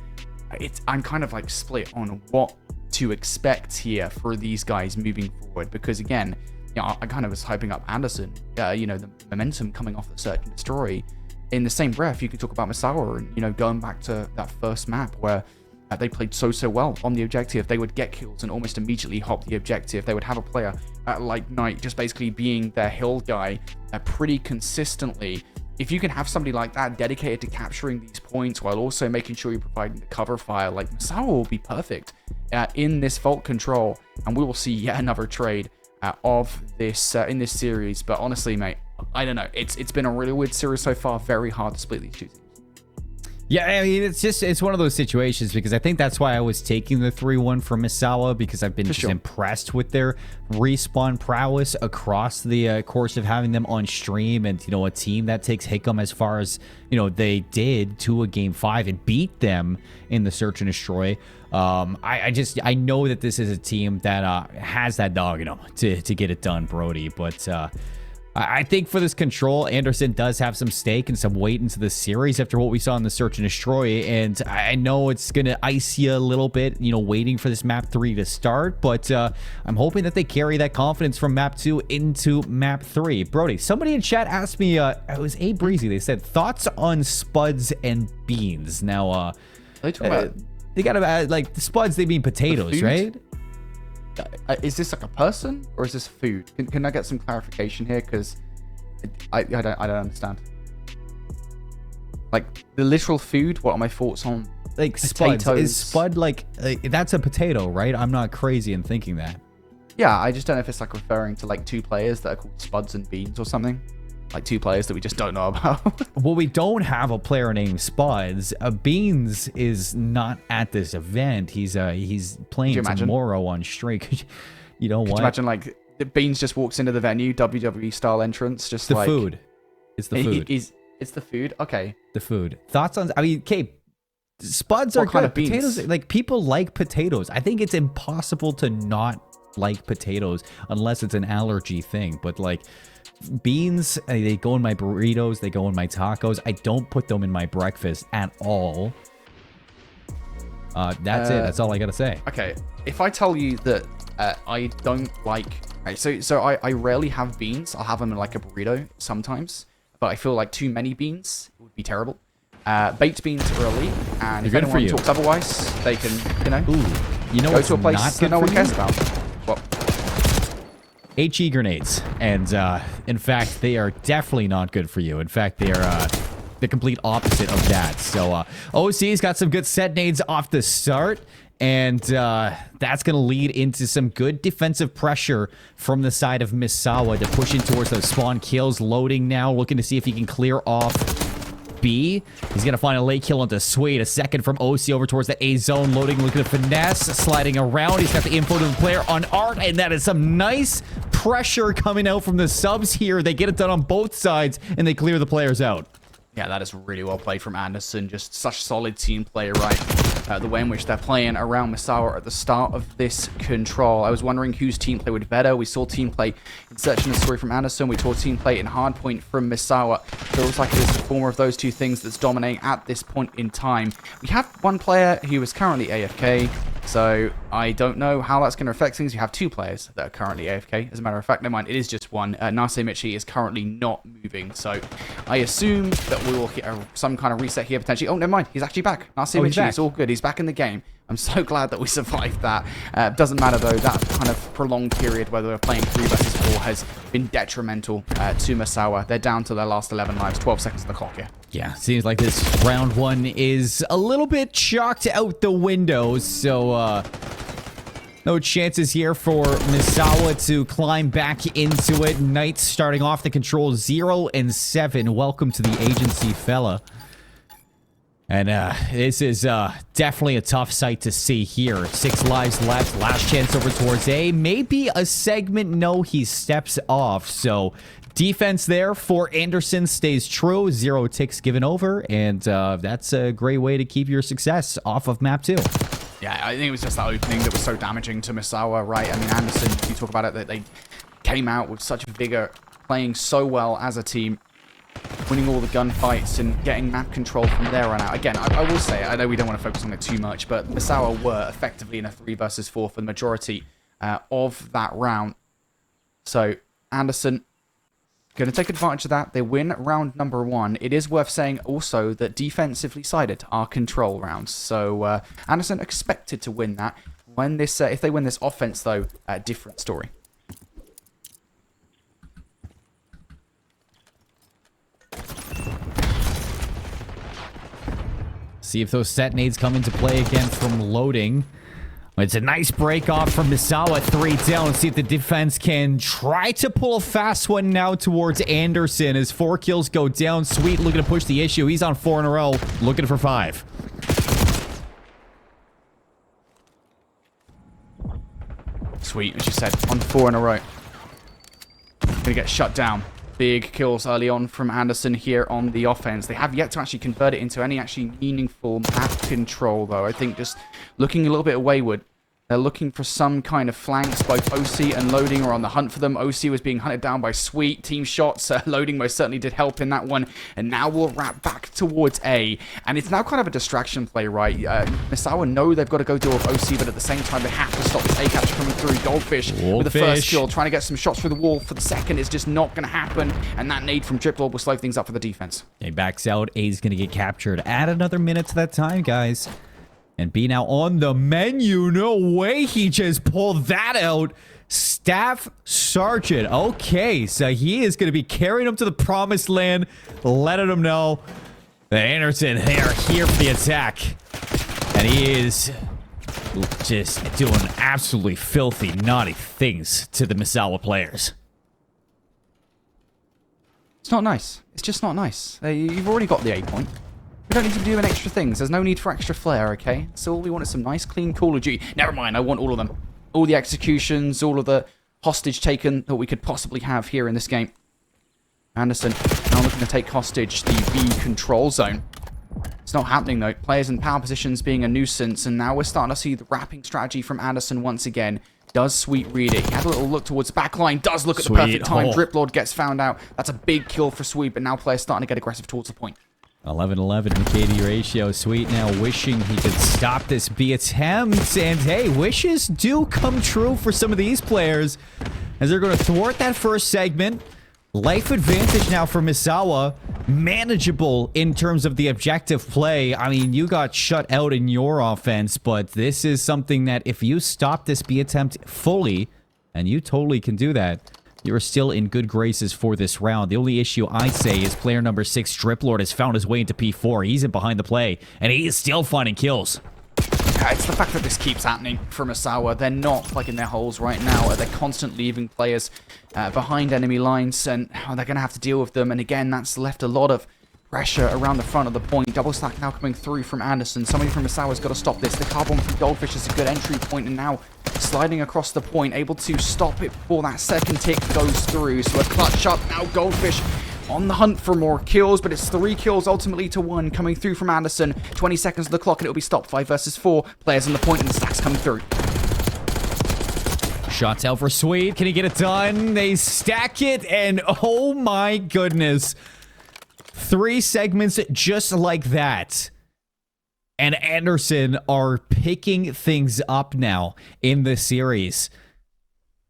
I'm kind of like split on what to expect here for these guys moving forward, because again, you know, I kind of was hyping up Anderson, you know, the momentum coming off the Search and Destroy. In the same breath, you could talk about Misawa and, you know, going back to that first map where they played so well on the objective. They would get kills and almost immediately hop the objective. They would have a player like Knight just basically being their hill guy pretty consistently. If you can have somebody like that dedicated to capturing these points while also making sure you're providing the cover fire, like Misawa will be perfect in this Vault control, and we will see yet another trade of this in this series. But honestly, mate, I don't know. It's been a really weird series so far. Very hard to split these two teams. Yeah, I mean, it's one of those situations, because I think that's why I was taking the 3-1 from Misawa, because I've been just impressed with their respawn prowess across the course of having them on stream, and, you know, a team that takes Hickam as far as, you know, they did to a game 5 and beat them in the Search and Destroy. I know that this is a team that has that dog in them to get it done, Brody, but I think for this control, Anderson does have some stake and some weight into the series after what we saw in the Search and Destroy, and I know it's going to ice you a little bit, you know, waiting for this map 3 to start, but I'm hoping that they carry that confidence from map 2 into map 3. Brody, somebody in chat asked me, it was A Breezy, they said, thoughts on Spuds and Beans. Now, they talking about... They gotta, like, the Spuds, they mean potatoes, right? Is this like a person, or is this food? Can I get some clarification here? Because I don't understand. Like, the literal food, what are my thoughts on, like, Spuds? Is Spud like that's a potato, right? I'm not crazy in thinking that. Yeah, I just don't know if it's like referring to like two players that are called Spuds and Beans or something. Like two players that we just don't know about. Well, we don't have a player named Spuds. Beans is not at this event. He's playing tomorrow on stream. You know what? Could you imagine, like, Beans just walks into the venue, WWE style entrance, just the like... food. It's the food. It's the food? Okay. The food. Thoughts on... I mean, okay, Spuds are kind good. of beans? Potatoes, like, people like potatoes. I think it's impossible to not like potatoes unless it's an allergy thing. But, like... Beans, they go in my burritos, they go in my tacos. I don't put them in my breakfast at all. That's it. That's all I got to say. Okay, if I tell you that I don't like... Right, so I rarely have beans. I'll have them in like a burrito sometimes. But I feel like too many beans would be terrible. Baked beans early, and if anyone talks otherwise, they can, go to a place that no one cares about. What? HE grenades. And in fact, they are definitely not good for you. In fact, they are the complete opposite of that. So OC's got some good set nades off the start. And that's going to lead into some good defensive pressure from the side of Misawa to push in towards those spawn kills. Loading now, looking to see if he can clear off B. He's going to find a late kill onto Sweet. A second from OC over towards the A zone. Loading, looking to finesse, sliding around. He's got the info to the player on Art, and that is some nice pressure coming out from the subs here. They get it done on both sides, and they clear the players out. Yeah, that is really well played from Anderson. Just such solid team play, right? The way in which they're playing around Misawa at the start of this control. I was wondering whose team play would be better. We saw team play in Searching the Story from Anderson. We saw team play in Hardpoint from Misawa. Feels like it's the former of those two things that's dominating at this point in time. We have one player who is currently AFK, so I don't know how that's going to affect things. You have two players that are currently AFK. As a matter of fact, never mind, it is just one. Nase Michi is currently not moving, so I assume that we will hit some kind of reset here potentially. Oh, never mind, he's actually back. Nase Michi is all good. He's back in the game. I'm so glad that we survived that. Doesn't matter though, that kind of prolonged period where they were playing 3 versus 4 has been detrimental to Misawa. They're down to their last 11 lives, 12 seconds on the clock here. Yeah, seems like this round one is a little bit chalked out the window, so no chances here for Misawa to climb back into it. Knights starting off the control 0 and 7. Welcome to the agency, fella. And this is definitely a tough sight to see here. 6 lives left. Last chance over towards A. Maybe a segment. No, he steps off. So defense there for Anderson stays true. 0 ticks given over. And that's a great way to keep your success off of map 2. Yeah, I think it was just that opening that was so damaging to Misawa, right? I mean, Anderson, you talk about it, that they came out with such vigor, playing so well as a team, winning all the gunfights and getting map control from there on out. Again, I will say, I know we don't want to focus on it too much, but Misawa were effectively in a 3 versus 4 for the majority of that round. So, Anderson going to take advantage of that. They win round number 1. It is worth saying also that defensively sided are control rounds. So, Anderson expected to win that. When this, if they win this offense, though, different story. See if those set nades come into play again from Loading. It's a nice break off from Misawa. 3 down. See if the defense can try to pull a fast one now towards Anderson as 4 kills go down. Sweet looking to push the issue. He's on 4 in a row, looking for 5. Sweet, as you said, on 4 in a row. Gonna get shut down. Big kills early on from Anderson here on the offense. They have yet to actually convert it into any actually meaningful map control, though. I think just looking a little bit wayward. They're looking for some kind of flanks. Both OC and Loading are on the hunt for them. OC was being hunted down by Sweet. Team shots. Loading most certainly did help in that one. And now we'll wrap back towards A. And it's now kind of a distraction play, right? Misawa know they've got to go deal with OC, but at the same time, they have to stop this A-catch coming through. Goldfish with the first kill. Trying to get some shots through the wall for the second is just not going to happen. And that nade from Driplord will slow things up for the defense. He backs out. A's going to get captured. Add another minute to that time, guys. And B now on the menu. No way he just pulled that out. Staff Sergeant. Okay, so he is going to be carrying him to the promised land. Letting him know that Anderson, they are here for the attack. And he is just doing absolutely filthy, naughty things to the Misawa players. It's not nice. It's just not nice. You've already got the A point. We don't need to be doing extra things. There's no need for extra flair, okay? So all we want is some nice, clean Call of Duty. Never mind, I want all of them. All the executions, all of the hostage taken that we could possibly have here in this game. Anderson now looking to take hostage the B control zone. It's not happening, though. Players in power positions being a nuisance, and now we're starting to see the wrapping strategy from Anderson once again. Does Sweet read it? He had a little look towards the backline. Does look at the perfect time. Driplord gets found out. That's a big kill for Sweet, but now players starting to get aggressive towards the point. 11-11 KD ratio. Sweet now wishing he could stop this B attempt. And hey, wishes do come true for some of these players as they're going to thwart that first segment. Life advantage now for Misawa. Manageable in terms of the objective play. I mean, you got shut out in your offense, but this is something that if you stop this B attempt fully, and you totally can do that, you're still in good graces for this round. The only issue I say is player number 6, Driplord, has found his way into P4. He's in behind the play, and he is still finding kills. Yeah, it's the fact that this keeps happening for Misawa. They're not plugging their holes right now. They're constantly leaving players behind enemy lines, and they're going to have to deal with them. And again, that's left a lot of pressure around the front of the point. Double stack now coming through from Anderson. Somebody from Misawa's got to stop this. The carbon from Goldfish is a good entry point, and now sliding across the point, able to stop it before that second tick goes through. So a clutch up now. Goldfish on the hunt for more kills, but it's 3 kills ultimately to 1 coming through from Anderson. 20 seconds on the clock and it'll be stopped. 5 versus 4 players on the point, and the stacks coming through. Shots out for Sweet. Can he get it done? They stack it, and oh my goodness. 3 segments just like that. And Anderson are picking things up now in the series.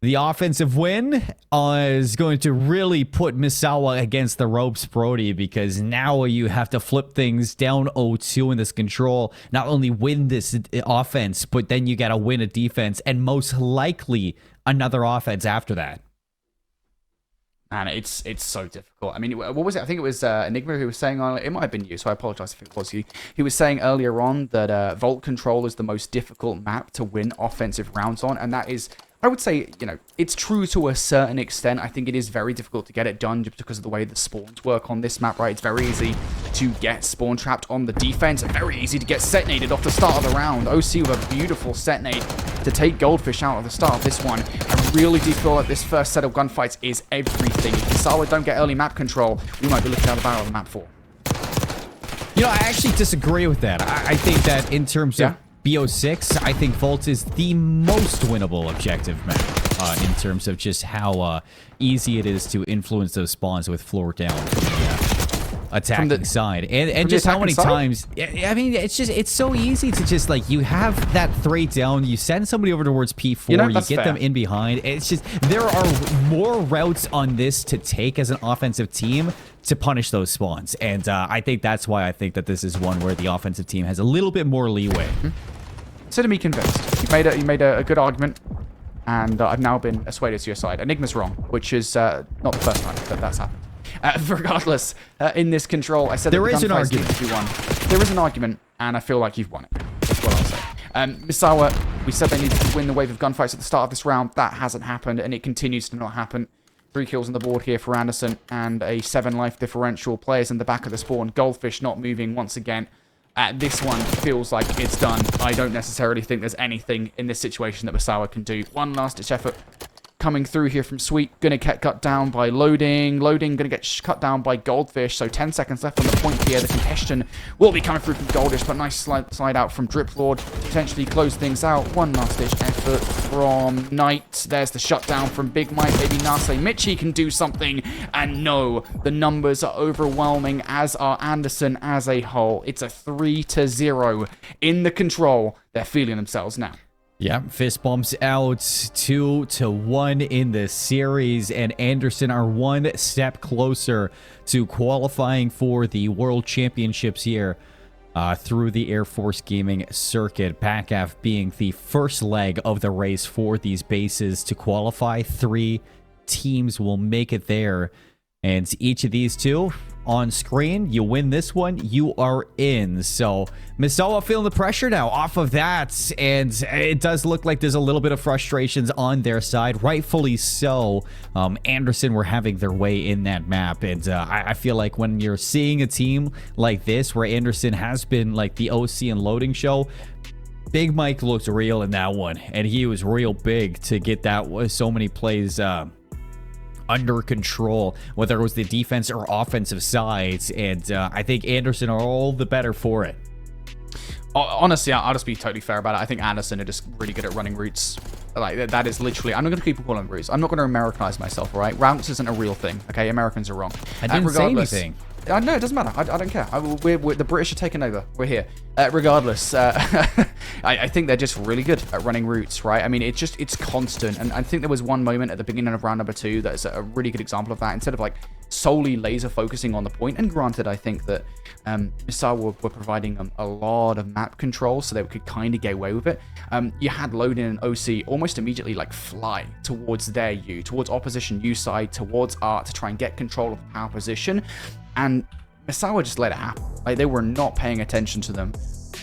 The offensive win is going to really put Misawa against the ropes, Brody, because now you have to flip things down 0-2 in this control. Not only win this offense, but then you got to win a defense, and most likely another offense after that. And it's so difficult. I mean, what was it? I think it was Enigma who was saying, it might have been you, so I apologize if it was you. He was saying earlier on that Vault Control is the most difficult map to win offensive rounds on, and that is, I would say, you know, it's true to a certain extent. I think it is very difficult to get it done just because of the way the spawns work on this map, right? It's very easy to get spawn trapped on the defense, and very easy to get setnated off the start of the round. OC with a beautiful setnate to take Goldfish out at the start of this one. I really do feel like this first set of gunfights is everything. If Sawa don't get early map control, we might be looking at the battle of the map 4. You know, I actually disagree with that. I think that in terms of BO6, I think Vault is the most winnable objective map in terms of just how easy it is to influence those spawns with floor down from the attacking side. And just how many times... I mean, it's so easy to just, like, you have that 3 down, you send somebody over towards P4, you get them in behind. It's just, there are more routes on this to take as an offensive team to punish those spawns. And I think that's why I think that this is one where the offensive team has a little bit more leeway. Consider me convinced. You made a good argument, and I've now been persuaded to your side. Enigma's wrong, which is not the first time that that's happened. Regardless, in this control, I said there is an argument. There is an argument, and I feel like you've won it. That's what I'll say. Misawa, we said they needed to win the wave of gunfights at the start of this round. That hasn't happened, and it continues to not happen. 3 kills on the board here for Anderson, and a 7 life differential. Players in the back of the spawn. Goldfish not moving once again. This one feels like it's done. I don't necessarily think there's anything in this situation that Misawa can do. One last-ditch effort coming through here from Sweet. Gonna get cut down by Loading. Loading gonna get cut down by Goldfish. So 10 seconds left on the point here. The congestion will be coming through from Goldish, but nice slide out from Driplord. Potentially close things out. One last-ditch effort from Knight. There's the shutdown from Big Mike. Maybe Nase Michi can do something. And no, the numbers are overwhelming, as are Anderson as a whole. It's a 3-0 in the control. They're feeling themselves now. Yeah, fist bumps out 2-1 in the series, and Anderson are 1 step closer to qualifying for the World Championships here through the Air Force Gaming circuit. PACAF being the first leg of the race for these bases to qualify. 3 teams will make it there, and each of these 2 on screen, you win this one, you are in. So Misawa feeling the pressure now off of that, and it does look like there's a little bit of frustrations on their side, rightfully so. Anderson were having their way in that map, and I feel like when you're seeing a team like this where Anderson has been like the OC and Loading show, Big Mike looked real in that one, and he was real big to get that with so many plays under control, whether it was the defense or offensive sides, and I think Anderson are all the better for it. Honestly, I'll just be totally fair about it. I think Anderson are just really good at running routes. Like, that is literally... I'm not going to keep calling routes. I'm not going to Americanize myself, all right? Routes isn't a real thing, okay? Americans are wrong. I didn't say anything. No, it doesn't matter. I don't care. The British are taking over. We're here. Regardless, I think they're just really good at running routes, right? I mean, it's constant. And I think there was one moment at the beginning of round number 2 that's a really good example of that. Instead of like solely laser focusing on the point, and granted, I think that Misawa were providing them a lot of map control so they could kind of get away with it. You had Loading and OC almost immediately like fly towards their U, towards opposition U side, towards Art to try and get control of the power position, and Misawa just let it happen. Like, they were not paying attention to them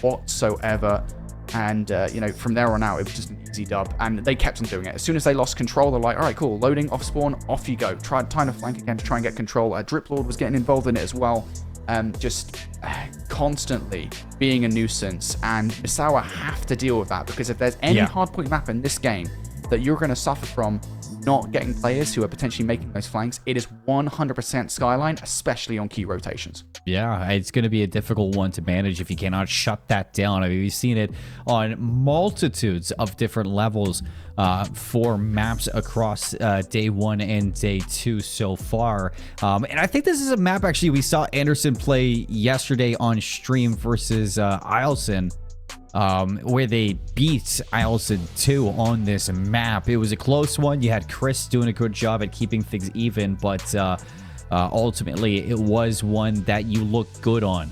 whatsoever. And, from there on out, it was just an easy dub. And they kept on doing it. As soon as they lost control, they're like, all right, cool, loading, off spawn, off you go. Trying to flank again to try and get control. Drip Lord was getting involved in it as well. Constantly being a nuisance. And Misawa have to deal with that, because if there's any hardpoint map in this game that you're going to suffer from not getting players who are potentially making those flanks, it is 100% Skyline, especially on key rotations. Yeah, it's going to be a difficult one to manage if you cannot shut that down. I mean, we've seen it on multitudes of different levels for maps across day 1 and day 2 so far. And I think this is a map, actually, we saw Anderson play yesterday on stream versus Ileson. Where they beat Ileson 2 on this map. It was a close one. You had Chris doing a good job at keeping things even, but ultimately it was one that you look good on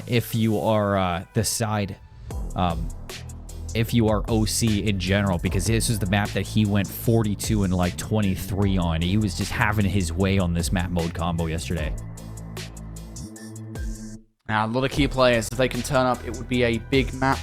if you are the side, if you are OC in general, because this is the map that he went 42 and like 23 on. He was just having his way on this map mode combo yesterday. Now, a lot of key players, if they can turn up, it would be a big map.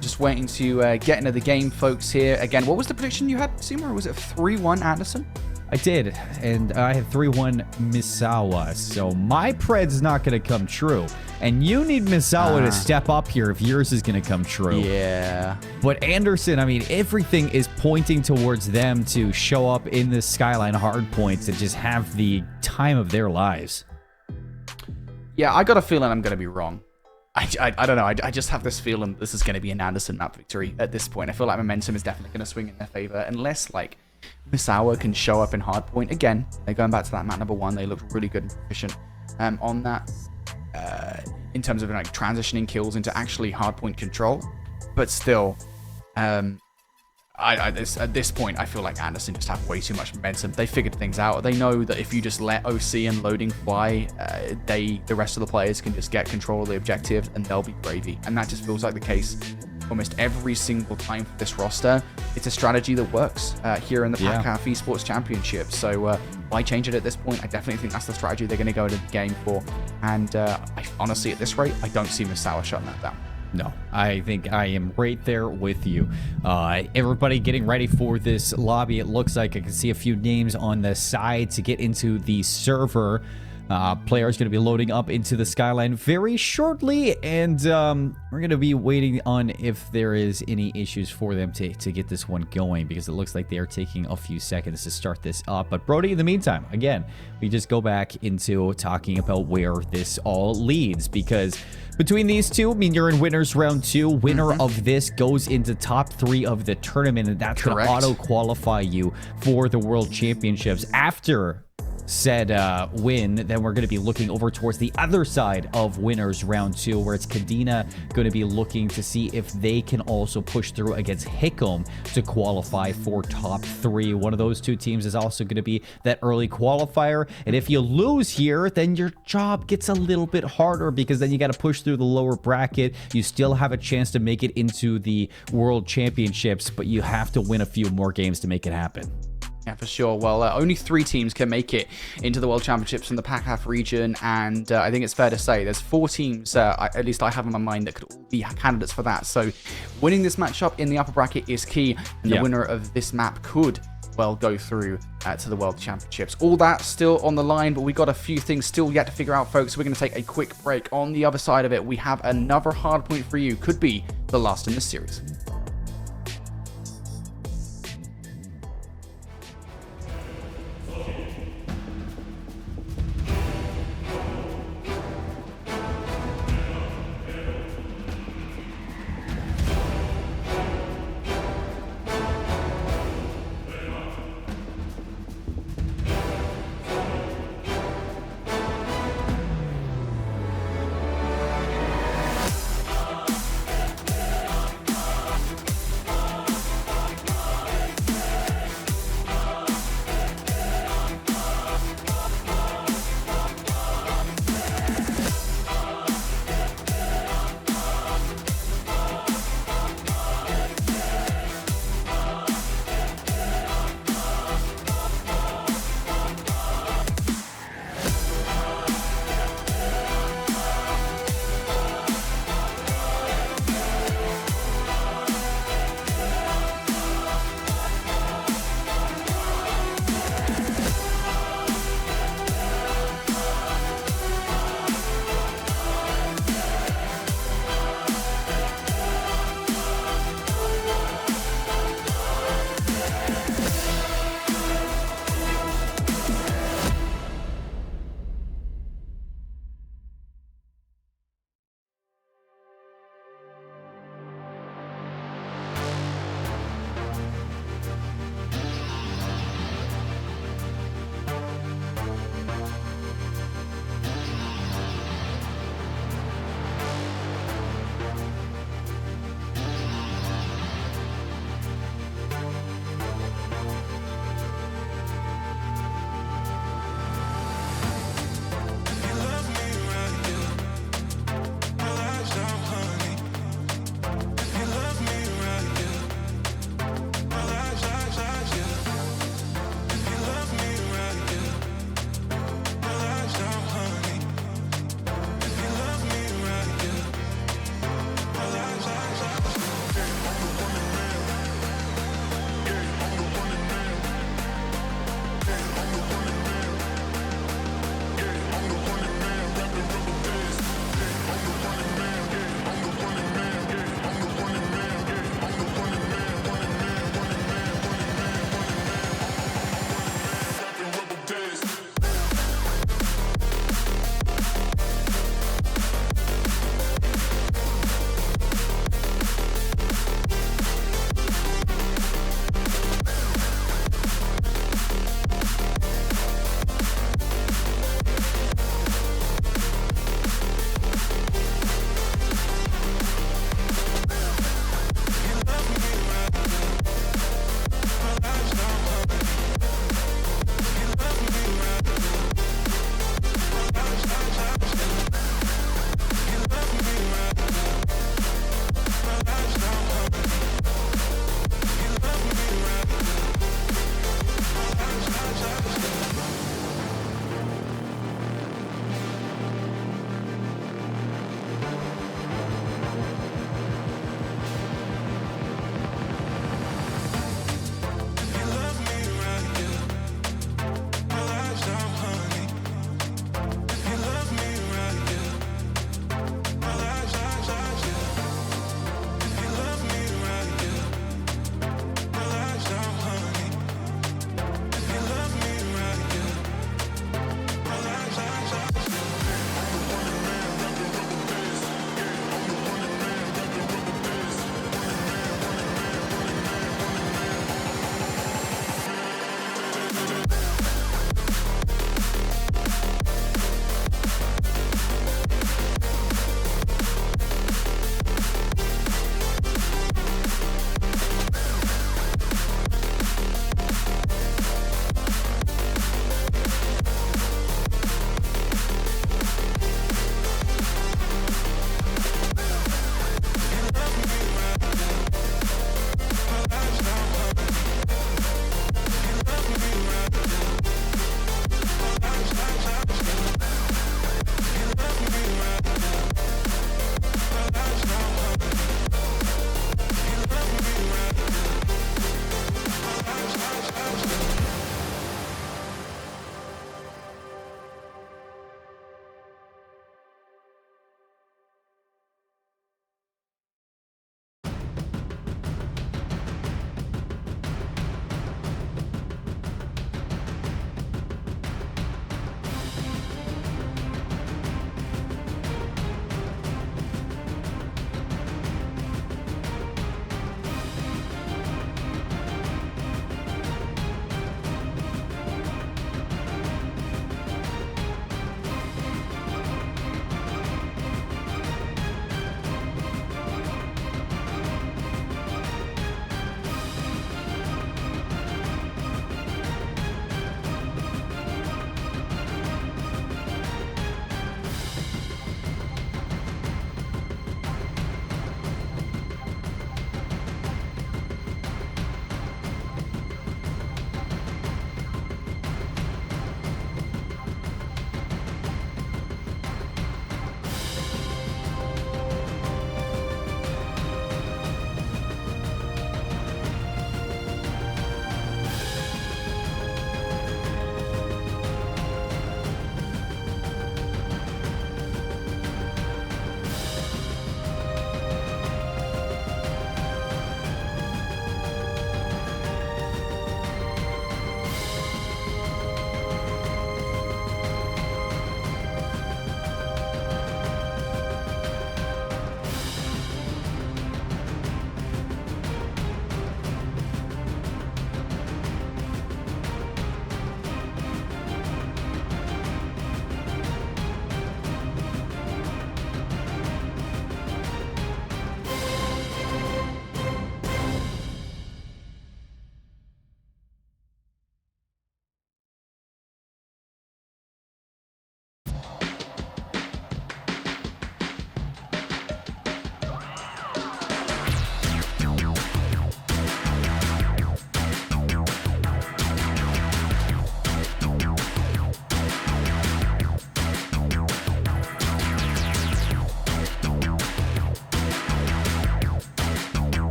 Just waiting to get into the game, folks, here. Again, what was the prediction you had, Seymour? Was it 3-1 Anderson? I did, and I had 3-1 Misawa, so my pred's not going to come true. And you need Misawa to step up here if yours is going to come true. Yeah. But Anderson, I mean, everything is pointing towards them to show up in the Skyline hardpoints and just have the time of their lives. Yeah, I got a feeling I'm going to be wrong. I don't know. I just have this feeling this is going to be an Anderson map victory at this point. I feel like momentum is definitely going to swing in their favor, unless, like, Misawa can show up in hardpoint. Again, they're going back to that map number 1. They looked really good and proficient on that in terms of, like, transitioning kills into actually hardpoint control. But still, at this point, I feel like Anderson just have way too much momentum. They figured things out. They know that if you just let OC and loading fly, the rest of the players can just get control of the objective and they'll be gravy. And that just feels like the case almost every single time for this roster. It's a strategy that works here in the PACAF Esports Championship. So why change it at this point? I definitely think that's the strategy they're going to go into the game for. And honestly, at this rate, I don't see Misawa shutting that down. No, I think I am right there with you. Everybody getting ready for this lobby. It looks like I can see a few names on the side to get into the server. Players going to be loading up into the Skyline very shortly, and we're going to be waiting on if there is any issues for them to get this one going, because it looks like they are taking a few seconds to start this up. But Brody, in the meantime, again, we just go back into talking about where this all leads, because between these two, I mean, you're in winners round 2. Winner of this goes into top 3 of the tournament, and that's going to auto-qualify you for the World Championships. After said win, then we're going to be looking over towards the other side of winners round 2, where it's Kadena going to be looking to see if they can also push through against Hickam to qualify for top 3. One of those two teams is also going to be that early qualifier, and if you lose here, then your job gets a little bit harder, because then you got to push through the lower bracket. You still have a chance to make it into the World Championships, but you have to win a few more games to make it happen. Yeah, for sure. Well, only 3 teams can make it into the World Championships from the PACAF region, and I think it's fair to say there's 4 teams, at least I have in my mind, that could all be candidates for that. So winning this matchup in the upper bracket is key, and the winner of this map could, well, go through to the World Championships. All that still on the line, but we got a few things still yet to figure out, folks. So we're going to take a quick break. On the other side of it, we have another hard point for you. Could be the last in this series.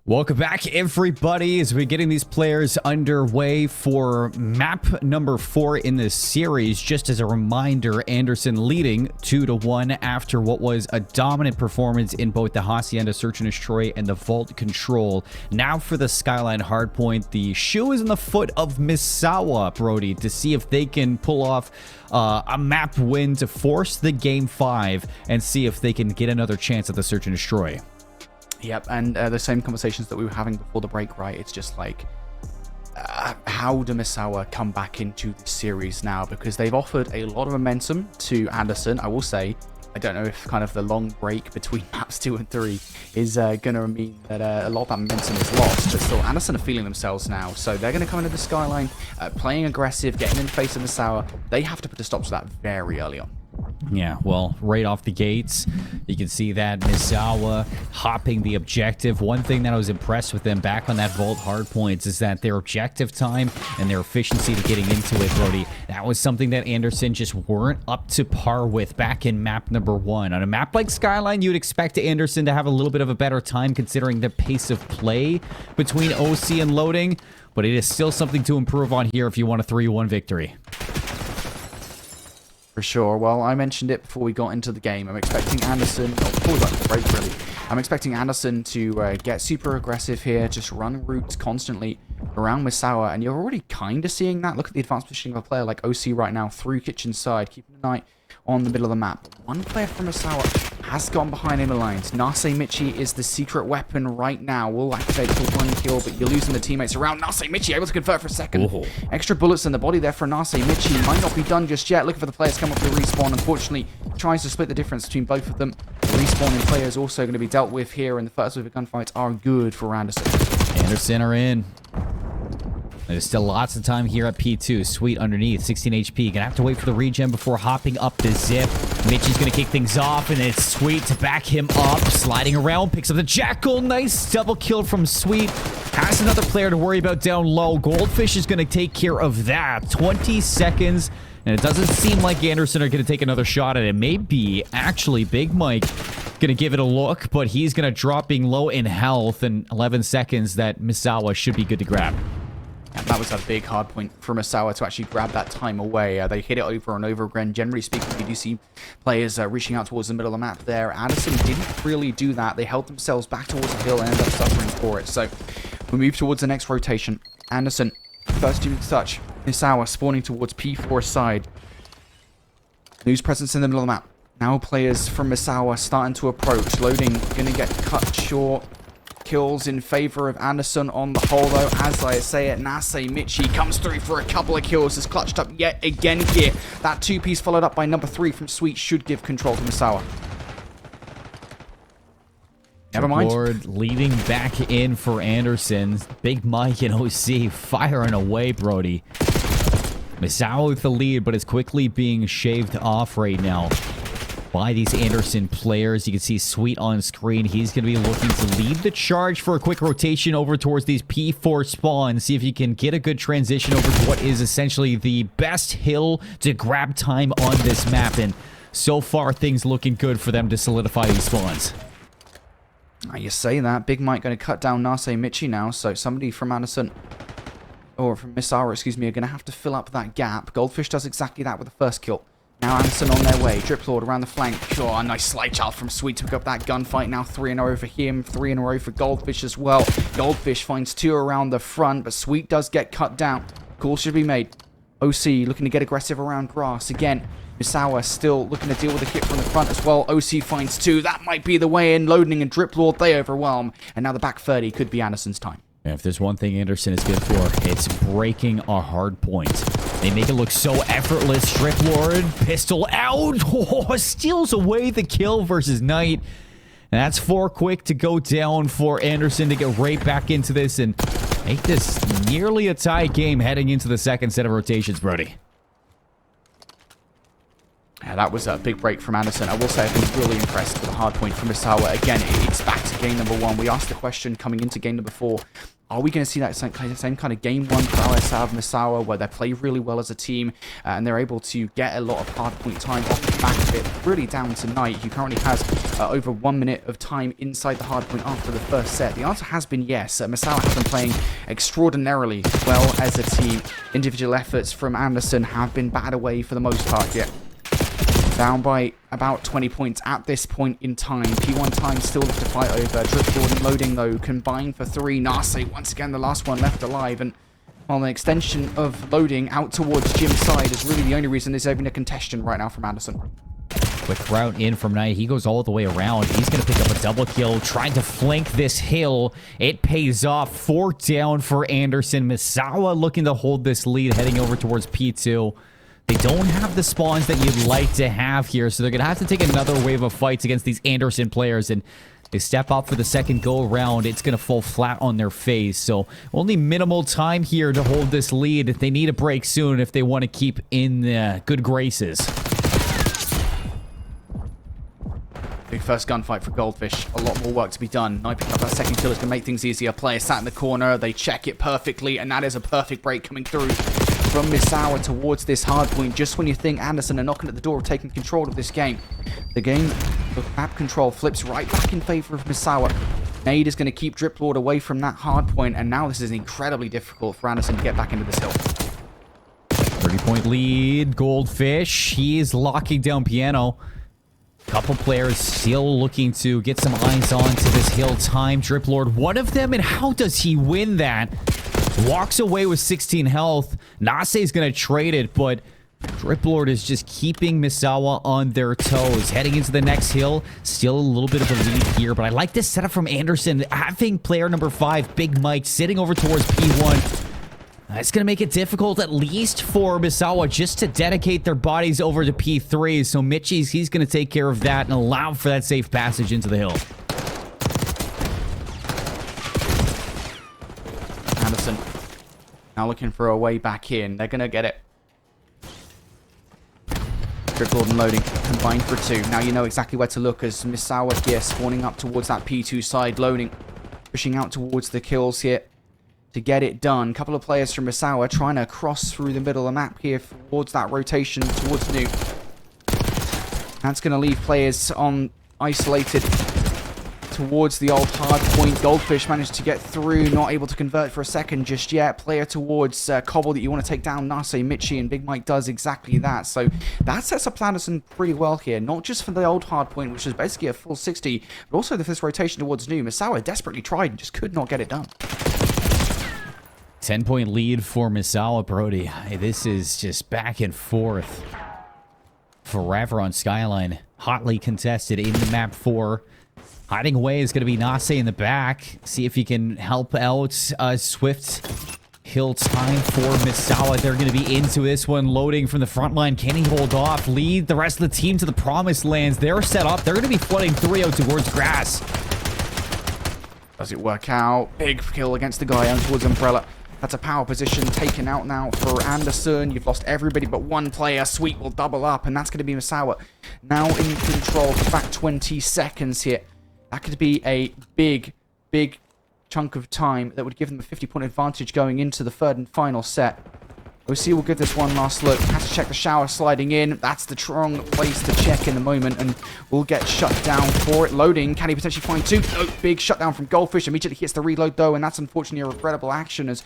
Welcome back, everybody, as we're getting these players underway for map number 4 in this series. Just as a reminder, Anderson leading 2-1 after what was a dominant performance in both the Hacienda Search and Destroy and the Vault Control. Now for the Skyline Hardpoint, the shoe is in the foot of Misawa, Brody, to see if they can pull off a map win to force the Game 5 and see if they can get another chance at the Search and Destroy. Yep, and the same conversations that we were having before the break, right? It's just like, how do Misawa come back into the series now? Because they've offered a lot of momentum to Anderson. I will say, I don't know if kind of the long break between maps 2 and 3 is going to mean that a lot of that momentum is lost. But still, Anderson are feeling themselves now. So they're going to come into the Skyline, playing aggressive, getting in the face of Misawa. They have to put a stop to that very early on. Yeah, well, right off the gates, you can see that Misawa hopping the objective. One thing that I was impressed with them back on that Vault Hardpoints is that their objective time and their efficiency to getting into it, Brody, that was something that Anderson just weren't up to par with back in map number 1. On a map like Skyline, you'd expect Anderson to have a little bit of a better time considering the pace of play between OC and loading, but it is still something to improve on here if you want a 3-1 victory. For sure. Well, I mentioned it before we got into the game. I'm expecting Anderson, before we got to the break, really. I'm expecting Anderson to get super aggressive here, just run routes constantly around Misawa, and you're already kind of seeing that. Look at the advanced positioning of a player like OC right now through kitchen side, keeping an eye on the middle of the map. One player from Misawa has gone behind him alliance. Nase Michi is the secret weapon right now. Will activate for 1 kill, but you're losing the teammates around. Nase Michi able to convert for a second. Ooh. Extra bullets in the body there for Nase Michi. Might not be done just yet. Looking for the players come up to respawn. Unfortunately, tries to split the difference between both of them. Respawning players also going to be dealt with here, and the first wave of gunfights are good for Anderson. Anderson are in. There's still lots of time here at P2. Sweet underneath, 16 HP. Gonna have to wait for the regen before hopping up the zip. Mitchie's gonna kick things off, and it's Sweet to back him up. Sliding around, picks up the Jackal. Nice double kill from Sweet. Has another player to worry about down low. Goldfish is gonna take care of that. 20 seconds, and it doesn't seem like Anderson are gonna take another shot at it. Maybe, actually, Big Mike gonna give it a look, but he's gonna drop being low in health, and 11 seconds that Misawa should be good to grab. And that was a big hard point for Misawa to actually grab that time away. They hit it over and over again. Generally speaking, you do see players reaching out towards the middle of the map there. Anderson didn't really do that. They held themselves back towards the hill and ended up suffering for it. So we move towards the next rotation. Anderson, first unit touch. Misawa spawning towards P4 side. News presence in the middle of the map. Now players from Misawa starting to approach. Loading going to get cut short. Kills in favor of Anderson on the whole, though. As I say it, Nase Michi comes through for a couple of kills. Has clutched up yet again here. That 2-piece followed up by number 3 from Sweet should give control to Misawa. Never mind. Lord leading back in for Anderson. Big Mike and OC firing away, Brody. Misawa with the lead, but it's quickly being shaved off right now by these Anderson players. You can see Sweet on screen. He's going to be looking to lead the charge for a quick rotation over towards these P4 spawns. See if he can get a good transition over to what is essentially the best hill to grab time on this map. And so far, things looking good for them to solidify these spawns. You say that. Big Mike going to cut down Nase Michi now. So somebody from Anderson, or from Misawa, excuse me, are going to have to fill up that gap. Goldfish does exactly that with the first kill. Now Anderson on their way. Drip Lord around the flank. Sure, a nice slide child from Sweet to pick up that gunfight. Now 3 in a row for him. 3 in a row for Goldfish as well. Goldfish finds 2 around the front, but Sweet does get cut down. Call should be made. OC looking to get aggressive around grass. Again, Misawa still looking to deal with a hit from the front as well. OC finds 2. That might be the way in. Loading and Drip Lord, they overwhelm. And now the back 30 could be Anderson's time. If there's one thing Anderson is good for, it's breaking a hard point. They make it look so effortless. Strip Lord, pistol out. Oh, steals away the kill versus Knight. And that's 4 quick to go down for Anderson to get right back into this and make this nearly a tie game heading into the second set of rotations, Brody. Yeah, that was a big break from Anderson. I will say I've been really impressed with the hard point from Misawa. Again, it's back to game number 1. We asked the question coming into game number 4. Are we going to see that same kind of game one prowess out of Misawa, where they play really well as a team and they're able to get a lot of hardpoint time off the back of it? Really down to Knight, who currently has over 1 minute of time inside the hardpoint after the first set. The answer has been yes. Misawa has been playing extraordinarily well as a team. Individual efforts from Anderson have been batted away for the most part yet. Down by about 20 points at this point in time. P1 time still left to fight over. Dripboard and loading, though, combined for 3. Nase, once again, the last one left alive. And, well, an extension of loading out towards Jim's side is really the only reason there's even a contestant right now from Anderson. Quick route in from Knight. He goes all the way around. He's going to pick up a double kill, trying to flank this hill. It pays off. 4 down for Anderson. Misawa looking to hold this lead, heading over towards P2. They don't have the spawns that you'd like to have here, so they're going to have to take another wave of fights against these Anderson players, and they step up for the second go-around. It's going to fall flat on their face, so only minimal time here to hold this lead. They need a break soon if they want to keep in good graces. Big first gunfight for Goldfish. A lot more work to be done. Knight picking up that second kill is going to make things easier. Player sat in the corner. They check it perfectly, and that is a perfect break coming through from Misawa towards this hard point. Just when you think Anderson are knocking at the door of taking control of this game, the game of map control flips right back in favor of Misawa. Nade is going to keep Driplord away from that hard point, and now this is incredibly difficult for Anderson to get back into this hill. 30-point lead. Goldfish. He is locking down Piano. Couple players still looking to get some eyes on to this hill time. Driplord, one of them, and how does he win that? Walks away with 16 health. Nase is going to trade it, but Driplord is just keeping Misawa on their toes. Heading into the next hill, still a little bit of a lead here, but I like this setup from Anderson. Having player number 5, Big Mike, sitting over towards P1. It's going to make it difficult, at least for Misawa, just to dedicate their bodies over to P3. So Mitchie's, he's going to take care of that and allow for that safe passage into the hill. Anderson now looking for a way back in. They're going to get it. Driplord and loading combined for 2. Now you know exactly where to look as Misawa here spawning up towards that P2 side. Loading, pushing out towards the kills here to get it done. Couple of players from Misawa trying to cross through the middle of the map here towards that rotation towards New. That's going to leave players on isolated towards the old hard point. Goldfish managed to get through, not able to convert for a second just yet. Player towards Cobble that you want to take down. Nase, Mitchie, and Big Mike does exactly that. So that sets up Anderson pretty well here. Not just for the old hard point, which is basically a full 60, but also this rotation towards New. Misawa desperately tried and just could not get it done. 10-point lead for Misawa, Brody. Hey, this is just back and forth forever on Skyline. Hotly contested in the map 4. Hiding away is going to be Nase in the back. See if he can help out Swift. Hill time for Misawa. They're going to be into this one. Loading from the front line. Can he hold off? Lead the rest of the team to the promised lands. They're set up. They're going to be flooding 3-0 towards grass. Does it work out? Big kill against the guy on towards Umbrella. That's a power position taken out now for Anderson. You've lost everybody but one player. Sweet will double up, and that's going to be Misawa. Now in control for back 20 seconds here. That could be a big, big chunk of time that would give them a 50-point advantage going into the third and final set. OC will give this one last look. Has to check the shower sliding in. That's the wrong place to check in the moment, and will get shut down for it. Loading. Can he potentially find 2? Oh, big shutdown from Goldfish. Immediately hits the reload, though, and that's unfortunately a regrettable action as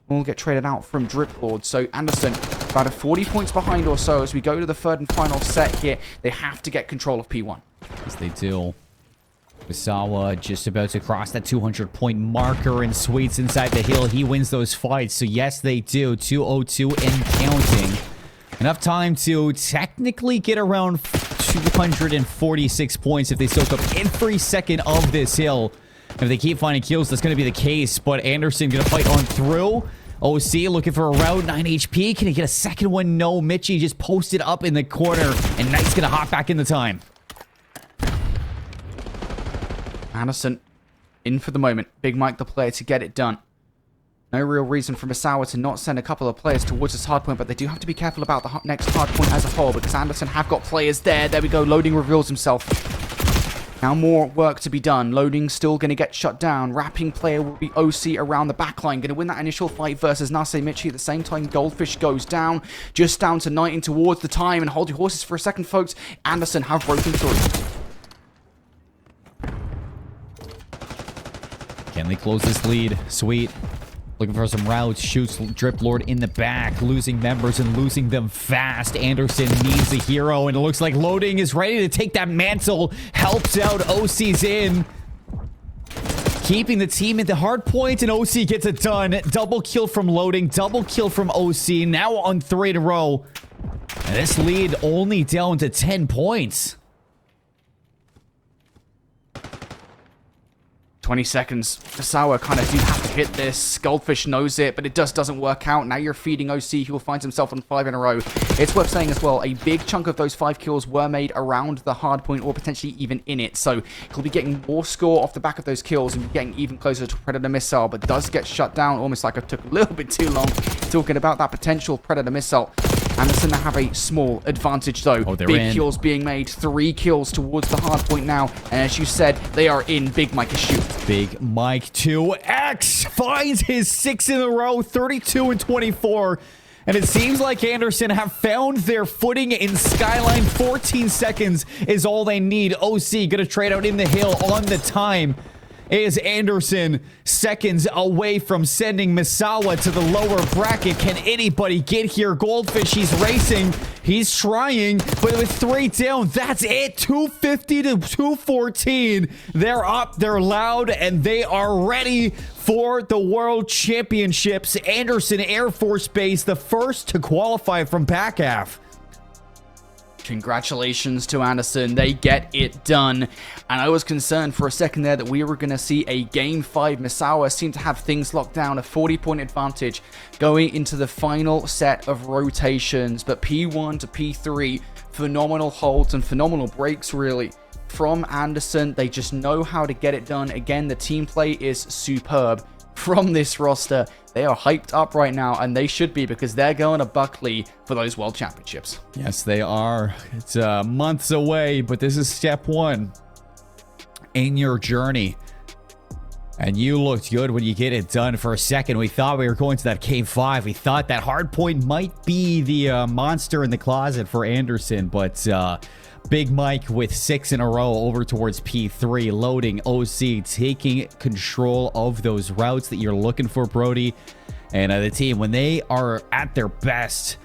will get traded out from Driplord. So Anderson about 40 points behind or so as we go to the third and final set here. They have to get control of P1. Yes, they do. Misawa just about to cross that 200-point marker, and Sweets inside the hill. He wins those fights. So yes, they do. 202 and counting. Enough time to technically get around 246 points if they soak up every second of this hill. If they keep finding kills, that's going to be the case. But Anderson going to fight on through. OC looking for a route. 9 HP. Can he get a second one? No. Mitchie just posted up in the corner, and Knight's going to hop back in the time. Anderson in for the moment. Big Mike the player to get it done. No real reason for Misawa to not send a couple of players towards this hard point, but they do have to be careful about the next hard point as a whole because Anderson have got players there. There we go. Loading reveals himself. Now more work to be done. Loading still going to get shut down. Wrapping player will be OC around the backline. Going to win that initial fight versus Nase Michi. At the same time, Goldfish goes down. Just down to 19 towards the time. And hold your horses for a second, folks. Anderson have broken through. Can they close this lead? Sweet. Looking for some routes. Shoots Drip Lord in the back. Losing members and losing them fast. Anderson needs a hero, and it looks like Loading is ready to take that mantle. Helps out. OC's in. Keeping the team at the hard point, and OC gets it done. Double kill from Loading. Double kill from OC. Now on 3 in a row. And this lead only down to 10 points. 20 seconds. Misawa kind of do have to hit this. Goldfish knows it, but it just doesn't work out. Now you're feeding OC, who will find himself on 5 in a row. It's worth saying as well, a big chunk of those 5 kills were made around the hard point, or potentially even in it. So he'll be getting more score off the back of those kills and getting even closer to Predator Missile, but does get shut down. Almost like I took a little bit too long talking about that potential Predator Missile. Anderson now have a small advantage though. Oh, they're big in. kills being made. 3 kills towards the hard point now. And as you said, they are in. Big Mike is shooting. Big Mike 2X finds his 6 in a row, 32 and 24. And it seems like Anderson have found their footing in Skyline. 14 seconds is all they need. OC gonna trade out in the hill on the time. Is Anderson seconds away from sending Misawa to the lower bracket? Can anybody get here? Goldfish, he's racing. He's trying, but with 3 down, that's it. 250 to 214. They're up, they're loud, and they are ready for the World Championships. Anderson Air Force Base, the first to qualify from PACAF. Congratulations to Anderson. They get it done. And I was concerned for a second there that we were going to see a Game 5. Misawa seemed to have things locked down. A 40-point advantage going into the final set of rotations. But P1 to P3, phenomenal holds and phenomenal breaks, really, from Anderson. They just know how to get it done. Again, the team play is superb from this roster. They are hyped up right now, and they should be, because they're going to Buckley for those World Championships. Yes, they are. It's months away, but this is step 1 in your journey. And you looked good when you get it done. For a second, we thought we were going to that Cave 5. We thought that hard point might be the monster in the closet for Anderson, but Big Mike with 6 in a row over towards P3. Loading, OC taking control of those routes that you're looking for, Brody. And the team, when they are at their best,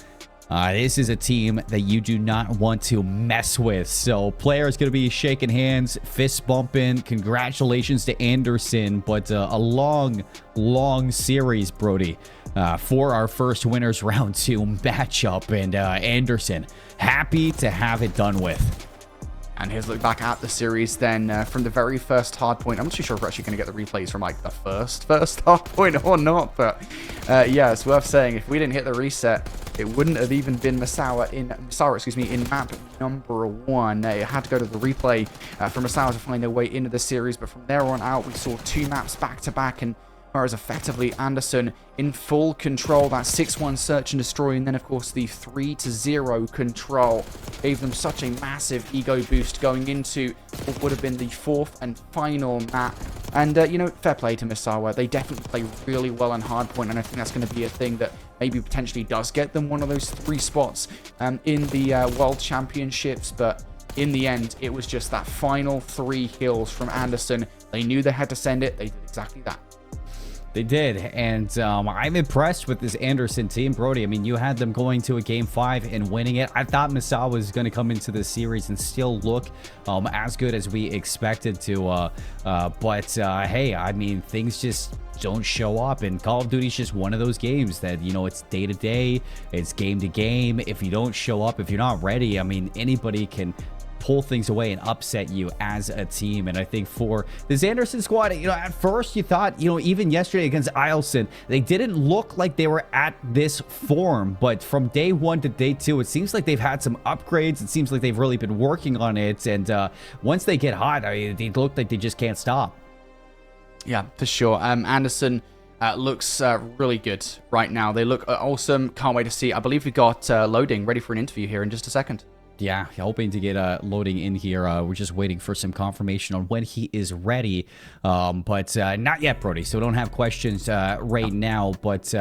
this is a team that you do not want to mess with. So players going to be shaking hands, fist bumping. Congratulations to Anderson, but a long series, Brody, for our first winners round 2 matchup. And Anderson, happy to have it done with. And here's a look back at the series then from the very first hard point. I'm not too sure if we're actually going to get the replays from like the first hard point or not, but yeah, it's worth saying if we didn't hit the reset, it wouldn't have even been Misawa in map number 1. It had to go to the replay for Misawa to find their way into the series, but from there on out, we saw 2 maps back to back, and whereas effectively Anderson in full control, that 6-1 search and destroy, and then of course the 3-0 control gave them such a massive ego boost going into what would have been the 4th and final map. And you know, fair play to Misawa. They definitely play really well on hardpoint, and I think that's going to be a thing that maybe potentially does get them one of those 3 spots in the World Championships. But in the end, it was just that final 3 kills from Anderson. They knew they had to send it. They did exactly that. They did, and I'm impressed with this Anderson team, Brody. I mean, you had them going to a Game 5 and winning it. I thought Misawa was going to come into this series and still look as good as we expected to. But hey, I mean, things just don't show up, and Call of Duty is just one of those games that, you know, it's day to day, it's game to game. If you don't show up, if you're not ready, I mean, anybody can pull things away and upset you as a team. And I think for this Anderson squad, you know, at first you thought, you know, even yesterday against Eielson, they didn't look like they were at this form, but from day 1 to day 2, it seems like they've had some upgrades. It seems like they've really been working on it, and once they get hot, I mean, they look like they just can't stop. Yeah, for sure. Anderson looks really good right now. They look awesome. Can't wait to see. I believe we got Loading ready for an interview here in just a second. Yeah, hoping to get loading in here. We're just waiting for some confirmation on when he is ready. But not yet, Brody. So we don't have questions right now. But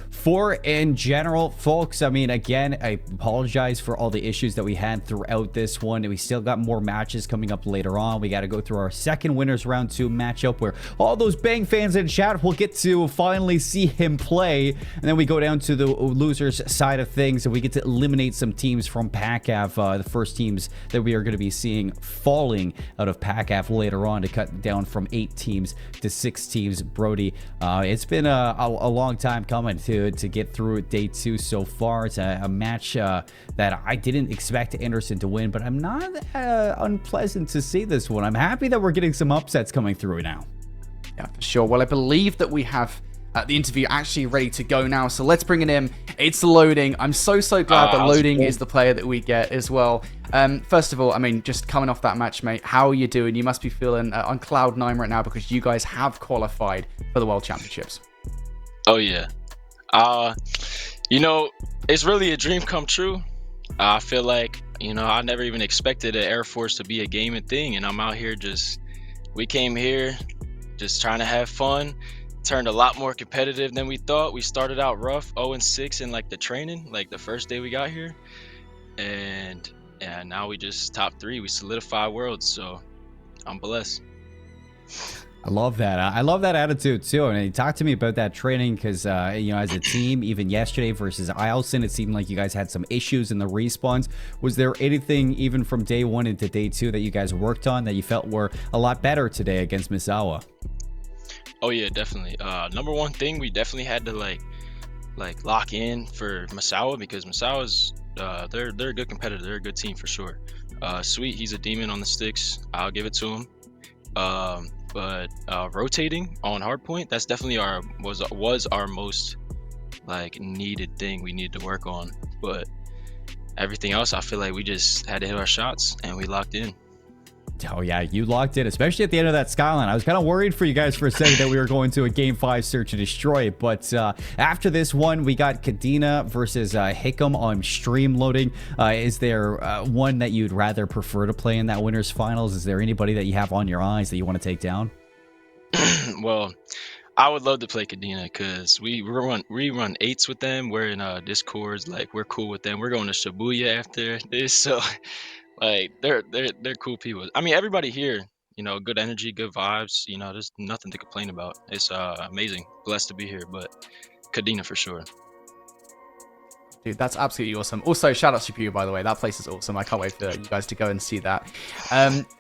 for in general, folks, I mean, again, I apologize for all the issues that we had throughout this one. We still got more matches coming up later on. We got to go through our second winners round 2 matchup where all those Bang fans in chat will get to finally see him play. And then we go down to the losers side of things and we get to eliminate some teams from PACAF. The first teams that we are going to be seeing falling out of PACAF later on to cut down from 8 teams to 6 teams. Brody, it's been a long time coming to get through day 2 so far. It's a match that I didn't expect Anderson to win, but I'm not unpleasant to see this one. I'm happy that we're getting some upsets coming through now. Yeah, for sure. Well, I believe that we have the interview actually ready to go now, so let's bring it in. It's loading. I'm so glad that loading is the player that we get as well. First of all, I mean, just coming off that match, mate, how are you doing? You must be feeling on cloud 9 right now because you guys have qualified for the World Championships. Oh yeah, you know, it's really a dream come true. I feel like, you know, I never even expected an Air Force to be a gaming thing, and I'm out here we came here just trying to have fun. Turned a lot more competitive than we thought. We started out rough, 0-6 in like the training, like the first day we got here, and now we just top 3. We solidify worlds, so I'm blessed. I love that. I love that attitude too. And talk to me about that training because, you know, as a team, even yesterday versus Eielson, it seemed like you guys had some issues in the respawns. Was there anything even from day 1 into day 2 that you guys worked on that you felt were a lot better today against Misawa? Oh yeah, definitely. Number one thing, we definitely had to like lock in for Misawa because Misawa's they're a good competitor. They're a good team for sure. Sweet, he's a demon on the sticks. I'll give it to him. But rotating on hardpoint, that's definitely was our most like needed thing we needed to work on. But everything else, I feel like we just had to hit our shots and we locked in. Oh yeah, you locked in, especially at the end of that Skyline. I was kind of worried for you guys for a second that we were going to a Game 5 search and destroy. But after this one, we got Kadena versus Hickam on stream loading. Is there one that you'd rather prefer to play in that winners finals? Is there anybody that you have on your eyes that you want to take down? Well, I would love to play Kadena because we run 8s with them. We're in Discords, like we're cool with them. We're going to Shibuya after this, so like they're cool people. I mean, everybody here, you know, good energy, good vibes. You know, there's nothing to complain about. It's amazing, blessed to be here. But Kadena for sure. Dude, that's absolutely awesome. Also, shout out to you, by the way. That place is awesome. I can't wait for you guys to go and see that.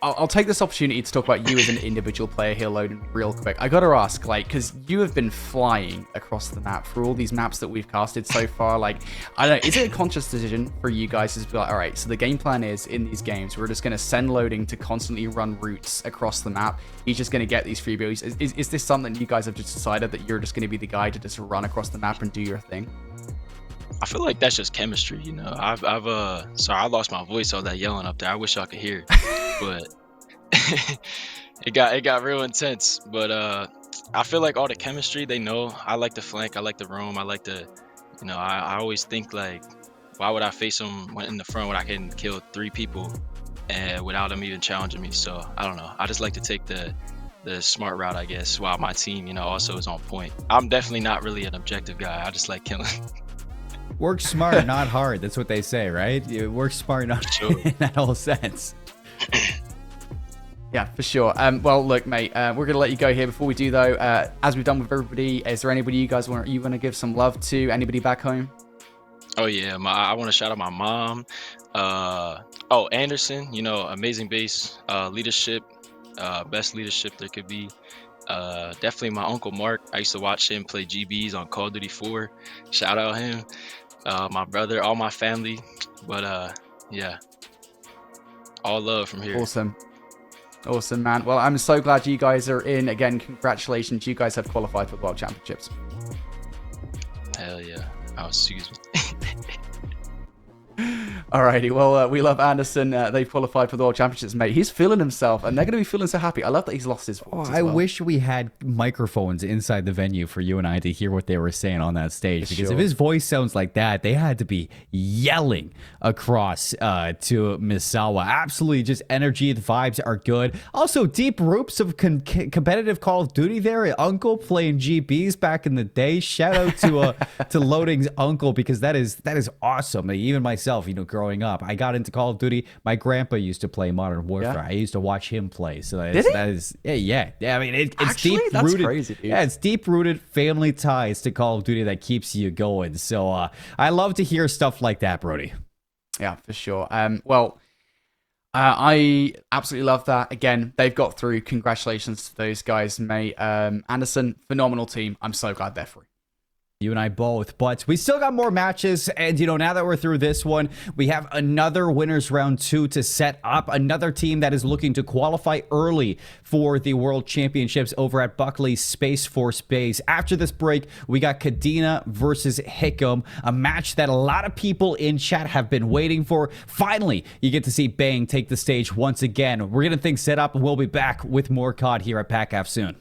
I'll take this opportunity to talk about you as an individual player here, Loden, real quick. I gotta ask, like, because you have been flying across the map for all these maps that we've casted so far. Like, I don't know, is it a conscious decision for you guys to be like, all right, so the game plan is in these games, we're just going to send Loading to constantly run routes across the map. He's just going to get these freebies. Is this something you guys have just decided that you're just going to be the guy to just run across the map and do your thing? I feel like that's just chemistry, you know. Sorry, I lost my voice all that yelling up there. I wish y'all could hear, but it got real intense. But I feel like all the chemistry, they know I like to flank, I like to roam, I like to, you know, I always think like, why would I face them in the front when I can kill 3 people and without them even challenging me? So I don't know. I just like to take the smart route, I guess, while my team, you know, also is on point. I'm definitely not really an objective guy. I just like killing. Work smart, not hard. That's what they say, right? You work smart, not sure. In that whole sense. Yeah, for sure. Well, look, mate, we're going to let you go here. Before we do, though, as we've done with everybody, is there anybody you guys want to give some love to? Anybody back home? Oh, yeah. I want to shout out my mom. Oh, Anderson, you know, amazing base, leadership, best leadership there could be. Definitely my uncle Mark. I used to watch him play GBs on Call of Duty 4. Shout out him. My brother, all my family. But yeah, all love from here. Awesome, man. Well, I'm so glad you guys are in. Again, congratulations. You guys have qualified for the World Championships. Hell yeah. Oh, excuse me. Alrighty, well, we love Anderson. They've qualified for the World Championships, mate. He's feeling himself, and they're going to be feeling so happy. I love that he's lost his voice. I wish we had microphones inside the venue for you and I to hear what they were saying on that stage. Because if his voice sounds like that, they had to be yelling across to Misawa. Absolutely, just energy. The vibes are good. Also, deep roots of competitive Call of Duty there. Uncle playing GBs back in the day. Shout out to Loading's uncle, because that is awesome. Even myself, growing up, I got into Call of Duty. My grandpa used to play Modern Warfare. I used to watch him play. So that is yeah. I mean, it's actually, deep that's rooted. Crazy, dude. Yeah, it's deep rooted family ties to Call of Duty that keeps you going. So I love to hear stuff like that, Brody. Yeah, for sure. I absolutely love that. Again, they've got through. Congratulations to those guys, mate. Anderson, phenomenal team. I'm so glad they're free. You and I both, but we still got more matches, and now that we're through this one, we have another winners round 2 to set up. Another team that is looking to qualify early for the World Championships over at Buckley Space Force Base. After this break, we got Kadena versus Hickam, a match that a lot of people in chat have been waiting for. Finally, you get to see Bang take the stage once again. We're getting things set up, and we'll be back with more COD here at PACAF soon.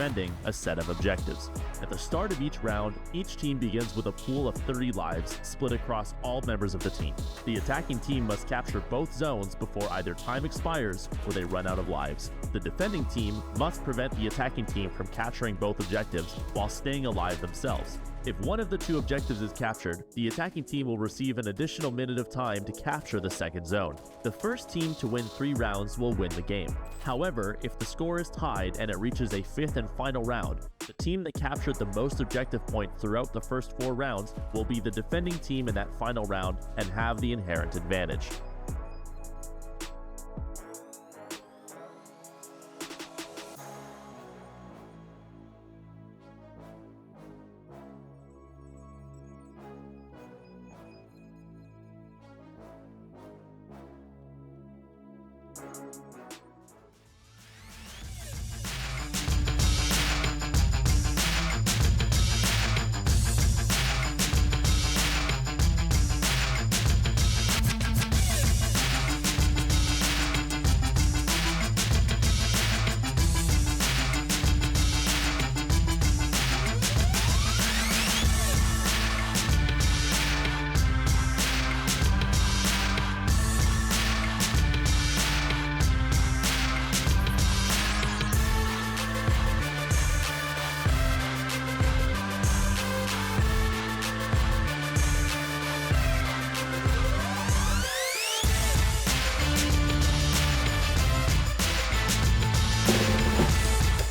defending a set of objectives. At the start of each round, each team begins with a pool of 30 lives split across all members of the team. The attacking team must capture both zones before either time expires or they run out of lives. The defending team must prevent the attacking team from capturing both objectives while staying alive themselves. If one of the two objectives is captured, the attacking team will receive an additional minute of time to capture the second zone. The first team to win 3 rounds will win the game. However, if the score is tied and it reaches a 5th and final round, the team that captured the most objective points throughout the first 4 rounds will be the defending team in that final round and have the inherent advantage.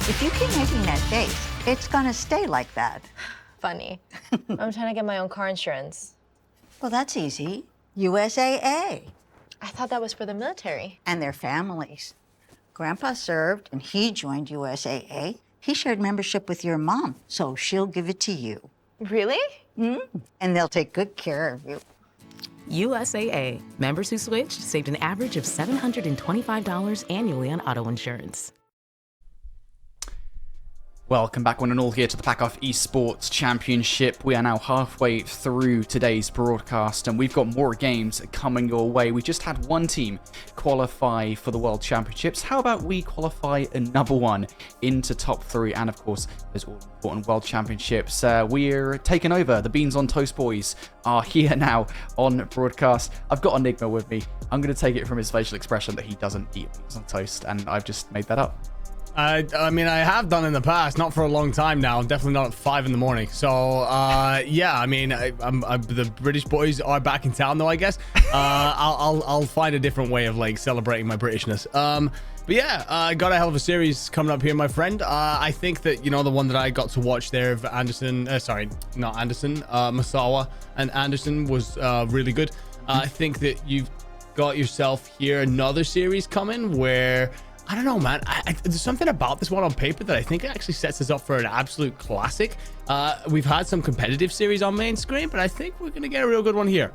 If you keep making that face, it's gonna stay like that. Funny. I'm trying to get my own car insurance. Well, that's easy. USAA. I thought that was for the military. And their families. Grandpa served, and he joined USAA. He shared membership with your mom, so she'll give it to you. Really? And they'll take good care of you. USAA. Members who switched saved an average of $725 annually on auto insurance. Welcome back one and all here to the PACAF Esports Championship. We are now halfway through today's broadcast and we've got more games coming your way. We just had one team qualify for the World Championships. How about we qualify another one into top 3? And of course, there's all important World Championships. We're taking over. The Beans on Toast boys are here now on broadcast. I've got Enigma with me. I'm going to take it from his facial expression that he doesn't eat beans on toast, and I've just made that up. I mean, I have done in the past, not for a long time now. I'm definitely not at 5 in the morning. So, yeah, I mean, the British boys are back in town, though, I guess. I'll find a different way of, like, celebrating my Britishness. But yeah, I got a hell of a series coming up here, my friend. I think that, you know, the one that I got to watch there of Anderson, Masawa and Anderson was really good. I think that you've got yourself here another series coming where... I don't know, man. There's something about this one on paper that I think actually sets us up for an absolute classic. We've had some competitive series on main screen, but I think we're going to get a real good one here.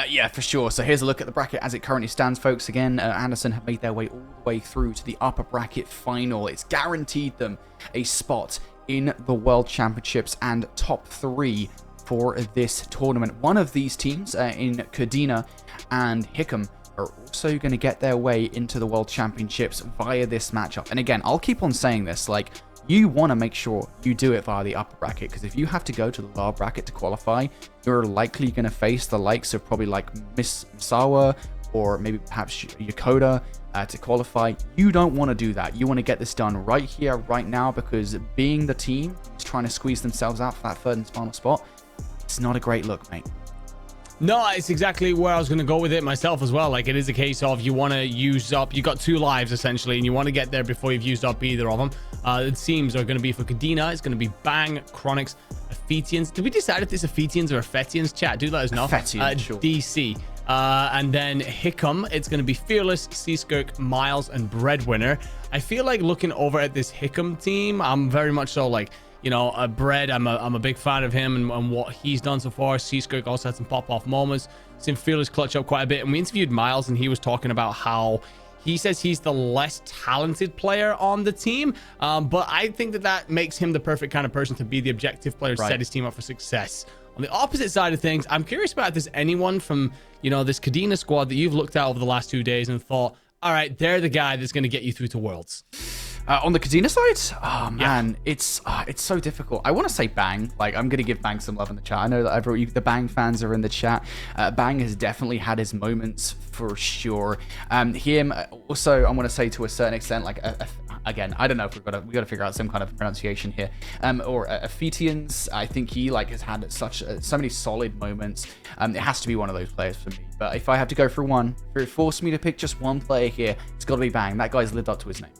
Yeah, for sure. So here's a look at the bracket as it currently stands, folks. Again, Anderson have made their way all the way through to the upper bracket final. It's guaranteed them a spot in the World Championships and top 3 for this tournament. One of these teams in Kadena and Hickam are also going to get their way into the World Championships via this matchup. And again, I'll keep on saying this, like, you want to make sure you do it via the upper bracket, because if you have to go to the lower bracket to qualify, you're likely going to face the likes of probably like Misawa or maybe perhaps Yokota to qualify. You don't want to do that. You want to get this done right here, right now, because being the team who's trying to squeeze themselves out for that third and final spot, it's not a great look, mate. No, it's exactly where I was going to go with it myself as well. Like, it is a case of you want to use up... You got 2 lives, essentially, and you want to get there before you've used up either of them. The teams are going to be for Kadena. It's going to be Bang, Chronix, Aphetians. Did we decide if this Aphetians or Aphetians? Chat, do let us know. Aphetians, sure. DC. And then Hickam, it's going to be Fearless, Seaskirk, Miles, and Breadwinner. I feel like looking over at this Hickam team, I'm very much so like... You know, Bread, I'm a big fan of him and what he's done so far. Seaskirk also had some pop-off moments. Seen Fearless clutch up quite a bit. And we interviewed Miles, and he was talking about how he says he's the less talented player on the team. But I think that makes him the perfect kind of person to be the objective player to set his team up for success. On the opposite side of things, I'm curious about if there's anyone from, you know, this Kadena squad that you've looked at over the last 2 days and thought, all right, they're the guy that's going to get you through to Worlds. On the Kadena side, oh man, it's so difficult. I want to say Bang. Like, I'm gonna give Bang some love in the chat. I know that the Bang fans are in the chat. Bang has definitely had his moments for sure. Him also, I'm gonna say to a certain extent, like again, I don't know if we got to figure out some kind of pronunciation here. Or Aphetians. I think he like has had so many solid moments. It has to be one of those players for me. But if I have to go for one, if it forced me to pick just one player here, it's got to be Bang. That guy's lived up to his name.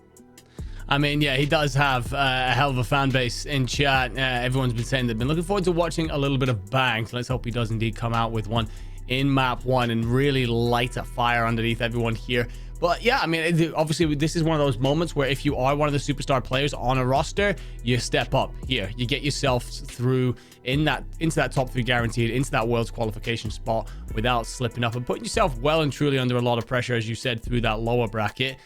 I mean, yeah, he does have a hell of a fan base in chat. Everyone's been saying they've been looking forward to watching a little bit of Bang. So let's hope he does indeed come out with one in map 1 and really light a fire underneath everyone here. But yeah, I mean, obviously, this is one of those moments where if you are one of the superstar players on a roster, you step up here. You get yourself through into that top 3 guaranteed, into that World's qualification spot without slipping up and putting yourself well and truly under a lot of pressure, as you said, through that lower bracket.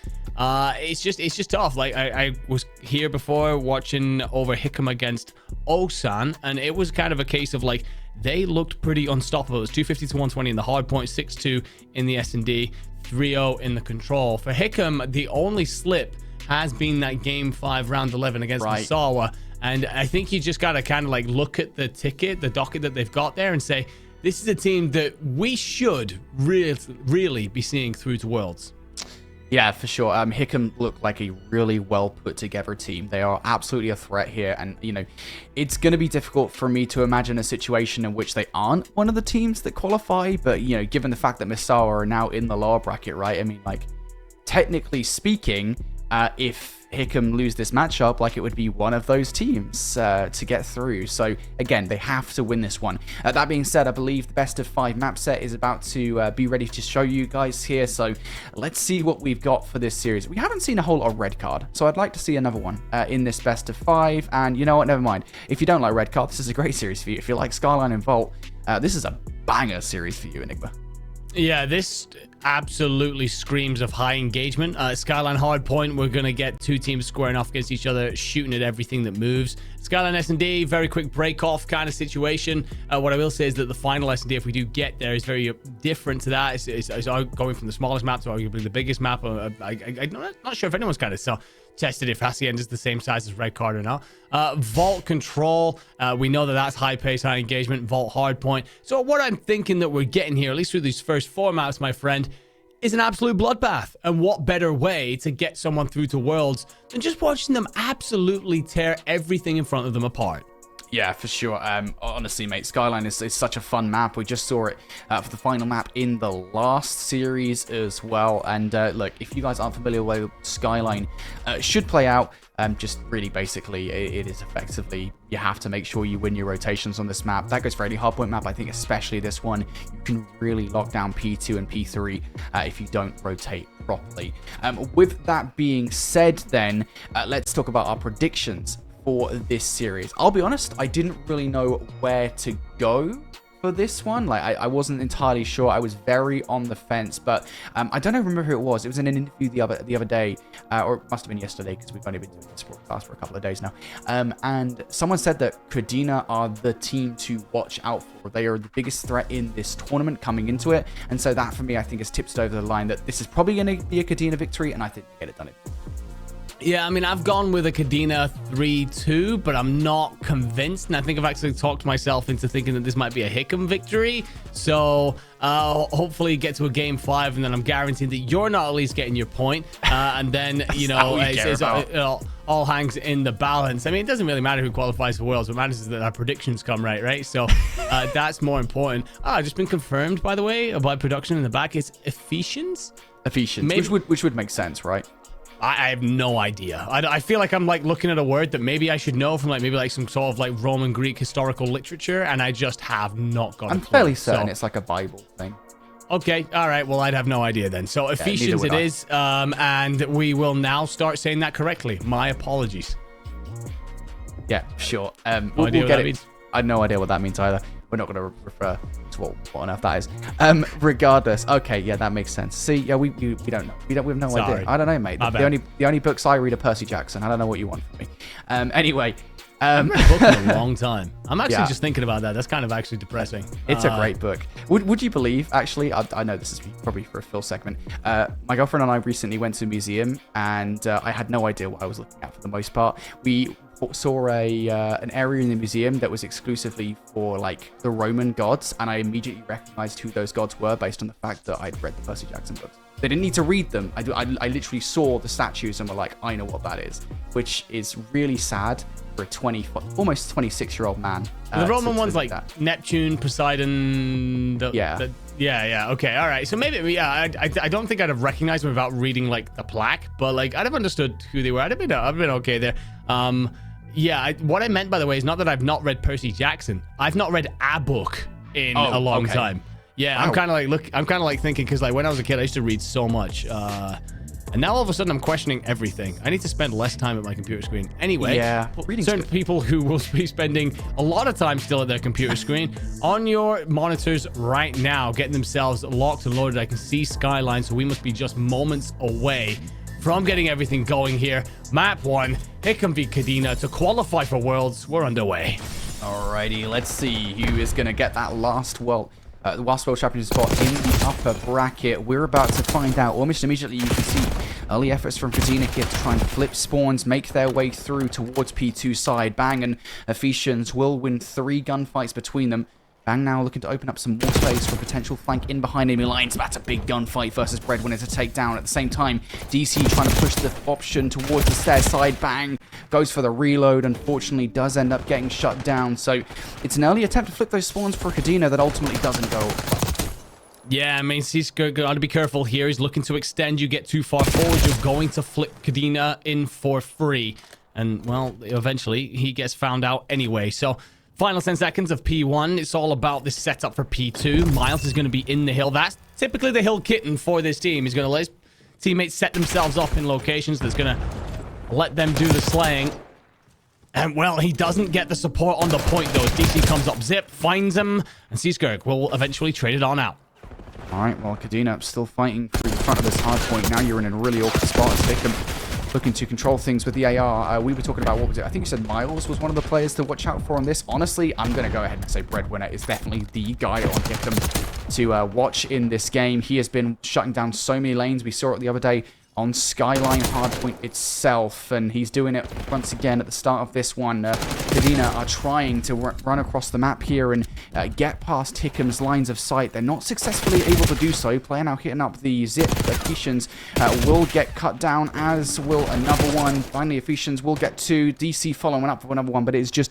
It's just tough. Like, I was here before watching over Hickam against Osan, and it was kind of a case of like they looked pretty unstoppable. It was 250 to 120 in the hard point, 6-2 in the S&D, 3-0 in the control. For Hickam, the only slip has been that game 5 round 11 against Misawa, and I think you just gotta kind of like look at the docket that they've got there and say, this is a team that we should really be seeing through to Worlds. Yeah, for sure. Hickam look like a really well put together team. They are absolutely a threat here. And, you know, it's going to be difficult for me to imagine a situation in which they aren't one of the teams that qualify. But, you know, given the fact that Misawa are now in the lower bracket, right? I mean, like, technically speaking, if Hickam lose this matchup, like, it would be one of those teams to get through. So again, they have to win this one. That being said, I believe the best of 5 map set is about to be ready to show you guys here. So let's see what we've got for this series. We haven't seen a whole lot of red card, so I'd like to see another one in this best of 5. And you know what, never mind. If you don't like red card, this is a great series for you. If you like Skyline and Vault, this is a banger series for you, Enigma. Yeah, this absolutely screams of high engagement. Skyline hardpoint, we're going to get two teams squaring off against each other, shooting at everything that moves. Skyline S&D, very quick break-off kind of situation. What I will say is that the final S&D, if we do get there, is very different to that. It's going from the smallest map to arguably the biggest map. I'm not sure if anyone's kind of tested if Hacienda is the same size as Red Card or not. Vault control, we know that that's high pace, high engagement. Vault hardpoint. So what I'm thinking that we're getting here, at least through these first 4 maps, my friend, is an absolute bloodbath. And what better way to get someone through to Worlds than just watching them absolutely tear everything in front of them apart? Yeah, for sure. Honestly, mate, Skyline is such a fun map. We just saw it for the final map in the last series as well. And look, if you guys aren't familiar with how Skyline should play out, just really basically, it is effectively, you have to make sure you win your rotations on this map. That goes for any hardpoint map. I think especially this one, you can really lock down P2 and P3 if you don't rotate properly. With that being said, then, let's talk about our predictions for this series. I'll be honest, I didn't really know where to go for this one. Like, I wasn't entirely sure. I was very on the fence, but I don't remember who it was. It was in an interview the other day, or it must have been yesterday, because we've only been doing this broadcast for a couple of days now. And someone said that Kadena are the team to watch out for. They are the biggest threat in this tournament coming into it, and so that for me, I think, has tipped it over the line that this is probably going to be a Kadena victory, and I think they get it done. Yeah, I mean, I've gone with a Kadena 3-2, but I'm not convinced. And I think I've actually talked myself into thinking that this might be a Hickam victory. So hopefully get to a game 5, and then I'm guaranteed that you're not at least getting your point. And then, you know, it all hangs in the balance. I mean, it doesn't really matter who qualifies for Worlds. What matters is that our predictions come right? So that's more important. Just been confirmed, by the way, by production in the back. It's Ephesians? Ephesians, which would make sense, right? I have no idea. I feel like I'm like looking at a word that maybe I should know from like maybe like some sort of like Roman Greek historical literature, and I just have not got. I'm fairly certain it's like a Bible thing. Okay, all right. Well, I'd have no idea then. So Ephesians it is, and we will now start saying that correctly. My apologies. Yeah, sure. No idea what that means. I have no idea what that means either. We're not going to refer to what on earth that is. Regardless, okay, yeah, that makes sense. See, yeah, we don't know. We have no idea. I don't know, mate. The only books I read are Percy Jackson. I don't know what you want from me. Anyway, I've read a book in a long time. I'm actually just thinking about that. That's kind of actually depressing. It's a great book. Would you believe? Actually, I know this is probably for a Phil segment. My girlfriend and I recently went to a museum, and I had no idea what I was looking at for the most part. We saw an area in the museum that was exclusively for like the Roman gods, and I immediately recognized who those gods were based on the fact that I'd read the Percy Jackson books. They didn't need to read them. I literally saw the statues and were like, I know what that is, which is really sad for a almost 26-year-old man. The Roman ones like that. Neptune, Poseidon. Yeah. Okay. All right. So maybe, I don't think I'd have recognized them without reading like the plaque, but like I'd have understood who they were. I'd have been okay there. What I meant, by the way, is not that I've not read Percy Jackson. I've not read a book in a long time. Yeah, wow. I'm kind of like thinking, because like when I was a kid, I used to read so much. And now all of a sudden I'm questioning everything. I need to spend less time at my computer screen. Anyway, certain people who will be spending a lot of time still at their computer screen on your monitors right now, getting themselves locked and loaded. I can see Skyline, so we must be just moments away from getting everything going here. Map 1, Hickam v Kadena to qualify for Worlds. We're underway. Alrighty, let's see who is going to get that last World Championship spot in the upper bracket. We're about to find out. Almost immediately, you can see early efforts from Kadena here to try and flip spawns, make their way through towards P2 side. Bang and Ephesians will win 3 gunfights between them. Bang now looking to open up some more space for potential flank in behind enemy lines. That's a big gunfight versus Breadwinner to take down. At the same time, DC trying to push the option towards the stair side. Bang goes for the reload. Unfortunately, does end up getting shut down. So it's an early attempt to flip those spawns for Kadena that ultimately doesn't go. Yeah, I mean, he's got to be careful here. He's looking to extend. You get too far forward, you're going to flip Kadena in for free. And, well, eventually he gets found out anyway. So final 10 seconds of P1. It's all about this setup for P2. Miles is going to be in the hill. That's typically the hill kitten for this team. He's going to let his teammates set themselves up in locations that's going to let them do the slaying. And, well, he doesn't get the support on the point, though. DC comes up, Zip, finds him, and Seaskirk will eventually trade it on out. All right, well, Kadena still fighting through the front of this hard point. Now you're in a really awkward spot as Hickam looking to control things with the AR. We were talking about, what was it? I think you said Miles was one of the players to watch out for on this. Honestly, I'm going to go ahead and say Breadwinner is definitely the guy on Hickam to watch in this game. He has been shutting down so many lanes. We saw it the other day on Skyline Hardpoint itself, and he's doing it once again at the start of this one. Kadena are trying to run across the map here and get past Hickam's lines of sight. They're not successfully able to do so. Player now hitting up the zip. Ephesians will get cut down, as will another one. Finally, Ephesians will get 2. DC following up for another one, but it's just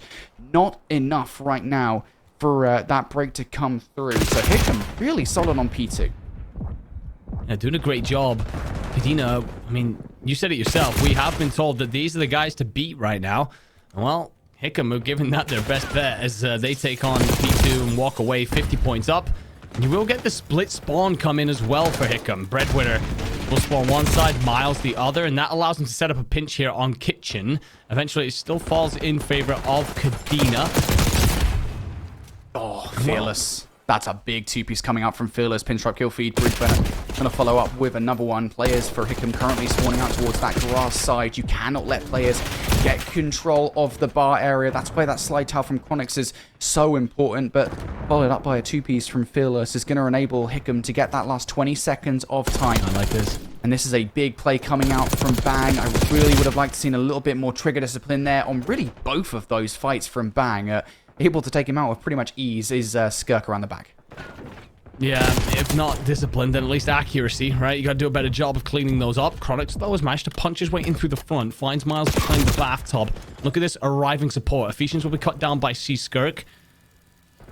not enough right now for that break to come through. So Hickam really solid on P2. Yeah, doing a great job. Kadena, I mean, you said it yourself. We have been told that these are the guys to beat right now. Well, Hickam are giving that their best bet as they take on P2 and walk away 50 points up. And you will get the split spawn come in as well for Hickam. Breadwinner will spawn one side, Miles the other, and that allows him to set up a pinch here on Kitchen. Eventually, it still falls in favor of Kadena. Oh, Fearless. That's a big two-piece coming up from Fearless. Pinstripe kill feed. Breadwinner going to follow up with another one. Players for Hickam currently spawning out towards that grass side. You cannot let players get control of the bar area. That's why that slide tile from Chronix is so important. But followed up by a two-piece from Fearless is going to enable Hickam to get that last 20 seconds of time. I like this. And this is a big play coming out from Bang. I really would have liked to seen a little bit more trigger discipline there on really both of those fights from Bang. Able to take him out with pretty much ease is Skirk around the back. Yeah, if not discipline, then at least accuracy, right? You got to do a better job of cleaning those up. Chronix, though, has managed to punch his way in through the front, finds Miles behind the bathtub. Look at this arriving support. Ephesians will be cut down by C-Skirk.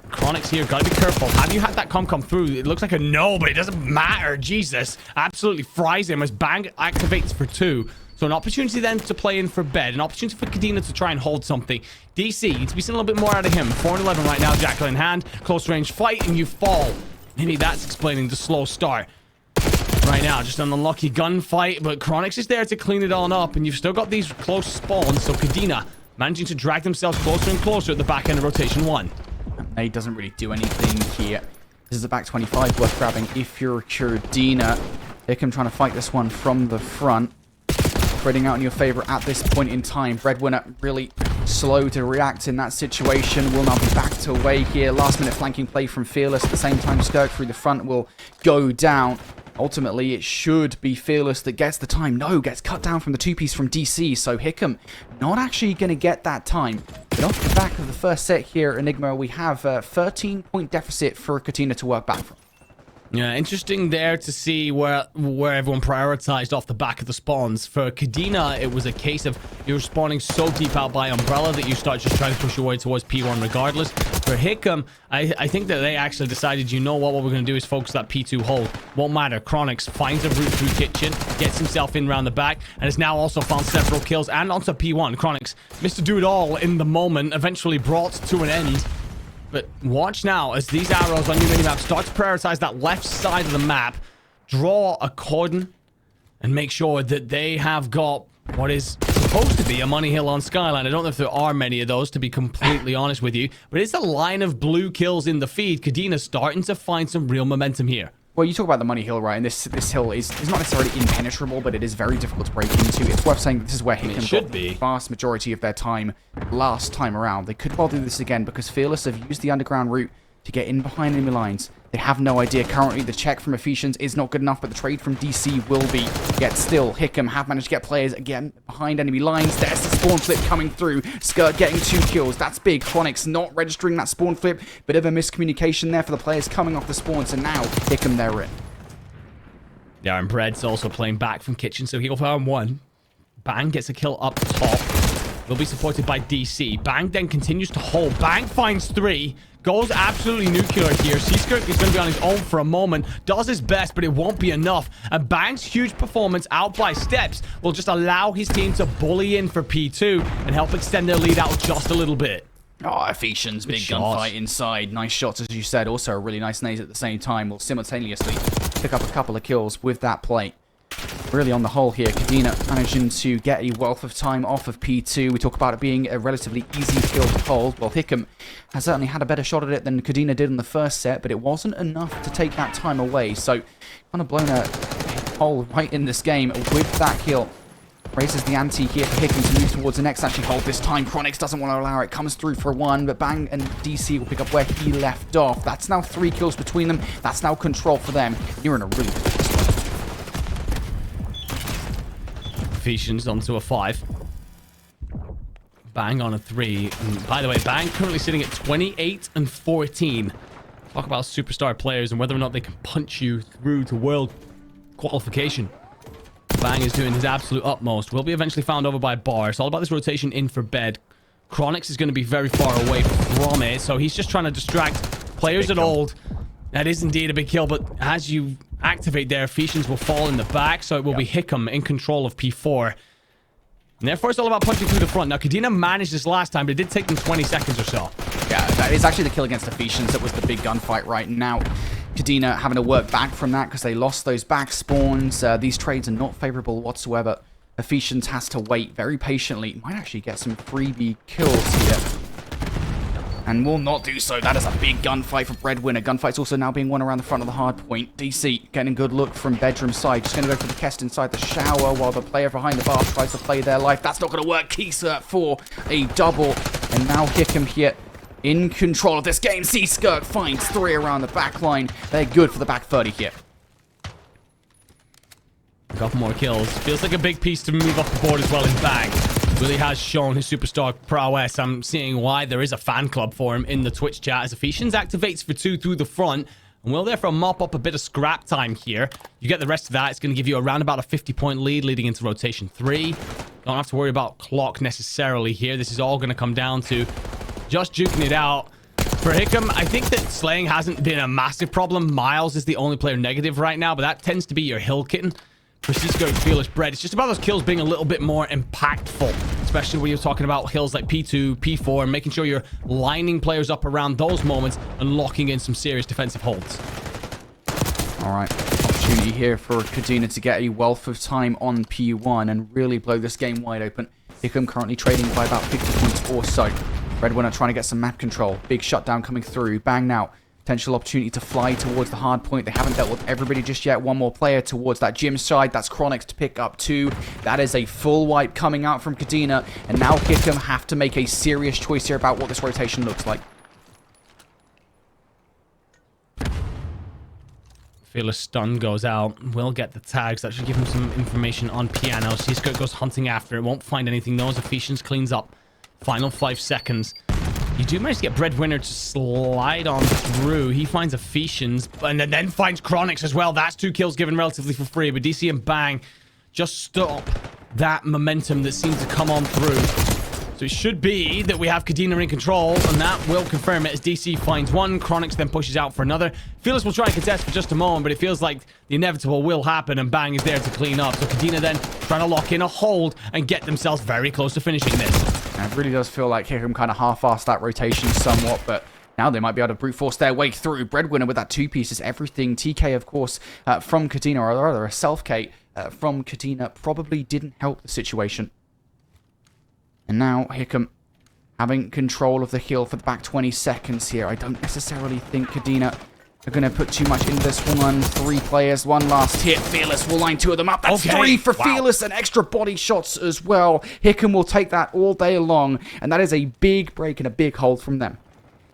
Chronix here, got to be careful. Have you had that come through? It looks like a no, but it doesn't matter. Jesus. Absolutely fries him as Bang activates for 2. So an opportunity then to play in for bed. An opportunity for Kadena to try and hold something. DC needs to be seeing a little bit more out of him. 4-11 right now, Jackal in hand. Close range fight, and you fall. Maybe that's explaining the slow start. Right now, just an unlucky gunfight, but Chronix is there to clean it all up, and you've still got these close spawns, so Kadena managing to drag themselves closer and closer at the back end of rotation 1. Nade doesn't really do anything here. This is a back 25 worth grabbing if you're Kadena. Hickam trying to fight this one from the front. Spreading out in your favor at this point in time. Breadwinner really slow to react in that situation. Will now be backed away here. Last minute flanking play from Fearless. At the same time, Skirk through the front will go down. Ultimately, it should be Fearless that gets the time. No, gets cut down from the two-piece from DC. So Hickam not actually going to get that time. But off the back of the first set here, Enigma, we have a 13-point deficit for Kadena to work back from. Yeah, interesting there to see where everyone prioritized off the back of the spawns. For Kadena, it was a case of you were spawning so deep out by Umbrella that you start just trying to push your way towards P1 regardless. For Hickam, I think that they actually decided, you know what we're going to do is focus that P2 hold. Won't matter. Chronix finds a route through Kitchen, gets himself in around the back, and has now also found several kills and onto P1. Chronix, Mr. Do It All in the moment, eventually brought to an end. But watch now as these arrows on your minimap start to prioritize that left side of the map. Draw a cordon and make sure that they have got what is supposed to be a money hill on Skyline. I don't know if there are many of those, to be completely honest with you. But it's a line of blue kills in the feed. Kadena's starting to find some real momentum here. Well, you talk about the money hill, right? And this hill is not necessarily impenetrable, but it is very difficult to break into. It's worth saying this is where Hickam got the vast majority of their time last time around. They could well do this again because Fearless have used the underground route to get in behind enemy lines. They have no idea. Currently, the check from Ephesians is not good enough, but the trade from DC will be. Yet still, Hickam have managed to get players again behind enemy lines. There's the spawn flip coming through. Skirk getting 2 kills. That's big. Chronix not registering that spawn flip. Bit of a miscommunication there for the players coming off the spawn. So now, Hickam, they're in. Yeah, and Bread's also playing back from Kitchen, so he'll find 1. Bang gets a kill up top. Will be supported by DC. Bang then continues to hold. Bang finds 3. Goes absolutely nuclear here. C-Skirk is going to be on his own for a moment. Does his best, but it won't be enough. And Bang's huge performance out by steps will just allow his team to bully in for P2 and help extend their lead out just a little bit. Oh, Ephesians, big gunfight inside. Nice shots, as you said. Also, a really nice nade at the same time. Will simultaneously pick up a couple of kills with that play. really on the whole here, Kadena managing to get a wealth of time off of P2. We talk about it being a relatively easy kill to hold. Well, Hickam has certainly had a better shot at it than Kadena did in the first set, but it wasn't enough to take that time away. So, kind of blown a hole right in this game with that kill. Raises the ante here for Hickam to move towards the next actually hold this time. Chronix doesn't want to allow it. Comes through for one, but Bang and DC will pick up where he left off. That's now 3 kills between them. That's now control for them. You're in a really good position. Ephesians onto a 5. Bang on a 3. And by the way, Bang currently sitting at 28 and 14. Talk about superstar players and whether or not they can punch you through to world qualification. Bang is doing his absolute utmost. Will be eventually found over by Bar. It's all about this rotation in for bed. Chronix is going to be very far away from it, so he's just trying to distract players at old. That is indeed a big kill, but as you activate there, Ephesians will fall in the back, so it will be Hickam in control of P4. And therefore, it's all about punching through the front. Now, Kadena managed this last time, but it did take them 20 seconds or so. Yeah, that is actually the kill against Ephesians that was the big gunfight right now. Kadena having to work back from that because they lost those back spawns. These trades are not favorable whatsoever. Ephesians has to wait very patiently. Might actually get some freebie kills here. And will not do so. That is a big gunfight for Breadwinner. Gunfight's also now being won around the front of the hard point. DC getting a good look from bedroom side. Just going to go for the Kest inside the shower while the player behind the bar tries to play their life. That's not going to work. Kisa for a double. And now Hickam here in control of this game. C-Skirk finds 3 around the back line. They're good for the back 30 here. A couple more kills. Feels like a big piece to move up the board as well in Bang. Really has shown his superstar prowess. I'm seeing why there is a fan club for him in the Twitch chat as Ephesians activates for 2 through the front. And will therefore mop up a bit of scrap time here. You get the rest of that. It's going to give you around about a 50-point lead leading into rotation 3. Don't have to worry about clock necessarily here. This is all going to come down to just juking it out. For Hickam, I think that slaying hasn't been a massive problem. Miles is the only player negative right now, but that tends to be your hill kitten. For Cisco and Fearless Bread, it's just about those kills being a little bit more impactful, especially when you're talking about hills like P2, P4, and making sure you're lining players up around those moments and locking in some serious defensive holds. All right, opportunity here for Kadena to get a wealth of time on P1 and really blow this game wide open. Hickam currently trading by about 50 points or so. Breadwinner trying to get some map control. Big shutdown coming through. Bang now. Potential opportunity to fly towards the hard point. They haven't dealt with everybody just yet. One more player towards that gym side. That's Chronix to pick up 2. That is a full wipe coming out from Kadena. And now Hickam have to make a serious choice here about what this rotation looks like. Fearless Stun goes out. Will get the tags. That should give him some information on Piano. Cisco goes hunting after it. Won't find anything. Knows Ephesians cleans up. Final 5 seconds. You do manage to get Breadwinner to slide on through. He finds Ephesians and then finds Chronix as well. That's 2 kills given relatively for free. But DC and Bang just stop that momentum that seems to come on through. So it should be that we have Kadena in control, and that will confirm it as DC finds 1. Chronix then pushes out for another. Fearless will try and contest for just a moment, but it feels like the inevitable will happen, and Bang is there to clean up. So Kadena then trying to lock in a hold and get themselves very close to finishing this. And it really does feel like Hickam kind of half-assed that rotation somewhat, but now they might be able to brute force their way through. Breadwinner with that 2 pieces, everything. TK, of course, from Kadena, or rather a self-K from Kadena, probably didn't help the situation. And now Hickam having control of the hill for the back 20 seconds here. I don't necessarily think Kadena are going to put too much into this one. 3 players, 1 last hit. Fearless will line 2 of them up. That's 3 for Fearless and extra body shots as well. Hickam will take that all day long, and that is a big break and a big hold from them.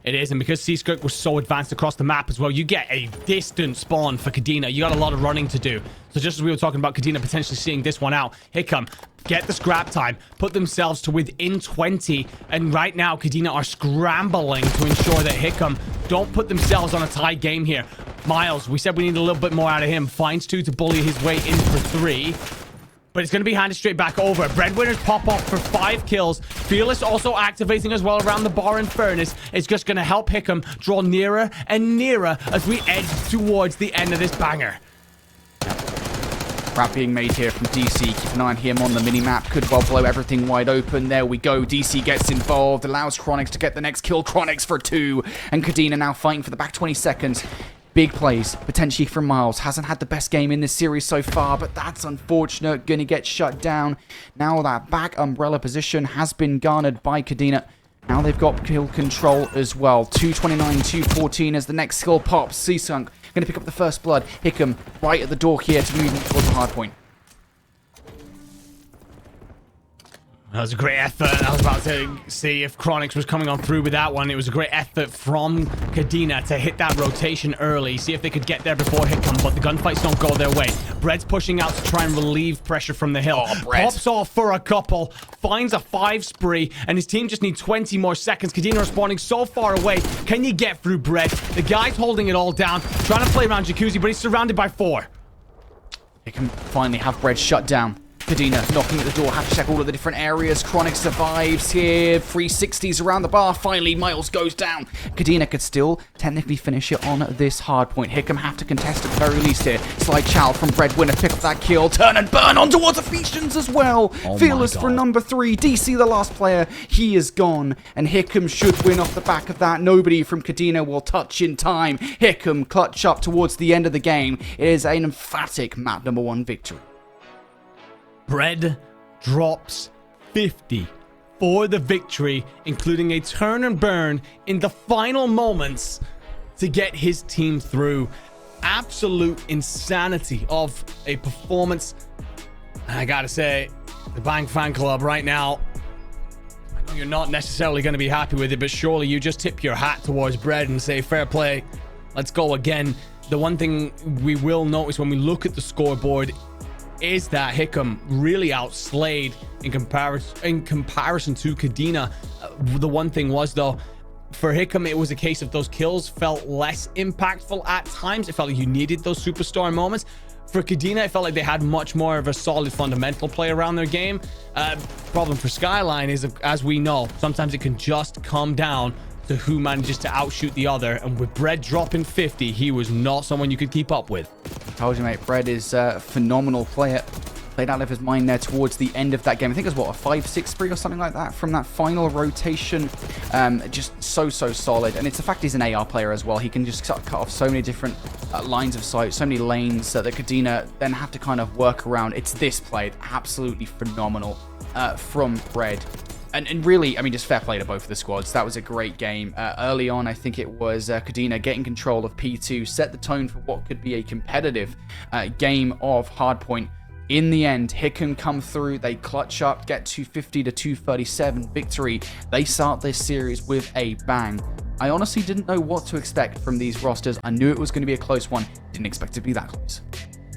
It is, and because C-Skirk was so advanced across the map as well, you get a distant spawn for Kadena. You got a lot of running to do. So just as we were talking about Kadena potentially seeing this one out, Hickam get the scrap time, put themselves to within 20, and right now Kadena are scrambling to ensure that Hickam don't put themselves on a tie game here. Miles, we said we need a little bit more out of him, finds 2 to bully his way in for 3. But it's going to be handed straight back over. Breadwinners pop off for 5 kills. Fearless also activating as well around the bar in Furnace. It's just going to help Hickam draw nearer and nearer as we edge towards the end of this banger. Trap being made here from DC. Keep an eye on him on the mini-map. Could well blow everything wide open. There we go. DC gets involved. Allows Chronix to get the next kill. Chronix for 2. And Kadena now fighting for the back 20 seconds. Big plays, potentially from Miles. Hasn't had the best game in this series so far, but that's unfortunate. Gonna get shut down. Now that back umbrella position has been garnered by Kadena. Now they've got kill control as well. 229, 214 as the next skill pops. Seasunk gonna pick up the first blood. Hickam right at the door here to move towards the hard point. That was a great effort. I was about to see if Chronix was coming on through with that one. It was a great effort from Kadena to hit that rotation early, see if they could get there before Hickam, but the gunfights don't go their way. Bread's pushing out to try and relieve pressure from the hill. Pops off for a couple, finds a 5 spree, and his team just need 20 more seconds. Kadena responding so far away. Can you get through Bread? The guy's holding it all down, trying to play around Jacuzzi, but he's surrounded by 4. Hickam finally have Bread shut down. Kadena knocking at the door, have to check all of the different areas. Chronic survives here. 360s around the bar. Finally, Miles goes down. Kadena could still technically finish it on this hard point. Hickam have to contest at the very least here. Slide Chow from Breadwinner, pick up that kill. Turn and burn on towards Ephesians as well. Fearless for number 3. DC, the last player, he is gone. And Hickam should win off the back of that. Nobody from Kadena will touch in time. Hickam clutch up towards the end of the game. It is an emphatic map number 1 victory. Bread drops 50 for the victory, including a turn and burn in the final moments to get his team through. Absolute insanity of a performance. And I gotta say, the Bang Fan Club right now, I know you're not necessarily going to be happy with it, but surely you just tip your hat towards Bread and say, fair play, let's go again. The one thing we will notice when we look at the scoreboard is that Hickam really outslayed in comparison to Kadena. The one thing was, though, for Hickam, it was a case of those kills felt less impactful at times. It felt like you needed those superstar moments. For Kadena, it felt like they had much more of a solid fundamental play around their game. Problem for Skyline is, as we know, sometimes it can just come down to who manages to outshoot the other. And with Bread dropping 50, he was not someone you could keep up with. Told you, mate. Bread is a phenomenal player. Played out of his mind there towards the end of that game. I think it was, what, a 5-6 spree or something like that from that final rotation. Just so solid. And it's the fact he's an AR player as well. He can just cut off so many different lines of sight, so many lanes that Kadena then have to kind of work around. It's this play. Absolutely phenomenal from Bread. And really, I mean, just fair play to both of the squads. That was a great game. Early on, I think it was Kadena getting control of P2, set the tone for what could be a competitive game of Hardpoint. In the end, Hickam come through. They clutch up, get 250 to 237 victory. They start this series with a bang. I honestly didn't know what to expect from these rosters. I knew it was going to be a close one. Didn't expect it to be that close.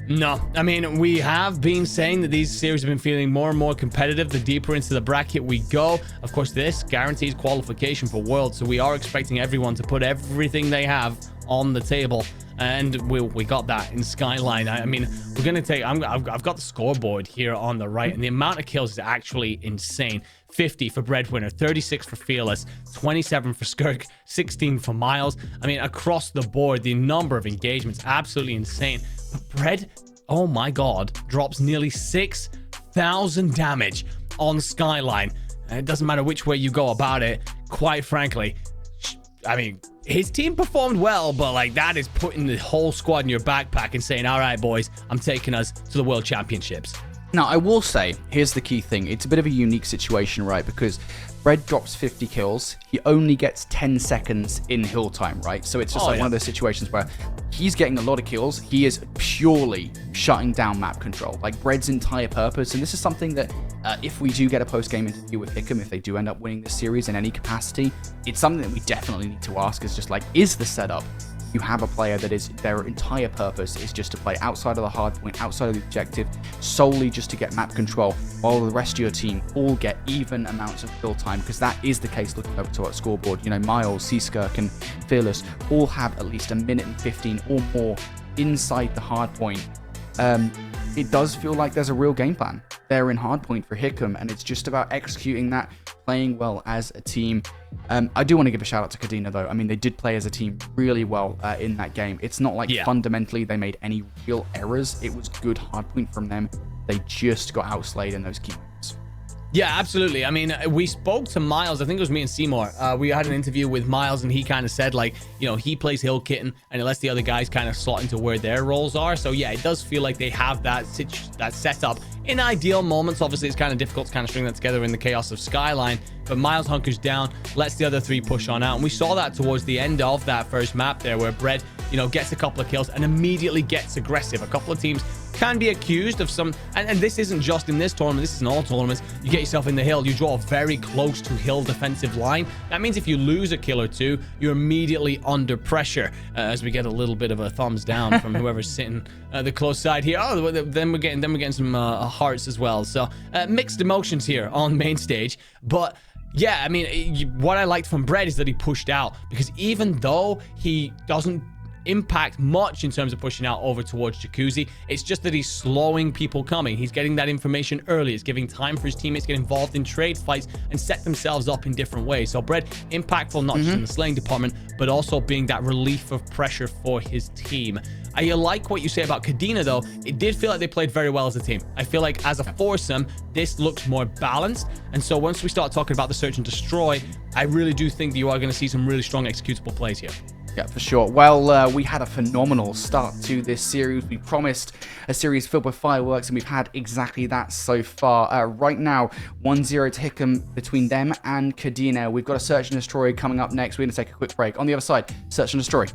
No, I mean, we have been saying that these series have been feeling more and more competitive the deeper into the bracket we go. Of course, this guarantees qualification for Worlds, so we are expecting everyone to put everything they have on the table. And we got that in Skyline. I mean, we're going to take... I've got the scoreboard here on the right, and the amount of kills is actually insane. 50 for Breadwinner, 36 for Fearless, 27 for Skirk, 16 for Miles. I mean, across the board, the number of engagements, absolutely insane. But Bread, oh my god, drops nearly 6,000 damage on Skyline. And it doesn't matter which way you go about it, quite frankly. I mean, his team performed well, but like that is putting the whole squad in your backpack and saying, all right, boys, I'm taking us to the World Championships. Now, I will say, here's the key thing. It's a bit of a unique situation, right? Because Bread drops 50 kills. He only gets 10 seconds in hill time, right? So it's just one of those situations where he's getting a lot of kills. He is purely shutting down map control. Like Bread's entire purpose. And this is something that if we do get a post-game interview with Hickam, if they do end up winning this series in any capacity, it's something that we definitely need to ask. Is just like, is the setup you have a player that is their entire purpose is just to play outside of the hard point, outside of the objective, solely just to get map control, while the rest of your team all get even amounts of kill time, because that is the case looking over to our scoreboard. You know, Miles, Seaskirk, and Fearless all have at least a minute and 15 or more inside the hard point. It does feel like there's a real game plan there in hardpoint for Hickam, and it's just about executing that, playing well as a team. I do want to give a shout out to Kadena though. I mean, they did play as a team really well in that game. It's not like fundamentally they made any real errors. It was good hardpoint from them. They just got outslayed in those key moments. Yeah, absolutely. I mean, we spoke to Miles. I think it was me and Seymour. We had an interview with Miles, and he kind of said, like, you know, he plays Hill Kitten, and it lets the other guys kind of slot into where their roles are. So, yeah, it does feel like they have that setup. In ideal moments, obviously, it's kind of difficult to kind of string that together in the chaos of Skyline. But Miles hunkers down, lets the other three push on out. And we saw that towards the end of that first map there, where Bread, you know, gets a couple of kills and immediately gets aggressive. A couple of teams can be accused of some, and this isn't just in this tournament, this is in all tournaments. You get yourself in the hill, you draw a very close to hill defensive line. That means if you lose a kill or two, you're immediately under pressure. As we get a little bit of a thumbs down from whoever's sitting the close side here. Oh, then we're getting some hearts as well. So mixed emotions here on main stage, but yeah, I mean, what I liked from Bread is that he pushed out, because even though he doesn't impact much in terms of pushing out over towards Jacuzzi, it's just that he's slowing people coming. He's getting that information early. It's giving time for his teammates to get involved in trade fights and set themselves up in different ways. So Bread, impactful not just in the slaying department, but also being that relief of pressure for his team. I like what you say about Kadena, though. It did feel like they played very well as a team. I feel like as a foursome, this looks more balanced. And so once we start talking about the search and destroy, I really do think that you are going to see some really strong executable plays here. Yeah, for sure. Well, we had a phenomenal start to this series. We promised a series filled with fireworks, and we've had exactly that so far. Right now, 1-0 to Hickam between them and Kadena. We've got a Search and Destroy coming up next. We're going to take a quick break. On the other side, Search and Destroy.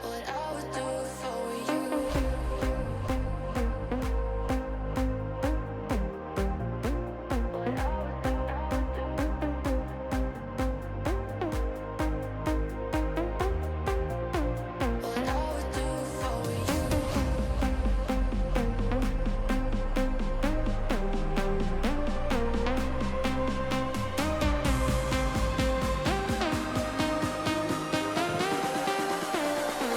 What I would do for you. What I would do for you.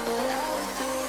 What I would do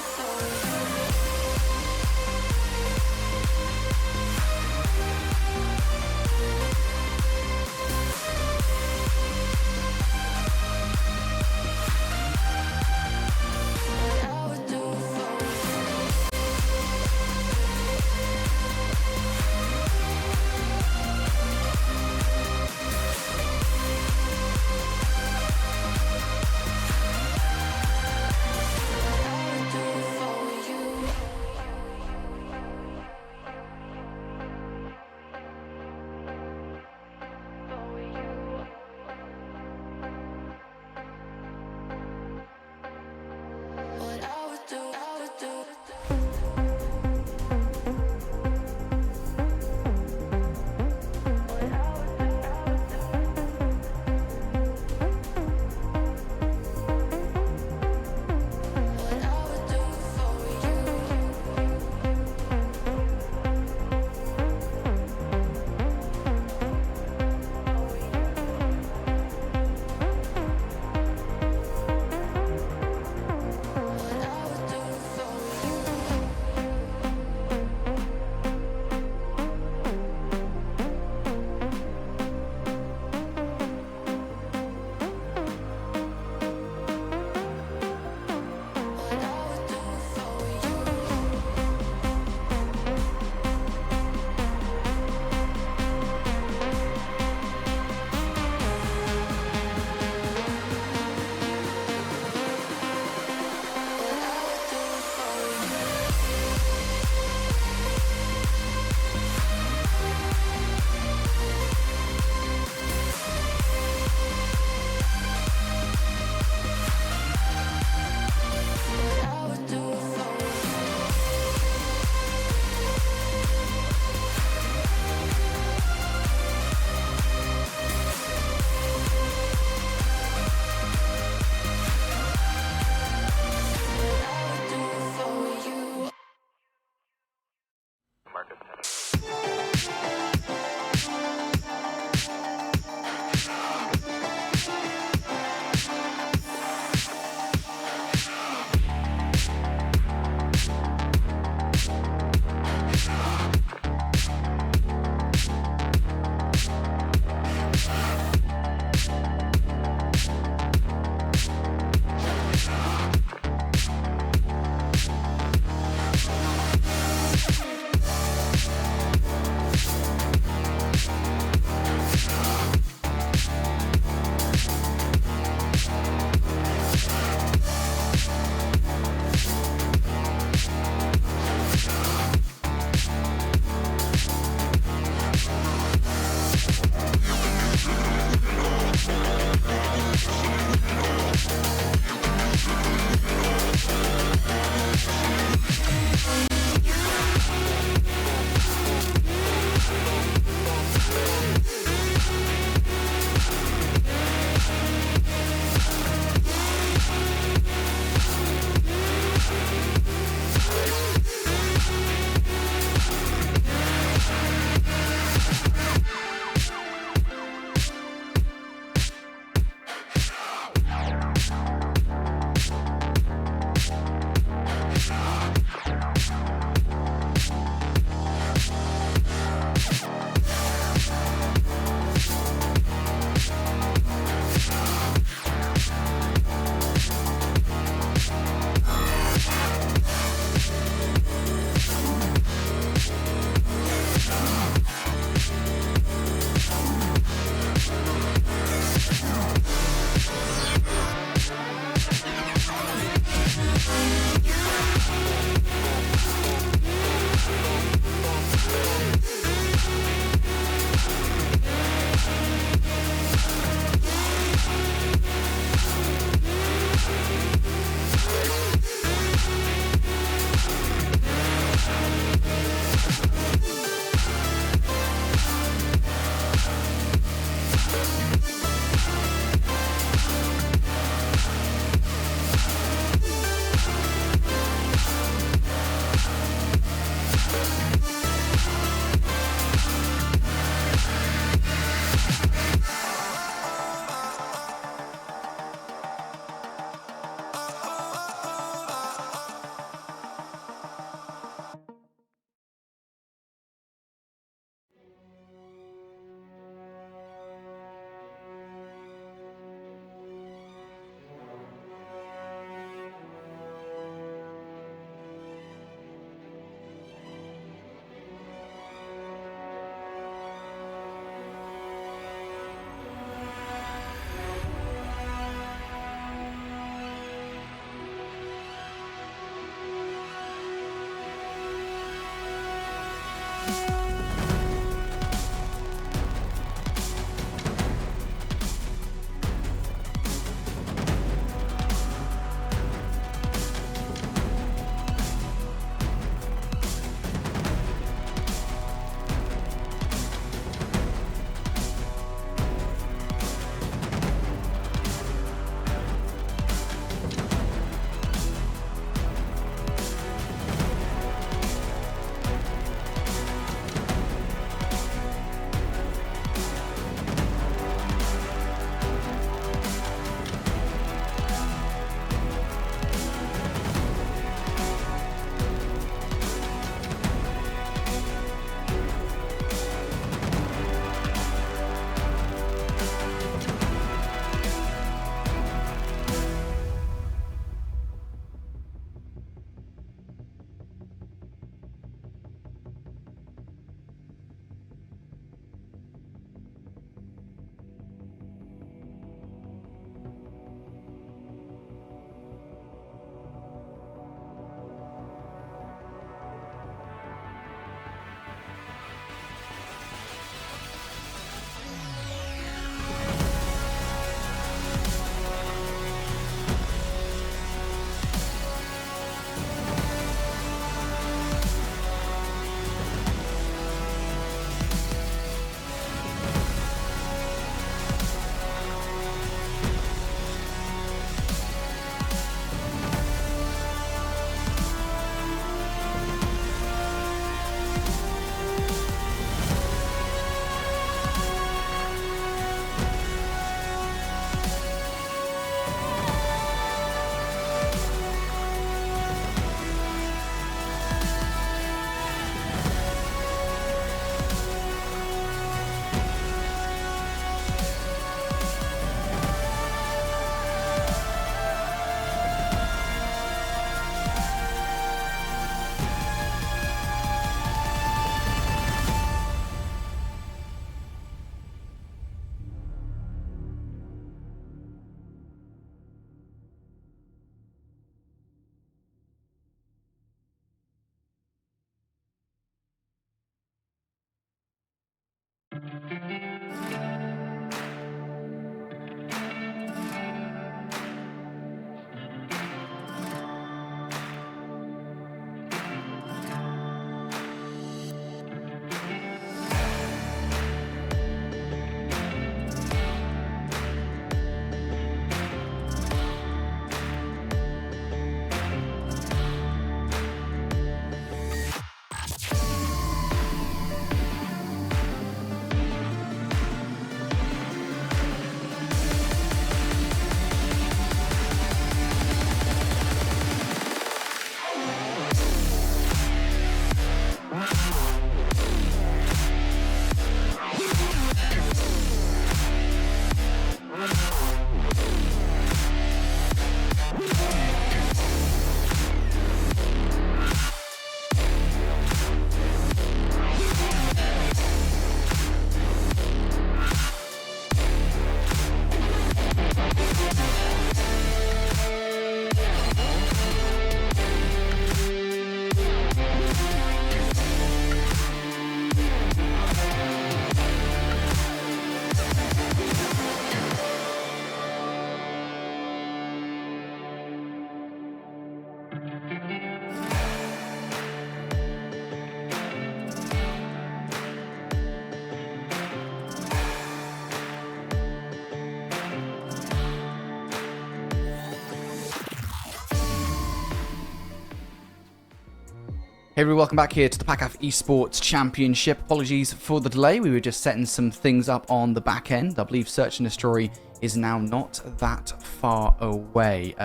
Hey everyone, welcome back here to the PACAF Esports Championship. Apologies for the delay. We were just setting some things up on the back end. I believe Search and Destroy is now not that far away.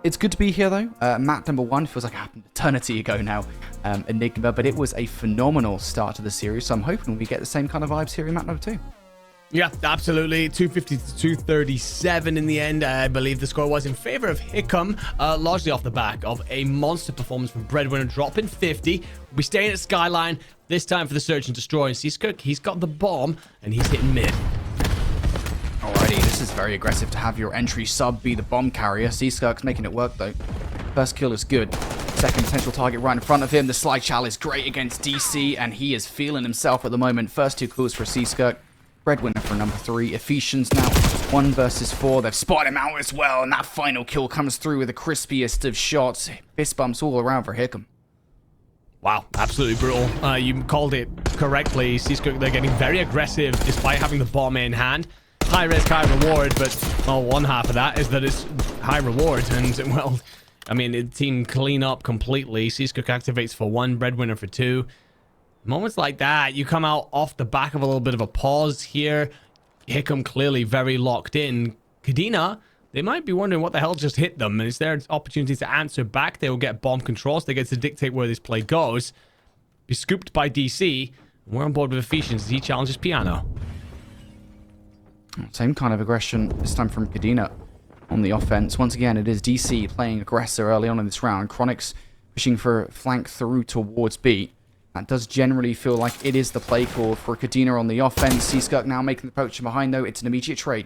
It's good to be here though. Map number 1 feels like it happened eternity ago now. Enigma, but it was a phenomenal start to the series. So I'm hoping we get the same kind of vibes here in map number 2. Yeah, absolutely. 250 to 237 in the end. I believe the score was in favor of Hickam, largely off the back of a monster performance from Breadwinner, dropping 50. We'll be staying at Skyline, this time for the Search and Destroy. And Seaskirk, he's got the bomb, and he's hitting mid. Alrighty, this is very aggressive to have your entry sub be the bomb carrier. Seaskirk's making it work though. First kill is good. Second potential target right in front of him. The slide chal is great against DC, and he is feeling himself at the moment. First 2 kills for Seaskirk. Breadwinner for number 3. Ephesians now 1 versus 4. They've spotted him out as well, and that final kill comes through with the crispiest of shots. Fist bumps all around for Hickam. Wow, absolutely brutal. You called it correctly. Seaskirk, they're getting very aggressive despite having the bomb in hand. High risk, high reward, but well, one half of that is that it's high reward, and well, I mean, the team clean up completely. Seaskirk activates for 1, Breadwinner for 2. Moments like that, you come out off the back of a little bit of a pause here. Hickam clearly very locked in. Kadena, they might be wondering what the hell just hit them. And it's their opportunity to answer back. They will get bomb controls. They get to dictate where this play goes. Be scooped by DC. We're on board with Ephesians as he challenges Piano. Same kind of aggression this time from Kadena on the offense. Once again, it is DC playing aggressor early on in this round. Chronix pushing for flank through towards B. That does generally feel like it is the play call for Kadena on the offense. Seaskirk now making the approach from behind, though. It's an immediate trade.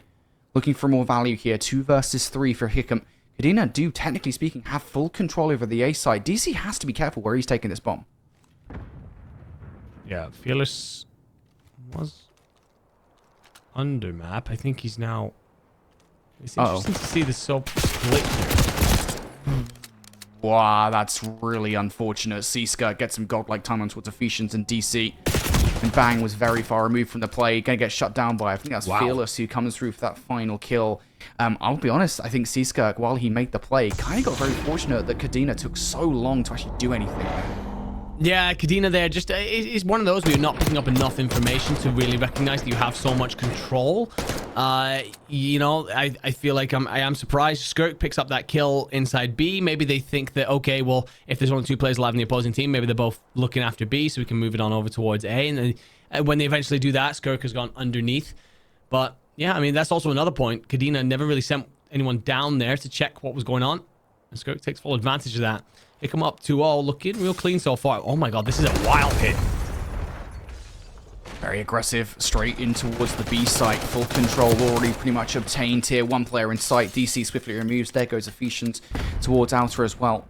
Looking for more value here. 2 versus 3 for Hickam. Kadena do, technically speaking, have full control over the A side. DC has to be careful where he's taking this bomb. Yeah, Fearless was under map. I think he's now... It's interesting to see the sub split here. Wow, that's really unfortunate. Seaskirk gets some godlike time on towards Ephesians and DC. And Bang was very far removed from the play. Gonna get shut down by, I think that's Fearless who comes through for that final kill. I'll be honest, I think Seaskirk, while he made the play, kind of got very fortunate that Kadena took so long to actually do anything. Yeah, Kadena there just is one of those where you're not picking up enough information to really recognize that you have so much control. You know, I feel like I am surprised Skirk picks up that kill inside B. Maybe they think that, okay, well, if there's only 2 players alive in the opposing team, maybe they're both looking after B, so we can move it on over towards A. And then when they eventually do that, Skirk has gone underneath. But yeah, I mean, that's also another point. Kadena never really sent anyone down there to check what was going on. And Skirk takes full advantage of that. They come up 2-0, looking real clean so far. Oh my god, this is a wild hit. Very aggressive, straight in towards the B site. Full control already pretty much obtained here. 1 player in sight. DC swiftly removes. There goes Ephesians towards outer as well.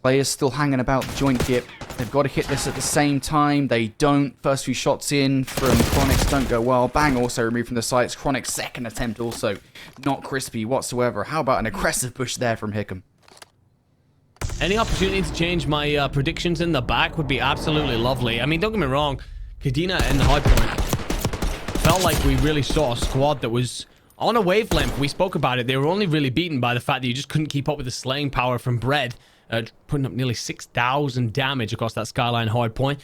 Players still hanging about the joint here. They've got to hit this at the same time. They don't. First few shots in from Chronix don't go well. Bang also removed from the sights. Chronix second attempt also not crispy whatsoever. How about an aggressive push there from Hickam? Any opportunity to change my predictions in the back would be absolutely lovely. I mean, don't get me wrong. Kadena and the hard point felt like we really saw a squad that was on a wavelength. We spoke about it. They were only really beaten by the fact that you just couldn't keep up with the slaying power from Bread, putting up nearly 6,000 damage across that Skyline hard point.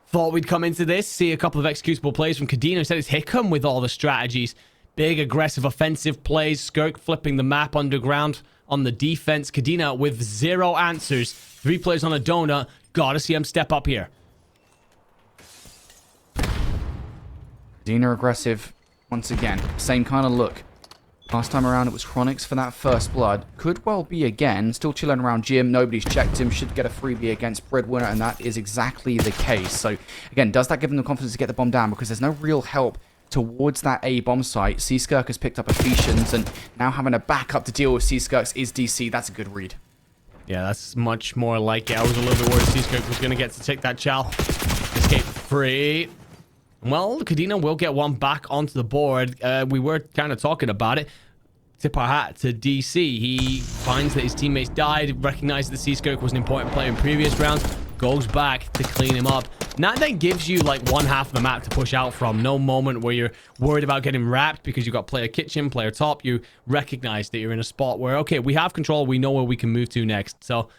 Thought we'd come into this, see a couple of executable plays from Kadena. Instead, it's Hickam with all the strategies. Big, aggressive, offensive plays. Skirk flipping the map underground on the defense. Kadena with 0 answers. 3 players on a donut. Gotta see him step up here. Kadena aggressive once again. Same kind of look. Last time around it was Chronix for that first blood. Could well be again. Still chilling around Jim. Nobody's checked him. Should get a freebie against Breadwinner, and that is exactly the case. So again, does that give him the confidence to get the bomb down? Because there's no real help towards that A bomb site. Seaskirk has picked up Ephesians, and now having a backup to deal with Seaskirks is DC. That's a good read. Yeah, that's much more like it. I was a little bit worried Seaskirk was going to get to take that chow. Escape free. Well, Kadena will get 1 back onto the board. We were kind of talking about it. Tip our hat to DC. He finds that his teammates died, recognizes that Seaskirk was an important player in previous rounds, goes back to clean him up. And that then gives you like 1 half of the map to push out from. No moment where you're worried about getting wrapped because you've got player kitchen, player top. You recognize that you're in a spot where, okay, we have control. We know where we can move to next. So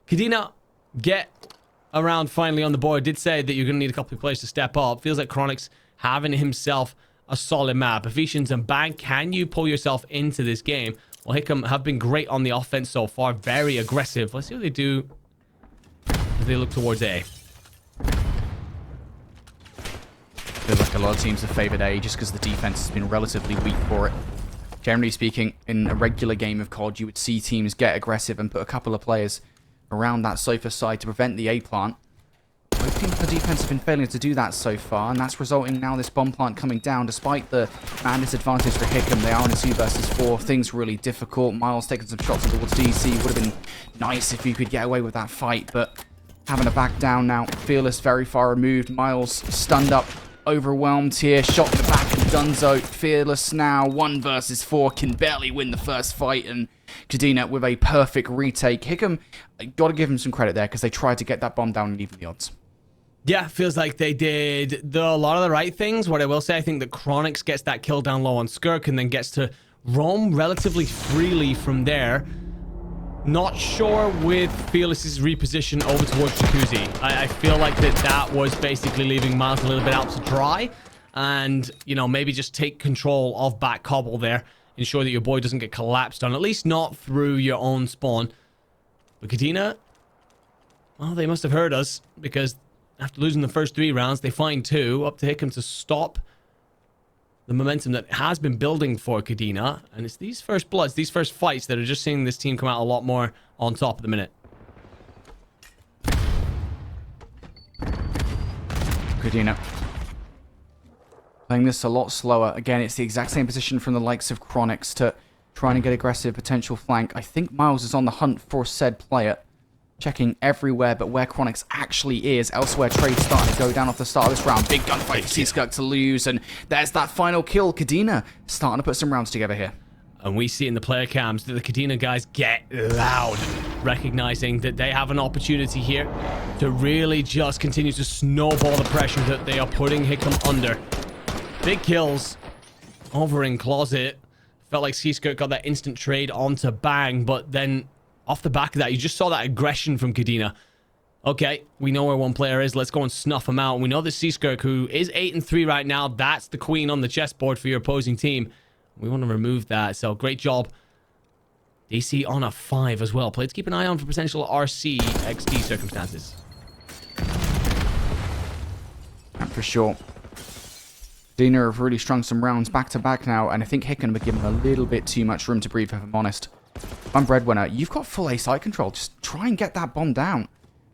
Kadena get around finally on the board. Did say that you're going to need a couple of players to step up. Feels like Chronix having himself a solid map. Ephesians and Bang, can you pull yourself into this game? Well, Hickam have been great on the offense so far. Very aggressive. Let's see what they do as they look towards A. Feels like a lot of teams have favored A just because the defense has been relatively weak for it. Generally speaking, in a regular game of COD, you would see teams get aggressive and put a couple of players around that sofa side to prevent the A plant. Both teams for defense have been failing to do that so far, and that's resulting now this bomb plant coming down. Despite the man disadvantage for Hickam, they are in a 2 versus 4. Things really difficult. Miles taking some shots towards DC. Would have been nice if you could get away with that fight, but having to back down now. Fearless very far removed. Miles stunned up, overwhelmed here. Shot in the back and Dunzo. Fearless now 1 versus 4. Can barely win the first fight, and Kadena with a perfect retake. Hickam, got to give him some credit there because they tried to get that bomb down and even the odds. Yeah, feels like they did a lot of the right things. What I will say, I think that Chronix gets that kill down low on Skirk and then gets to roam relatively freely from there. Not sure with Fearless's reposition over towards Jacuzzi. I feel like that was basically leaving Miles a little bit out to dry. And, you know, maybe just take control of back cobble there. Ensure that your boy doesn't get collapsed on, at least not through your own spawn. But Kadena, well, they must have heard us because after losing the first 3 rounds, they find 2. Up to Hickam to stop the momentum that has been building for Kadena. And it's these first bloods, these first fights that are just seeing this team come out a lot more on top at the minute. Kadena playing this a lot slower. Again, it's the exact same position from the likes of Chronix to trying to get aggressive potential flank. I think Miles is on the hunt for said player. Checking everywhere, but where Chronix actually is. Elsewhere, trade's starting to go down off the start of this round. Big gunfight for Seaskirk to lose, and there's that final kill. Kadena starting to put some rounds together here. And we see in the player cams that the Kadena guys get loud, recognizing that they have an opportunity here to really just continue to snowball the pressure that they are putting Hickam under. Big kills over in Closet. Felt like Seaskirk got that instant trade onto Bang, but then off the back of that, you just saw that aggression from Kadena. Okay, we know where one player is. Let's go and snuff him out. We know that Seaskirk, who is 8-3 right now, that's the queen on the chessboard for your opposing team. We want to remove that, so great job. DC on a 5 as well. Players keep an eye on for potential RC XD circumstances. For sure. Kadena have really strung some rounds back to back now, and I think Hickam have given a little bit too much room to breathe, if I'm honest. I'm Breadwinner. You've got full A site control. Just try and get that bomb down.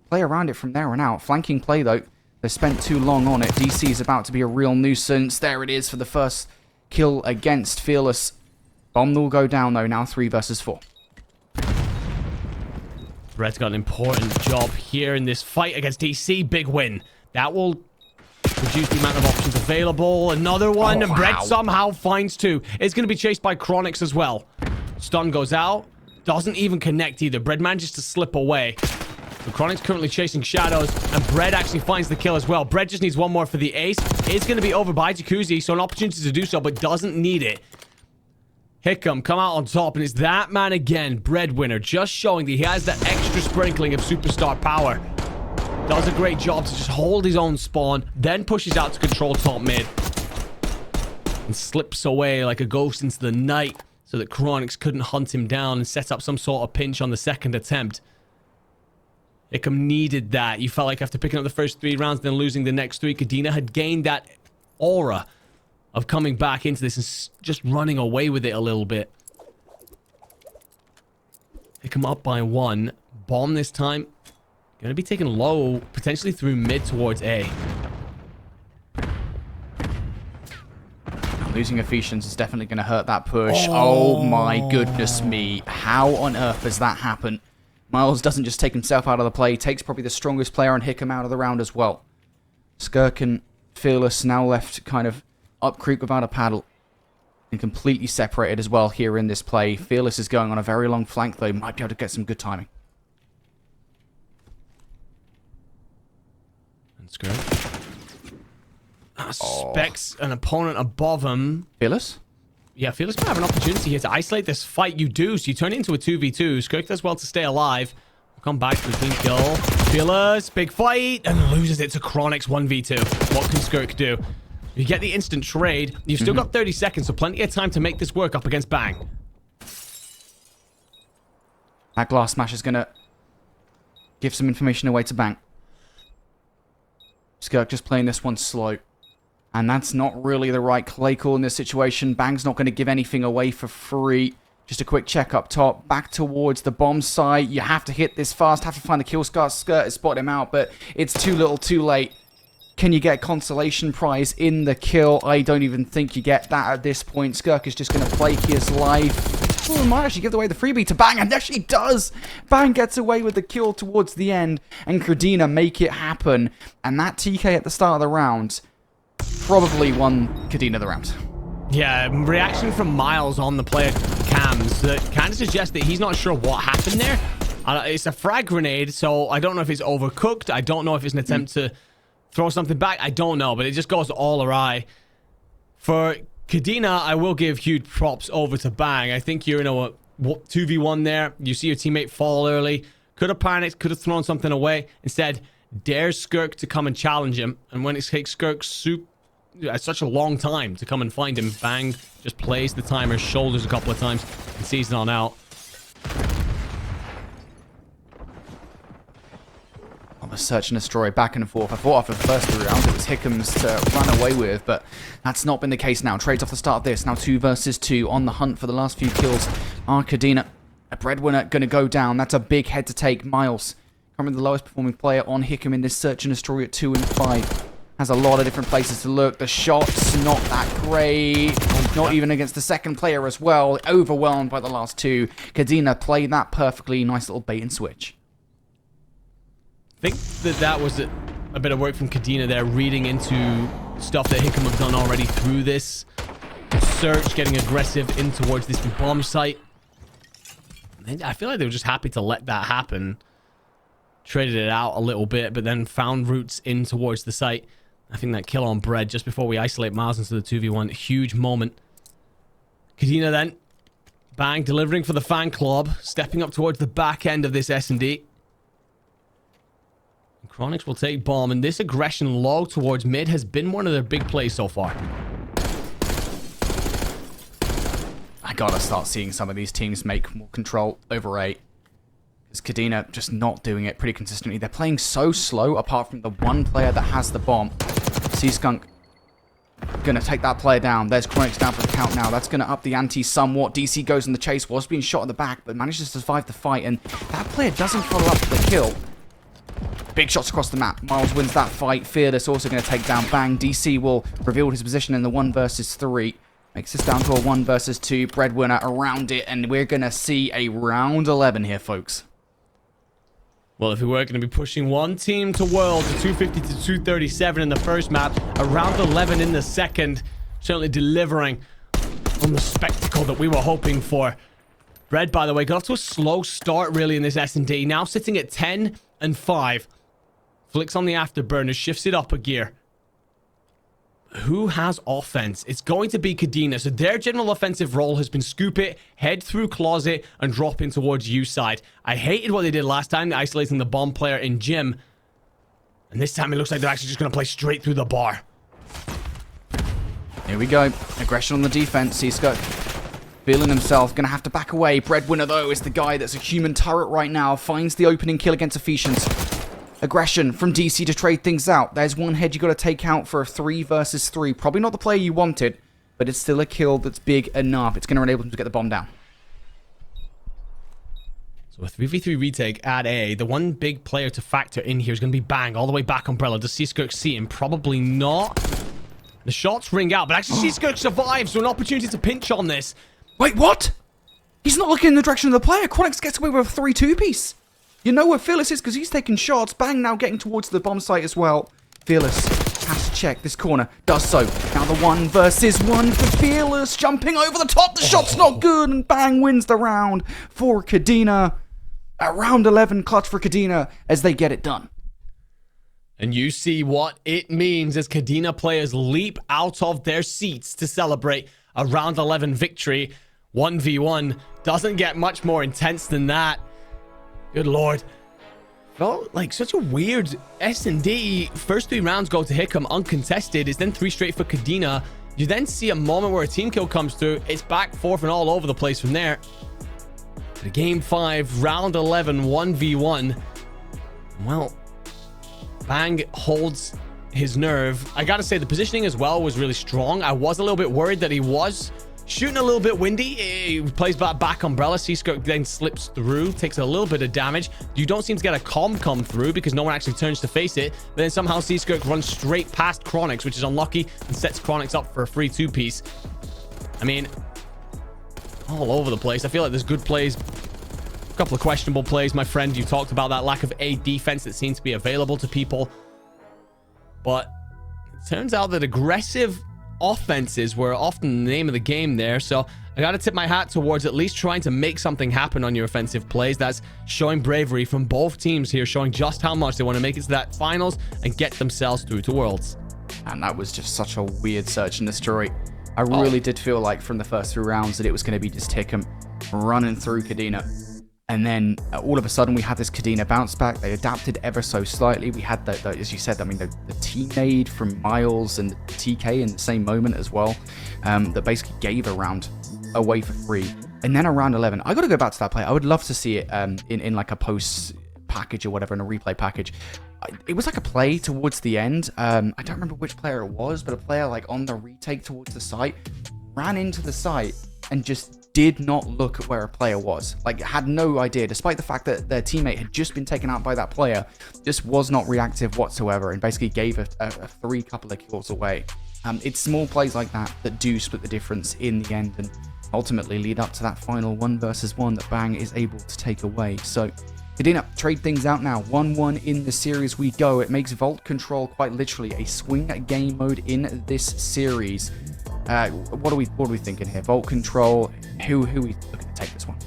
Play around it from there on out. Flanking play, though. They spent too long on it. DC is about to be a real nuisance. There it is for the first kill against Fearless. Bomb will go down, though. Now 3 versus 4. Red's got an important job here in this fight against DC. Big win. That will reduce the amount of options available. Another one, and Brett somehow finds 2. It's going to be chased by Chronix as well. Stun goes out. Doesn't even connect either. Bread manages to slip away. So Chronic's currently chasing shadows, and Bread actually finds the kill as well. Bread just needs one more for the ace. It's going to be over by Jacuzzi, so an opportunity to do so, but doesn't need it. Hickam come out on top, and it's that man again, Breadwinner, just showing that he has that extra sprinkling of superstar power. Does a great job to just hold his own spawn, then pushes out to control top mid. And slips away like a ghost into the night, so that Chronix couldn't hunt him down and set up some sort of pinch on the second attempt. Hickam needed that. You felt like after picking up the first 3 rounds, then losing the next 3, Kadena had gained that aura of coming back into this and just running away with it a little bit. Hickam up by 1. Bomb this time. Going to be taken low, potentially through mid towards A. Losing Ephesians is definitely going to hurt that push. Oh my goodness me. How on earth has that happened? Miles doesn't just take himself out of the play. Takes probably the strongest player on Hickam out of the round as well. Skirk and Fearless now left kind of up creek without a paddle. And completely separated as well here in this play. Fearless is going on a very long flank though. Might be able to get some good timing. And Skirk suspects an opponent above him. Fearless? Yeah, Fearless might have an opportunity here to isolate this fight. You do, so you turn it into a 2v2. Skirk does well to stay alive. Come back to the team kill. Fearless, big fight, and loses it to Chronix 1v2. What can Skirk do? You get the instant trade. You've still got 30 seconds, so plenty of time to make this work up against Bang. That glass smash is going to give some information away to Bang. Skirk just playing this one slow. And that's not really the right play call in this situation. Bang's not going to give anything away for free. Just a quick check up top. Back towards the bomb site. You have to hit this fast. Have to find the kill scar. Skirt has spotted him out, but it's too little too late. Can you get consolation prize in the kill? I don't even think you get that at this point. Skirk is just going to play his life. Oh, might actually give away the freebie to Bang, and actually does. Bang gets away with the kill towards the end, and Kadena make it happen. And that TK at the start of the round probably won Kadena the round. Yeah, reaction from Miles on the player cams that kind of suggests that he's not sure what happened there. It's a frag grenade, so I don't know if it's overcooked. I don't know if it's an attempt to throw something back. I don't know, but it just goes all awry. For Kadena, I will give huge props over to Bang. I think you're in a 2v1 there. You see your teammate fall early. Could have panicked, could have thrown something away. Instead, dares Skirk to come and challenge him. And when it takes Skirk such a long time to come and find him, Bang just plays the timer's shoulders a couple of times and sees it on out. On the search and destroy, back and forth. I thought after the first 3 rounds it was Hickams to run away with, but that's not been the case now. Trades off the start of this. Now 2 versus 2 on the hunt for the last few kills. Kadena, a breadwinner, going to go down. That's a big head to take. Miles, currently the lowest performing player on Hickam in this search and destroy at 2 and 5. Has a lot of different places to look. The shot's not that great. Not even against the second player as well. Overwhelmed by the last 2. Kadena played that perfectly. Nice little bait and switch. I think that was a bit of work from Kadena there, reading into stuff that Hickam have done already through this search, getting aggressive in towards this bomb site. And I feel like they were just happy to let that happen. Traded it out a little bit, but then found routes in towards the site. I think that kill on Bread just before we isolate Miles into the 2v1. Huge moment. Kadena then. Bang, delivering for the fan club. Stepping up towards the back end of this S&D. Chronix will take bomb, and this aggression low towards mid has been one of their big plays so far. I gotta start seeing some of these teams make more control over A. Because Kadena just not doing it pretty consistently. They're playing so slow, apart from the one player that has the bomb. Skunk gonna take that player down. There's Chronix down for the count now. That's gonna up the ante somewhat. DC goes in the chase, was being shot in the back, but manages to survive the fight, and that player doesn't follow up the kill. Big shots across the map. Miles wins that fight. Fearless also going to take down Bang. DC will reveal his position in the 1 versus 3. Makes this down to a 1 versus 2. Breadwinner around it, and we're going to see a round 11 here, folks. Well, if we were going to be pushing one team to world, to 250 to 237 in the first map, a round 11 in the second, certainly delivering on the spectacle that we were hoping for. Bread, by the way, got off to a slow start, really, in this S&D. Now sitting at 10 and 5. Flicks on the afterburner, shifts it up a gear. Who has offense? It's going to be Kadena. So their general offensive role has been scoop it, head through closet, and drop in towards U side. I hated what they did last time, isolating the bomb player in gym. And this time it looks like they're actually just going to play straight through the bar. Here we go. Aggression on the defense. Seaskut feeling himself. Going to have to back away. Breadwinner, though, is the guy that's a human turret right now. Finds the opening kill against Ephesians. Aggression from DC to trade things out. There's one head you got to take out for a 3 versus 3. Probably not the player you wanted, but it's still a kill that's big enough. It's going to enable him to get the bomb down. So a 3v3 retake at A. The one big player to factor in here is going to be Bang. All the way back Umbrella. Does Seaskirk see him? Probably not. The shots ring out, but actually Seaskirk survives, so an opportunity to pinch on this. Wait, what? He's not looking in the direction of the player. Chronix gets away with a 3-2 piece. You know where Fearless is because he's taking shots. Bang now getting towards the bomb site as well. Fearless has to check this corner. Does so. Now the 1 versus 1 for Fearless. Jumping over the top. The shot's not good. And Bang wins the round for Kadena. A round 11 clutch for Kadena as they get it done. And you see what it means as Kadena players leap out of their seats to celebrate a round 11 victory. 1v1 doesn't get much more intense than that. Good lord. felt like such a weird S&D. First 3 rounds go to Hickam uncontested. It's then 3 straight for Kadena. You then see a moment where a team kill comes through. It's back forth and all over the place from there. The game 5, round 11, 1v1. Well, Bang holds his nerve. I gotta say, the positioning as well was really strong. I was a little bit worried that he was shooting a little bit windy. He plays back umbrella. Seaskirt then slips through, takes a little bit of damage. You don't seem to get a comm come through because no one actually turns to face it. But then somehow Seaskirt runs straight past Chronix, which is unlucky, and sets Chronix up for a free 2-piece. I mean, all over the place. I feel like there's good plays, a couple of questionable plays. My friend, you talked about that lack of A defense that seems to be available to people. But it turns out that aggressive offenses were often the name of the game there. So I got to tip my hat towards at least trying to make something happen on your offensive plays. That's showing bravery from both teams here, showing just how much they want to make it to that finals and get themselves through to Worlds. And that was just such a weird search and destroy. I really did feel like from the first 3 rounds that it was going to be just Hickam running through Kadena. And then all of a sudden we had this Kadena bounce back. They adapted ever so slightly. We had the as you said, I mean, the teammate from Miles and the TK in the same moment as well, that basically gave a round away for free. And then around 11, I got to go back to that play. I would love to see it in like a post package or whatever, in a replay package. It was like a play towards the end. I don't remember which player it was, but a player like on the retake towards the site ran into the site and just did not look at where a player was. Like, had no idea, despite the fact that their teammate had just been taken out by that player, just was not reactive whatsoever and basically gave a free couple of kills away. It's small plays like that that do split the difference in the end and ultimately lead up to that final 1 versus 1 that Bang is able to take away. So Kadena trade things out now. 1-1 in the series we go. It makes Vault Control quite literally a swing game mode in this series. What are we thinking here? Vault Control, who are we looking to take this one?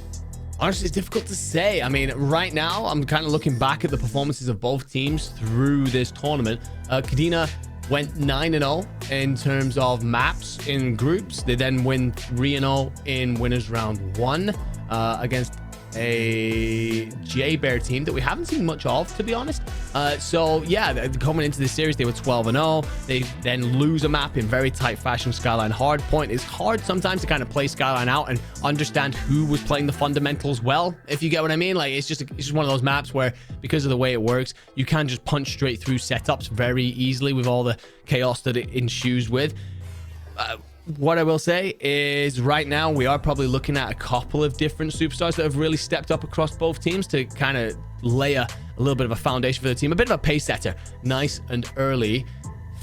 Honestly, it's difficult to say. I mean, right now, I'm kind of looking back at the performances of both teams through this tournament. Kadena went 9-0 in terms of maps in groups. They then win 3-0 in winners round 1 against a J-Bear team that we haven't seen much of, to be honest. So yeah, coming into this series, they were 12-0. They then lose a map in very tight fashion. Skyline Hardpoint. It's hard sometimes to kind of play Skyline out and understand who was playing the fundamentals well, if you get what I mean. Like, it's just one of those maps where, because of the way it works, you can just punch straight through setups very easily with all the chaos that it ensues with. What I will say is right now we are probably looking at a couple of different superstars that have really stepped up across both teams to kind of lay a little bit of a foundation for the team, a bit of a pace setter, nice and early.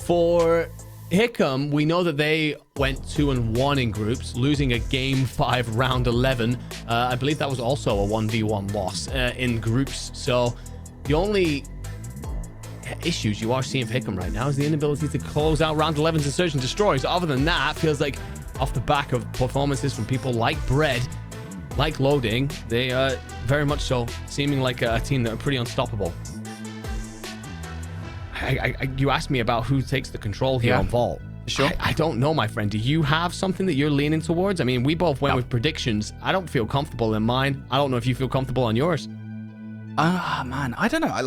For Hickam, we know that they went 2-1 in groups, losing a game 5 round 11. I believe that was also a 1v1 loss in groups. So the only issues you are seeing for Hickam right now is the inability to close out round 11s and Surge and Destroys. Other than that, feels like off the back of performances from people like Bread, like Loading, they are very much so seeming like a team that are pretty unstoppable. You asked me about who takes the control here on Vault. Sure. I don't know, my friend. Do you have something that you're leaning towards? I mean, we both went with predictions. I don't feel comfortable in mine. I don't know if you feel comfortable on yours. Man, I don't know. I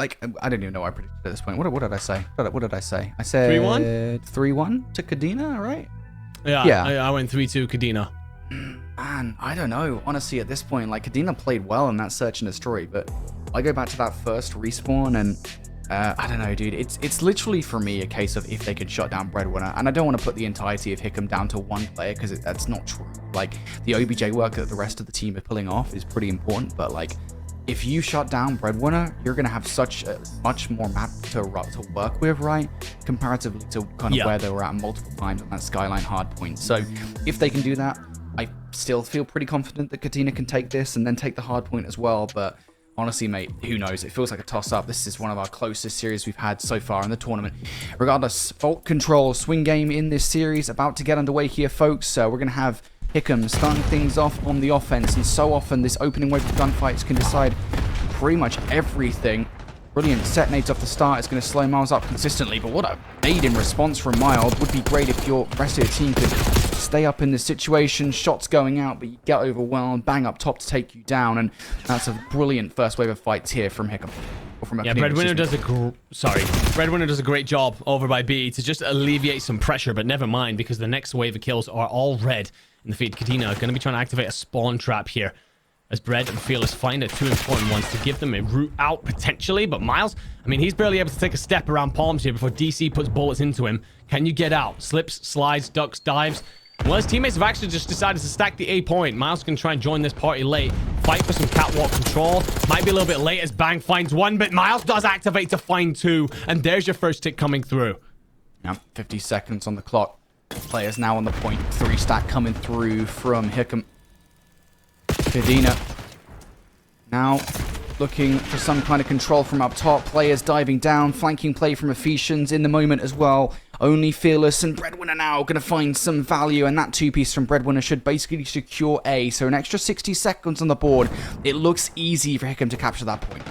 don't even know what I predicted at this point. What did I say? What did I say? I said 3-1? 3-1 to Kadena, right? Yeah. I went 3-2 Kadena. Man, I don't know. Honestly, at this point, like, Kadena played well in that search and destroy, but I go back to that first respawn and I don't know, dude. It's literally for me a case of if they can shut down Breadwinner, and I don't want to put the entirety of Hickam down to one player because that's not true. Like, the OBJ work that the rest of the team are pulling off is pretty important, but like, if you shut down Breadwinner, you're going to have such a much more map to work with, right? Comparatively to kind of where they were at multiple times on that Skyline hardpoint. So if they can do that, I still feel pretty confident that Kadena can take this and then take the hardpoint as well. But honestly, mate, who knows? It feels like a toss-up. This is one of our closest series we've had so far in the tournament. Regardless, Vault Control swing game in this series about to get underway here, folks. So we're going to have Hickam starting things off on the offense, and so often this opening wave of gunfights can decide pretty much everything. Brilliant set nades off the start is going to slow Miles up consistently, but what a nade in response from Miles. Would be great if your rest of your team could stay up in this situation. Shots going out, but you get overwhelmed. Bang up top to take you down, and that's a brilliant first wave of fights here from Hickam. from a Yeah, clean, Breadwinner excuse me. Breadwinner does a great job over by B to just alleviate some pressure, but never mind, because the next wave of kills are all red in the feed. Kadena are going to be trying to activate a spawn trap here, as Bread and Fearless find two important ones to give them a route out potentially. But Miles, I mean, he's barely able to take a step around Palms here before DC puts bullets into him. Can you get out? Slips, slides, ducks, dives. Well, his teammates have actually just decided to stack the A point. Miles can try and join this party late. Fight for some catwalk control. Might be a little bit late as Bang finds one, but Miles does activate to find two. And there's your first tick coming through. Yeah, 50 seconds on the clock. Players now on the point. 3 stack coming through from Hickam. Kadena now looking for some kind of control from up top. Players diving down. Flanking play from Ephesians in the moment as well. Only Fearless and Breadwinner now going to find some value, and that 2-piece from Breadwinner should basically secure A. So an extra 60 seconds on the board. It looks easy for Hickam to capture that point.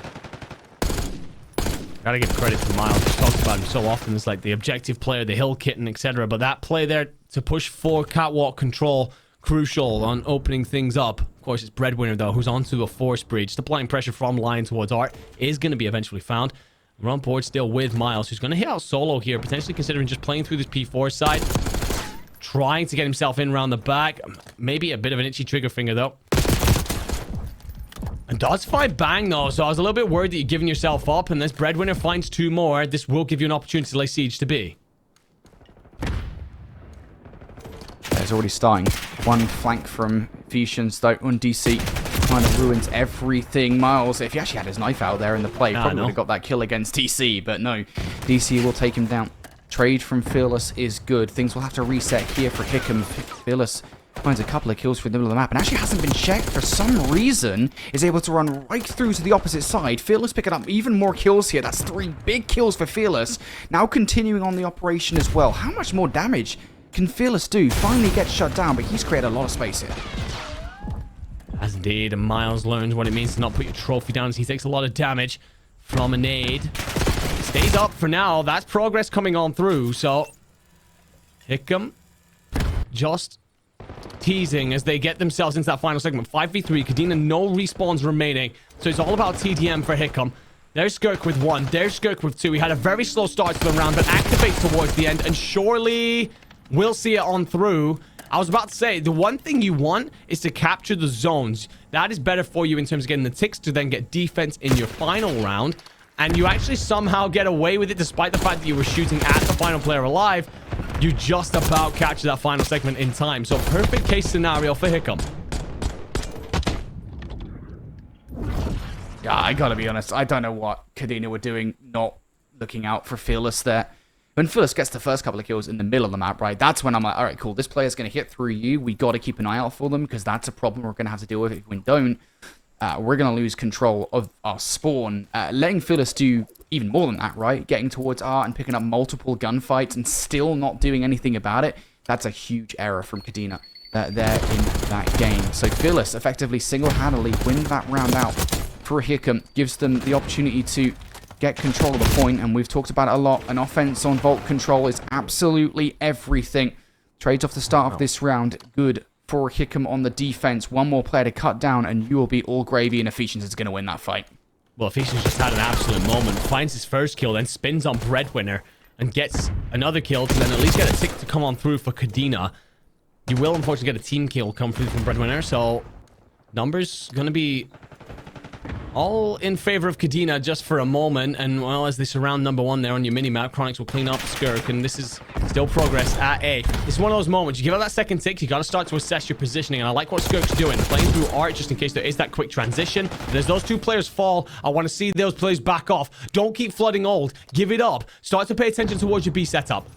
Gotta give credit to Miles. We've talked about him so often as like the objective player, the hill kitten, etc. But that play there to push for catwalk control, crucial on opening things up. Of course, it's Breadwinner though, who's onto a force breach. Just applying pressure from line towards Art is going to be eventually found. We're on board still with Miles, who's going to hit out solo here, potentially considering just playing through this P4 side. Trying to get himself in around the back. Maybe a bit of an itchy trigger finger, though. And does find Bang, though, so I was a little bit worried that you're giving yourself up, and this Breadwinner finds 2 more. This will give you an opportunity to lay siege to B. It's already starting. One flank from Ephesians, though, on DC. Kind of ruins everything. Miles, if he actually had his knife out there in the play, probably would have got that kill against DC, but no. DC will take him down. Trade from Fearless is good. Things will have to reset here for Hickam. Fearless finds a couple of kills through the middle of the map and actually hasn't been checked for some reason. Is able to run right through to the opposite side. Fearless picking up even more kills here. That's 3 big kills for Fearless. Now continuing on the operation as well. How much more damage can Fearless do? Finally gets shut down, but he's created a lot of space here. As indeed, and Miles learns what it means to not put your trophy down as he takes a lot of damage from a nade. Stays up for now. That's progress coming on through, so Hickam just teasing as they get themselves into that final segment. 5v3, Kadena, no respawns remaining, so it's all about TDM for Hickam. There's Skirk with 1, there's Skirk with 2. He had a very slow start to the round, but activates towards the end, and surely we'll see it on through. I was about to say, the one thing you want is to capture the zones. That is better for you in terms of getting the ticks to then get defense in your final round. And you actually somehow get away with it despite the fact that you were shooting at the final player alive. You just about capture that final segment in time. So perfect case scenario for Hickam. Yeah, I gotta be honest. I don't know what Kadena were doing not looking out for Fearless there. When Fearless gets the first couple of kills in the middle of the map, right, that's when I'm like, all right, cool, this player's going to hit through you. We got to keep an eye out for them because that's a problem we're going to have to deal with. If we don't, we're going to lose control of our spawn. Letting Fearless do even more than that, right, getting towards R and picking up multiple gunfights and still not doing anything about it, that's a huge error from Kadena there in that game. So Fearless effectively single-handedly win that round out for Hickam, gives them the opportunity to get control of the point, and we've talked about it a lot. An offense on vault control is absolutely everything. Trades off the start of this round. Good for Hickam on the defense. One more player to cut down, and you will be all gravy, and Ephesians is going to win that fight. Well, Ephesians just had an absolute moment. Finds his first kill, then spins on Breadwinner, and gets another kill to then at least get a tick to come on through for Kadena. You will, unfortunately, get a team kill come through from Breadwinner, so numbers going to be all in favor of Kadena just for a moment. And, well, as they surround number 1 there on your mini-map, Chronix will clean up Skirk, and this is still progress at A. This is one of those moments. You give out that second tick, you got to start to assess your positioning, and I like what Skirk's doing. Playing through Art just in case there is that quick transition. And as those 2 players fall, I want to see those players back off. Don't keep flooding old. Give it up. Start to pay attention towards your B setup.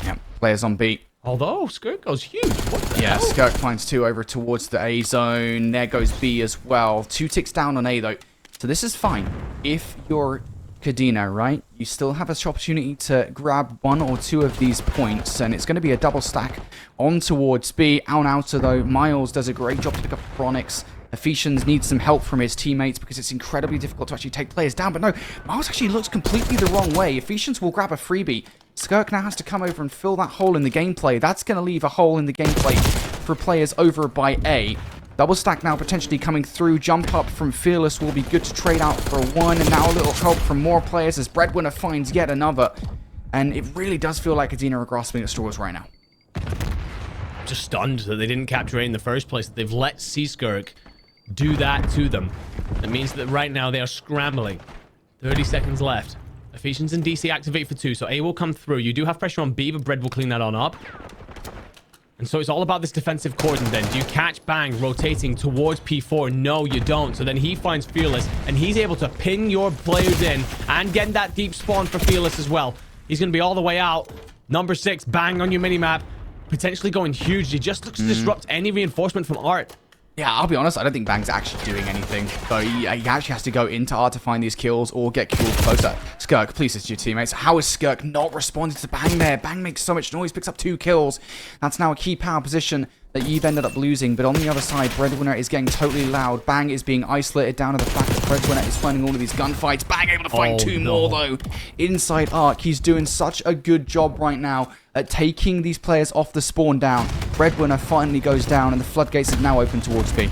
Yep, players on B. Although, Skirk goes huge. What the hell? Skirk finds 2 over towards the A zone. There goes B as well. 2 ticks down on A, though. So this is fine. If you're Kadena, right, you still have an opportunity to grab 1 or 2 of these points, and it's going to be a double stack on towards B. Out and outer, though, Miles does a great job to pick up Chronix. Ephesians needs some help from his teammates because it's incredibly difficult to actually take players down. But no, Miles actually looks completely the wrong way. Ephesians will grab a freebie. Skirk now has to come over and fill that hole in the gameplay. That's going to leave a hole in the gameplay for players over by A. Double stack now potentially coming through. Jump up from Fearless will be good to trade out for one. And now a little help from more players as Breadwinner finds yet another. And it really does feel like Adina are grasping at straws right now. Just stunned that they didn't capture A in the first place. They've let Seaskirk do that to them. That means that right now they are scrambling. 30 seconds left. Ephesians and DC activate for 2, so A will come through. You do have pressure on B, but Bread will clean that on up. And so it's all about this defensive cordon then. Do you catch Bang rotating towards P4? No, you don't. So then he finds Fearless, and he's able to pin your players in and get that deep spawn for Fearless as well. He's going to be all the way out. Number 6, Bang on your minimap. Potentially going huge. He just looks to disrupt any reinforcement from Art. Yeah, I'll be honest, I don't think Bang's actually doing anything. Though he actually has to go into Art to find these kills or get killed closer. Skirk, please assist your teammates. How is Skirk not responding to Bang there? Bang makes so much noise, picks up 2 kills. That's now a key power position that you've ended up losing. But on the other side, Breadwinner is getting totally loud. Bang is being isolated down to the fact that Breadwinner is finding all of these gunfights. Bang able to find 2 more though. Inside Arc, he's doing such a good job right now at taking these players off the spawn down. Breadwinner finally goes down and the floodgates are now open towards B.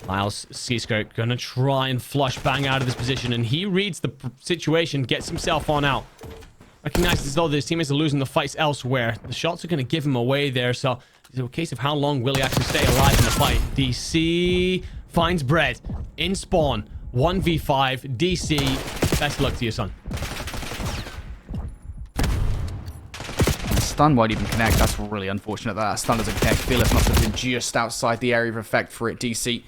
Miles Seaskirk gonna try and flush Bang out of this position, and he reads the situation, gets himself on out. Recognizes though that his teammates are losing the fights elsewhere. The shots are gonna give him away there, so it's a case of how long will he actually stay alive in the fight. DC finds Bread in spawn. 1v5. DC, best luck to you, son. Stun won't even connect. That's really unfortunate that stun doesn't connect. Fearless must have been just outside the area of effect for it. DC,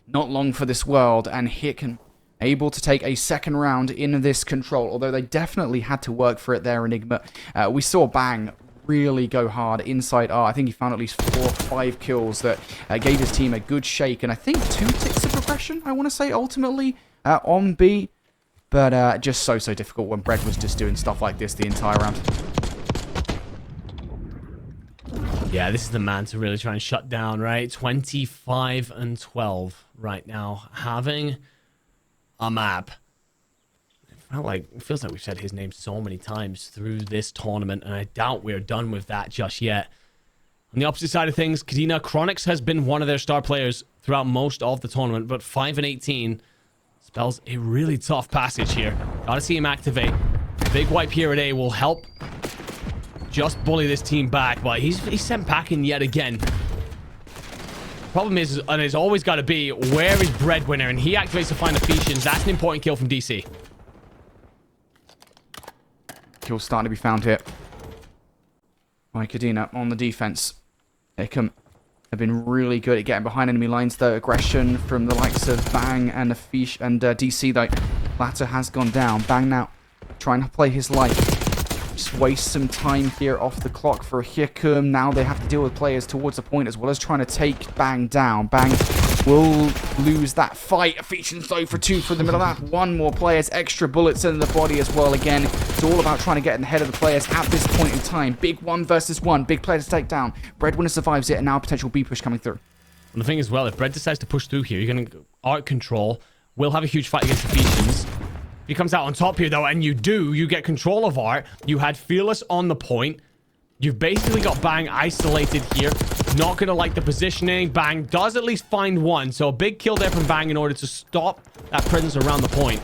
not long for this world, and Hicken able to take a second round in this control, although they definitely had to work for it there, Enigma. We saw Bang really go hard inside R. I think he found at least 4 or 5 kills that gave his team a good shake, and I think 2 ticks of progression, I want to say, ultimately, on B. But just so difficult when Bread was just doing stuff like this the entire round. Yeah, this is the man to really try and shut down, right? 25 and 12 right now. Having a map. It feels like we've said his name so many times through this tournament, and I doubt we're done with that just yet. On the opposite side of things, Kadena Chronix has been one of their star players throughout most of the tournament, but 5 and 18 spells a really tough passage here. Gotta see him activate. Big wipe here at A will help just bully this team back, but he's sent packing yet again. Problem is, and it's always got to be, where is Breadwinner? And he activates to find Ephesians. That's an important kill from DC. Kill starting to be found here by Kadena on the defense. Hickam have been really good at getting behind enemy lines, though. Aggression from the likes of Bang and DC, though. Latter has gone down. Bang now trying to play his life. Just waste some time here off the clock for Hickam. Now they have to deal with players towards the point as well as trying to take Bang down. Bang will lose that fight. Ephesians though for 2 from the middle of that. 1 more players, extra bullets in the body as well. Again, it's all about trying to get in the head of the players at this point in time. Big 1 versus 1. Big player to take down. Breadwinner survives it, and now a potential B push coming through. And the thing as well, if Bread decides to push through here, you're going to art control. We'll have a huge fight against Ephesians. He comes out on top here, though, and you get control of Art. You had Fearless on the point. You've basically got Bang isolated here. Not going to like the positioning. Bang does at least find 1. So a big kill there from Bang in order to stop that presence around the point.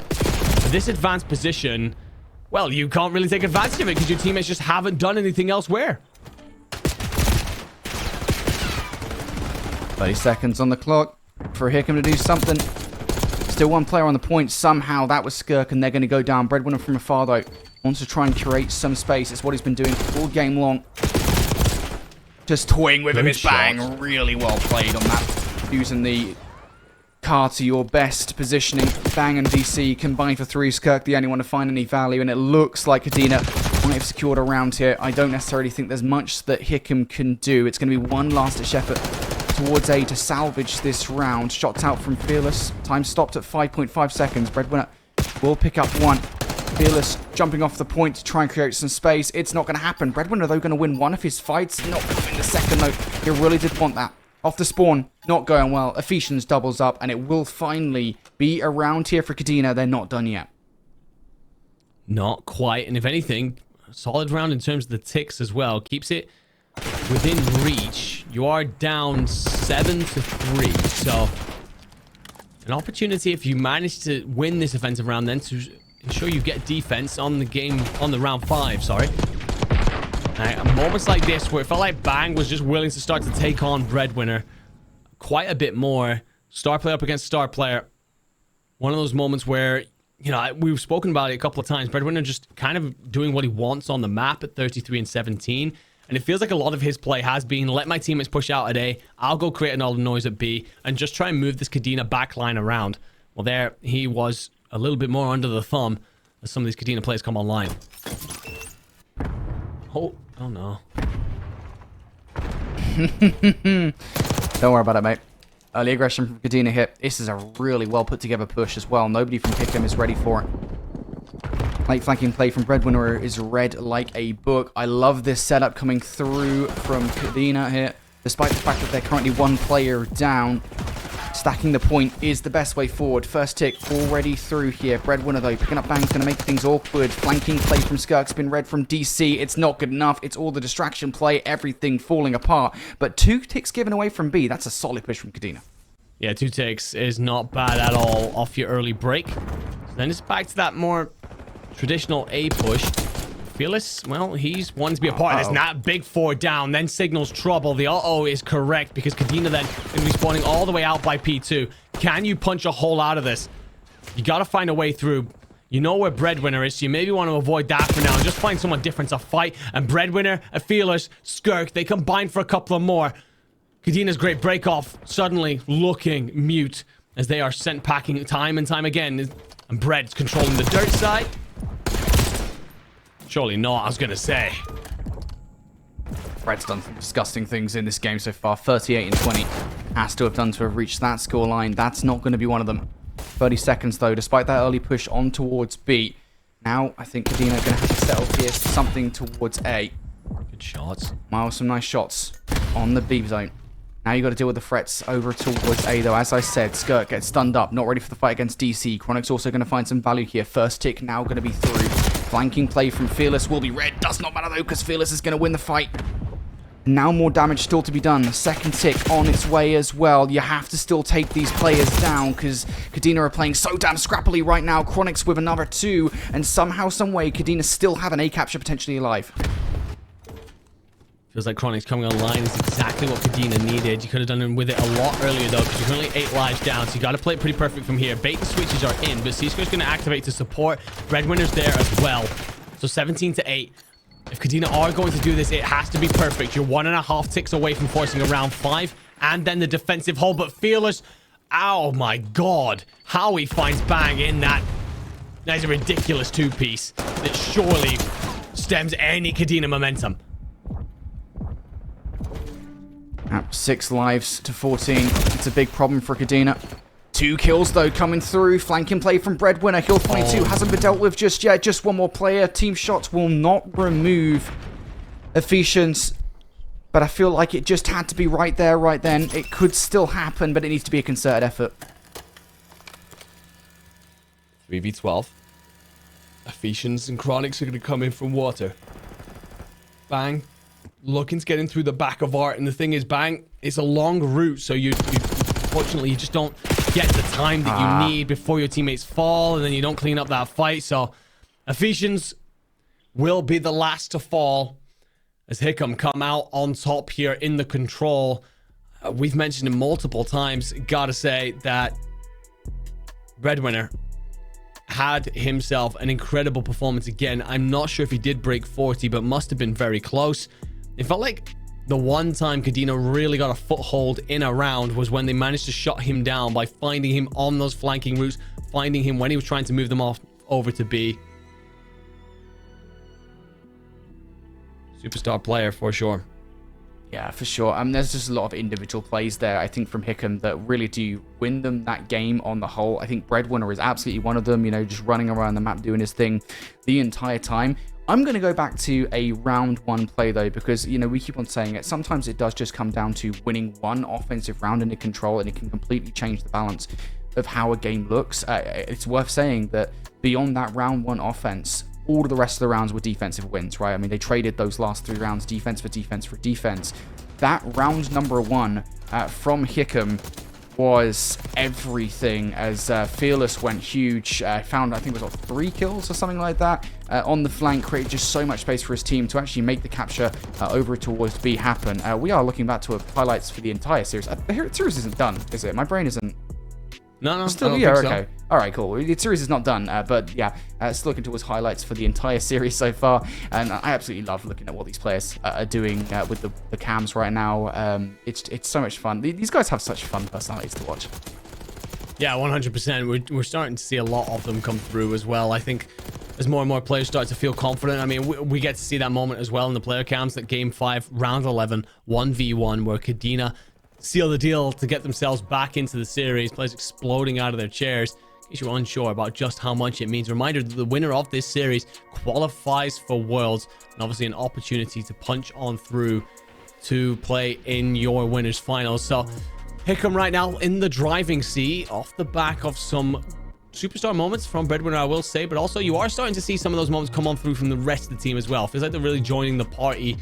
This advanced position, well, you can't really take advantage of it because your teammates just haven't done anything elsewhere. 30 seconds on the clock for Hickam to do something. Still 1 player on the point. Somehow that was Skirk, and they're going to go down. Breadwinner from afar, though, wants to try and create some space. It's what he's been doing all game long. Just toying with him. It's Bang. Really well played on that. Using the car to your best positioning. Bang and DC combined for 3. Skirk the only one to find any value, and it looks like Kadena might have secured a round here. I don't necessarily think there's much that Hickam can do. It's going to be one last-ditch effort towards A to salvage this round. Shots out from Fearless. Time stopped at 5.5 seconds. Breadwinner will pick up 1. Fearless jumping off the point to try and create some space. It's not going to happen. Breadwinner, though, going to win 1 of his fights. Not going to win the second, though. He really did want that. Off the spawn, not going well. Ephesians doubles up, and it will finally be a round here for Kadena. They're not done yet. Not quite. And if anything, a solid round in terms of the ticks as well. Keeps it within reach. You are down 7-3. So an opportunity if you manage to win this offensive round then to ensure you get defense on the game, on the round 5, sorry. Moments like this where it felt like Bang was just willing to start to take on Breadwinner quite a bit more. Star player up against star player. One of those moments where, you know, we've spoken about it a couple of times. Breadwinner just kind of doing what he wants on the map at 33-17. And it feels like a lot of his play has been, let my teammates push out at A. I'll go create another noise at B and just try and move this Kadena backline around. Well, there he was a little bit more under the thumb as some of these Kadena players come online. Oh no. Don't worry about it, mate. Early aggression from Kadena here. This is a really well put together push as well. Nobody from Hickam is ready for it. Late flanking play from Breadwinner is read like a book. I love this setup coming through from Kadena here. Despite the fact that they're currently one player down, stacking the point is the best way forward. First tick already through here. Breadwinner, though, picking up Bang's going to make things awkward. Flanking play from Skirk's been read from DC. It's not good enough. It's all the distraction play. Everything falling apart. But 2 ticks given away from B. That's a solid push from Kadena. Yeah, 2 ticks is not bad at all off your early break. So then it's back to that more traditional A push. Fearless, well, he's one to be a part of this. Not big 4 down, then signals trouble. The uh-oh is correct because Kadena then going to be spawning all the way out by P2. Can you punch a hole out of this? You got to find a way through. You know where Breadwinner is, so you maybe want to avoid that for now and just find someone different to fight. And Breadwinner, a Fearless, Skirk, they combine for a couple of more. Kadena's great break off suddenly looking mute as they are sent packing time and time again. And Bread's controlling the dirt side. Surely not, I was going to say. Bread's done some disgusting things in this game so far. 38-20. Has to have done to have reached that scoreline. That's not going to be one of them. 30 seconds, though, despite that early push on towards B. Now, I think Kadena are going to have to settle here something towards A. Good shots. Miles, some nice shots on the B zone. Now you got to deal with the threats over towards A, though. As I said, Skirk gets stunned up. Not ready for the fight against DC. Chronic's also going to find some value here. First tick now going to be through. Flanking play from Fearless will be read. Does not matter, though, because Fearless is going to win the fight. Now more damage still to be done. The second tick on its way as well. You have to still take these players down because Kadena are playing so damn scrappily right now. Chronic's with another 2. And somehow, some way, Kadena still have an A capture potentially alive. Feels like Chronic's coming online is exactly what Kadena needed. You could have done with it a lot earlier, though, because you're currently 8 lives down, so you got to play it pretty perfect from here. Bait and switches are in, but C-Square's going to activate to support. Breadwinner's there as well. So 17-8. If Kadena are going to do this, it has to be perfect. You're 1.5 ticks away from forcing a round 5, and then the defensive hold. But Fearless, oh my god, how he finds Bang in that. That is a ridiculous 2-piece that surely stems any Kadena momentum. 6 lives to 14. It's a big problem for Kadena. 2 kills, though, coming through. Flanking play from Breadwinner. Hill 22 hasn't been dealt with just yet. Just one more player. Team shots will not remove Ephesians. But I feel like it just had to be right there, right then. It could still happen, but it needs to be a concerted effort. 3v12. Ephesians and Chronics are going to come in from water. Bang. Looking to get in through the back of Art, and the thing is, Bang, it's a long route, so you unfortunately you just don't get the time that you need before your teammates fall, and then you don't clean up that fight. So Ephesians will be the last to fall as Hickam come out on top here in the control. We've mentioned it multiple times. Gotta say that Breadwinner had himself an incredible performance again. I'm not sure if he did break 40, but must have been very close. It felt like the one time Kadena really got a foothold in a round was when they managed to shut him down by finding him on those flanking routes, finding him when he was trying to move them off over to B. Superstar player for sure. Yeah, for sure. There's just a lot of individual plays there, I think, from Hickam that really do win them that game on the whole. I think Breadwinner is absolutely one of them, you know, just running around the map doing his thing the entire time. I'm going to go back to a round 1 play, though, because, you know, we keep on saying it. Sometimes it does just come down to winning one offensive round in a control, and it can completely change the balance of how a game looks. It's worth saying that beyond that round 1 offense, all of the rest of the rounds were defensive wins, right? I mean, they traded those last 3 rounds defense for defense for defense. That round number 1 from Hickam was everything, as Fearless went huge, found, I think it was 3 kills or something like that on the flank, created just so much space for his team to actually make the capture over towards B happen. We are looking back to highlights for the entire series. The series isn't done, is it? My brain isn't... No, still, yeah, okay. So. All right, cool. The series is not done, but yeah, still looking towards highlights for the entire series so far, and I absolutely love looking at what these players are doing with the cams right now. It's so much fun. These guys have such fun personalities to watch. Yeah, 100%. We're starting to see a lot of them come through as well. I think as more and more players start to feel confident. I mean, we get to see that moment as well in the player cams, that Game 5, Round 11, 1v1, where Kadena seal the deal to get themselves back into the series. Players exploding out of their chairs. In case you're unsure about just how much it means, reminder that the winner of this series qualifies for Worlds, and obviously an opportunity to punch on through to play in your winners finals. So Hickam right now in the driving seat off the back of some superstar moments from Breadwinner, I will say, but also you are starting to see some of those moments come on through from the rest of the team as well. Feels like they're really joining the party.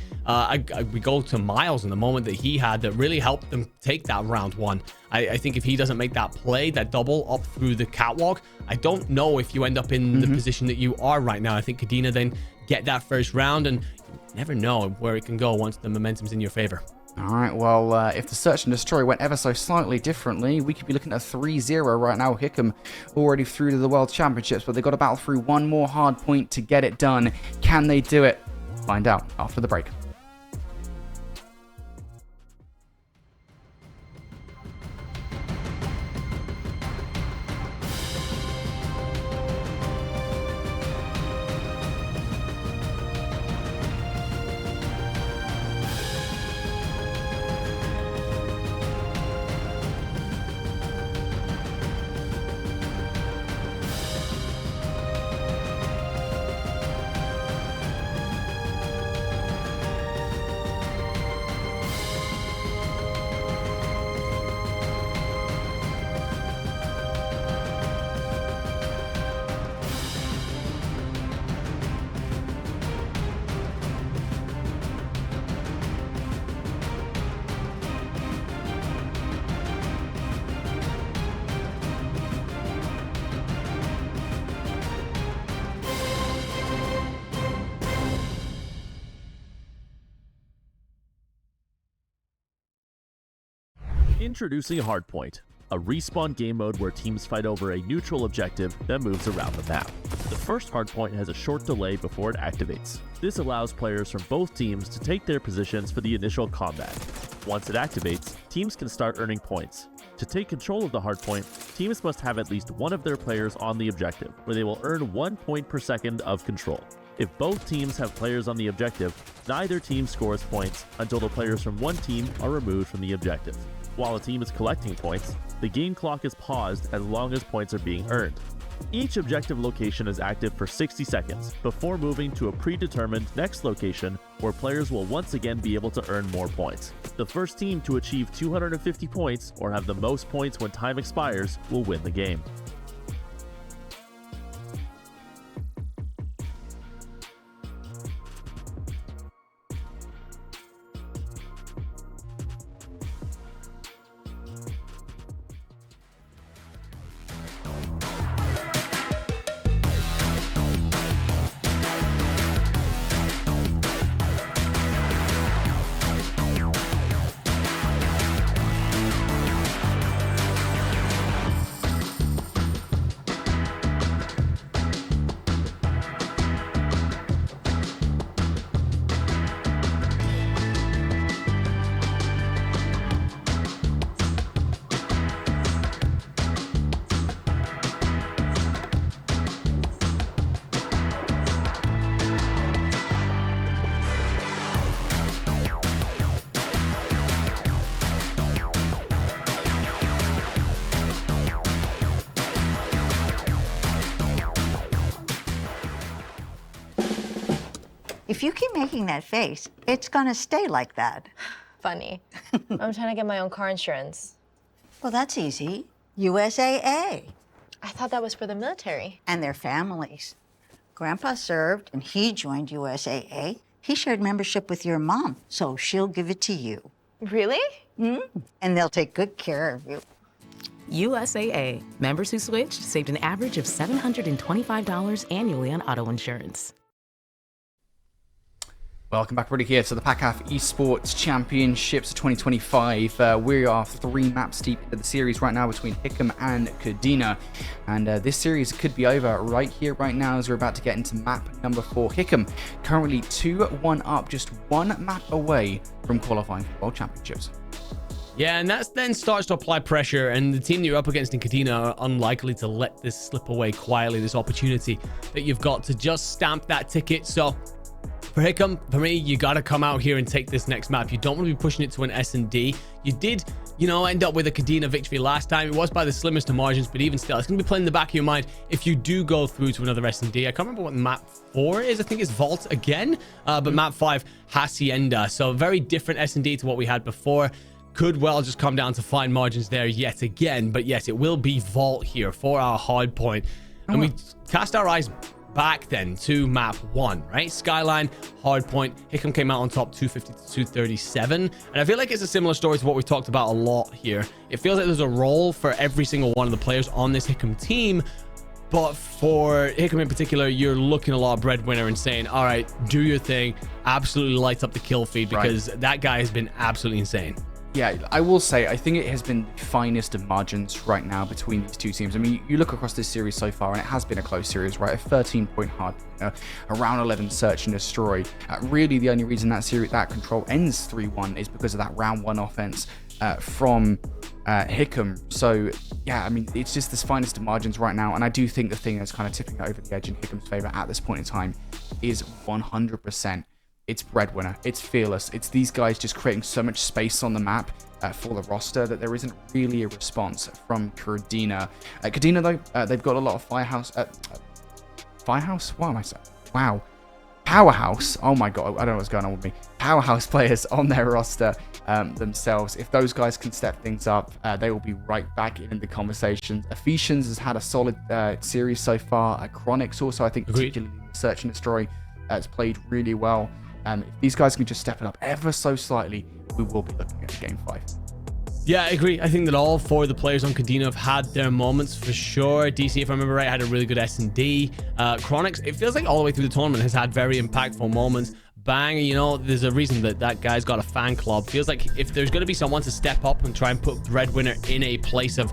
We go to Miles in the moment that he had that really helped them take that round 1. I think if he doesn't make that play, that double up through the catwalk, I don't know if you end up in the position that you are right now. I think Kadena then get that first round, and you never know where it can go once the momentum's in your favor. All right, well, if the Search and Destroy went ever so slightly differently, we could be looking at 3-0 right now. Hickam already through to the World Championships, but they've got to battle through one more hard point to get it done. Can they do it? Find out after the break. Introducing Hardpoint, a respawn game mode where teams fight over a neutral objective that moves around the map. The first hardpoint has a short delay before it activates. This allows players from both teams to take their positions for the initial combat. Once it activates, teams can start earning points. To take control of the hardpoint, teams must have at least one of their players on the objective, where they will earn 1 point per second of control. If both teams have players on the objective, neither team scores points until the players from one team are removed from the objective. While a team is collecting points, the game clock is paused as long as points are being earned. Each objective location is active for 60 seconds before moving to a predetermined next location where players will once again be able to earn more points. The first team to achieve 250 points or have the most points when time expires will win the game. If you keep making that face, it's gonna stay like that. Funny. I'm trying to get my own car insurance. Well, that's easy. USAA. I thought that was for the military. And their families. Grandpa served and he joined USAA. He shared membership with your mom, so she'll give it to you. Really? And they'll take good care of you. USAA. Members who switched saved an average of $725 annually on auto insurance. Welcome back, everybody, here to the PACAF Esports Championships 2025. We are 3 maps deep into the series right now between Hickam and Kadena. And this series could be over right here, right now, as we're about to get into map number 4. Hickam currently 2-1 up, just 1 map away from qualifying for World Championships. Yeah, and that then starts to apply pressure, and the team that you're up against in Kadena are unlikely to let this slip away quietly, this opportunity that you've got to just stamp that ticket. So for Hickam, for me, you got to come out here and take this next map. You don't want to be pushing it to an S&D. You did, end up with a Kadena victory last time. It was by the slimmest of margins, but even still, it's going to be playing in the back of your mind if you do go through to another S&D. I can't remember what map 4 is. I think it's Vault again, but map 5, Hacienda. So very different S&D to what we had before. Could well just come down to fine margins there yet again. But yes, it will be Vault here for our hard point. And we cast our eyes back then to map 1, right? Skyline, hard point. Hickam came out on top 250 to 237. And I feel like it's a similar story to what we've talked about a lot here. It feels like there's a role for every single one of the players on this Hickam team. But for Hickam in particular, you're looking a lot of breadwinner and saying, all right, do your thing. Absolutely light up the kill feed, because that guy has been absolutely insane. Yeah, I will say, I think it has been the finest of margins right now between these two teams. I mean, you look across this series so far, and it has been a close series, right? A 13-point hard, around 11 search and destroy. Really, the only reason that control ends 3-1 is because of that round 1 offense from Hickam. So, yeah, I mean, it's just this finest of margins right now, and I do think the thing that's kind of tipping over the edge in Hickam's favor at this point in time is 100%. It's breadwinner, it's fearless, it's these guys just creating so much space on the map for the roster that there isn't really a response from Kadena. Kadena, though, they've got a lot of Firehouse. What am I saying? Wow. Powerhouse. Oh my god, I don't know what's going on with me. Powerhouse players on their roster themselves. If those guys can step things up, they will be right back in the conversations. Ephesians has had a solid series so far. Chronix also, I think, particularly Search and Destroy, has played really well. If these guys can just step it up ever so slightly, we will be looking at game 5. Yeah, I agree. I think that all 4 of the players on Kadena have had their moments for sure. DC, if I remember right, had a really good S&D. Chronix, it feels like all the way through the tournament, has had very impactful moments. Bang, there's a reason that guy's got a fan club. Feels like if there's going to be someone to step up and try and put Breadwinner in a place of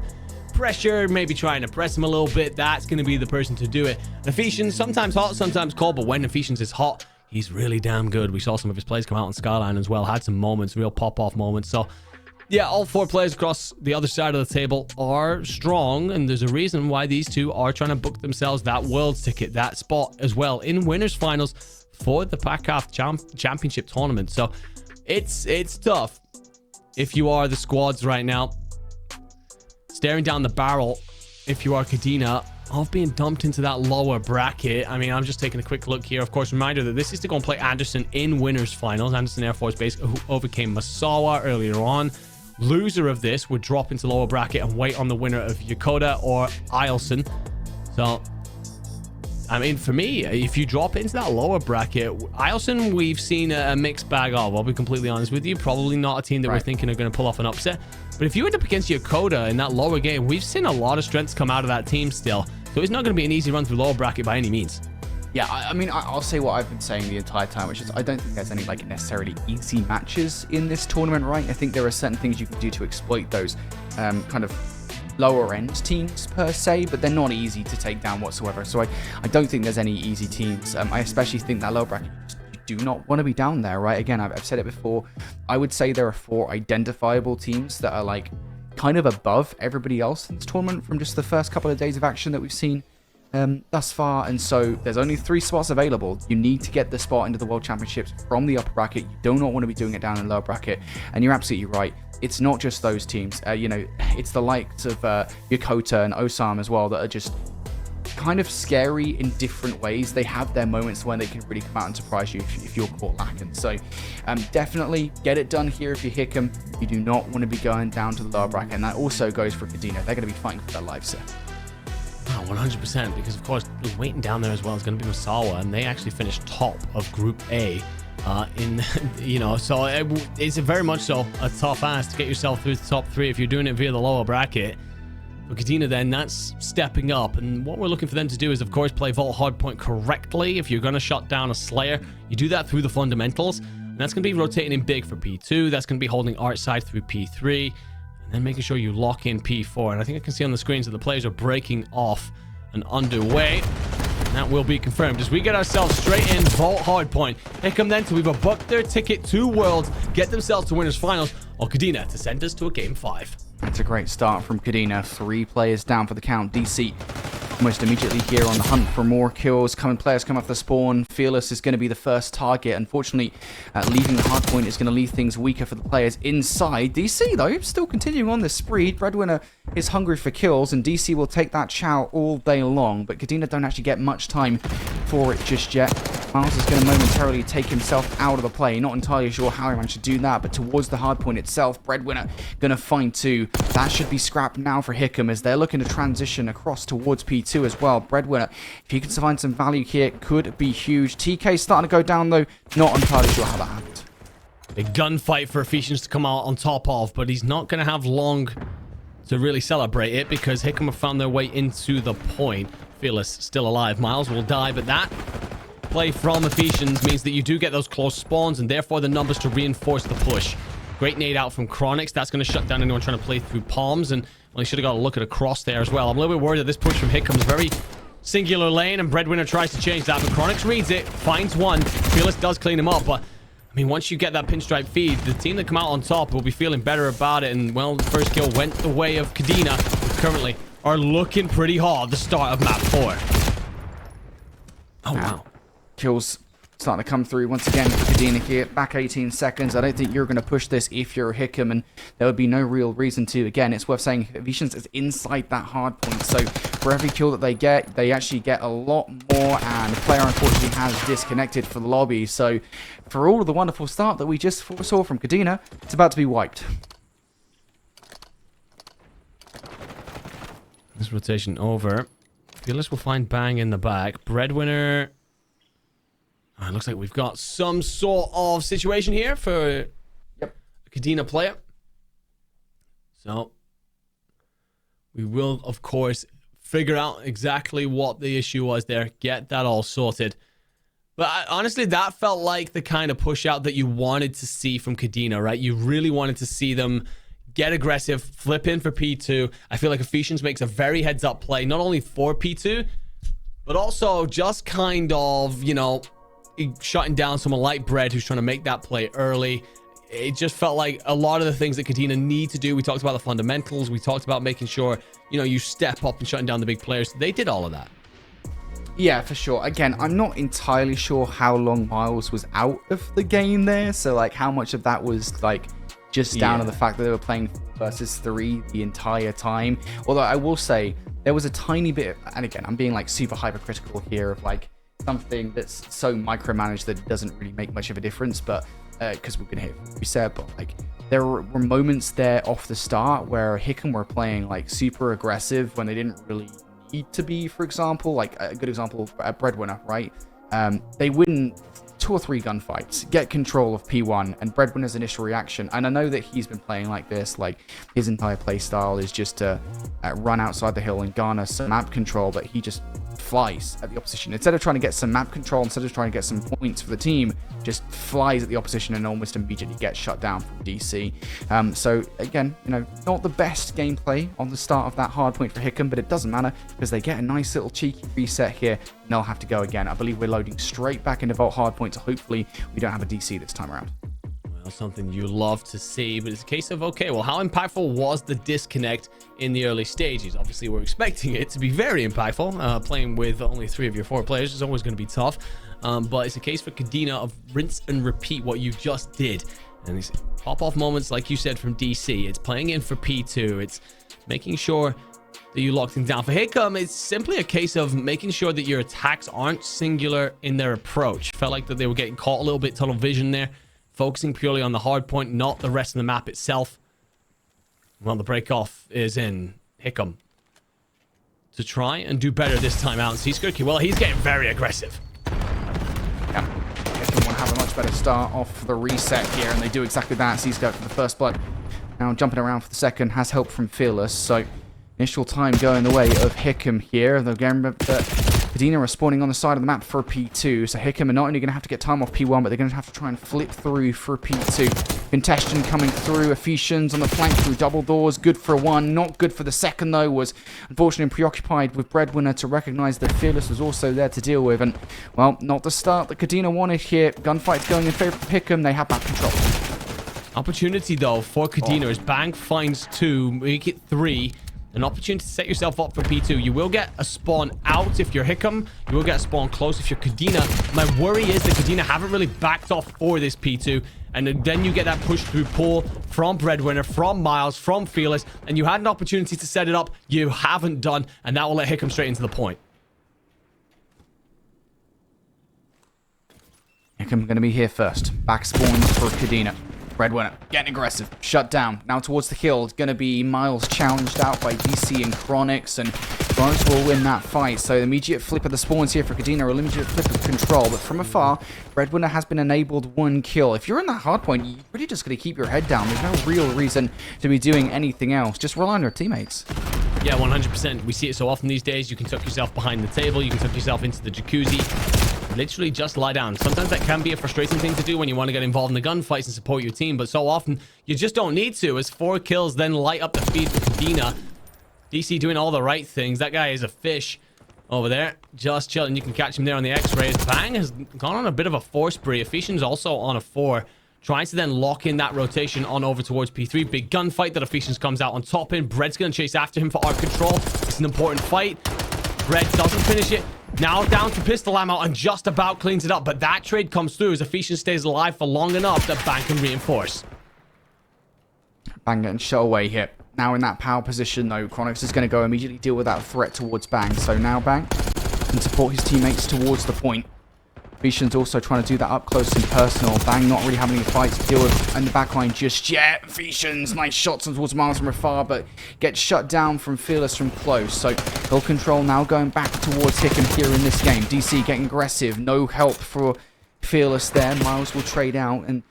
pressure, maybe trying to press him a little bit, that's going to be the person to do it. Ephesians, sometimes hot, sometimes cold, but when Ephesians is hot, he's really damn good. We saw some of his plays come out on Skyline as well, had some moments, real pop-off moments. So yeah, all 4 players across the other side of the table are strong, and there's a reason why these two are trying to book themselves that world's ticket, that spot as well in winners finals for the PACAF championship tournament. So it's tough if you are the squads right now, staring down the barrel, if you are Kadena, of being dumped into that lower bracket. I mean, I'm just taking a quick look here. Of course, reminder that this is to go and play Anderson in winners finals. Anderson Air Force Base, who overcame Masawa earlier on. Loser of this would drop into lower bracket and wait on the winner of Yokota or Eielson. So, I mean, for me, if you drop into that lower bracket, Eielson, we've seen a mixed bag of. I'll be completely honest with you. Probably not a team that we're thinking are going to pull off an upset. But if you end up against Yokota in that lower game, we've seen a lot of strengths come out of that team still. So it's not going to be an easy run through lower bracket by any means. Yeah, I mean, I'll say what I've been saying the entire time, which is I don't think there's any necessarily easy matches in this tournament, right? I think there are certain things you can do to exploit those kind of lower end teams per se, but they're not easy to take down whatsoever. So I don't think there's any easy teams. I especially think that lower bracket, you do not want to be down there, right? Again, I've said it before. I would say there are 4 identifiable teams that are kind of above everybody else in this tournament from just the first couple of days of action that we've seen thus far. And so there's only 3 spots available. You need to get the spot into the World Championships from the upper bracket. You do not want to be doing it down in the lower bracket. And you're absolutely right. It's not just those teams. It's the likes of Yokota and Osam as well that are just kind of scary in different ways. They have their moments when they can really come out and surprise you if you're caught lacking. So definitely get it done here if you Hickam. You do not want to be going down to the lower bracket. And that also goes for Kadena. They're going to be fighting for their lives here. Oh, 100%, because of course waiting down there as well is going to be Masawa, and they actually finished top of Group A. So it's very much so a tough ask to get yourself through the top 3 if you're doing it via the lower bracket. For Kadena, then, that's stepping up, and what we're looking for them to do is, of course, play Vault Hardpoint correctly. If you're going to shut down a Slayer, you do that through the fundamentals, and that's going to be rotating in big for P2. That's going to be holding Art side through P3, and then making sure you lock in P4. And I think I can see on the screens that the players are breaking off and underway. That will be confirmed as we get ourselves straight in Vault Hardpoint. Hickam then to either book their ticket to Worlds, get themselves to Winners Finals, or Kadena to send us to a Game 5. That's a great start from Kadena. 3 players down for the count. DC almost immediately here on the hunt for more kills. Players come off the spawn. Fearless is going to be the first target. Unfortunately, leaving the hardpoint is going to leave things weaker for the players inside. DC, though, still continuing on this spree. Breadwinner is hungry for kills, and DC will take that chow all day long. But Kadena don't actually get much time for it just yet. Miles is going to momentarily take himself out of the play. Not entirely sure how he managed to do that, but towards the hardpoint itself, Breadwinner going to find 2. That should be scrapped now for Hickam as they're looking to transition across towards P2 as well. Breadwinner, if he can find some value here, could be huge. TK starting to go down though. Not entirely sure how that happened. A gunfight for Ephesians to come out on top of, but he's not going to have long to really celebrate it because Hickam have found their way into the point. Fearless still alive. Miles will die, but that play from Ephesians means that you do get those close spawns and therefore the numbers to reinforce the push. Great nade out from Chronix. That's going to shut down anyone trying to play through palms, and well, he should have got a look at a cross there as well. I'm a little bit worried that this push from Hickam is very singular lane, and Breadwinner tries to change that, but Chronix reads it, finds one. Fearless does clean him up, but I mean, once you get that pinstripe feed, the team that come out on top will be feeling better about it, and well, the first kill went the way of Kadena, who currently are looking pretty hard the start of map 4. Oh, wow. Kills starting to come through once again for Kadena here. Back 18 seconds. I don't think you're going to push this if you're Hickam, and there would be no real reason to. Again, it's worth saying Ephesians is inside that hard point, so for every kill that they get, they actually get a lot more, and the player unfortunately has disconnected for the lobby. So for all of the wonderful start that we just saw from Kadena, it's about to be wiped. This rotation over. Fearless will find Bang in the back. Breadwinner. It looks like we've got some sort of situation here for a Kadena player. So we will, of course, figure out exactly what the issue was there. Get that all sorted. But honestly, that felt like the kind of push out that you wanted to see from Kadena, right? You really wanted to see them get aggressive, flip in for P2. I feel like Ephesians makes a very heads-up play, not only for P2, but also just kind of, you know, shutting down someone like Bread who's trying to make that play early. It just felt like a lot of the things that Kadena need to do. We talked about the fundamentals. We talked about making sure, you know, you step up and shutting down the big players. They did all of that. Yeah, for sure. Again, I'm not entirely sure how long Miles was out of the game there. So, like, how much of that was, like, just down to the fact that they were playing versus 3 the entire time. Although I will say, there was a tiny bit, and again, I'm being, like, super hypercritical here of, like, something that's so micromanaged that it doesn't really make much of a difference, but because we're gonna hit reset, but like there were moments there off the start where Hickam were playing like super aggressive when they didn't really need to be. For example, like a good example, Breadwinner, right? They win 2 or 3 gunfights, get control of P1, and Breadwinner's initial reaction, and I know that he's been playing like this, like his entire play style is just to run outside the hill and garner some map control, but he just flies at the opposition. Instead of trying to get some map control, instead of trying to get some points for the team, just flies at the opposition and almost immediately gets shut down from DC. So again, you know, not the best gameplay on the start of that hard point for Hickam, but it doesn't matter because they get a nice little cheeky reset here and they'll have to go again. I believe we're loading straight back into Vault Hardpoint, so hopefully we don't have a DC this time around. Something you love to see, but it's a case of, okay, well, how impactful was the disconnect in the early stages? Obviously, we're expecting it to be very impactful. Playing with only 3 of your 4 players is always going to be tough, but it's a case for Kadena of rinse and repeat what you just did. And these pop-off moments, like you said, from DC, it's playing in for P2, it's making sure that you lock things down. For Hickam, it's simply a case of making sure that your attacks aren't singular in their approach. Felt like that they were getting caught a little bit tunnel vision there, focusing purely on the hard point, not the rest of the map itself. Well, the break off is in. Hickam to try and do better this time out. And Seaskirky, well, he's getting very aggressive. Yeah, Hickam want to have a much better start off the reset here, and they do exactly that. Seaskirk for the first blood. Now jumping around for the second, has help from Fearless, so initial time going the way of Hickam here. Though again, remember that Kadena are spawning on the side of the map for P2, so Hickam are not only going to have to get time off P1, but they're going to have to try and flip through for P2. Contestion coming through, Ephesians on the flank through double doors, good for one, not good for the second though, was unfortunately preoccupied with Breadwinner to recognise that Fearless was also there to deal with, and, well, not the start that Kadena wanted here. Gunfight's going in favour of Hickam, they have map control. Opportunity, though, for Kadena as Bang finds 2, make it 3. An opportunity to set yourself up for P2. You will get a spawn out if you're Hickam. You will get a spawn close if you're Kadena. My worry is that Kadena haven't really backed off for this P2. And then you get that push through pull from Breadwinner, from Miles, from Fearless. And you had an opportunity to set it up. You haven't done. And that will let Hickam straight into the point. Hickam going to be here first. Back spawns for Kadena. Breadwinner getting aggressive. Shut down. Now towards the hill. It's going to be Miles challenged out by DC and Chronix. And Chronix will win that fight. So immediate flip of the spawns here for Kadena. Or immediate flip of control. But from afar, Breadwinner has been enabled 1 kill. If you're in that hard point, you're really just going to keep your head down. There's no real reason to be doing anything else. Just rely on your teammates. Yeah, 100%. We see it so often these days. You can tuck yourself behind the table. You can tuck yourself into the jacuzzi. Literally just lie down. Sometimes that can be a frustrating thing to do when you want to get involved in the gunfights and support your team, but so often you just don't need to, as 4 kills then light up the feed for Kadena. DC doing all the right things. That guy is a fish over there, just chilling. You can catch him there on the X-rays. Bang has gone on a bit of a 4 spree. Ephesians also on a 4. Tries to then lock in that rotation on over towards P3. Big gunfight that Ephesians comes out on top in. Bread's going to chase after him for arc control. It's an important fight. Bread doesn't finish it. Now down to pistol ammo and just about cleans it up. But that trade comes through as Ephesians stays alive for long enough that Bang can reinforce. Bang getting shot away here. Now in that power position though, Chronix is going to go immediately deal with that threat towards Bang. So now Bang can support his teammates towards the point. Ephesians also trying to do that up close and personal. Bang not really having any fights to deal with in the backline just yet. Ephesians, nice shots towards Miles from afar, but gets shut down from Fearless from close. So hill control now going back towards Hickam here in this game. DC getting aggressive. No help for Fearless there. Miles will trade out. And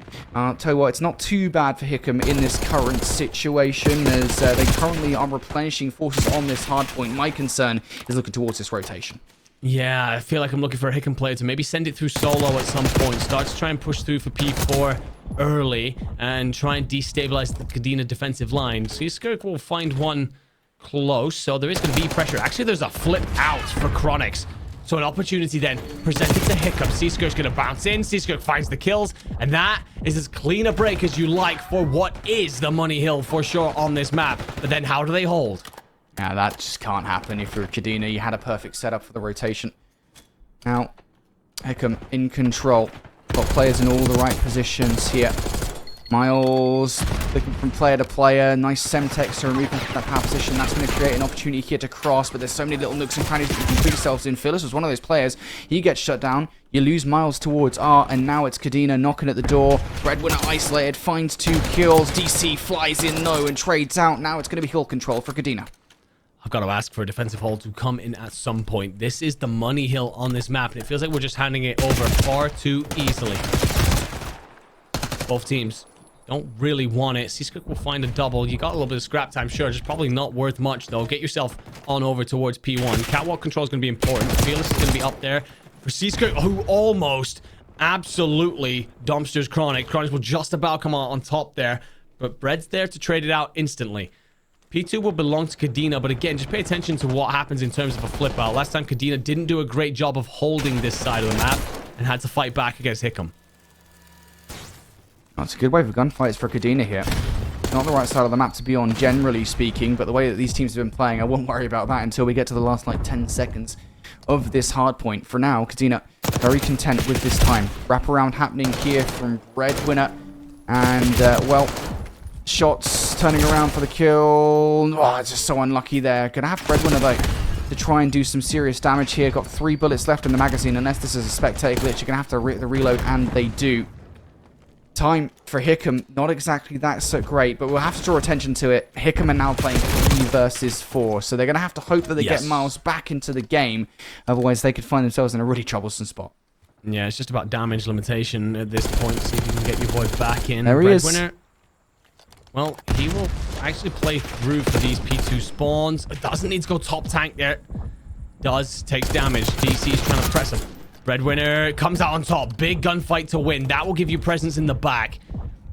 tell you what, it's not too bad for Hickam in this current situation, as they currently are replenishing forces on this hard point. My concern is looking towards this rotation. Yeah, I feel like I'm looking for a Hickam player to maybe send it through solo at some point. Start to try and push through for P4 early and try and destabilize the Kadena defensive line. So Skirk will find one close, so there is going to be pressure. Actually, there's a flip out for Chronix. So an opportunity then presented to Hickam. Seaskirk's going to bounce in. Seaskirk finds the kills. And that is as clean a break as you like for what is the money hill for sure on this map. But then how do they hold? Yeah, that just can't happen if you're Kadena. You had a perfect setup for the rotation. Now, Hickam in control. Got players in all the right positions here. Miles looking from player to player. Nice Semtex to remove him from that power position. That's going to create an opportunity here to cross, but there's so many little nooks and crannies that you can put yourselves in. Phyllis was one of those players. He gets shut down. You lose Miles towards R, and now it's Kadena knocking at the door. Breadwinner isolated, finds 2 kills. DC flies in though and trades out. Now it's going to be hill control for Kadena. I've got to ask for a defensive hold to come in at some point. This is the money hill on this map, and it feels like we're just handing it over far too easily. Both teams don't really want it. Seaskirk will find a double. You got a little bit of scrap time, sure. Just probably not worth much, though. Get yourself on over towards P1. Catwalk control is going to be important. Fearless is going to be up there. For Seaskirk, who almost absolutely dumpsters Chronic. Chronic will just about come on top there, but Bread's there to trade it out instantly. P2 will belong to Kadena, but again, just pay attention to what happens in terms of a flip out. Last time, Kadena didn't do a great job of holding this side of the map and had to fight back against Hickam. That's a good way for gunfights for Kadena here. Not the right side of the map to be on, generally speaking, but the way that these teams have been playing, I won't worry about that until we get to the last, 10 seconds of this hard point. For now, Kadena very content with this time. Wraparound happening here from Breadwinner, and, well, shots turning around for the kill. Oh, it's just so unlucky there. Gonna have Breadwinner, though, to try and do some serious damage here. Got 3 bullets left in the magazine. Unless this is a spectator glitch, you're gonna have to reload, and they do. Time for Hickam, not exactly that so great, but we'll have to draw attention to it. Hickam are now playing versus 4. So they're going to have to hope that they get Miles back into the game. Otherwise, they could find themselves in a really troublesome spot. Yeah, it's just about damage limitation at this point. See if you can get your boy back in. There he is. Breadwinner. Well, he will actually play through for these P2 spawns. Doesn't need to go top tank there. Does. Takes damage. DC's trying to press him. Breadwinner comes out on top. Big gunfight to win. That will give you presence in the back.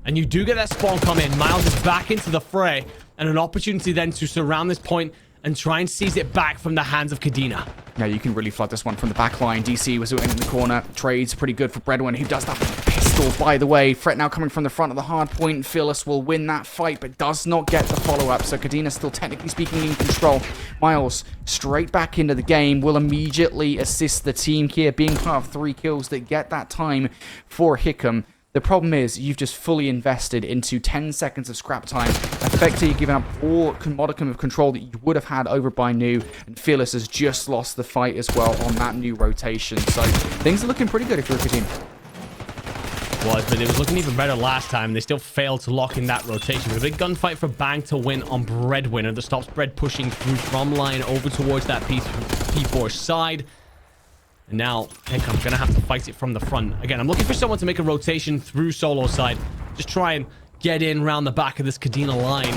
And you do get that spawn come in. Miles is back into the fray. And an opportunity then to surround this point and try and seize it back from the hands of Kadena. Yeah, you can really flood this one from the back line. DC was doing it in the corner. Trades pretty good for Breadwinner, who does that pistol, by the way. Threat now coming from the front of the hard point. Fearless will win that fight, but does not get the follow-up. So Kadena still technically speaking in control. Miles straight back into the game. Will immediately assist the team here, being part of 3 kills that get that time for Hickam. The problem is, you've just fully invested into 10 seconds of scrap time. Effectively, giving up all modicum of control that you would have had over by New. And Fearless has just lost the fight as well on that new rotation. So, things are looking pretty good if you're a Kadena. But it was looking even better last time. They still failed to lock in that rotation. But a big gunfight for Bang to win on Breadwinner. The stops Bread pushing through from line over towards that P4 side. And now, Hickam going to have to fight it from the front. Again, I'm looking for someone to make a rotation through solo side. Just try and get in around the back of this Kadena line.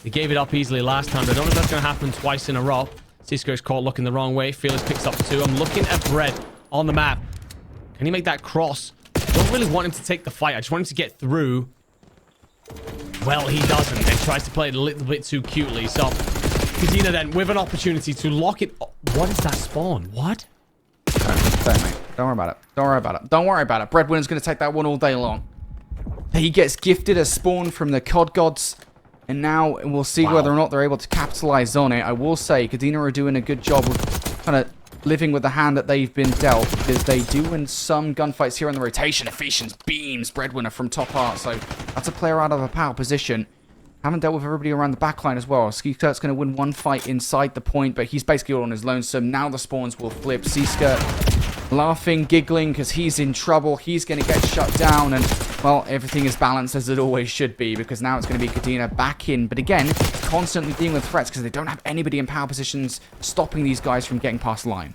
They gave it up easily last time, but I don't know if that's going to happen twice in a row. Cisco's caught looking the wrong way. Fearless picks up 2. I'm looking at Bread on the map. Can he make that cross? I don't really want him to take the fight. I just want him to get through. Well, he doesn't. And tries to play it a little bit too cutely. So, Kadena then with an opportunity to lock it. What is that spawn? What? Don't, mate. Don't worry about it. Don't worry about it. Don't worry about it. Breadwinner's going to take that one all day long. He gets gifted a spawn from the COD gods. And now we'll see whether or not they're able to capitalize on it. I will say, Kadena are doing a good job of kind of living with the hand that they've been dealt. Because they do win some gunfights here on the rotation. Ephesians beams Breadwinner from top art. So that's a player out of a power position. Haven't dealt with everybody around the backline as well. Skiskirt's going to win one fight inside the point, but he's basically all on his lonesome. Now the spawns will flip. Skiskirt laughing, giggling, because he's in trouble. He's going to get shut down, and, well, everything is balanced as it always should be, because now it's going to be Kadena back in. But again, constantly dealing with threats, because they don't have anybody in power positions stopping these guys from getting past the line.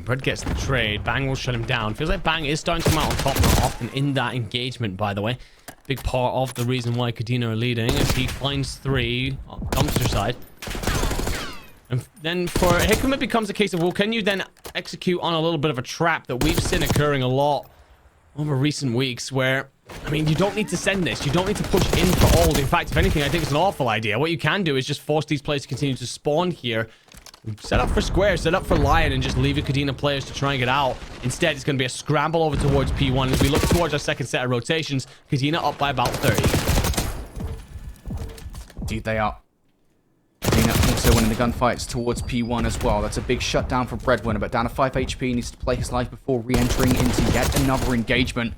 Bread gets the trade. Bang will shut him down. Feels like Bang is starting to come out on top more often in that engagement, by the way. Big part of the reason why Kadena are leading as he finds 3 on dumpster side. And then for Hickam, it becomes a case of, well, can you then execute on a little bit of a trap that we've seen occurring a lot over recent weeks where, I mean, you don't need to send this. You don't need to push in for old. In fact, if anything, I think it's an awful idea. What you can do is just force these players to continue to spawn here. Set up for square, set up for lion, and just leave your Kadena players to try and get out. Instead, it's going to be a scramble over towards P1 as we look towards our second set of rotations. Kadena up by about 30. Indeed, they are. Kadena also winning the gunfights towards P1 as well. That's a big shutdown for Breadwinner, but down to 5 HP. Needs to play his life before re-entering into yet another engagement.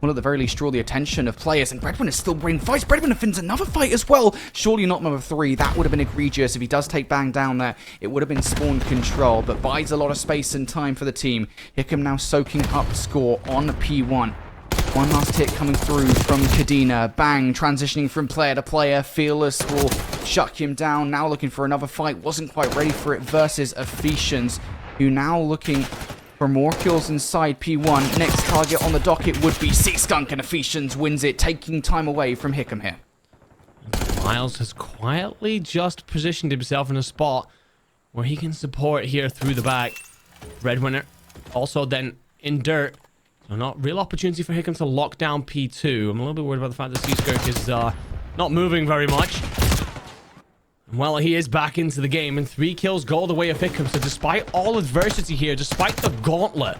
Will at the very least draw the attention of players, and Breadwinner still winning fights. Breadwinner fins another fight as well. Surely not number 3. That would have been egregious. If he does take Bang down there, it would have been spawn control, but buys a lot of space and time for the team. Hickam now soaking up the score on P1. One last hit coming through from Kadena. Bang transitioning from player to player. Fearless will shut him down. Now looking for another fight. Wasn't quite ready for it versus Ephesians, who now looking for more kills inside P1. Next target on the docket would be Sea Skunk, and Ephesians wins it, taking time away from Hickam here. Miles has quietly just positioned himself in a spot where he can support here through the back. Breadwinner also then in dirt. So not real opportunity for Hickam to lock down P2. I'm a little bit worried about the fact that Sea Skunk is not moving very much. Well, he is back into the game, and 3 kills go the way of Hickam. So despite all adversity here, despite the gauntlet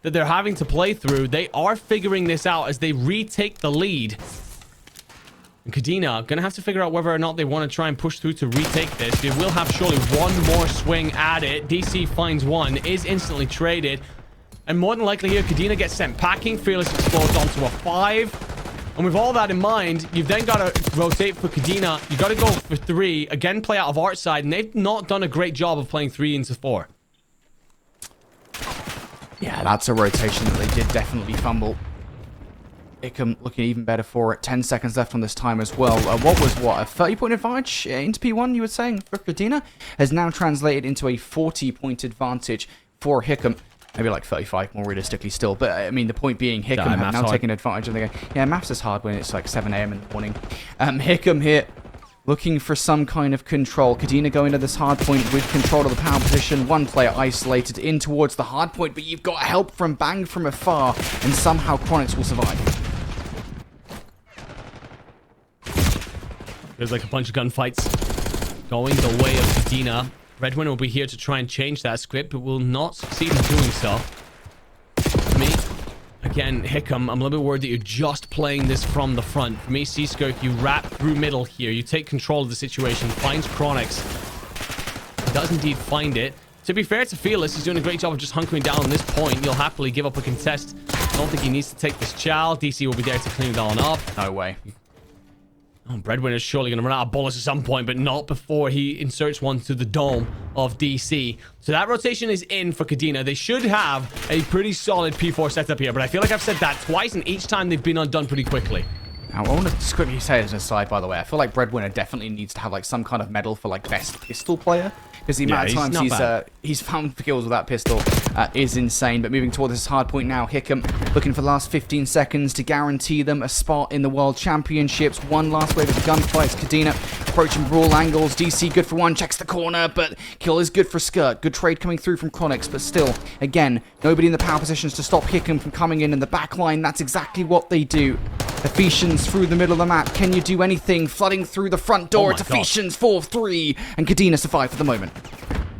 that they're having to play through, they are figuring this out as they retake the lead. And Kadena gonna have to figure out whether or not they want to try and push through to retake this. They will have surely one more swing at it. DC finds 1, is instantly traded. And more than likely here, Kadena gets sent packing. Fearless explodes onto a 5. And with all that in mind, you've then got to rotate for Kadena. You've got to go for 3. Again, play out of art side. And they've not done a great job of playing 3 into 4. Yeah, that's a rotation that they did definitely fumble. Hickam looking even better for it. 10 seconds left on this time as well. What was a 30-point advantage into P1, you were saying, for Kadena? Has now translated into a 40-point advantage for Hickam. Maybe like 35 more realistically still. But, I mean, the point being, Hickam have now taken advantage of the game. Yeah, maths is hard when it's like 7 a.m. in the morning. Hickam here looking for some kind of control. Kadena going to this hard point with control of the power position. One player isolated in towards the hard point, but you've got help from Bang from afar, and somehow Chronix will survive. There's like a bunch of gunfights going the way of Kadena. Redwin will be here to try and change that script, but will not succeed in doing so. For me, again, Hickam, I'm a little bit worried that you're just playing this from the front. For me, Seaskirk, you wrap through middle here. You take control of the situation. Finds Chronix. Does indeed find it. To be fair to Fearless, he's doing a great job of just hunkering down on this point. He'll happily give up a contest. I don't think he needs to take this chow. DC will be there to clean it all up. No way. Oh, Breadwinner's surely going to run out of bullets at some point, but not before he inserts one to the dome of DC. So that rotation is in for Kadena. They should have a pretty solid P4 setup here, but I feel like I've said that twice, and each time they've been undone pretty quickly. Now, I want to quickly say as an aside, by the way, I feel like Breadwinner definitely needs to have like some kind of medal for like best pistol player, because the amount of times he's found kills with that pistol is insane. But moving toward this hard point now, Hickam looking for the last 15 seconds to guarantee them a spot in the World Championships. One last wave of gunfights. Kadena approaching brawl angles. DC good for one, checks the corner, but kill is good for Skirt. Good trade coming through from Chronix, but still, again, nobody in the power positions to stop Hickam from coming in the back line. That's exactly what they do. Ephesians through the middle of the map. Can you do anything? Flooding through the front door. It's Ephesians 4-3, and Kadena survive for the moment.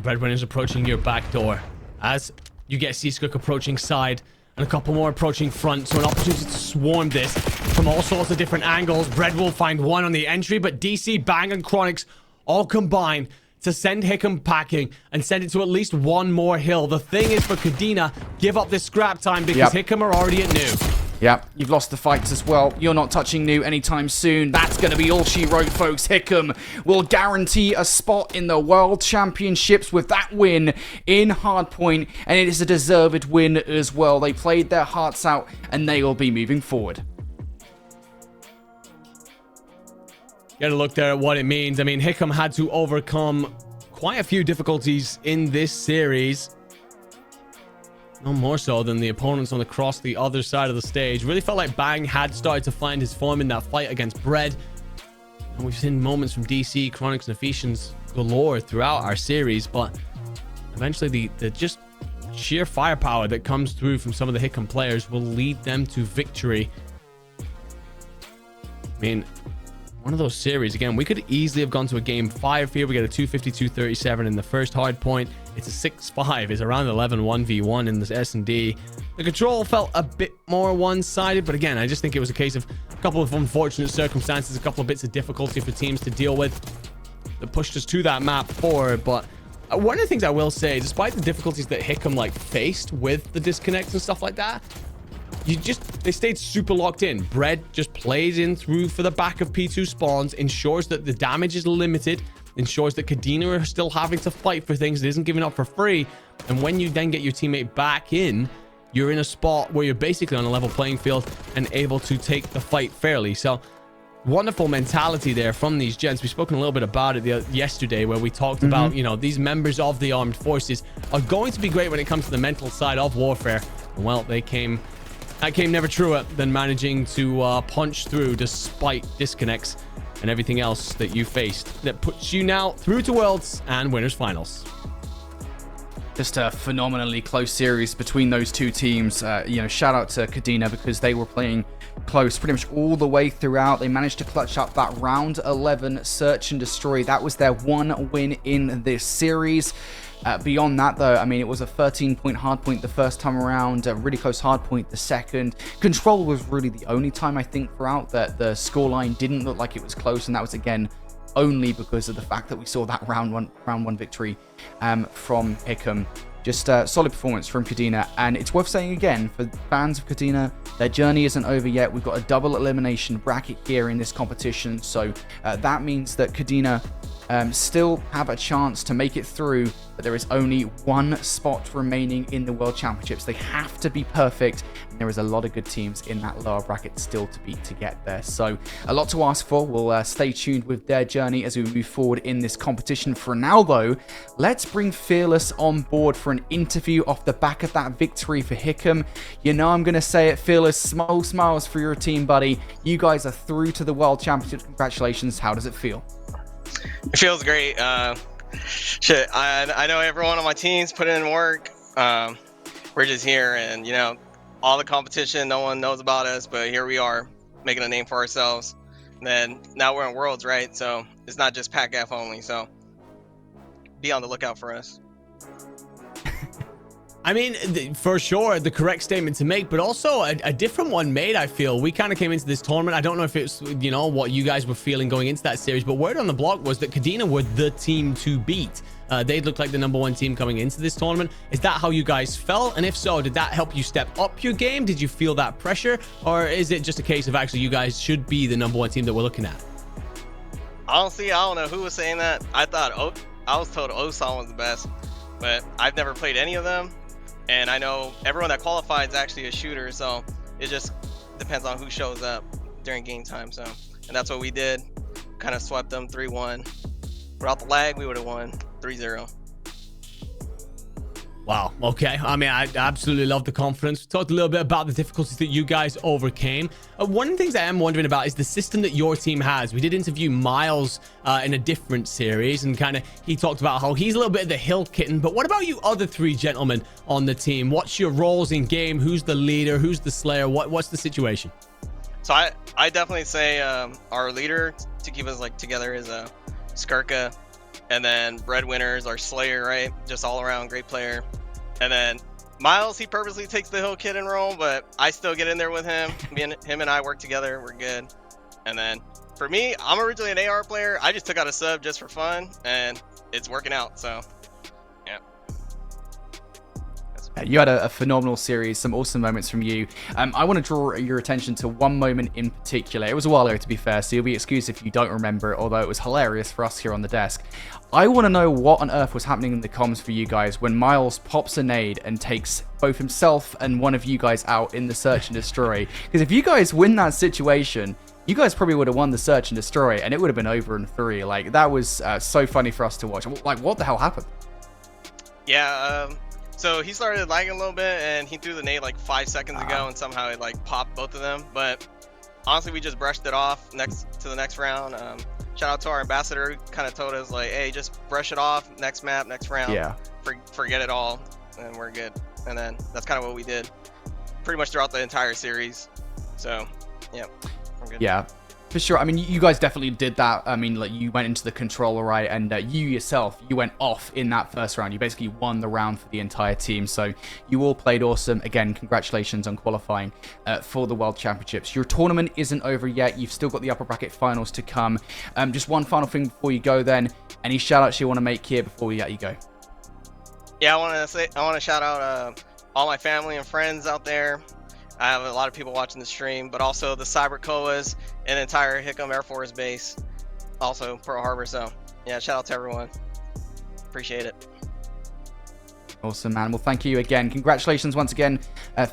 Breadwinner's approaching your back door as you get Seaskirk approaching side and a couple more approaching front. So an opportunity to swarm this from all sorts of different angles. Bread will find one on the entry, but DC, Bang, and Chronix all combine to send Hickam packing and send it to at least one more hill. The thing is for Kadena, give up this scrap time because Hickam are already at new. Yep, you've lost the fights as well. You're not touching new anytime soon. That's going to be all she wrote, folks. Hickam will guarantee a spot in the World Championships with that win in Hardpoint, and it is a deserved win as well. They played their hearts out, and they will be moving forward. Get a look there at what it means. I mean, Hickam had to overcome quite a few difficulties in this series. No more so than the opponents on the other side of the stage. Really felt like Bang had started to find his form in that fight against Bread. And we've seen moments from DC, Chronix, and Ephesians galore throughout our series, but eventually the just sheer firepower that comes through from some of the Hickam players will lead them to victory. I mean, one of those series, again, we could easily have gone to a game 5 here. We get a 252-37 in the first hard point. It's a 6-5. It's around 11 1v1 in the S&D. The control felt a bit more one-sided, but again, I just think it was a case of a couple of unfortunate circumstances, a couple of bits of difficulty for teams to deal with that pushed us to that map forward. But one of the things I will say, despite the difficulties that Hickam faced with the disconnects and stuff like that, they stayed super locked in. Bread just plays in through for the back of P2 spawns, ensures that the damage is limited, ensures that Kadena are still having to fight for things. It isn't giving up for free. And when you then get your teammate back in, you're in a spot where you're basically on a level playing field and able to take the fight fairly. So wonderful mentality there from these gents. We've spoken a little bit about it yesterday, where we talked about, you know, these members of the armed forces are going to be great when it comes to the mental side of warfare. And well, that came never truer than managing to punch through despite disconnects and everything else that you faced. That puts you now through to Worlds and Winners Finals. Just a phenomenally close series between those two teams. You know, shout out to Kadena because they were playing close pretty much all the way throughout. They managed to clutch up that round 11 search and destroy. That was their one win in this series. Beyond that, though, I mean, it was a 13-point hardpoint the first time around, a really close hardpoint the second. Control was really the only time, I think, throughout that the scoreline didn't look like it was close, and that was, again, only because of the fact that we saw that round one victory from Hickam. Just solid performance from Kadena, and it's worth saying again, for fans of Kadena, their journey isn't over yet. We've got a double elimination bracket here in this competition, so that means that Kadena still have a chance to make it through, but there is only one spot remaining in the World Championships. They have to be perfect, and there is a lot of good teams in that lower bracket still to beat to get there. So a lot to ask for. We'll stay tuned with their journey as we move forward in this competition. For now, though, let's bring Fearless on board for an interview off the back of that victory for Hickam. You know I'm going to say it, Fearless. Smiles for your team, buddy. You guys are through to the World Championships. Congratulations. How does it feel? It feels great. Shit, I know everyone on my team's put in work. We're just here, and you know, all the competition, no one knows about us, but here we are, making a name for ourselves. And then now we're in Worlds, right? So it's not just PACAF only. So be on the lookout for us. I mean, for sure, the correct statement to make, but also a different one made, I feel. We kind of came into this tournament. I don't know if it's, you know, what you guys were feeling going into that series, but word on the block was that Kadena were the team to beat. They looked like the #1 team coming into this tournament. Is that how you guys felt? And if so, did that help you step up your game? Did you feel that pressure? Or is it just a case of actually you guys should be the #1 team that we're looking at? Honestly, I don't know who was saying that. I was told Osan was the best, but I've never played any of them. And I know everyone that qualified is actually a shooter, so it just depends on who shows up during game time. So, and that's what we did. Kind of swept them 3-1. Without the lag, we would have won 3-0. Wow. Okay. I mean, I absolutely love the confidence. We talked a little bit about the difficulties that you guys overcame. One of the things I am wondering about is the system that your team has. We did interview Miles in a different series, and kind of he talked about how he's a little bit of the hill kitten. But what about you other three gentlemen on the team? What's your roles in game? Who's the leader? Who's the slayer? What's the situation? So I definitely say our leader to keep us like together is Skirka. And then Breadwinner's our slayer, right? Just all around great player. And then Miles, he purposely takes the hill kid and roll, but I still get in there with him. Him and I work together. We're good. And then for me, I'm originally an AR player. I just took out a sub just for fun, and it's working out. So, yeah. You had a phenomenal series, some awesome moments from you. I want to draw your attention to one moment in particular. It was a while ago, to be fair, so you'll be excused if you don't remember it, although it was hilarious for us here on the desk. I want to know what on earth was happening in the comms for you guys when Miles pops a nade and takes both himself and one of you guys out in the search and destroy. Because if you guys win that situation, you guys probably would have won the search and destroy, and it would have been over in 3. Like, that was so funny for us to watch. Like, what the hell happened? Yeah, so he started lagging a little bit, and he threw the nade like 5 seconds ago, and somehow it like popped both of them. But honestly, we just brushed it off to the next round. Shout out to our ambassador, who kind of told us like, hey, just brush it off, next map, next round. Yeah. Forget it all, and we're good. And then that's kind of what we did pretty much throughout the entire series. So, yeah, we're good. Yeah. For sure. I mean, you guys definitely did that. I mean, like, you went into the controller, right? And you yourself, you went off in that first round. You basically won the round for the entire team. So you all played awesome. Again, congratulations on qualifying for the World Championships. Your tournament isn't over yet. You've still got the upper bracket finals to come. Just one final thing before you go then. Any shout-outs you want to make here before we let you go? Yeah, I want to shout out all my family and friends out there. I have a lot of people watching the stream, but also the Cyber Coas and the entire Hickam Air Force Base, also Pearl Harbor. So, yeah, shout out to everyone. Appreciate it. Awesome, man. Well, thank you again. Congratulations once again,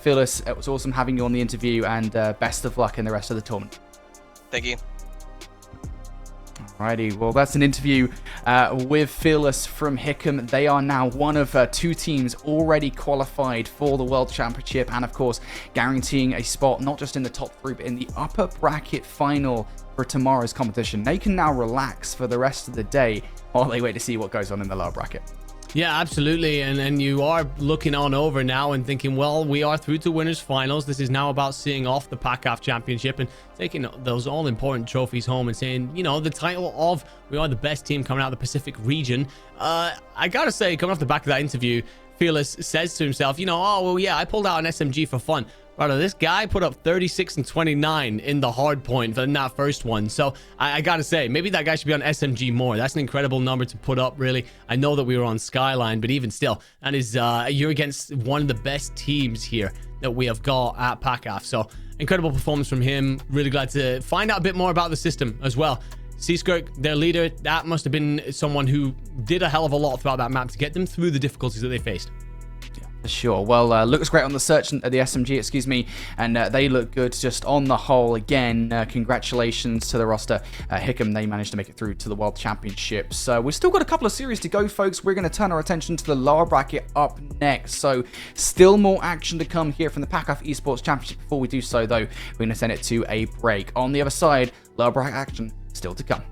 Phyllis. It was awesome having you on the interview, and best of luck in the rest of the tournament. Thank you. Alrighty, well, that's an interview with Fearless from Hickam. They are now one of 2 teams already qualified for the World Championship, and of course, guaranteeing a spot not just in the top 3, but in the upper bracket final for tomorrow's competition. They can now relax for the rest of the day while they wait to see what goes on in the lower bracket. Yeah, absolutely. And you are looking on over now and thinking, well, we are through to winners finals. This is now about seeing off the PACAF championship and taking those all important trophies home and saying, you know, the title of we are the best team coming out of the Pacific region. I gotta say, coming off the back of that interview, Fearless says to himself, you know, oh, well, yeah, I pulled out an SMG for fun. Brother, this guy put up 36 and 29 in the hard point in that first one. So I gotta say, maybe that guy should be on SMG more. That's an incredible number to put up, really. I know that we were on Skyline, but even still, that is, you're against one of the best teams here that we have got at PACAF. So incredible performance from him. Really glad to find out a bit more about the system as well. Seaskirk, their leader, that must have been someone who did a hell of a lot throughout that map to get them through the difficulties that they faced. For sure. Well, looks great on the search, the SMG, excuse me, and they look good just on the whole. Again, congratulations to the roster. Hickam, they managed to make it through to the World Championships. We've still got a couple of series to go, folks. We're going to turn our attention to the lower bracket up next. So, still more action to come here from the PACAF Esports Championship. Before we do so, though, we're going to send it to a break. On the other side, lower bracket action still to come.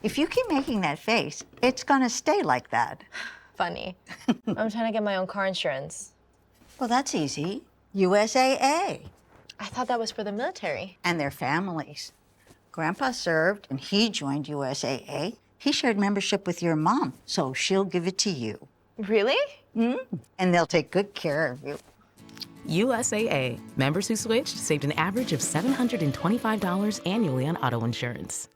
If you keep making that face, it's gonna stay like that. Funny. I'm trying to get my own car insurance. Well, that's easy. USAA. I thought that was for the military. And their families. Grandpa served and he joined USAA. He shared membership with your mom, so she'll give it to you. Really? And they'll take good care of you. USAA. Members who switched saved an average of $725 annually on auto insurance.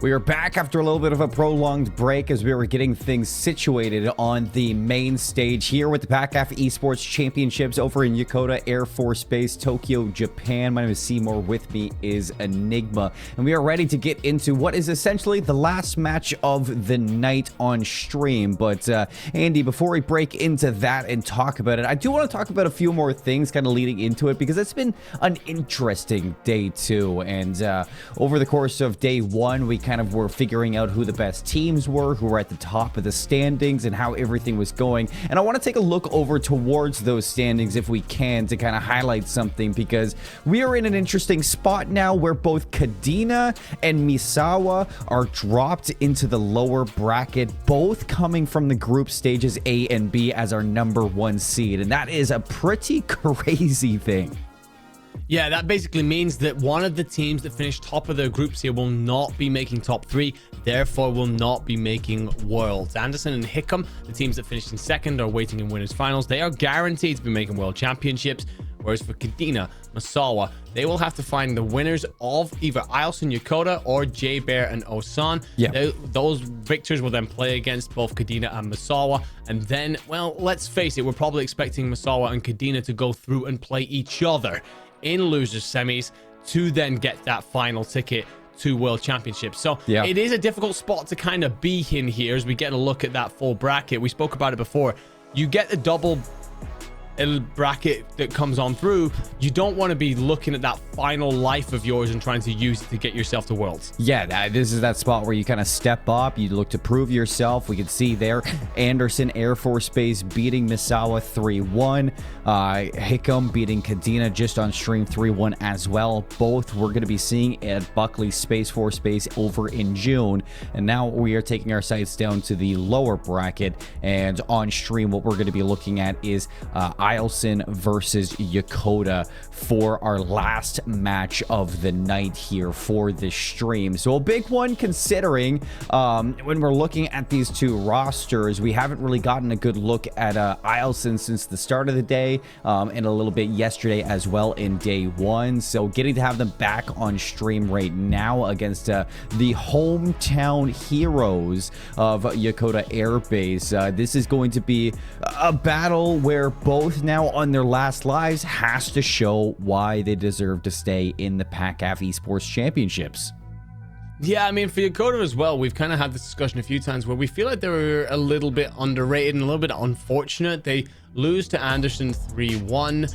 We are back after a little bit of a prolonged break as we were getting things situated on the main stage here with the PACAF Esports Championships over in Yokota Air Force Base, Tokyo, Japan. My name is Seymour. With me is Enigma. And we are ready to get into what is essentially the last match of the night on stream. But Andy, before we break into that and talk about it, I do want to talk about a few more things kind of leading into it because it's been an interesting day too. And over the course of day one, we kind of were figuring out who the best teams were, who were at the top of the standings, and how everything was going. And I want to take a look over towards those standings if we can to kind of highlight something, because we are in an interesting spot now where both Kadena and Misawa are dropped into the lower bracket, both coming from the group stages A and B as our #1 seed. And that is a pretty crazy thing. Yeah, that basically means that one of the teams that finished top of their groups here will not be making top 3, therefore will not be making Worlds. Anderson and Hickam, the teams that finished in second, are waiting in winners finals. They are guaranteed to be making World Championships, whereas for Kadena, Misawa, they will have to find the winners of either Ilson, Yokota, or J-Bear and Osan. Yeah. Those victors will then play against both Kadena and Misawa, and then, well, let's face it, we're probably expecting Misawa and Kadena to go through and play each other in losers semis to then get that final ticket to World Championships. So it is a difficult spot to kind of be in here as we get a look at that full bracket. We spoke about it before. You get the double bracket that comes on through. You don't want to be looking at that final life of yours and trying to use it to get yourself to Worlds. Yeah, this is that spot where you kind of step up, you look to prove yourself. We can see there Anderson Air Force Base beating Misawa 3-1, Hickam beating Kadena just on stream 3-1 as well. Both we're going to be seeing at Buckley Space Force Base over in June. And now we are taking our sights down to the lower bracket, and on stream what we're going to be looking at is Ilson versus Yokota for our last match of the night here for this stream. So a big one, considering when we're looking at these two rosters, we haven't really gotten a good look at Ilson since the start of the day, and a little bit yesterday as well in day one. So getting to have them back on stream right now against the hometown heroes of Yokota Air Base, this is going to be a battle where both now on their last lives has to show why they deserve to stay in the PACAF Esports Championships. Yeah, I mean, for Yokota as well, we've kind of had this discussion a few times where we feel like they were a little bit underrated and a little bit unfortunate. They lose to Anderson 3-1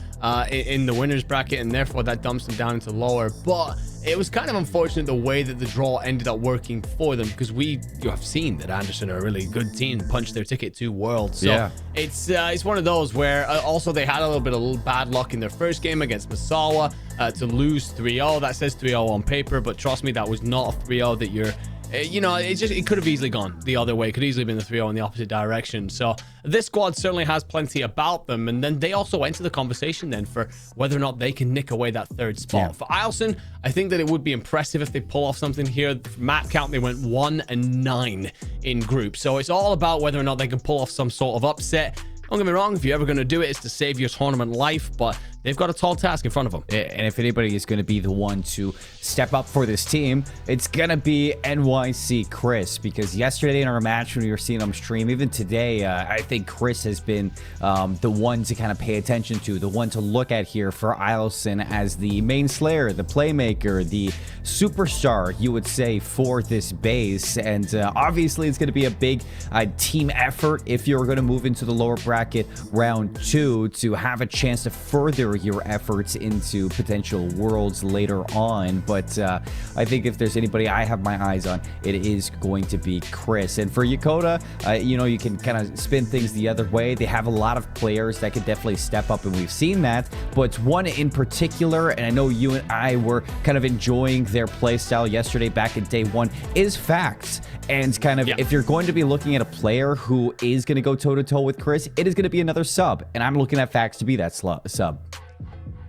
in the winners bracket, and therefore that dumps them down into lower. But it was kind of unfortunate the way that the draw ended up working for them, because you have seen that Anderson are a really good team, punched their ticket to Worlds. So yeah, it's one of those where also they had a little bit of bad luck in their first game against Misawa to lose 3-0. That says 3-0 on paper, but trust me, that was not a 3-0 that you're it could have easily gone the other way. It could easily been the 3-0 in the opposite direction. So this squad certainly has plenty about them. And then they also enter the conversation then for whether or not they can nick away that third spot. Yeah. For Ilson, I think that it would be impressive if they pull off something here. Map count, they went 1-9 in groups. So it's all about whether or not they can pull off some sort of upset. Don't get me wrong, if you're ever going to do it, it's to save your tournament life, but they've got a tall task in front of them. And if anybody is going to be the one to step up for this team, it's going to be NYC Chris, because yesterday in our match when we were seeing him stream, even today, I think Chris has been the one to kind of pay attention to, the one to look at here for Ilson as the main slayer, the playmaker, the superstar, you would say, for this base. And obviously it's going to be a big team effort if you're going to move into the lower bracket round 2 to have a chance to further gear your efforts into potential worlds later on. But I think if there's anybody I have my eyes on, it is going to be Chris. And for Yokota, you know, you can kind of spin things the other way. They have a lot of players that could definitely step up, and we've seen that. But one in particular, and I know you and I were kind of enjoying their play style yesterday back in day one, is Facts. And kind of, if you're going to be looking at a player who is going to go toe-to-toe with Chris, it is going to be another sub. And I'm looking at Facts to be that sub.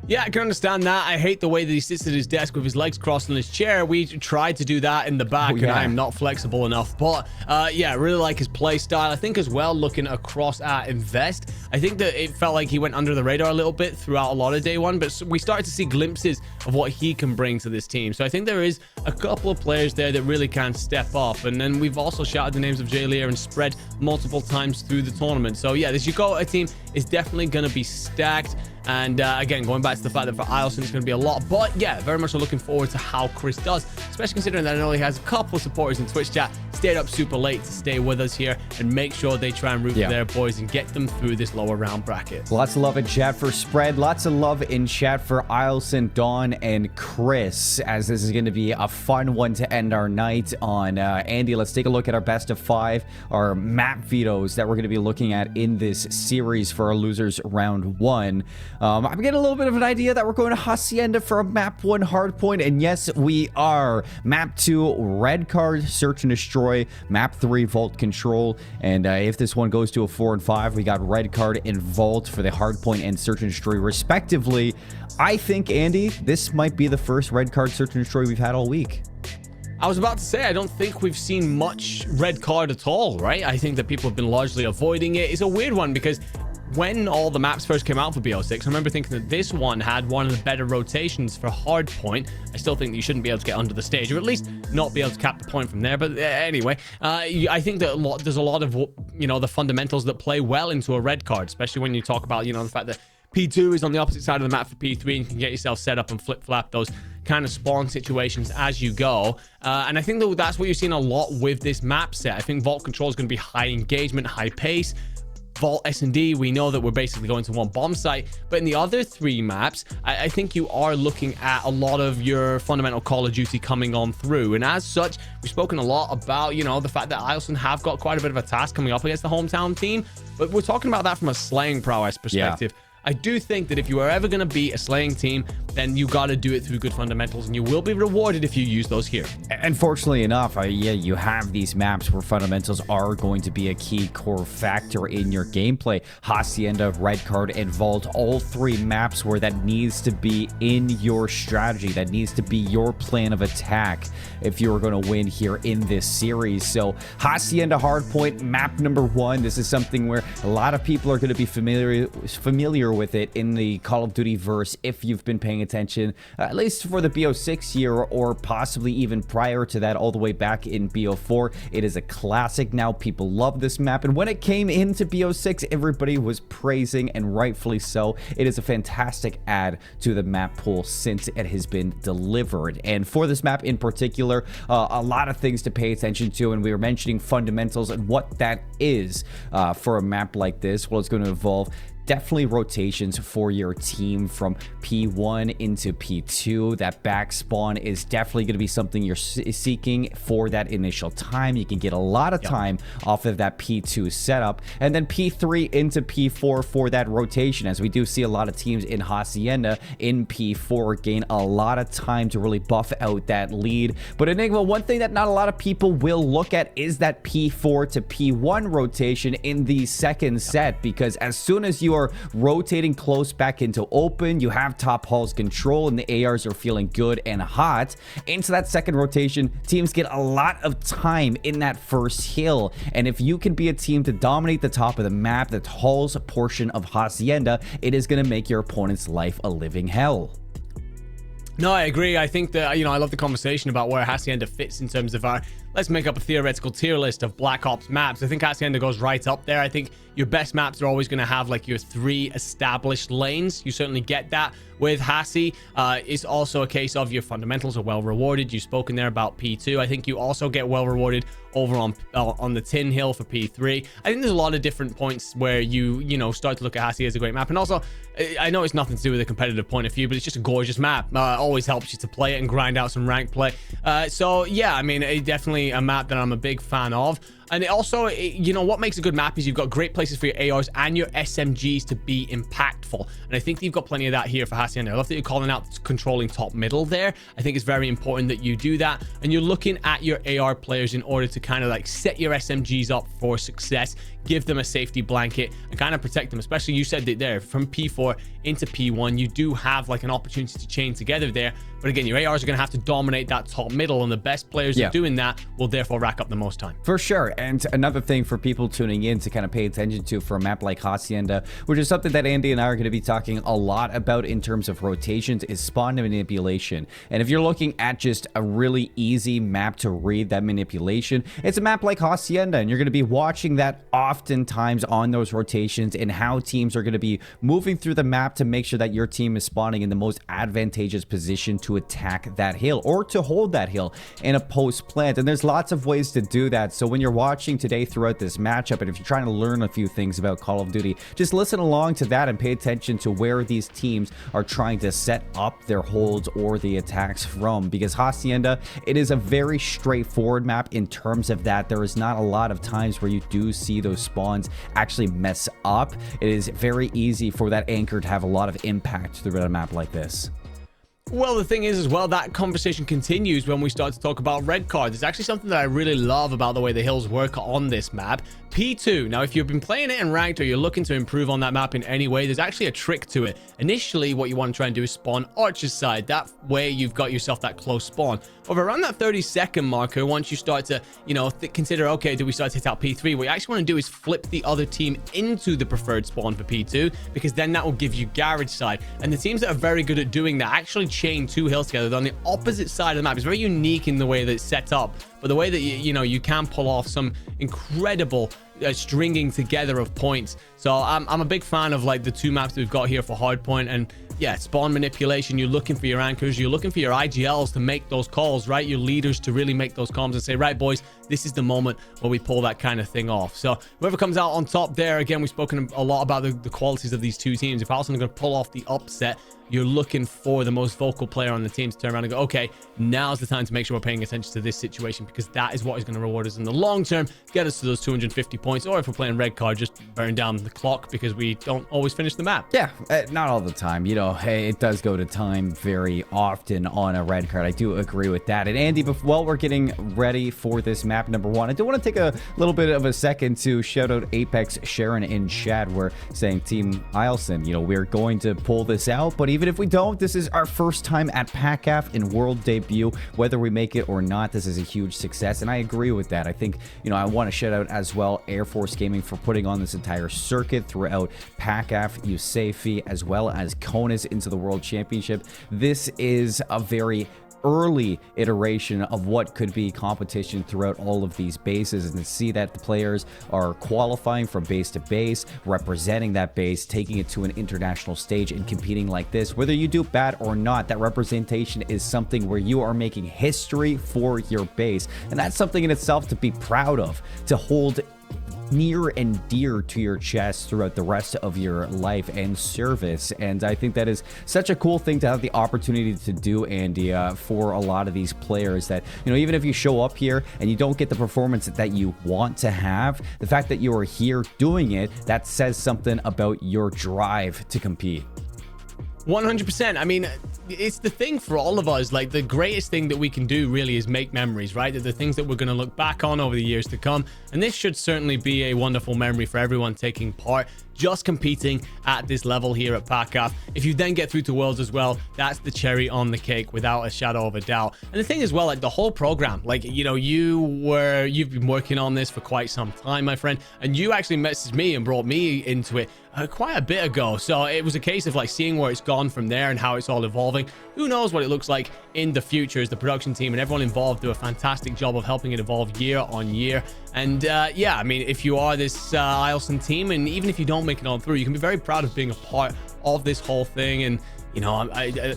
Yeah, I can understand that. I hate the way that he sits at his desk with his legs crossed on his chair. We tried to do that in the back, and I am not flexible enough. But yeah, I really like his play style. I think as well, looking across at Invest, I think that it felt like he went under the radar a little bit throughout a lot of day one, but we started to see glimpses of what he can bring to this team. So I think there is a couple of players there that really can step up. And then we've also shouted the names of Jay Lear and Spread multiple times through the tournament. So yeah, this Yokota team is definitely going to be stacked. And again, going back to the fact that for Ilson, it's going to be a lot. But yeah, very much looking forward to how Chris does, especially considering that I know he has a couple of supporters in Twitch chat, stayed up super late to stay with us here and make sure they try and root for their boys and get them through this lower round bracket. Lots of love in chat for Spread. Lots of love in chat for Ilson, Dawn, and Chris, as this is going to be a fun one to end our night on. Andy, let's take a look at our best of 5, our map vetoes that we're going to be looking at in this series for our losers round 1. I'm getting a little bit of an idea that we're going to Hacienda for a map 1 hardpoint, and yes, we are. Map 2, red card, search and destroy. Map 3, vault control. And if this one goes to a 4 and 5, we got red card and vault for the hardpoint and search and destroy, respectively. I think, Andy, this might be the first red card search and destroy we've had all week. I was about to say, I don't think we've seen much red card at all, right? I think that people have been largely avoiding it. It's a weird one because when all the maps first came out for BO6, I remember thinking that this one had one of the better rotations for hardpoint. I still think that you shouldn't be able to get under the stage, or at least not be able to cap the point from there. But anyway, I think that there's a lot of, you know, the fundamentals that play well into a red card, especially when you talk about, you know, the fact that P2 is on the opposite side of the map for P3, and you can get yourself set up and flip-flap those kind of spawn situations as you go. And I think that that's what you're seeing a lot with this map set. I think Vault Control is going to be high engagement, high pace. Vault S&D, we know that we're basically going to one bomb site, but in the other 3 maps, I think you are looking at a lot of your fundamental Call of Duty coming on through. And as such, we've spoken a lot about, you know, the fact that Ilson have got quite a bit of a task coming up against the hometown team, but we're talking about that from a slaying prowess perspective. I do think that if you are ever going to be a slaying team, then you got to do it through good fundamentals, and you will be rewarded if you use those here. And fortunately enough, yeah, you have these maps where fundamentals are going to be a key core factor in your gameplay. Hacienda, Red Card, and Vault, all 3 maps where that needs to be in your strategy. That needs to be your plan of attack if you're going to win here in this series. So Hacienda Hardpoint, map number 1. This is something where a lot of people are going to be familiar with it in the Call of Duty verse if you've been paying attention, at least for the BO6 year, or possibly even prior to that, all the way back in BO4. It is a classic now. People love this map, and when it came into BO6, everybody was praising, and rightfully so. It is a fantastic add to the map pool since it has been delivered. And for this map in particular, a lot of things to pay attention to, and we were mentioning fundamentals and what that is for a map like this. Well, it's going to involve definitely rotations for your team from P1 into P2. That back spawn is definitely going to be something you're seeking for that initial time. You can get a lot of time off of that P2 setup, and then P3 into P4 for that rotation, as we do see a lot of teams in Hacienda in P4 gain a lot of time to really buff out that lead. But Enigma, one thing that not a lot of people will look at is that P4 to P1 rotation in the second set, because as soon as you are rotating close back into open, you have top halls control, and the ARs are feeling good and hot. Into that second rotation, teams get a lot of time in that first hill, and if you can be a team to dominate the top of the map, the halls portion of Hacienda, it is going to make your opponent's life a living hell. No, I agree. I think that, you know, I love the conversation about where Hacienda fits in terms of our, let's make up a theoretical tier list of Black Ops maps, I think Hacienda goes right up there. I think your best maps are always going to have like your 3 established lanes. You certainly get that with Hasi. It's also a case of your fundamentals are well rewarded. You've spoken there about P2. I think you also get well rewarded over on the Tin Hill for P3. I think there's a lot of different points where you know, start to look at Hasi as a great map. And also, I know it's nothing to do with a competitive point of view, but it's just a gorgeous map. Always helps you to play it and grind out some rank play. So yeah, I mean, definitely a map that I'm a big fan of. And it also, you know, what makes a good map is you've got great places for your ARs and your SMGs to be impactful. And I think you've got plenty of that here for Hacienda. I love that you're calling out controlling top middle there. I think it's very important that you do that. And you're looking at your AR players in order to kind of like set your SMGs up for success, give them a safety blanket and kind of protect them. Especially, you said that there from P4 into P1, you do have like an opportunity to chain together there. But again, your ARs are going to have to dominate that top middle, and the best players at doing that will therefore rack up the most time. For sure. And another thing for people tuning in to kind of pay attention to for a map like Hacienda, which is something that Andy and I are going to be talking a lot about in terms of rotations, is spawn manipulation. And if you're looking at just a really easy map to read that manipulation, it's a map like Hacienda, and you're going to be watching that oftentimes on those rotations and how teams are going to be moving through the map to make sure that your team is spawning in the most advantageous position to attack that hill or to hold that hill in a post plant. And there's lots of ways to do that. So when you're watching today throughout this matchup, and if you're trying to learn a few things about Call of Duty, just listen along to that and pay attention to where these teams are trying to set up their holds or the attacks from, because Hacienda, it is a very straightforward map in terms of that. There is not a lot of times where you do see those spawns actually mess up. It is very easy for that anchor to have a lot of impact throughout a map like this. Well, the thing is as well, that conversation continues when we start to talk about red card. There's actually something that I really love about the way the hills work on this map. P2. Now, if you've been playing it in ranked or you're looking to improve on that map in any way, there's actually a trick to it. Initially, what you want to try and do is spawn Archer's side. That way, you've got yourself that close spawn. Over around that 30-second marker, once you start to, you know, consider, okay, do we start to hit out P3? What you actually want to do is flip the other team into the preferred spawn for P2, because then that will give you garage side. And the teams that are very good at doing that actually chain 2 hills together. They're on the opposite side of the map. It's very unique in the way that it's set up, but the way that you know, you can pull off some incredible stringing together of points. So I'm a big fan of like the 2 maps that we've got here for Hardpoint. And yeah, spawn manipulation, you're looking for your anchors, you're looking for your IGLs to make those calls, right? Your leaders to really make those comms and say, right, boys, this is the moment where we pull that kind of thing off. So whoever comes out on top there, again, we've spoken a lot about the qualities of these 2 teams. If Alison are going to pull off the upset, you're looking for the most vocal player on the team to turn around and go, okay, now's the time to make sure we're paying attention to this situation, because that is what is going to reward us in the long term, get us to those 250 points, or if we're playing red card, just burn down the clock because we don't always finish the map. Yeah, not all the time. You know, hey, it does go to time very often on a red card. I do agree with that. And Andy, while we're getting ready for this map number 1, I do want to take a little bit of a second to shout out Apex Sharon in chat. We're saying Team Ilson, you know, we're going to pull this out, but even if we don't, this is our first time at PACAF in world debut. Whether we make it or not, this is a huge success, and I agree with that. I think, you know, I want to shout out as well Air Force Gaming for putting on this entire circuit throughout PACAF, USAFE, as well as CONUS into the World Championship. This is a very early iteration of what could be competition throughout all of these bases, and to see that the players are qualifying from base to base, representing that base, taking it to an international stage and competing like this, whether you do bad or not, that representation is something where you are making history for your base, and that's something in itself to be proud of, to hold near and dear to your chest throughout the rest of your life and service. And I think that is such a cool thing to have the opportunity to do, Andy, for a lot of these players, that, you know, even if you show up here and you don't get the performance that you want to have, the fact that you are here doing it, that says something about your drive to compete. 100%. I mean, it's the thing for all of us. Like, the greatest thing that we can do really is make memories, right? They're the things that we're going to look back on over the years to come. And this should certainly be a wonderful memory for everyone taking part. just competing at this level here at PACAF. If you then get through to Worlds as well, that's the cherry on the cake without a shadow of a doubt. And the thing as well, like the whole program, like, you know, you've been working on this for quite some time, my friend, and you actually messaged me and brought me into it quite a bit ago. So it was a case of like seeing where it's gone from there and how it's all evolving. Who knows what it looks like in the future, as the production team and everyone involved do a fantastic job of helping it evolve year on year. And yeah, I mean, if you are this Ilson team, and even if you don't make it on through, you can be very proud of being a part of this whole thing. And you know,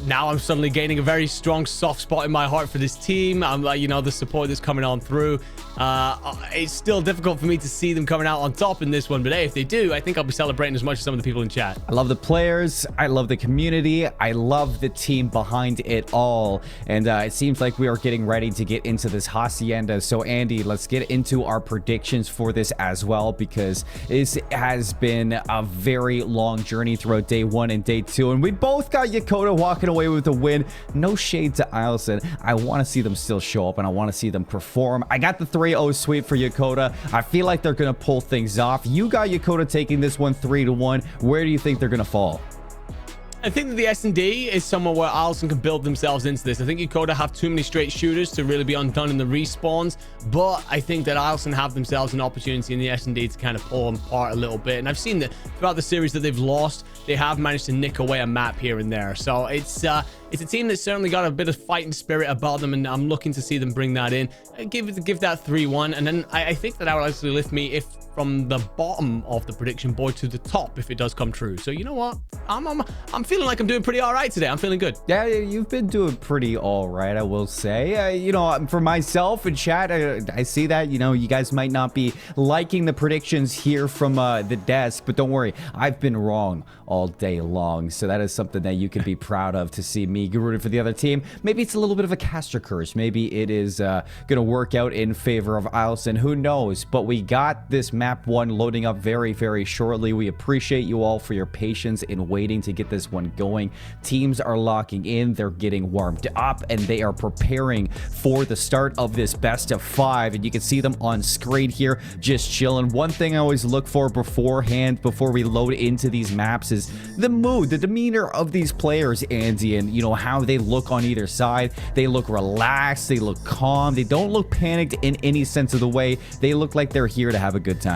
now I'm suddenly gaining a very strong soft spot in my heart for this team. I'm like, you know, the support that's coming on through. It's still difficult for me to see them coming out on top in this one, but hey, if they do, I think I'll be celebrating as much as some of the people in chat. I love the players. I love the community. I love the team behind it all. And it seems like we are getting ready to get into this hacienda. So Andy, let's get into our predictions for this as well, because this has been a very long journey throughout day 1 and day 2, and we both got Yokota walking away with a win. No shade to Ilson. I want to see them still show up, and I want to see them perform. I got the 3-0 sweep for Yokota. I feel like they're going to pull things off. You got Yokota taking this one 3-1. Where do you think they're going to fall? I think that the S&D is somewhere where Ilson can build themselves into this. I think Yokota have too many straight shooters to really be undone in the respawns, but I think that Ilson have themselves an opportunity in the S&D to kind of pull them apart a little bit. And I've seen that throughout the series that they've lost, they have managed to nick away a map here and there. So it's a team that's certainly got a bit of fighting spirit about them, and I'm looking to see them bring that in. Give that 3-1, and then I think that would actually lift me if from the bottom of the prediction board to the top if it does come true. So you know what? I'm feeling like I'm doing pretty all right today. I'm feeling good. Yeah, you've been doing pretty all right, I will say. You know, for myself in chat, I see that, you know, you guys might not be liking the predictions here from the desk, but don't worry, I've been wrong all day long. So that is something that you can be proud of, to see me rooting for the other team. Maybe it's a little bit of a caster curse. Maybe it is going to work out in favor of Ilson. Who knows? But we got this map 1 loading up very, very shortly. We appreciate you all for your patience in waiting to get this one going. Teams are locking in, they're getting warmed up, and they are preparing for the start of this best of 5. And you can see them on screen here, just chilling. One thing I always look for beforehand, before we load into these maps, is the mood, the demeanor of these players, Andy, and you know how they look on either side. They look relaxed, they look calm, they don't look panicked in any sense of the way. They look like they're here to have a good time.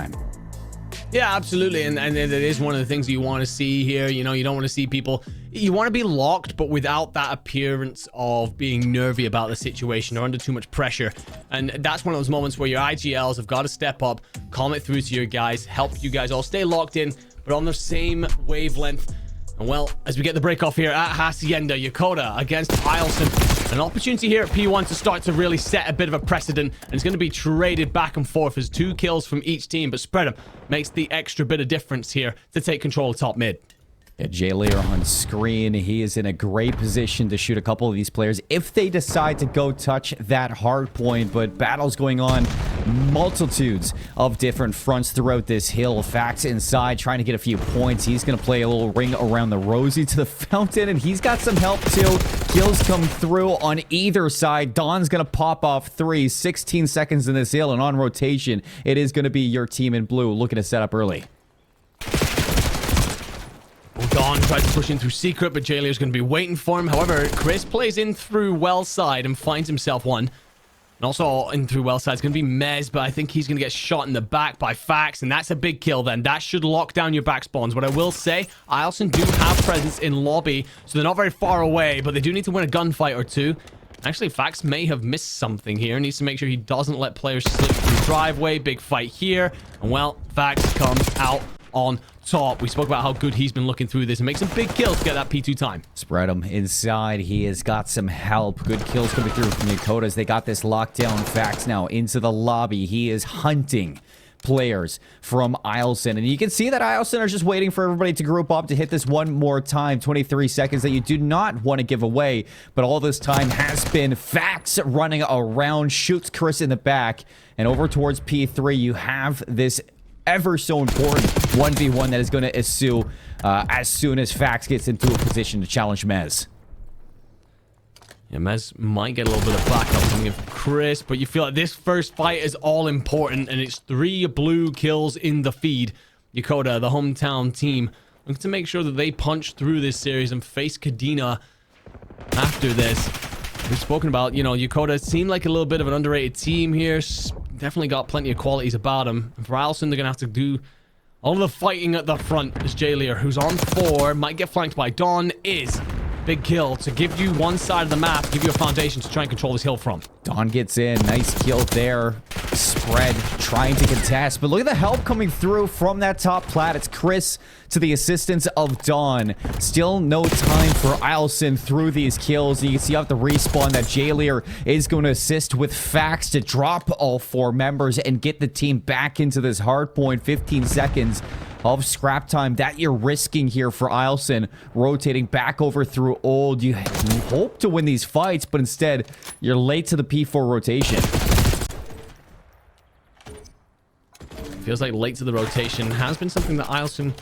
Yeah, absolutely. And it is one of the things you want to see here. You know, you don't want to see people, you want to be locked, but without that appearance of being nervy about the situation or under too much pressure. And that's one of those moments where your IGLs have got to step up, calm it through to your guys, help you guys all stay locked in, but on the same wavelength. And well, as we get the break off here at Hacienda, Yokota against Ilson. An opportunity here at P1 to start to really set a bit of a precedent, and it's going to be traded back and forth as 2 kills from each team, but spread them makes the extra bit of difference here to take control of top mid. Yeah, J-Layer on screen. He is in a great position to shoot a couple of these players if they decide to go touch that hard point, but battles going on multitudes of different fronts throughout this hill. Fax inside trying to get a few points. He's going to play a little ring around the rosy to the fountain, and he's got some help too. Kills come through on either side. Don's going to pop off 3. 16 seconds in this hill, and on rotation, it is going to be your team in blue looking to set up early. Don tries to push in through secret, but J-Layer's going to be waiting for him. However, Chris plays in through well side and finds himself one. And also in through well side is going to be Mez, but I think he's going to get shot in the back by Fax, and that's a big kill then. That should lock down your back spawns. What I will say, Ilson do have presence in lobby, so they're not very far away, but they do need to win a gunfight or 2. Actually, Fax may have missed something here. Needs to make sure he doesn't let players slip through driveway. Big fight here. And well, Fax comes out on top. We spoke about how good he's been looking through this and make some big kills to get that P2 time. Spread him inside. He has got some help. Good kills coming through from Yokota as they got this lockdown. Fax now into the lobby. He is hunting players from Ilson, and you can see that Ilson are just waiting for everybody to group up to hit this one more time. 23 seconds that you do not want to give away, but all this time has been Fax running around, shoots Chris in the back, and over towards P3 you have this ever so important 1v1 that is going to ensue as soon as Fax gets into a position to challenge Mez. Yeah, Mez might get a little bit of backup coming in from Chris, but you feel like this first fight is all important, and it's 3 blue kills in the feed. Yokota, the hometown team, looking to make sure that they punch through this series and face Kadena after this. We've spoken about, you know, Yokota seemed like a little bit of an underrated team here. Definitely got plenty of qualities about them. And for Allison, they're going to have to do all of the fighting at the front. As Jalier, who's on 4, might get flanked by Dawn, is big kill to give you one side of the map, give you a foundation to try and control this hill from. Dawn gets in. Nice kill there. Spread trying to contest, but look at the help coming through from that top plat. It's Chris to the assistance of Dawn. Still no time for Ilson through these kills. And you can see off the respawn that Jalier is going to assist with Fax to drop all 4 members and get the team back into this hard point. 15 seconds of scrap time that you're risking here for Ilson. Rotating back over through Old. You hope to win these fights, but instead you're late to the P4 rotation. Feels like late to the rotation has been something that Ilson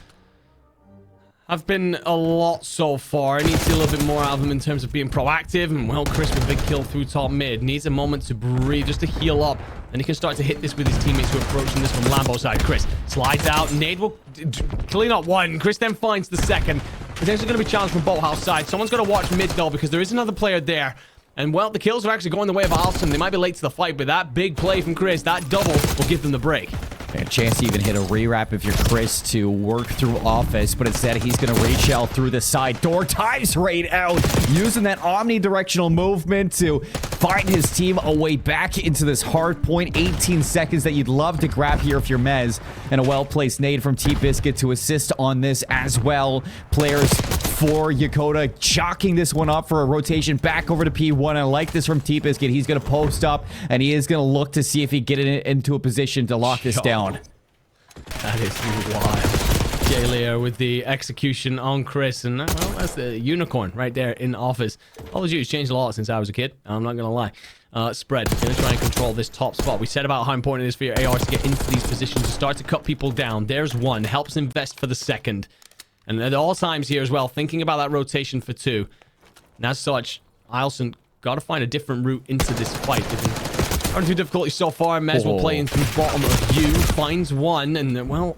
have been a lot so far. I need to see a little bit more out of them in terms of being proactive. And well, Chris with a big kill through top mid. Needs a moment to breathe, just to heal up. And he can start to hit this with his teammates who are approaching this from Lambo side. Chris slides out. Nade will clean up one. Chris then finds the second. Potentially going to be challenged from Boathouse side. Someone's going to watch mid though, because there is another player there. And well, the kills are actually going the way of Alston. They might be late to the fight, but that big play from Chris, that double, will give them the break. A chance to even hit a rewrap if you're Chris to work through office, but instead he's going to reach out through the side door, times right out, using that omnidirectional movement to find his team a way back into this hard point. 18 seconds that you'd love to grab here if you're Mez, and a well-placed nade from T-Biscuit to assist on this as well. Players for Yokota chalking this one up for a rotation back over to P1. I like this from T-Biscuit. He's going to post up, and he is going to look to see if he can get it into a position to lock this down. That is wild. Jalier with the execution on Chris, and well, that's the unicorn right there in office. All he's changed a lot since I was a kid. I'm not gonna lie. Spread gonna try and control this top spot. We said about how important it is for your AR to get into these positions to start to cut people down. There's one. Helps invest for the second, and at all times here as well, thinking about that rotation for 2. And as such, Ilson got to find a different route into this fight. Not too difficult so far. Mez will play in through bottom of U. Finds one. And, well,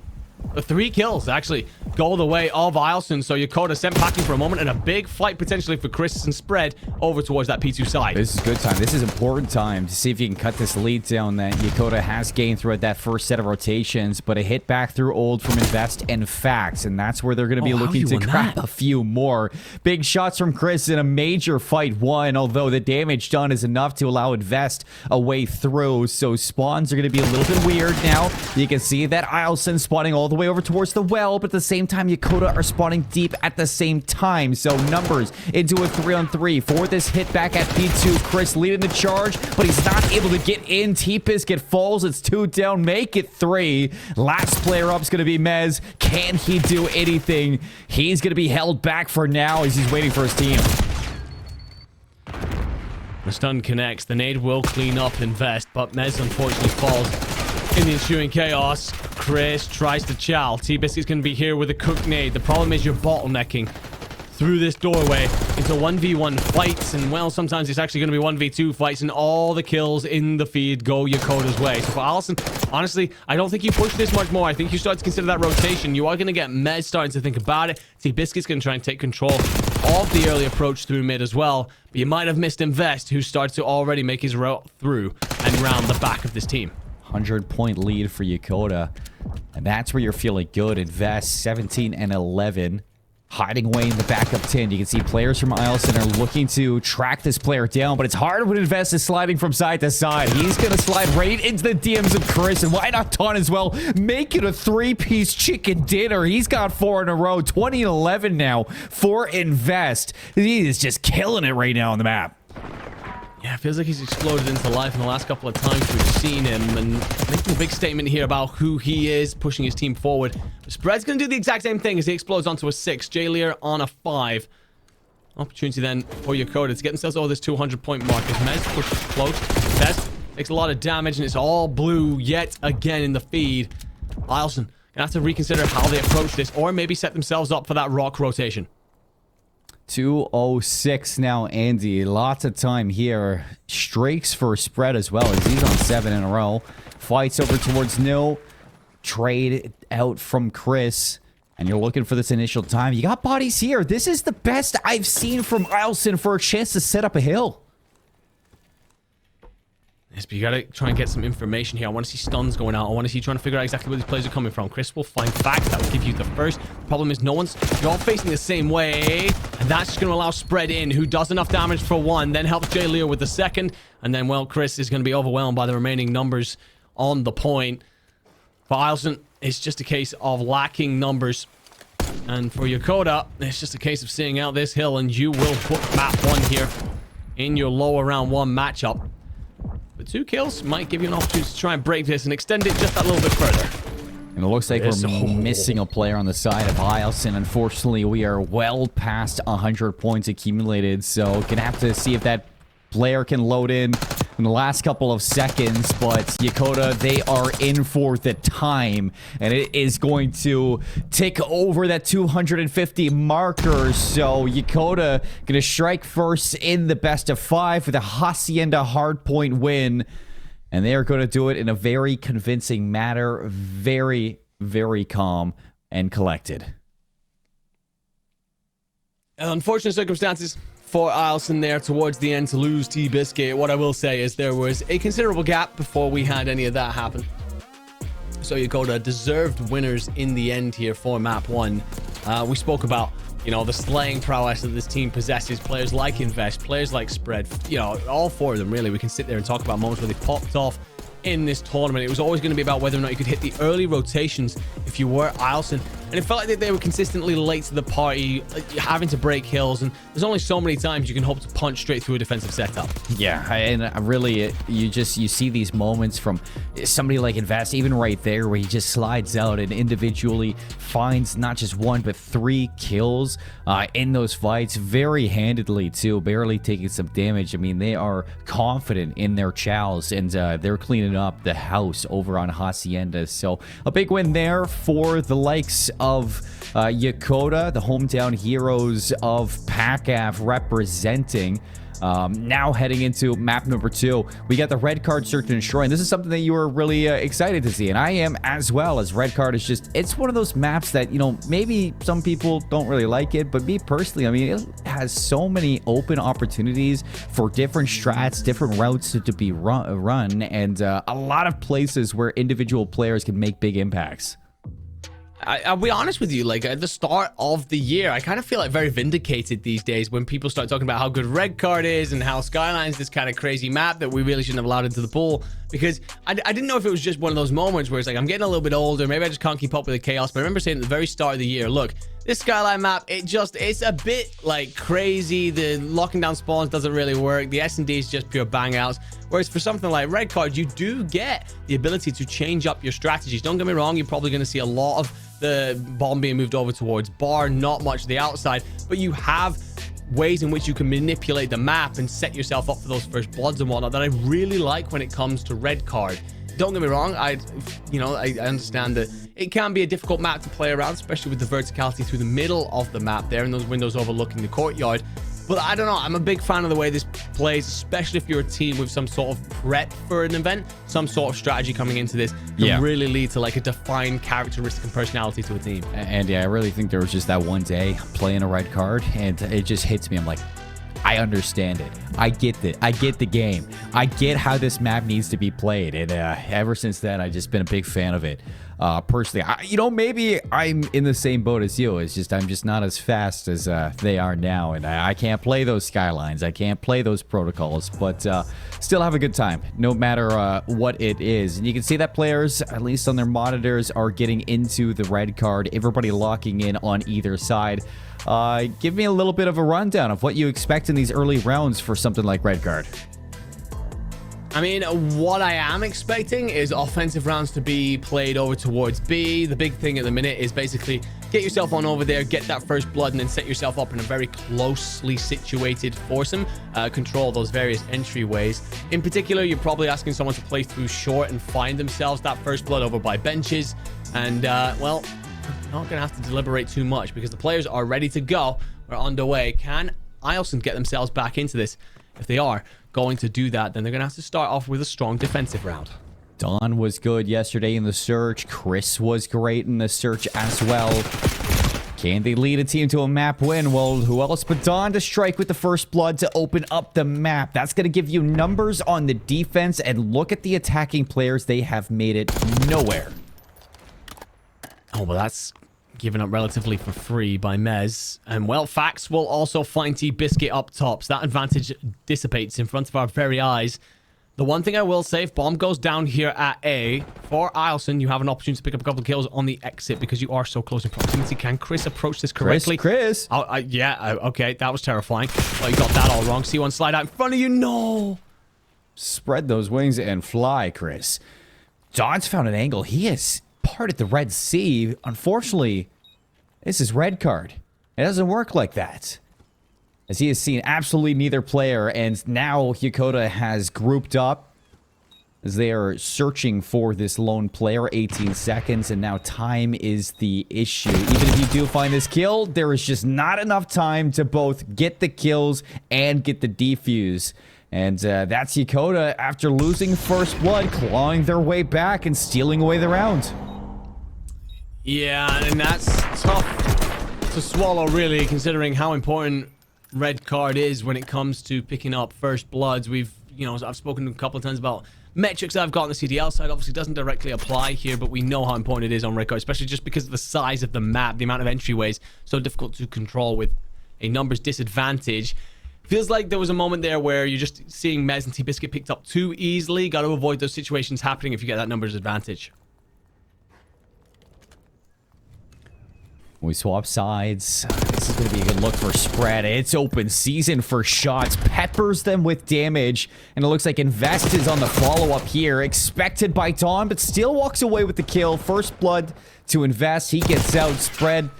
3 kills, actually, go the way of Ilson. So Yokota sent packing for a moment. And a big fight, potentially, for Chris and Spread over towards that P2 side. This is good time. This is important time to see if you can cut this lead down that Yokota has gained throughout that first set of rotations. But a hit back through Old from Invest and Fax. And that's where they're going to be looking to grab a few more. Big shots from Chris in a major fight 1. Although the damage done is enough to allow Invest a way through. So spawns are going to be a little bit weird now. You can see that Ilson spawning all the way over towards the well. But at the same time, Yokota are spawning deep at the same time. So numbers into a 3-on-3 for this hit back at P2. Chris leading the charge, but he's not able to get in. T-Biscuit falls. It's 2 down. Make it 3. Last player up is going to be Mez. Can he do anything? He's going to be held back for now as he's waiting for his team. The stun connects. The nade will clean up Invest, but Mez unfortunately falls in the ensuing chaos. Chris tries to chow. T-Biscuit's going to be here with a cook nade. The problem is you're bottlenecking through this doorway into 1v1 fights, and well, sometimes it's actually going to be 1v2 fights, and all the kills in the feed go Yokota's way. So for Allison, honestly, I don't think you push this much more. I think you start to consider that rotation. You are going to get Mez starting to think about it. T-Biscuit's going to try and take control of the early approach through mid as well, but you might have missed Invest, who starts to already make his route through and round the back of this team. 100-point lead for Yokota, and that's where you're feeling good. Invest 17 and 11. Hiding away in the backup 10. You can see players from Ilson are looking to track this player down, but it's hard when Invest is sliding from side to side. He's going to slide right into the DMs of Chris, and why not Dawn as well? Make it a 3-piece chicken dinner. He's got 4 in a row. 20 and 11 now for Invest. He is just killing it right now on the map. Yeah, it feels like he's exploded into life in the last couple of times we've seen him, and making a big statement here about who he is, pushing his team forward. Spread's going to do the exact same thing as he explodes onto a 6. Jalier on a 5. Opportunity then for Yokota to get themselves over this 200-point mark as Mez pushes close. Test takes a lot of damage, and it's all blue yet again in the feed. Ilson going to have to reconsider how they approach this, or maybe set themselves up for that rock rotation. 2:06 now, Andy. Lots of time here. Streaks for Spread as well, as he's on 7 in a row. Fights over towards Nil. trade out from Chris, and you're looking for this initial time. You got bodies here. This is the best I've seen from Ilson for a chance to set up a hill. Yes, but you gotta try and get some information here. I want to see stuns going out. I want to see trying to figure out exactly where these players are coming from. Chris will find facts that will give you the first. The problem is you're all facing the same way, and that's just going to allow Spread in, who does enough damage for one, then helps Jay Leo with the second, and then, well, Chris is going to be overwhelmed by the remaining numbers on the point. For Ilson, it's just a case of lacking numbers. And for Yokota, it's just a case of seeing out this hill, and you will put map 1 here in your lower round 1 matchup. But 2 kills might give you an opportunity to try and break this and extend it just that little bit further. And it looks like we're missing a player on the side of Ilson. Unfortunately, we are well past 100 points accumulated, so gonna have to see if that player can load in the last couple of seconds. But Yokota, they are in for the time, and it is going to tick over that 250 marker. So Yokota gonna strike first in the best of 5 with a Hacienda hardpoint win, and they are going to do it in a very convincing manner. Very, very calm and collected. Unfortunate circumstances for Ilson there towards the end to lose T-Biscuit. What I will say is there was a considerable gap before we had any of that happen. So Yokota deserved winners in the end here for map 1. We spoke about, you know, the slaying prowess that this team possesses. Players like Invest, players like Spread, you know, all 4 of them really. We can sit there and talk about moments where they popped off in this tournament. It was always going to be about whether or not you could hit the early rotations if you were Ilson. And it felt like that they were consistently late to the party, having to break hills, and there's only so many times you can hope to punch straight through a defensive setup. Yeah, and really, you see these moments from somebody like Invest, even right there, where he just slides out and individually finds not just 1, but 3 kills in those fights, very handedly too, barely taking some damage. I mean, they are confident in their chows, and they're cleaning up the house over on Hacienda. So a big win there for the likes of Yokota, the hometown heroes of PACAF representing. Now heading into map number 2, we got the red card search and destroy, and this is something that you were really excited to see, and I am as well. As red card is just, it's one of those maps that, you know, maybe some people don't really like it, but me personally, I mean, it has so many open opportunities for different strats, different routes to be run, and a lot of places where individual players can make big impacts. I'll be honest with you, like at the start of the year, I kind of feel like very vindicated these days when people start talking about how good red card is and how Skyline's this kind of crazy map that we really shouldn't have allowed into the pool, because I didn't know if it was just one of those moments where it's like, I'm getting a little bit older, maybe I just can't keep up with the chaos. But I remember saying at the very start of the year, look, this Skyline map, it's a bit like crazy. The locking down spawns doesn't really work. The S&D is just pure bang outs. Whereas for something like red card, you do get the ability to change up your strategies. Don't get me wrong, you're probably going to see a lot of the bomb being moved over towards bar, not much to the outside, but you have ways in which you can manipulate the map and set yourself up for those first bloods and whatnot that I really like when it comes to red card. Don't get me wrong, I understand that it can be a difficult map to play around, especially with the verticality through the middle of the map there and those windows overlooking the courtyard. But I don't know, I'm a big fan of the way this plays, especially if you're a team with some sort of prep for an event, some sort of strategy coming into this can really lead to like a defined characteristic and personality to a team. And yeah, I really think there was just that one day playing a red card, and it just hits me. I'm like, I understand it. I get it. I get the game. I get how this map needs to be played. And ever since then, I've just been a big fan of it. Personally, maybe I'm in the same boat as you. It's just I'm just not as fast as they are now, and I can't play those skylines. I can't play those protocols, but still have a good time, no matter what it is. And you can see that players, at least on their monitors, are getting into the red card. Everybody locking in on either side. Give me a little bit of a rundown of what you expect in these early rounds for something like red card. I mean, what I am expecting is offensive rounds to be played over towards B. The big thing at the minute is basically get yourself on over there, get that first blood, and then set yourself up in a very closely situated foursome. Control those various entryways. In particular, you're probably asking someone to play through short and find themselves that first blood over by benches. And, well, not going to have to deliberate too much because the players are ready to go. We're underway. Can Ilson get themselves back into this? If they are going to do that, then they're going to have to start off with a strong defensive round. Don was good yesterday in the search. Chris was great in the search as well. Can they lead a team to a map win? Well, who else but Don to strike with the first blood to open up the map? That's going to give you numbers on the defense, and look at the attacking players. They have made it nowhere. Oh, well, that's given up relatively for free by Mez. And, well, Fax will also find T-Biscuit up top. So that advantage dissipates in front of our very eyes. The one thing I will say, if bomb goes down here at A, for Ilson, you have an opportunity to pick up a couple of kills on the exit because you are so close in proximity. Can Chris approach this correctly? Chris. Okay, that was terrifying. Oh, you got that all wrong. See one slide out in front of you. No. Spread those wings and fly, Chris. Don's found an angle. He has parted the Red Sea. Unfortunately, this is red card. It doesn't work like that, as he has seen absolutely neither player, and now Yokota has grouped up as they are searching for this lone player. 18 seconds, and now time is the issue. Even if you do find this kill, there is just not enough time to both get the kills and get the defuse. And that's Yokota, after losing first blood, clawing their way back and stealing away the round. Yeah, and that's tough to swallow, really, considering how important red card is when it comes to picking up first bloods. I've spoken a couple of times about metrics that I've got on the CDL side. Obviously doesn't directly apply here, but we know how important it is on red card, especially just because of the size of the map, the amount of entryways, so difficult to control with a numbers disadvantage. Feels like there was a moment there where you're just seeing Mez and T-Biscuit picked up too easily. Got to avoid those situations happening if you get that numbers advantage. We swap sides. This is going to be a good look for spread. It's open season for shots. Peppers them with damage. And it looks like Invest is on the follow-up here. Expected by Dawn, but still walks away with the kill. First blood to Invest. He gets out. Spread.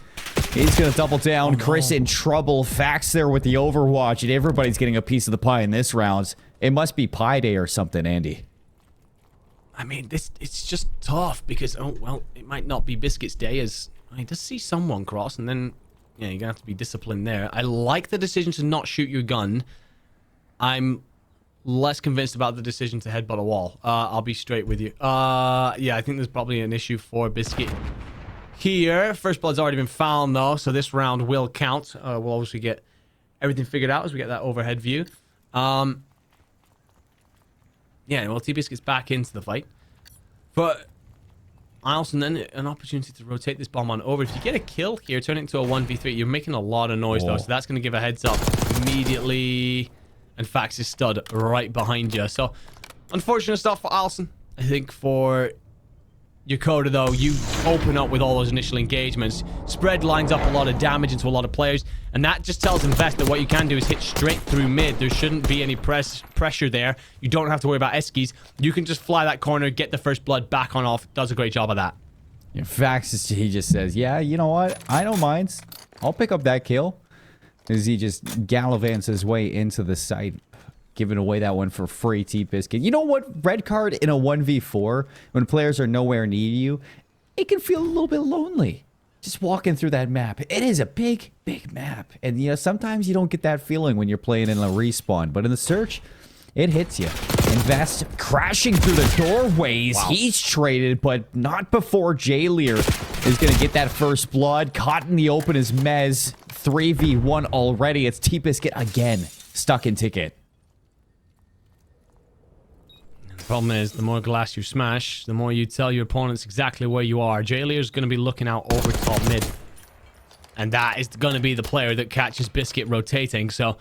He's going to double down. Oh, no. Chris in trouble. Fax there with the Overwatch. And everybody's getting a piece of the pie in this round. It must be Pie Day or something, Andy. I mean, it's just tough because, oh, well, it might not be Biscuit's day as... I does see someone cross, and then, yeah, you're gonna have to be disciplined there. I like the decision to not shoot your gun. I'm less convinced about the decision to headbutt a wall. I'll be straight with you. Yeah, I think there's probably an issue for Biscuit here. First blood's already been found, though, so this round will count. We'll obviously get everything figured out as we get that overhead view. Yeah, well, T-Biscuit's back into the fight. But... Ilson then an opportunity to rotate this bomb on over. If you get a kill here, turn it into a 1v3. You're making a lot of noise, though, so that's going to give a heads up immediately. And Fax is stood right behind you. So, unfortunate stuff for Ilson. I think for Yokota, though, you open up with all those initial engagements. Spread lines up a lot of damage into a lot of players. And that just tells Invest that what you can do is hit straight through mid. There shouldn't be any pressure there. You don't have to worry about Eskies. You can just fly that corner, get the first blood back on off. Does a great job of that. In fact, he just says, yeah, you know what? I don't mind. I'll pick up that kill. As he just gallivants his way into the site, giving away that one for free. T-Biscuit. You know what? Red card in a 1v4, when players are nowhere near you, it can feel a little bit lonely. Just walking through that map. It is a big, big map. And, you know, sometimes you don't get that feeling when you're playing in a respawn. But in the search, it hits you. Invest crashing through the doorways. Wow. He's traded, but not before Jalier is going to get that first blood. Caught in the open is Mez. 3v1 already. It's T-Biscuit again. Stuck in ticket. The problem is, the more glass you smash, the more you tell your opponents exactly where you are. Jalier's going to be looking out over top mid. And that is going to be the player that catches Biscuit rotating. So,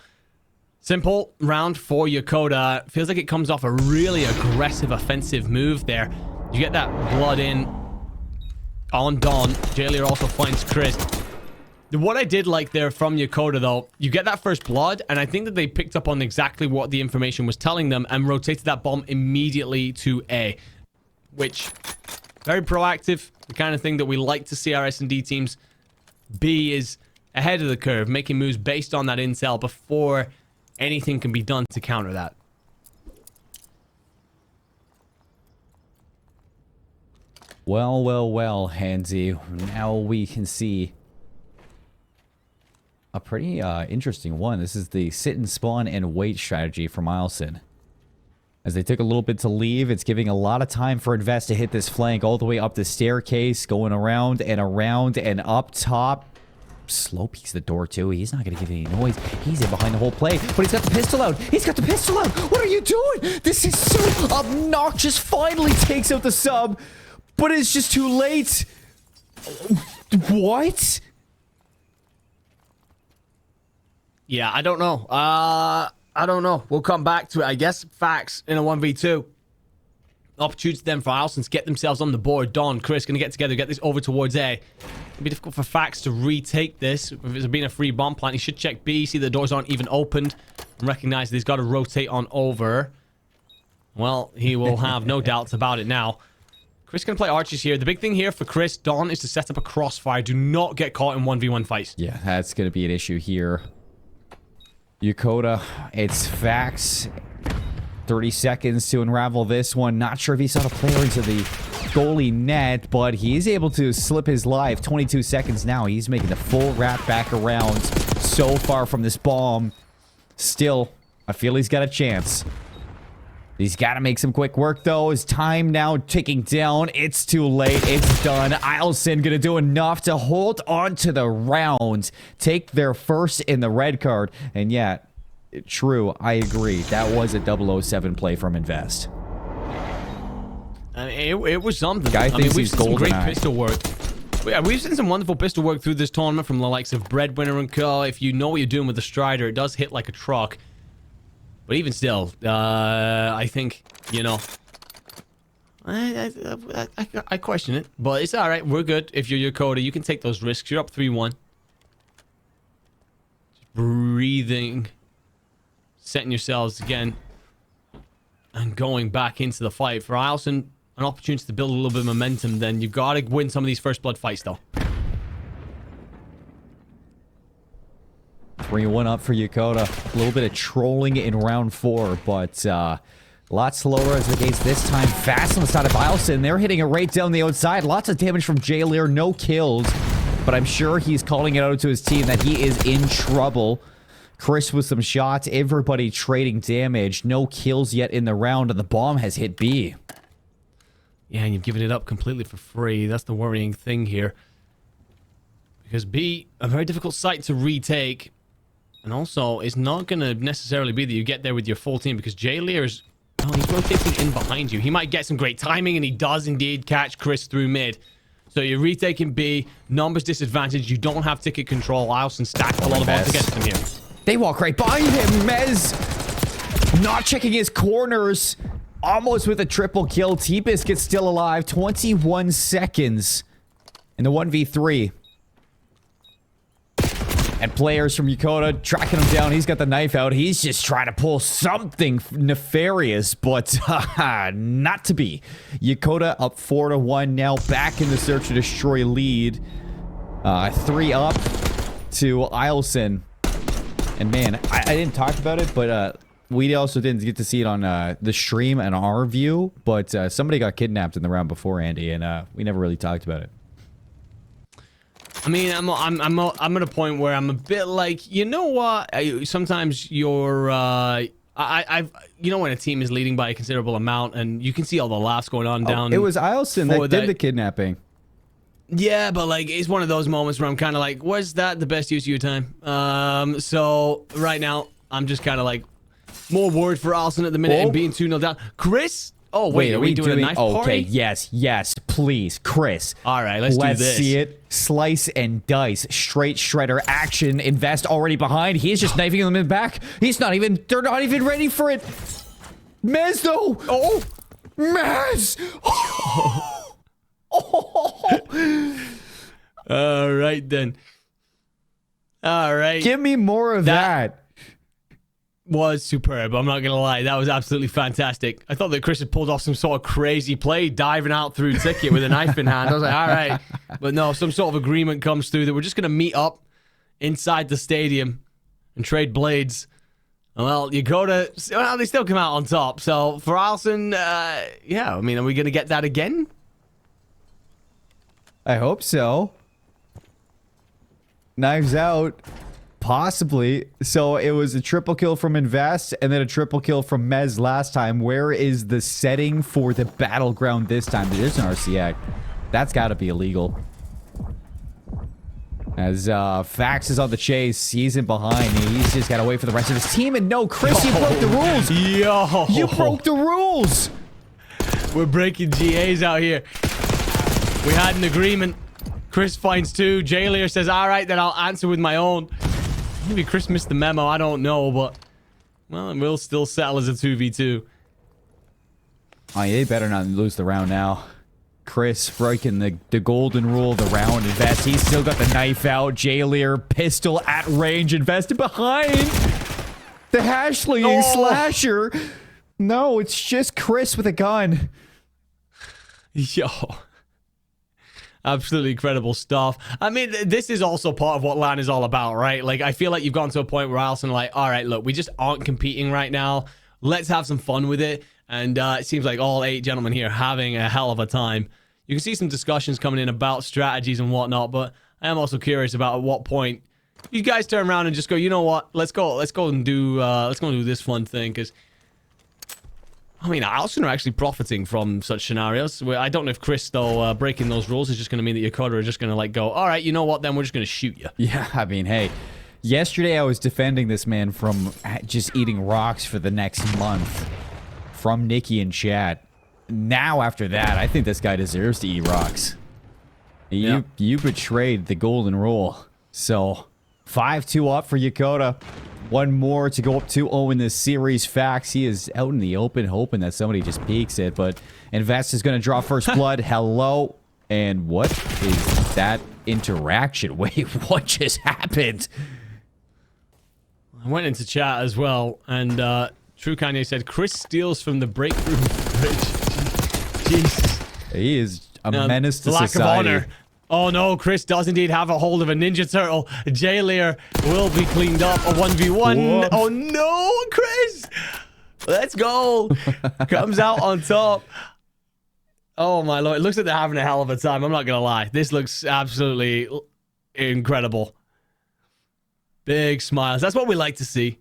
simple round for Yokota. Feels like it comes off a really aggressive offensive move there. You get that blood in on Dawn. Jalier also finds Chris. What I did like there from Yokota, though, you get that first blood, and I think that they picked up on exactly what the information was telling them and rotated that bomb immediately to A, which, very proactive, the kind of thing that we like to see our S&D teams be, is ahead of the curve, making moves based on that intel before anything can be done to counter that. Well, Handsy. Now we can see a pretty interesting one. This is the sit and spawn and wait strategy from Ilson. As they took a little bit to leave, it's giving a lot of time for Invest to hit this flank all the way up the staircase, going around and up top. Slow peeks the door too. He's not going to give any noise. He's in behind the whole play, but he's got the pistol out. He's got the pistol out. What are you doing? This is so obnoxious. Finally takes out the sub, but it's just too late. What? Yeah, I don't know. I don't know. We'll come back to it. I guess Facts in a 1v2. Opportunity then for Alison to get themselves on the board. Don, Chris going to get together, get this over towards A. It'll be difficult for Facts to retake this. If it's been a free bomb plant, he should check B, see the doors aren't even opened, and recognize that he's got to rotate on over. Well, he will have no doubts about it now. Chris going to play archers here. The big thing here for Chris, Don, is to set up a crossfire. Do not get caught in 1v1 fights. Yeah, that's going to be an issue here. Yokota, it's Facts. 30 seconds to unravel this one. Not sure if he saw the player into the goalie net, but he's able to slip his life. 22 seconds now. He's making the full wrap back around. So far from this bomb. Still, I feel he's got a chance. He's got to make some quick work, though. His time now ticking down. It's too late. It's done. Eilson going to do enough to hold on to the round. Take their first in the red card. And yeah, true, I agree. That was a 007 play from Invest. I mean, it was something. Guy thinks we've he's seen some great GoldenEye. pistol work. We've seen some wonderful pistol work through this tournament from the likes of Breadwinner and Co. If you know what you're doing with the Strider, it does hit like a truck. But even still, I think, you know, I question it. But it's all right. We're good. If you're Yokota, you can take those risks. You're up 3-1. Just breathing. Setting yourselves again. And going back into the fight. For Eilson, an opportunity to build a little bit of momentum. Then you've got to win some of these first blood fights, though. 3-1 up for Yokota. A little bit of trolling in round 4, but a lot slower as the case this time. Fast on the side of Eilson. They're hitting it right down the outside. Lots of damage from J-Lear. No kills. But I'm sure he's calling it out to his team that he is in trouble. Chris with some shots. Everybody trading damage. No kills yet in the round, and the bomb has hit B. Yeah, and you've given it up completely for free. That's the worrying thing here. Because B, a very difficult site to retake. And also, it's not going to necessarily be that you get there with your full team, because J-Lear's, oh, he's rotating in behind you. He might get some great timing, and he does indeed catch Chris through mid. So you're retaking B, numbers disadvantage, you don't have ticket control. Eilson stacked a lot of odds against him here. They walk right by him. Mez not checking his corners. Almost with a triple kill. T-Biscuit's still alive. 21 seconds in the 1v3. And players from Yokota tracking him down. He's got the knife out. He's just trying to pull something nefarious, but not to be. Yokota up 4-1 now. Back in the search to destroy lead. 3 up to Eilson. And man, I didn't talk about it, but we also didn't get to see it on the stream and our view. But somebody got kidnapped in the round before, Andy, and we never really talked about it. I mean, I'm at a point where I'm a bit like, you know what? Sometimes you're, you know, when a team is leading by a considerable amount, and you can see all the laughs going on down. It was Eilson that did the kidnapping. Yeah, but like, it's one of those moments where I'm kind of like, was that the best use of your time? So right now, I'm just kind of like, more worried for Eilson at the minute and being 2-0 down. Chris. Oh, wait, are we doing a knife party? Okay, yes, please, Chris. All right, let's do this. Let's see it. Slice and dice. Straight shredder action. Invest already behind. He's just knifing them in the back. He's not even, they're not even ready for it. Mez, though. Oh, Mez. All right, then. All right. Give me more of that. Was superb. I'm not gonna lie, that was absolutely fantastic. I thought that Chris had pulled off some sort of crazy play, diving out through ticket with a knife in hand. I was like, all right, but no, some sort of agreement comes through that we're just gonna meet up inside the stadium and trade blades. Well, Yokota, well, they still come out on top. So for Eilson, yeah, I mean, are we gonna get that again? I hope so. Knives out. Possibly. So it was a triple kill from Invest and then a triple kill from Mez last time. Where is the setting for the battleground this time? There's an RCX. That's got to be illegal. As Fax is on the chase, he's in behind. He's just got to wait for the rest of his team. And no, Chris, you broke the rules. Yo. You broke the rules. We're breaking GAs out here. We had an agreement. Chris finds 2. Jailier says, all right, then I'll answer with my own. Maybe Chris missed the memo. I don't know, but... Well, it will still settle as a 2v2. Oh, yeah, they better not lose the round now. Chris breaking the golden rule of the round. Invest. He's still got the knife out. Jailier, pistol at range. Invested behind the hash-slinging slasher. No, it's just Chris with a gun. Yo. Absolutely incredible stuff. I mean, this is also part of what LAN is all about, right? Like, I feel like you've gotten to a point where Alison like, all right, look, we just aren't competing right now. Let's have some fun with it. And it seems like all 8 gentlemen here are having a hell of a time. You can see some discussions coming in about strategies and whatnot, but I am also curious about at what point you guys turn around and just go, you know what? Let's go and do this fun thing, because I mean, Alcyon are actually profiting from such scenarios. I don't know if Chris, though, breaking those rules is just going to mean that Yokota are just going to, like, go, all right, you know what, then we're just going to shoot you. Yeah, I mean, hey, yesterday I was defending this man from just eating rocks for the next month from Nikki and chat. Now, after that, I think this guy deserves to eat rocks. You betrayed the golden rule. So, 5-2 up for Yokota. One more to go up 2-0 in this series. Fax, he is out in the open hoping that somebody just peeks it, but Invest is going to draw first blood. Hello. And what is that interaction? Wait, what just happened? I went into chat as well, and True Kanye said, Chris steals from the break room fridge. Jesus. He is a menace to lack society. of honor. Oh no, Chris does indeed have a hold of a Ninja Turtle. Jailier will be cleaned up. A 1v1. Whoops. Oh no, Chris! Let's go. Comes out on top. Oh my lord. It looks like they're having a hell of a time. I'm not going to lie. This looks absolutely incredible. Big smiles. That's what we like to see.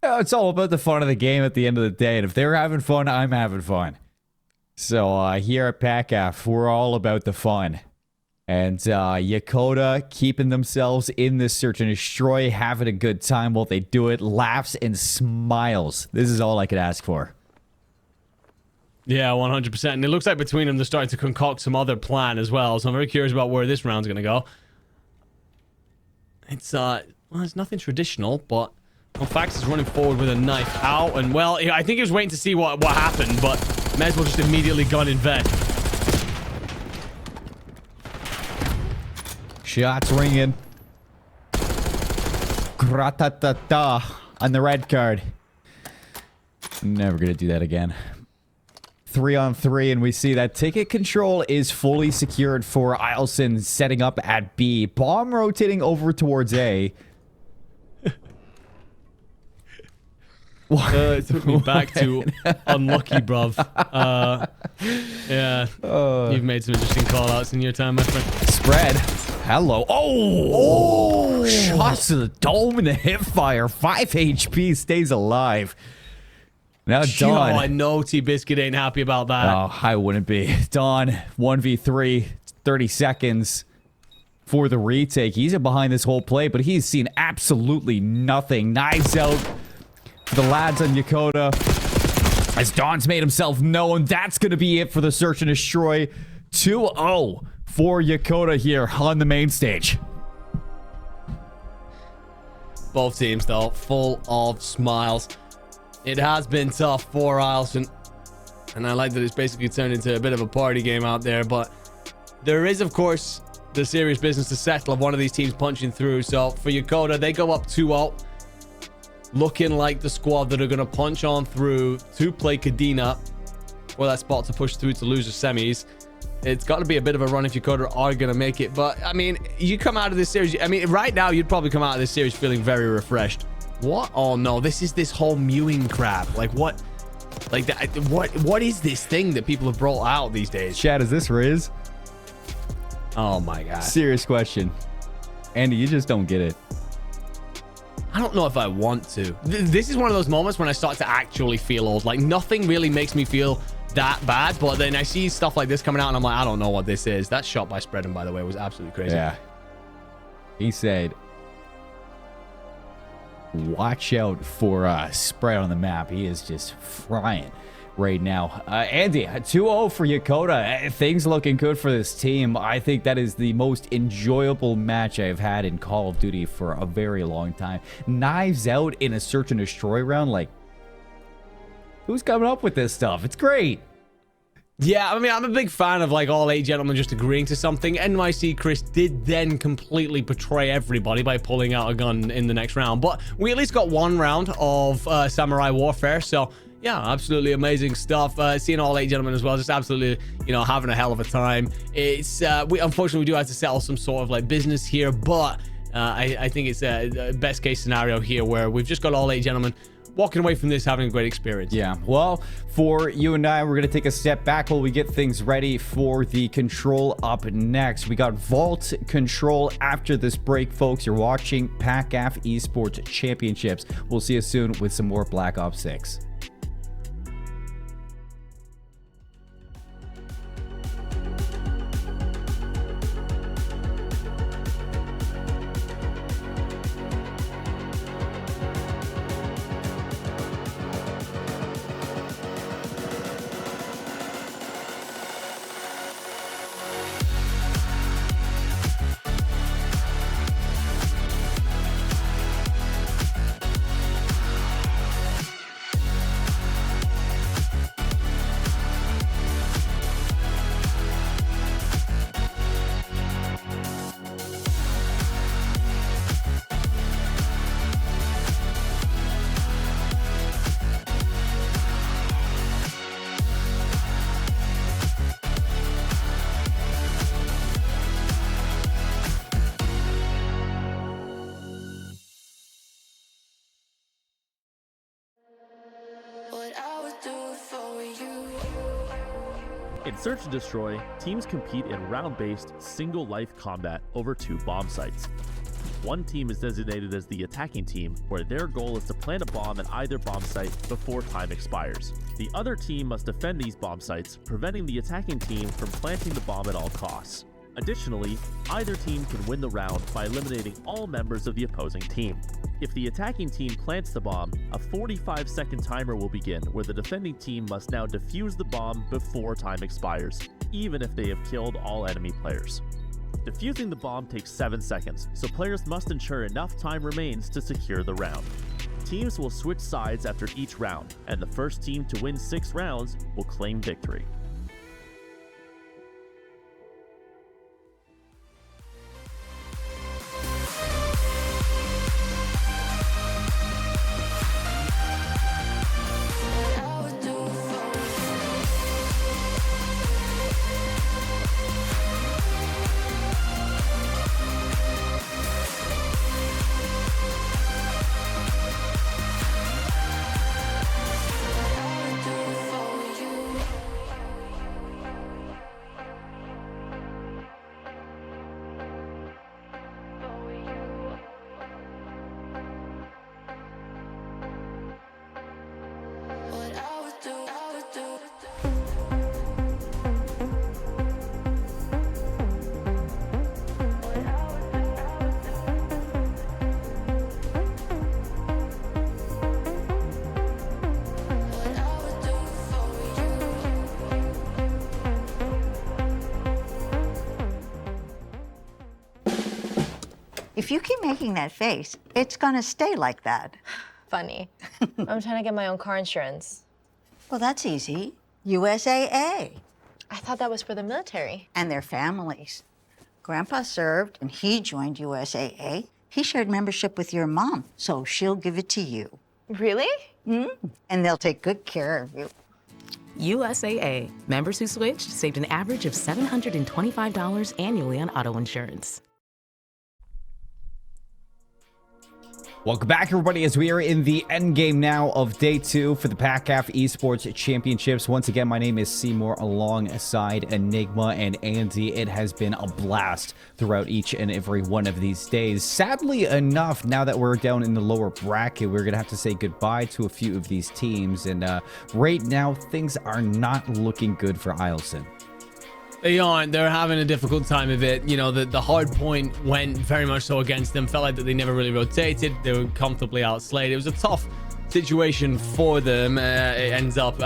Yeah, it's all about the fun of the game at the end of the day. And if they're having fun, I'm having fun. So here at PACAF, we're all about the fun. And Yokota keeping themselves in this search and destroy, having a good time while they do it. Laughs and smiles. This is all I could ask for. Yeah, 100%. And it looks like between them, they're starting to concoct some other plan as well. So I'm very curious about where this round's going to go. It's, well, it's nothing traditional, but Fax is running forward with a knife out. And, well, I think he was waiting to see what happened, but may as well just immediately gun in vet. Shots ringing. Gratata on the red card. Never gonna do that again. 3-on-3, and we see that ticket control is fully secured for Ilson setting up at B. Bomb rotating over towards A. It took me back to unlucky, bruv. Yeah. You've made some interesting call-outs in your time, my friend. Spread. Hello. Oh! Shots to the dome and the hip fire. 5 HP stays alive. Now Dawn. I know T-Biscuit ain't happy about that. Oh, I wouldn't be. Dawn, 1v3, 30 seconds for the retake. He's in behind this whole play, but he's seen absolutely nothing. Knives out for the lads on Yokota. As Dawn's made himself known, that's going to be it for the search and destroy. 2-0 for Yokota here on the main stage. Both teams, though, full of smiles. It has been tough for Ilson, and I like that it's basically turned into a bit of a party game out there, but there is, of course, the serious business to settle of one of these teams punching through. So for Yokota, they go up 2-0, looking like the squad that are going to punch on through to play Kadena for that spot to push through to loser semis. It's got to be a bit of a run if Yokota are going to make it, but I mean, you come out of this series, I mean, right now you'd probably come out of this series feeling very refreshed. What? Oh no, this is this whole mewing crap. Like what? Like that? What is this thing that people have brought out these days? Chad, is this Riz? Oh my god. Serious question. Andy, you just don't get it. I don't know if I want to. This is one of those moments when I start to actually feel old. Like, nothing really makes me feel that bad, but then I see stuff like this coming out and I'm like, I don't know what this is. That shot by Spreadham, by the way, was absolutely crazy. Yeah. He said, watch out for Spread on the map. He is just frying right now. Andy, 2-0 for Yokota. Things looking good for this team. I think that is the most enjoyable match I've had in Call of Duty for a very long time. Knives out in a search and destroy round. Like, who's coming up with this stuff? It's great. Yeah, I mean, I'm a big fan of, like, all 8 gentlemen just agreeing to something. NYC Chris did then completely betray everybody by pulling out a gun in the next round. But we at least got 1 round of Samurai Warfare, so yeah, absolutely amazing stuff. Seeing all 8 gentlemen as well, just absolutely, you know, having a hell of a time. It's unfortunately, we do have to settle some sort of, like, business here, but I think it's a best case scenario here where we've just got all 8 gentlemen walking away from this having a great experience. Yeah, well, for you and I, we're going to take a step back while we get things ready for the Control up next. We got Vault Control after this break, folks. You're watching PACAF Esports Championships. We'll see you soon with some more Black Ops 6. In Search and Destroy, teams compete in round-based, single-life combat over 2 bomb sites. One team is designated as the attacking team, where their goal is to plant a bomb at either bomb site before time expires. The other team must defend these bomb sites, preventing the attacking team from planting the bomb at all costs. Additionally, either team can win the round by eliminating all members of the opposing team. If the attacking team plants the bomb, a 45-second timer will begin where the defending team must now defuse the bomb before time expires, even if they have killed all enemy players. Defusing the bomb takes 7 seconds, so players must ensure enough time remains to secure the round. Teams will switch sides after each round, and the first team to win 6 rounds will claim victory. If you keep making that face, it's gonna stay like that. Funny. I'm trying to get my own car insurance. Well, that's easy. USAA. I thought that was for the military. And their families. Grandpa served and he joined USAA. He shared membership with your mom, so she'll give it to you. Really? And they'll take good care of you. USAA. Members who switched saved an average of $725 annually on auto insurance. Welcome back, everybody, as we are in the end game now of day 2 for the PACAF Esports Championships. Once again, my name is Seymour alongside Enigma and Andy. It has been a blast throughout each and every one of these days. Sadly enough, now that we're down in the lower bracket, we're going to have to say goodbye to a few of these teams. And right now, things are not looking good for Eielson. They aren't. They're having a difficult time of it. You know, the hard point went very much so against them. Felt like that they never really rotated. They were comfortably outslayed. It was a tough situation for them. It ends up in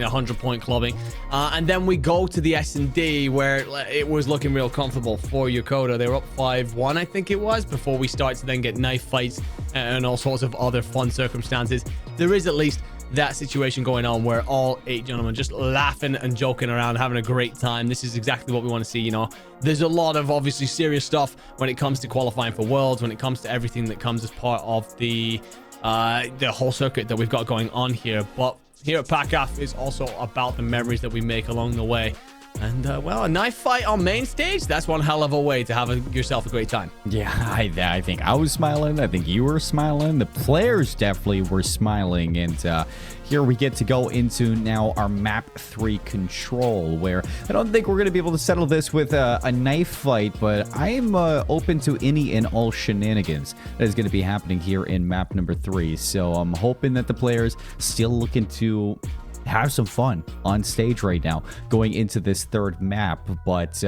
a 100-point clubbing. And then we go to the S&D where it was looking real comfortable for Yokota. They were up 5-1, I think it was, before we start to then get knife fights and all sorts of other fun circumstances. There is at least that situation going on where all 8 gentlemen just laughing and joking around, having a great time. This is exactly what we want to see. You know, there's a lot of obviously serious stuff when it comes to qualifying for Worlds, when it comes to everything that comes as part of the whole circuit that we've got going on here. But here at PACAF is also about the memories that we make along the way. And, well, a knife fight on main stage, that's one hell of a way to have yourself a great time. Yeah, I think I was smiling. I think you were smiling. The players definitely were smiling. And here we get to go into now our map 3 control, where I don't think we're going to be able to settle this with a knife fight, but I am open to any and all shenanigans that is going to be happening here in map number 3. So I'm hoping that the players still looking to have some fun on stage right now going into this 3rd map, but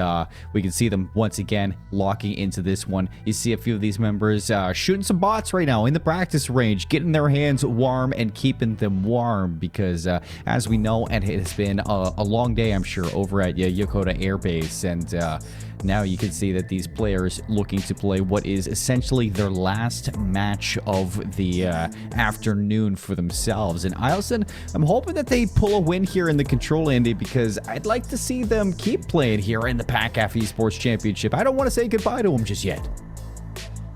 we can see them once again locking into this one. You see a few of these members shooting some bots right now in the practice range, getting their hands warm and keeping them warm, because as we know, and it has been a long day, I'm sure, over at Yokota Air Base, and now you can see that these players looking to play what is essentially their last match of the afternoon for themselves. And Eielson, I'm hoping that they pull a win here in the control, Andy, because I'd like to see them keep playing here in the PACAF Esports Championship. I don't want to say goodbye to them just yet.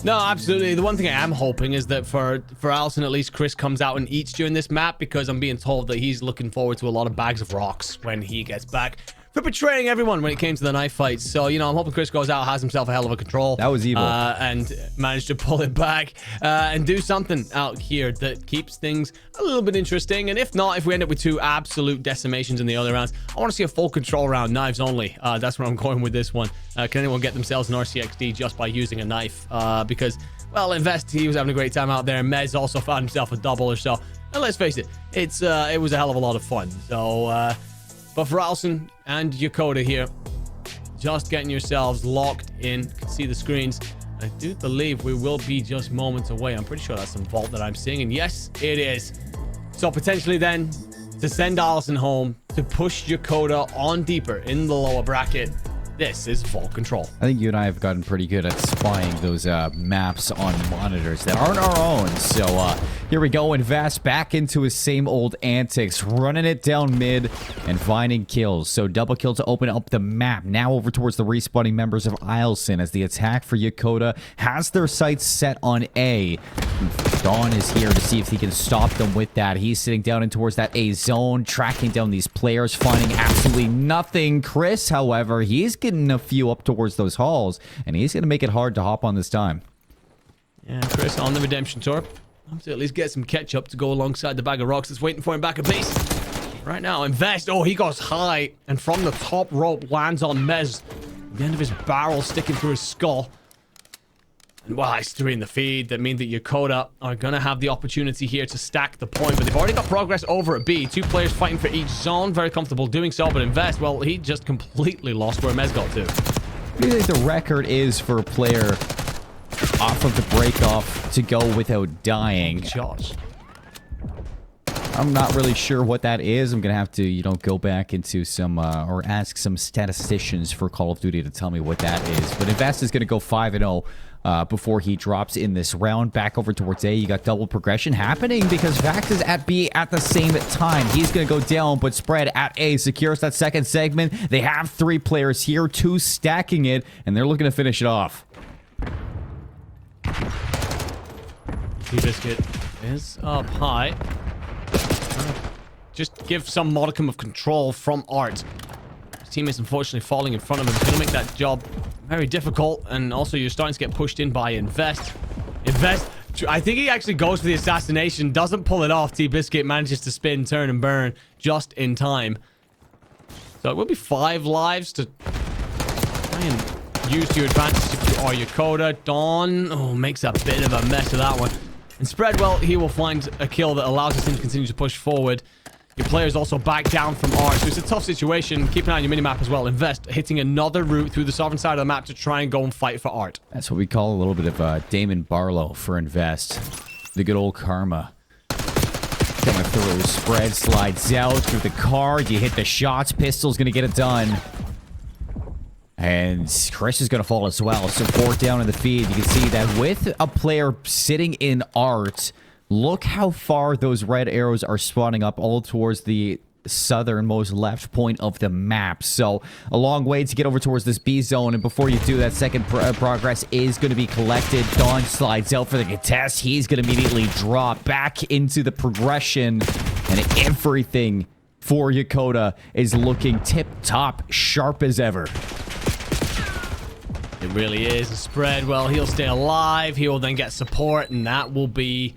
No, absolutely. The one thing I am hoping is that for Eielson, at least Chris comes out and eats during this map, because I'm being told that he's looking forward to a lot of bags of rocks when he gets back for betraying everyone when it came to the knife fight. So, you know, I'm hoping Chris goes out, has himself a hell of a control. That was evil. And managed to pull it back and do something out here that keeps things a little bit interesting. And if not, if we end up with 2 absolute decimations in the other rounds, I want to see a full control round, knives only. That's where I'm going with this one. Can anyone get themselves an RCXD just by using a knife? Because, well, Invest, he was having a great time out there. Mez also found himself a double or so. And let's face it, it was a hell of a lot of fun. So, but for Eielson and Yokota here, just getting yourselves locked in. You can see the screens. I do believe we will be just moments away. I'm pretty sure that's some vault that I'm seeing. And yes, it is. So potentially then to send Eielson home, to push Yokota on deeper in the lower bracket. This is vault control. I think you and I have gotten pretty good at spying those maps on monitors that aren't our own. So here we go. Invest back into his same old antics, running it down mid and finding kills. So double kill to open up the map. Now over towards the respawning members of Eielson as the attack for Yokota has their sights set on A. Dawn is here to see if he can stop them with that. He's sitting down in towards that A zone, tracking down these players, finding absolutely nothing. Chris, however, he's getting a few up towards those halls, and he's going to make it hard to hop on this time. Yeah, Chris on the redemption tour. I'm to at least get some ketchup to go alongside the bag of rocks that's waiting for him back at base. Right now, Invest. Oh, he goes high, and from the top rope lands on Mez. The end of his barrel sticking through his skull. And well, it's 3 in the feed. That means that Yokota are going to have the opportunity here to stack the point. But they've already got progress over at B. 2 players fighting for each zone. Very comfortable doing so. But Invest, well, he just completely lost where Mez got to. What do you think the record is for a player off of the break-off to go without dying? Shots. I'm not really sure what that is. I'm going to have to, you know, go back into some, or ask some statisticians for Call of Duty to tell me what that is. But Invest is going to go 5-0. Before he drops in this round. Back over towards A. You got double progression happening because Vax is at B at the same time. He's going to go down, but Spread at A secures that second segment. They have 3 players here, 2 stacking it, and they're looking to finish it off. T-Biscuit is up high. Just give some modicum of control from Art. His teammates unfortunately falling in front of him. It's going to make that job very difficult, and also you're starting to get pushed in by Invest. Invest I think he actually goes for the assassination, doesn't pull it off. T-Biscuit manages to spin, turn, and burn just in time. So it will be 5 lives to try and use to your advantage if you are Yokota. Dawn, makes a bit of a mess of that one. And Spreadwell, he will find a kill that allows his team to continue to push forward. Your players also back down from Art, so it's a tough situation. Keep an eye on your minimap as well. Invest, hitting another route through the southern side of the map to try and go and fight for Art. That's what we call a little bit of Damon Barlow for Invest. The good old karma. Coming through. Spread slides out through the card. You hit the shots. Pistol's going to get it done. And Chris is going to fall as well. So 4 down in the feed. You can see that with a player sitting in Art, look how far those red arrows are spawning up all towards the southernmost left point of the map. So a long way to get over towards this B zone. And before you do that, second progress is going to be collected. Dawn slides out for the contest. He's going to immediately drop back into the progression. And everything for Yokota is looking tip-top, sharp as ever. It really is. A spread, well, he'll stay alive. He will then get support, and that will be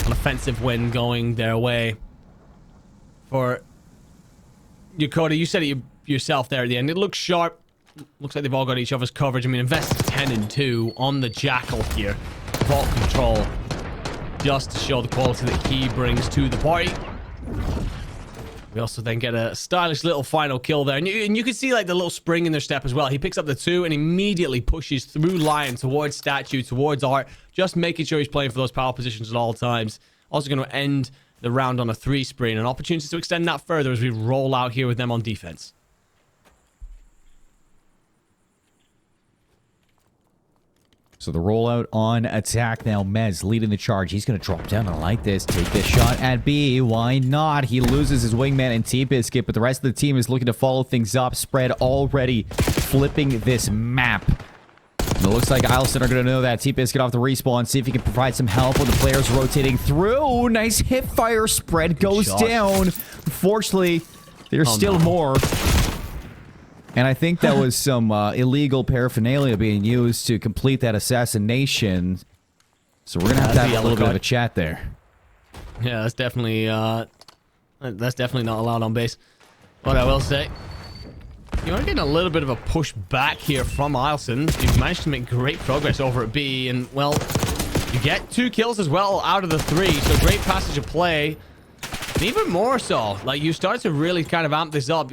an offensive win going their way. For Yokota, you said it yourself there at the end. It looks sharp. Looks like they've all got each other's coverage. I mean, Invest 10 and 2 on the Jackal here. Vault control. Just to show the quality that he brings to the party. We also then get a stylish little final kill there. And you can see like the little spring in their step as well. He picks up the 2 and immediately pushes through line towards Statue, towards Art. Just making sure he's playing for those power positions at all times. Also going to end the round on a 3 spree. And an opportunity to extend that further as we roll out here with them on defense. So the rollout on attack now. Mez leading the charge. He's going to drop down. I like this. Take this shot at B. Why not? He loses his wingman and T-Biscuit, but the rest of the team is looking to follow things up. Spread already flipping this map. And it looks like Ilson are going to know that. T-Biscuit off the respawn. See if he can provide some help with the players rotating through. Nice hip fire. Spread goes down. Unfortunately, there's still more. And I think that was some illegal paraphernalia being used to complete that assassination. So we're going to have a little bit of a chat there. Yeah, that's definitely not allowed on base. What I will say, you are getting a little bit of a push back here from Ilson. You've managed to make great progress over at B. And, well, you get 2 kills as well out of the 3. So great passage of play. And even more so, like, you start to really kind of amp this up.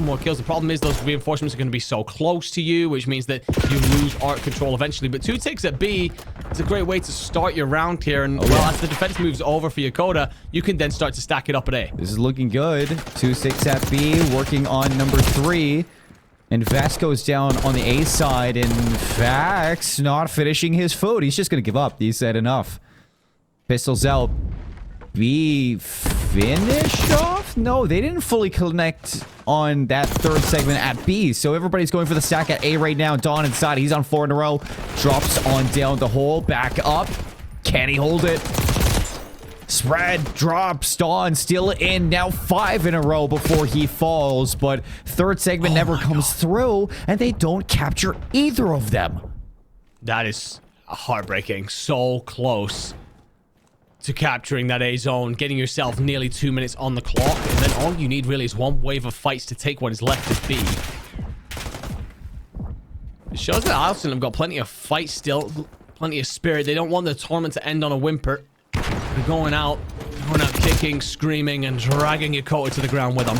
More kills. The problem is those reinforcements are going to be so close to you, which means that you lose Art control eventually. But 2 ticks at B, it's a great way to start your round here. And well, as the defense moves over for Yokota, you can then start to stack it up at A. This is looking good. 2-6 at B, working on number 3. And Vasco's down on the A side. And Vax not finishing his food. He's just going to give up. He said enough. Pistols out. B finished off? No, they didn't fully connect on that 3rd segment at B. So everybody's going for the stack at A right now. Dawn inside. He's on 4 in a row. Drops on down the hole. Back up. Can he hold it? Spread drops. Dawn still in. Now 5 in a row before he falls. But 3rd segment never comes through. And they don't capture either of them. That is heartbreaking. So close to capturing that A zone, getting yourself nearly 2 minutes on the clock, and then all you need really is 1 wave of fights to take what is left of B. It shows that Ilson have got plenty of fight still, plenty of spirit. They don't want the tournament to end on a whimper. They're going out kicking, screaming, and dragging Yokota to the ground with them.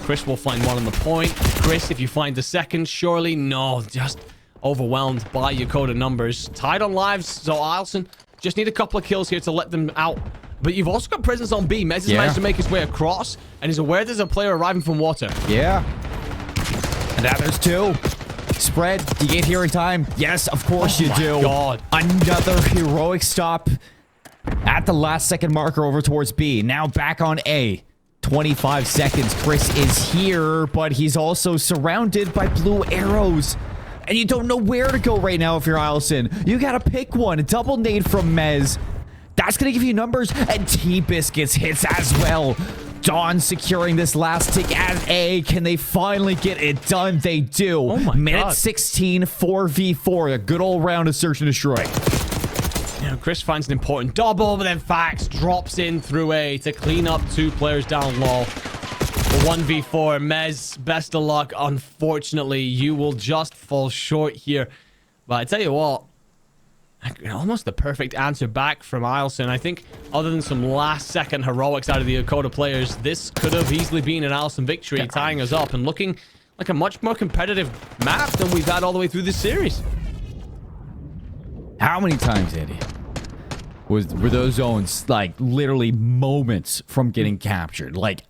Chris will find one on the point. Chris, if you find the second, surely no, just overwhelmed by Yokota numbers. Tied on lives, so Ilson just need a couple of kills here to let them out. But you've also got presence on B. Mez has managed to make his way across and is aware there's a player arriving from water. Yeah. And now there's 2. Spread. Do you get here in time? Yes, of course you do. God. Another heroic stop at the last second marker over towards B. Now back on A. 25 seconds. Chris is here, but he's also surrounded by blue arrows. And you don't know where to go right now if you're Ilson. You gotta pick one. A double nade from Mez. That's gonna give you numbers. And T-Biscuits hits as well. Dawn securing this last tick at A. Can they finally get it done? They do. Oh my Minute God. 16, 4v4. A good old round of search and destroy. You know, Chris finds an important double, but then Fax drops in through A to clean up 2 players down low. 1v4. Mez, best of luck. Unfortunately, you will just fall short here. But I tell you what, almost the perfect answer back from Ilson. I think other than some last-second heroics out of the Yokota players, this could have easily been an Ilson victory, tying us up and looking like a much more competitive map than we've had all the way through this series. How many times, Eddie, were those zones like literally moments from getting captured? Like,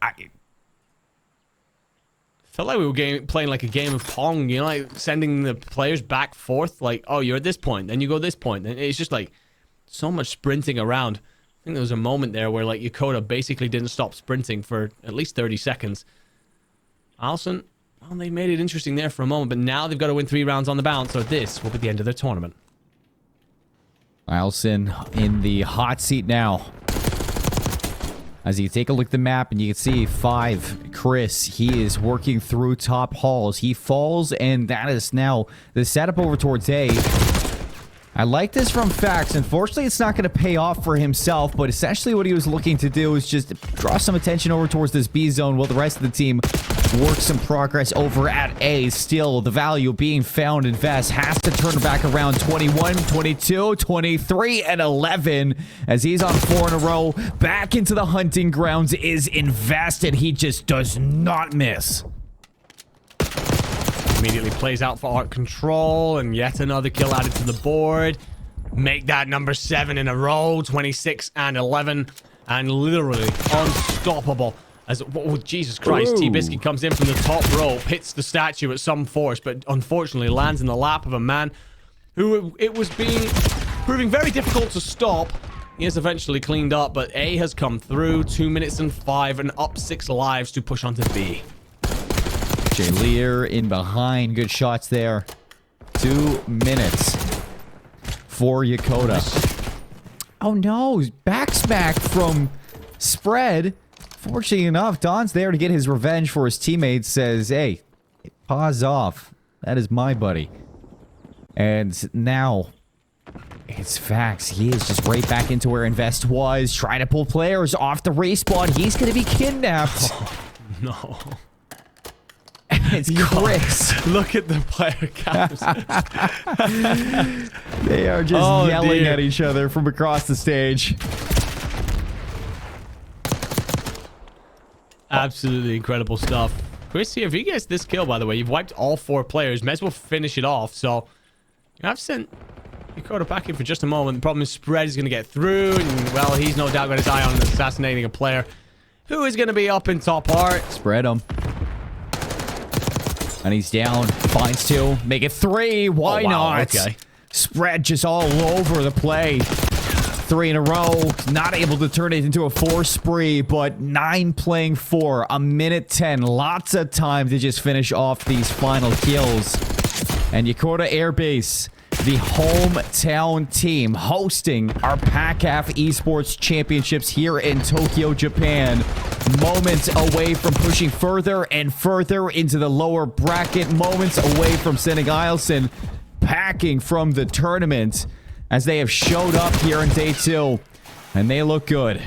Felt like we were playing like a game of Pong, you know, like sending the players back forth, like, oh, you're at this point, then you go this point. And it's just like so much sprinting around. I think there was a moment there where like Yokota basically didn't stop sprinting for at least 30 seconds. Alson, well, they made it interesting there for a moment, but now they've got to win 3 rounds on the bounce, so this will be the end of their tournament. Ilson in the hot seat now. As you take a look at the map and you can see 5, Chris, he is working through top halls. He falls, and that is now the setup over towards A. I like this from Fax. Unfortunately, it's not going to pay off for himself, but essentially what he was looking to do is just draw some attention over towards this B zone while the rest of the team works some progress over at A. Still, the value being found in Vest has to turn back around 21, 22, 23, and 11 as he's on 4 in a row. Back into the hunting grounds is invested. He just does not miss. Immediately plays out for Art Control, and yet another kill added to the board. Make that number 7 in a row, 26 and 11, and literally unstoppable. As, oh, Jesus Christ, T-Biscuit comes in from the top rope, hits the statue at some force, but unfortunately lands in the lap of a man who it was proving very difficult to stop. He has eventually cleaned up, but A has come through, 2 minutes and 5, and up 6 lives to push onto B. Jay Lear in behind. Good shots there. 2 minutes for Yokota. Oh no, back smack from Spread. Fortunately enough, Don's there to get his revenge for his teammates. Says, hey, pause off. That is my buddy. And now it's Fax. He is just right back into where Invest was. Trying to pull players off the respawn. He's going to be kidnapped. Oh, no. It's Chris. Look at the player counts. They are just yelling at each other from across the stage. Absolutely incredible stuff. Chris here, if he gets this kill, by the way, you've wiped all 4 players. Mez will finish it off, so I've sent Yokota back in for just a moment. The problem is Spread is going to get through, and, well, he's no doubt got his eye on assassinating a player who is going to be up in top art. Spread him. And he's down. Finds 2. Make it 3. Why not? Okay. Spread just all over the play. 3 in a row. Not able to turn it into a 4 spree, but 9 playing 4. A minute 10. Lots of time to just finish off these final kills. And Yokota Air Base, the hometown team, hosting our PACAF Esports Championships here in Tokyo, Japan. Moments away from pushing further and further into the lower bracket. Moments away from sending Ilson packing from the tournament as they have showed up here in day 2. And they look good.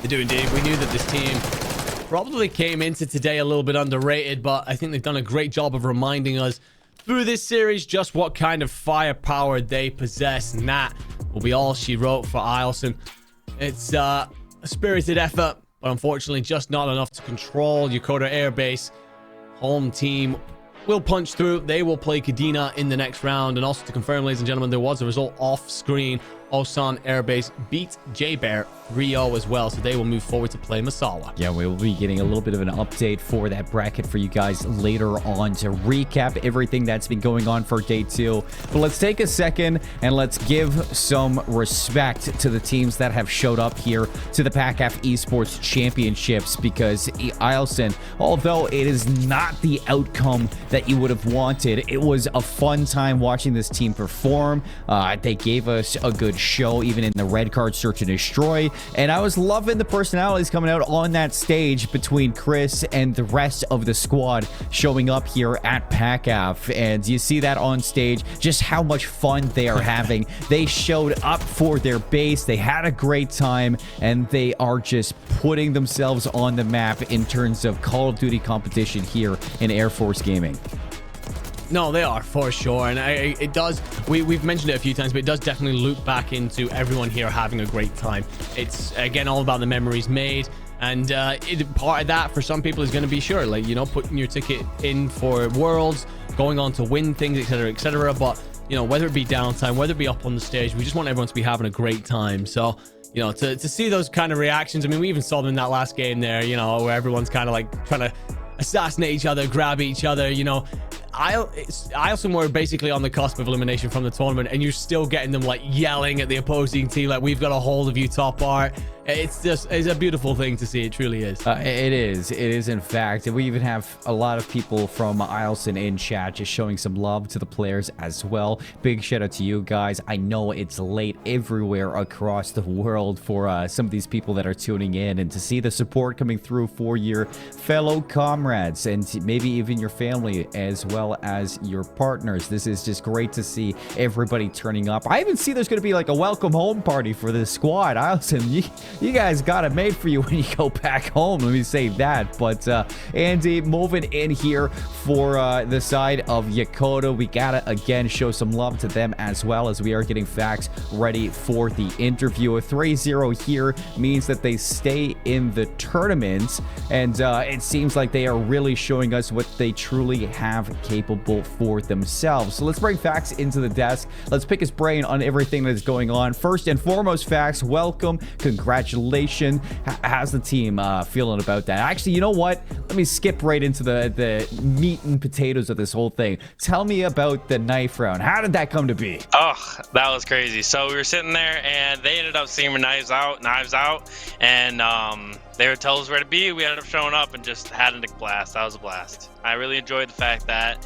They do indeed. We knew that this team probably came into today a little bit underrated, but I think they've done a great job of reminding us through this series just what kind of firepower they possess. And that will be all she wrote for Ilson. It's a spirited effort, but unfortunately just not enough to control Yokota Air Base. Home team will punch through. They will play Kadena in the next round. And also to confirm, ladies and gentlemen, there was a result off screen. Osan Airbase beat J-Bear 3-0 as well, so they will move forward to play Masawa. Yeah, we will be getting a little bit of an update for that bracket for you guys later on to recap everything that's been going on for day 2. But let's take a second and let's give some respect to the teams that have showed up here to the PACAF Esports Championships, because Ilson, although it is not the outcome that you would have wanted, it was a fun time watching this team perform. They gave us a good show, even in the red card search and destroy. And I was loving the personalities coming out on that stage between Chris and the rest of the squad showing up here at PACAF. And you see that on stage, just how much fun they are having. They showed up for their base. They had a great time, and they are just putting themselves on the map in terms of Call of Duty competition here in Air Force Gaming. No, they are for sure, and it does. We've mentioned it a few times, but it does definitely loop back into everyone here having a great time. It's again all about the memories made, and part of that for some people is going to be sure, like, you know, putting your ticket in for Worlds, going on to win things, etc., etc. But you know, whether it be downtime, whether it be up on the stage, we just want everyone to be having a great time. So, you know, to see those kind of reactions. I mean, we even saw them in that last game there, you know, where everyone's kind of like trying to assassinate each other, grab each other, you know. Isleston were basically on the cusp of elimination from the tournament, and you're still getting them like yelling at the opposing team like, we've got a hold of you, top art. It's a beautiful thing to see. It truly is. It is in fact. And we even have a lot of people from Isleston in chat just showing some love to the players as well. Big shout out to you guys. I know it's late everywhere across the world for some of these people that are tuning in, and to see the support coming through for your fellow comrades and maybe even your family as well as your partners. This is just great to see everybody turning up. I even see there's going to be like a welcome home party for this squad. Isleston, you guys got it made for you when you go back home. Let me say that. But Andy, moving in here for the side of Yokota, we gotta again show some love to them as well, as we are getting Facts ready for the interview. A 3-0 here means that they stay in the tournament, and it seems like they are really showing us what they truly have capable for themselves. So let's bring Facts into the desk. Let's pick his brain on everything that is going on. First and foremost, Facts, welcome, congratulations. How's the team feeling about that? Actually, you know what? Let me skip right into the meat and potatoes of this whole thing. Tell me about the knife round. How did that come to be? Oh, that was crazy. So we were sitting there, and they ended up seeing knives out, and they would tell us where to be. We ended up showing up and just had a blast. That was a blast. I really enjoyed the fact that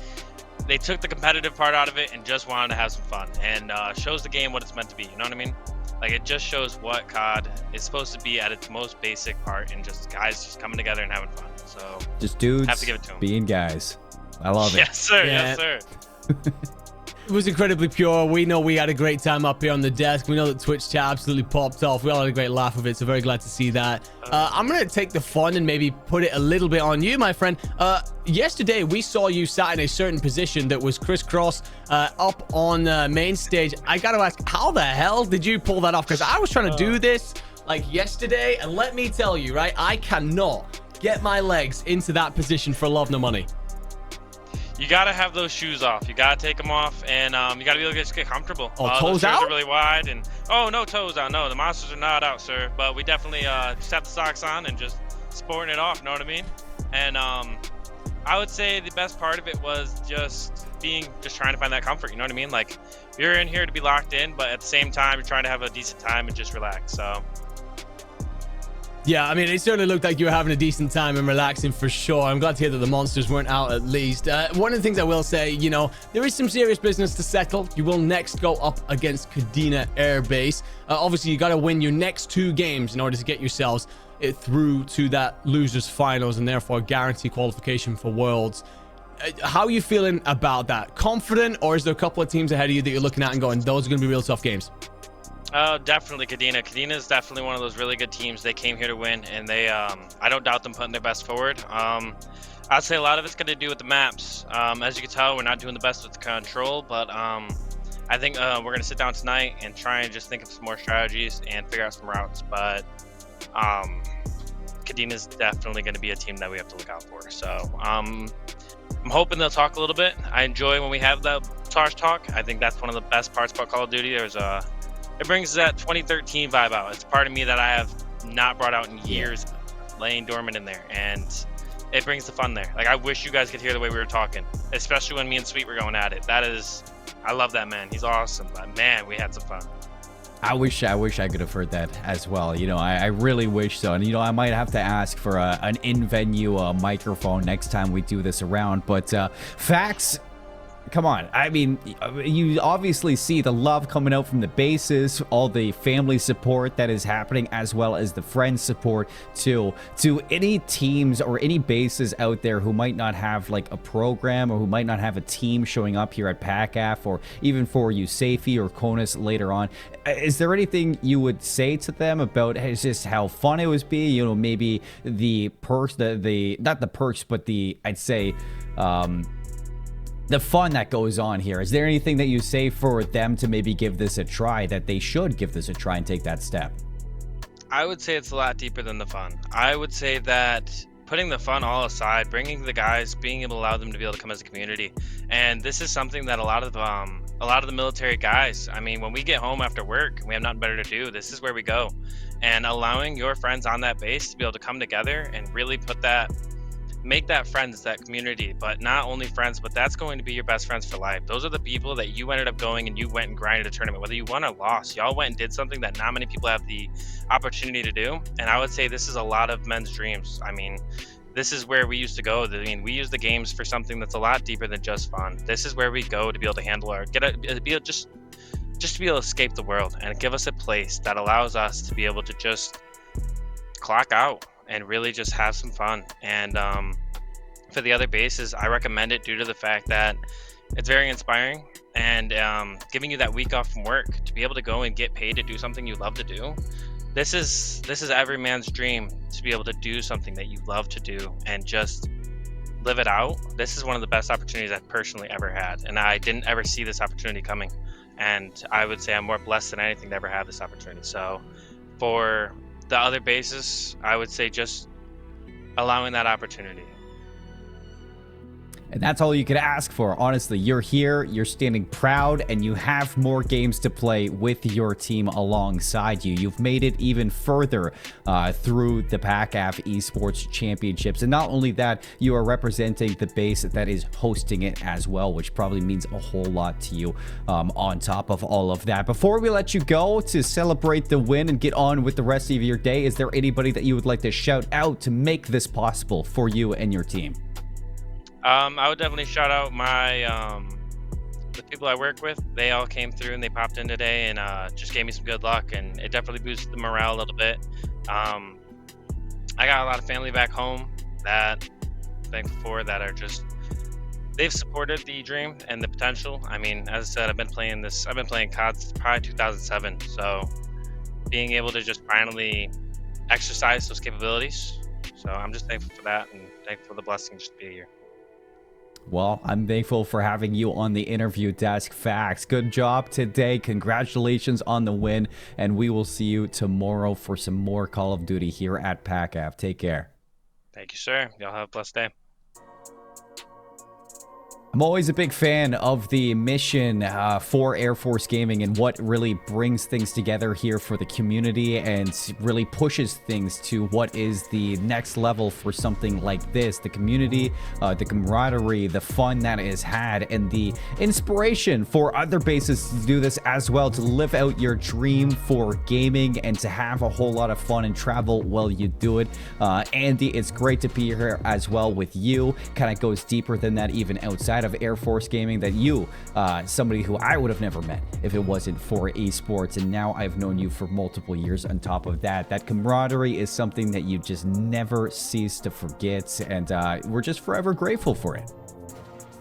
they took the competitive part out of it and just wanted to have some fun, and shows the game what it's meant to be. You know what I mean? Like, it just shows what COD is supposed to be at its most basic part, and just guys just coming together and having fun. So just dudes have to give it to them. Being guys. I love it. Yes, sir. Yeah. Yes, sir. It was incredibly pure. We know we had a great time up here on the desk. We know that Twitch chat absolutely popped off. We all had a great laugh of it, so very glad to see that. I'm going to take the fun and maybe put it a little bit on you, my friend. Yesterday, we saw you sat in a certain position that was crisscross up on main stage. I got to ask, how the hell did you pull that off? Because I was trying to do this like yesterday, and let me tell you, right, I cannot get my legs into that position for love nor money. You gotta have those shoes off. You gotta take them off, and you gotta be able to just get comfortable. Oh, toes the out? Are really wide, and no toes out. No, the monsters are not out, sir. But we definitely just have the socks on and just sporting it off. Know what I mean? And I would say the best part of it was just trying to find that comfort. You know what I mean? Like, you're in here to be locked in, but at the same time, you're trying to have a decent time and just relax. So. Yeah, I mean, it certainly looked like you were having a decent time and relaxing for sure. I'm glad to hear that the monsters weren't out at least. One of the things I will say, you know, there is some serious business to settle. You will next go up against Kadena Air Base. Obviously, you got to win your next 2 games in order to get yourselves through to that losers finals and therefore guarantee qualification for Worlds. How are you feeling about that? Confident, or is there a couple of teams ahead of you that you're looking at and going, those are going to be real tough games? Definitely Kadena. Kadena is definitely one of those really good teams. They came here to win, and they, I don't doubt them putting their best forward. I'd say a lot of it's going to do with the maps. As you can tell, we're not doing the best with the control, but I think we're going to sit down tonight and try and just think of some more strategies and figure out some routes. But Kadena is definitely going to be a team that we have to look out for. So I'm hoping they'll talk a little bit. I enjoy when we have that Tarsh talk. I think that's one of the best parts about Call of Duty. It brings that 2013 vibe out. It's part of me that I have not brought out in years, laying dormant in there, and it brings the fun there. Like, I wish you guys could hear the way we were talking, especially when me and Sweet were going at it. I love that man. He's awesome. But man, we had some fun. I wish I could have heard that as well. You know, I really wish so. And, you know, I might have to ask for an in-venue microphone next time we do this around. But Facts, come on. I mean, you obviously see the love coming out from the bases, all the family support that is happening, as well as the friend support too. To any teams or any bases out there who might not have like a program or who might not have a team showing up here at PACAF, or even for you, Safi or Conus later on, is there anything you would say to them about just how fun it was be? You know, maybe the perks, the not the perks, but the, I'd say, the fun that goes on here. Is there anything that you say for them to maybe give this a try, that they should give this a try and take that step? I would say it's a lot deeper than the fun. I would say that putting the fun all aside, bringing the guys, being able to allow them to be able to come as a community. And this is something that a lot of the military guys, I mean, when we get home after work and we have nothing better to do, this is where we go. And allowing your friends on that base to be able to come together and really make that friends, that community, but not only friends, but that's going to be your best friends for life. Those are the people that you ended up going and you went and grinded a tournament, whether you won or lost. Y'all went and did something that not many people have the opportunity to do. And I would say this is a lot of men's dreams. I mean, this is where we used to go. I mean, we use the games for something that's a lot deeper than just fun. This is where we go to be able to handle our, just to be able to escape the world and give us a place that allows us to be able to just clock out and really just have some fun. And for the other bases, I recommend it due to the fact that it's very inspiring and giving you that week off from work to be able to go and get paid to do something you love to do. This is every man's dream, to be able to do something that you love to do and just live it out. This is one of the best opportunities I've personally ever had, and I didn't ever see this opportunity coming. And I would say I'm more blessed than anything to ever have this opportunity. So for the other bases, I would say just allowing that opportunity. And that's all you could ask for. Honestly, you're here, you're standing proud, and you have more games to play with your team alongside you. You've made it even further through the PACAF Esports Championships. And not only that, you are representing the base that is hosting it as well, which probably means a whole lot to you on top of all of that. Before we let you go to celebrate the win and get on with the rest of your day, is there anybody that you would like to shout out to make this possible for you and your team? I would definitely shout out my the people I work with. They all came through and they popped in today and just gave me some good luck, and it definitely boosted the morale a little bit. I got a lot of family back home that I'm thankful for, that are just, they've supported the dream and the potential. I mean, as I said, I've been playing COD since probably 2007, so being able to just finally exercise those capabilities. So I'm just thankful for that and thankful for the blessing just to be here. Well, I'm thankful for having you on the interview desk. Facts. Good job today. Congratulations on the win. And we will see you tomorrow for some more Call of Duty here at PACAF. Take care. Thank you, sir. Y'all have a blessed day. I'm always a big fan of the mission for Air Force Gaming and what really brings things together here for the community and really pushes things to what is the next level for something like this. The community, the camaraderie, the fun that is had, and the inspiration for other bases to do this as well, to live out your dream for gaming and to have a whole lot of fun and travel while you do it. Andy, it's great to be here as well with you. Kind of goes deeper than that, even outside of Air Force Gaming, that you, somebody who I would have never met if it wasn't for esports, and now I've known you for multiple years on top of that. That camaraderie is something that you just never cease to forget, and we're just forever grateful for it.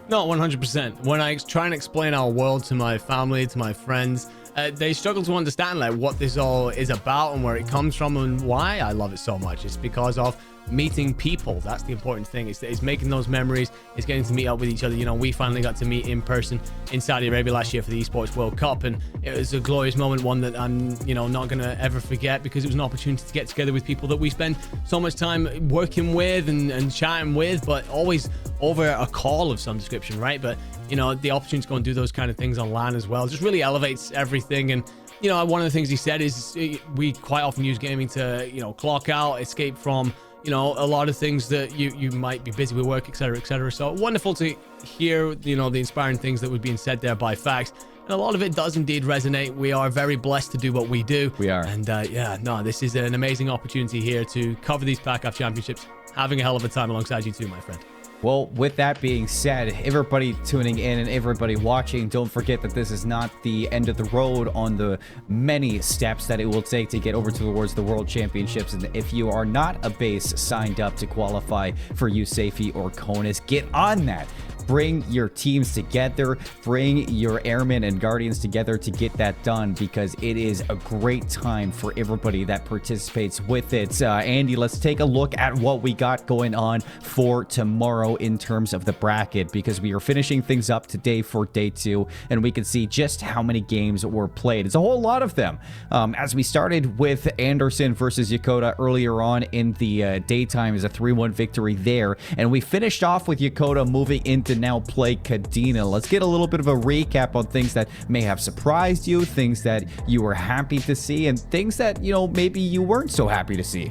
No, 100%. When I try and explain our world to my family, to my friends, they struggle to understand like what this all is about and where it comes from and why I love it so much. It's because of meeting people. That's the important thing. It's making those memories. It's getting to meet up with each other. You know, we finally got to meet in person in Saudi Arabia last year for the Esports World Cup, and it was a glorious moment, one that I'm, you know, not gonna ever forget, because it was an opportunity to get together with people that we spend so much time working with and chatting with, but always over a call of some description, right? But you know, the opportunity to go and do those kind of things on LAN as well just really elevates everything. And you know, one of the things he said is we quite often use gaming to, you know, clock out, escape from, you know, a lot of things that you might be busy with work, etc., etc. So wonderful to hear, you know, the inspiring things that were being said there by Fax. And a lot of it does indeed resonate. We are very blessed to do what we do. We are. And yeah, no, this is an amazing opportunity here to cover these PACAF championships. Having a hell of a time alongside you too, my friend. Well, with that being said, everybody tuning in and everybody watching, don't forget that this is not the end of the road on the many steps that it will take to get over towards the World Championships. And if you are not a base signed up to qualify for USAFE or CONUS, get on that. Bring your teams together, bring your airmen and guardians together to get that done, because it is a great time for everybody that participates with it. Andy, let's take a look at what we got going on for tomorrow in terms of the bracket, because we are finishing things up today for day 2, and we can see just how many games were played. It's a whole lot of them. As we started with Anderson versus Yokota earlier on in the daytime, is a 3-1 victory there, and we finished off with Yokota moving into now play Kadena. Let's get a little bit of a recap on things that may have surprised you, things that you were happy to see, and things that, you know, maybe you weren't so happy to see.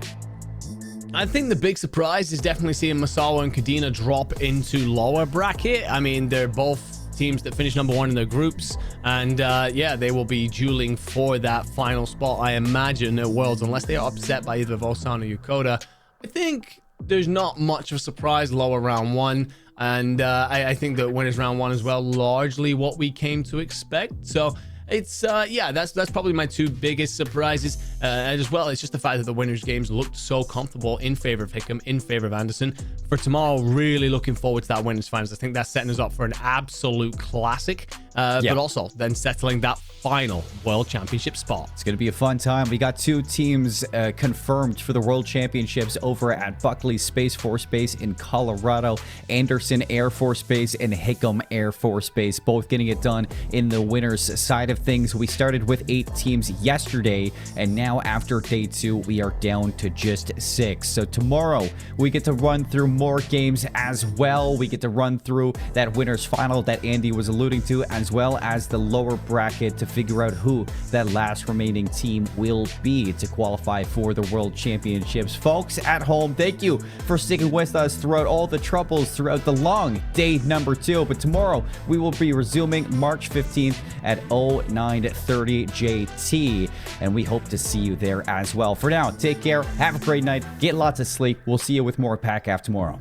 I think the big surprise is definitely seeing Masawa and Kadena drop into lower bracket. I mean, they're both teams that finished number 1 in their groups, and yeah, they will be dueling for that final spot, I imagine, at Worlds, unless they are upset by either Volsan or Yokota. I think there's not much of a surprise lower round 1. And I think that winners round 1 as well, largely what we came to expect. So it's yeah, that's probably my 2 biggest surprises. And as well, it's just the fact that the winners games looked so comfortable in favor of Hickam, in favor of Anderson. For tomorrow, really looking forward to that winners finals. I think that's setting us up for an absolute classic, but also then settling that final World Championship spot. It's going to be a fun time. We got 2 teams confirmed for the World Championships over at Buckley Space Force Base in Colorado, Anderson Air Force Base and Hickam Air Force Base, both getting it done in the winners side of things. We started with 8 teams yesterday, and now after day 2, we are down to just 6. So tomorrow, we get to run through more games as well. We get to run through that winners final that Andy was alluding to, as well as the lower bracket to figure out who that last remaining team will be to qualify for the World Championships. Folks at home, thank you for sticking with us throughout all the troubles throughout the long day number 2. But tomorrow, we will be resuming March 15th at 0930 JT, and we hope to see you there as well. For now, take care, have a great night, get lots of sleep. We'll see you with more PACAF tomorrow.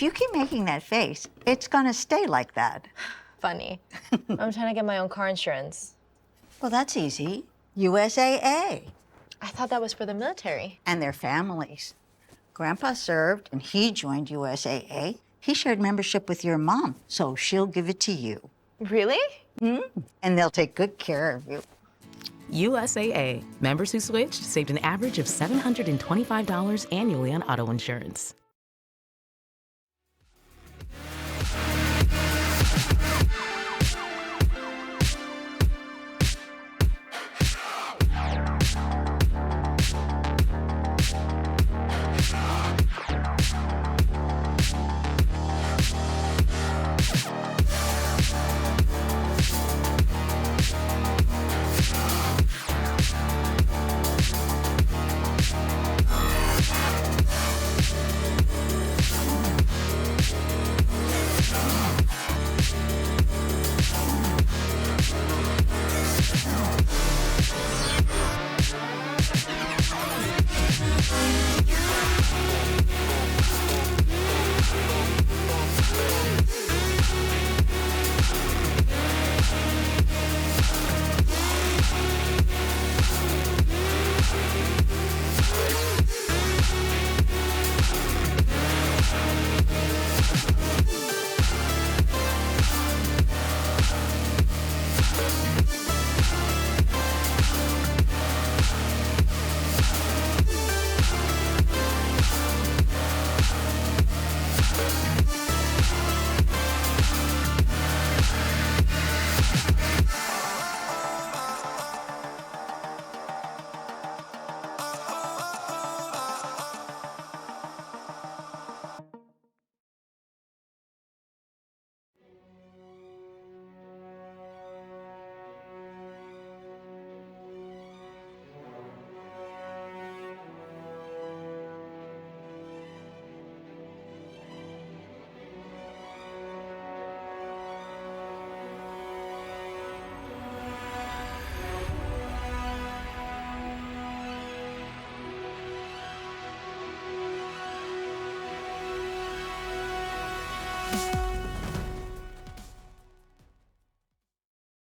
you keep making that face, it's gonna stay like that. Funny. I'm trying to get my own car insurance. Well, that's easy. USAA. I thought that was for the military. And their families. Grandpa served and he joined USAA. He shared membership with your mom, so she'll give it to you. Really? And they'll take good care of you. USAA. Members who switched saved an average of $725 annually on auto insurance.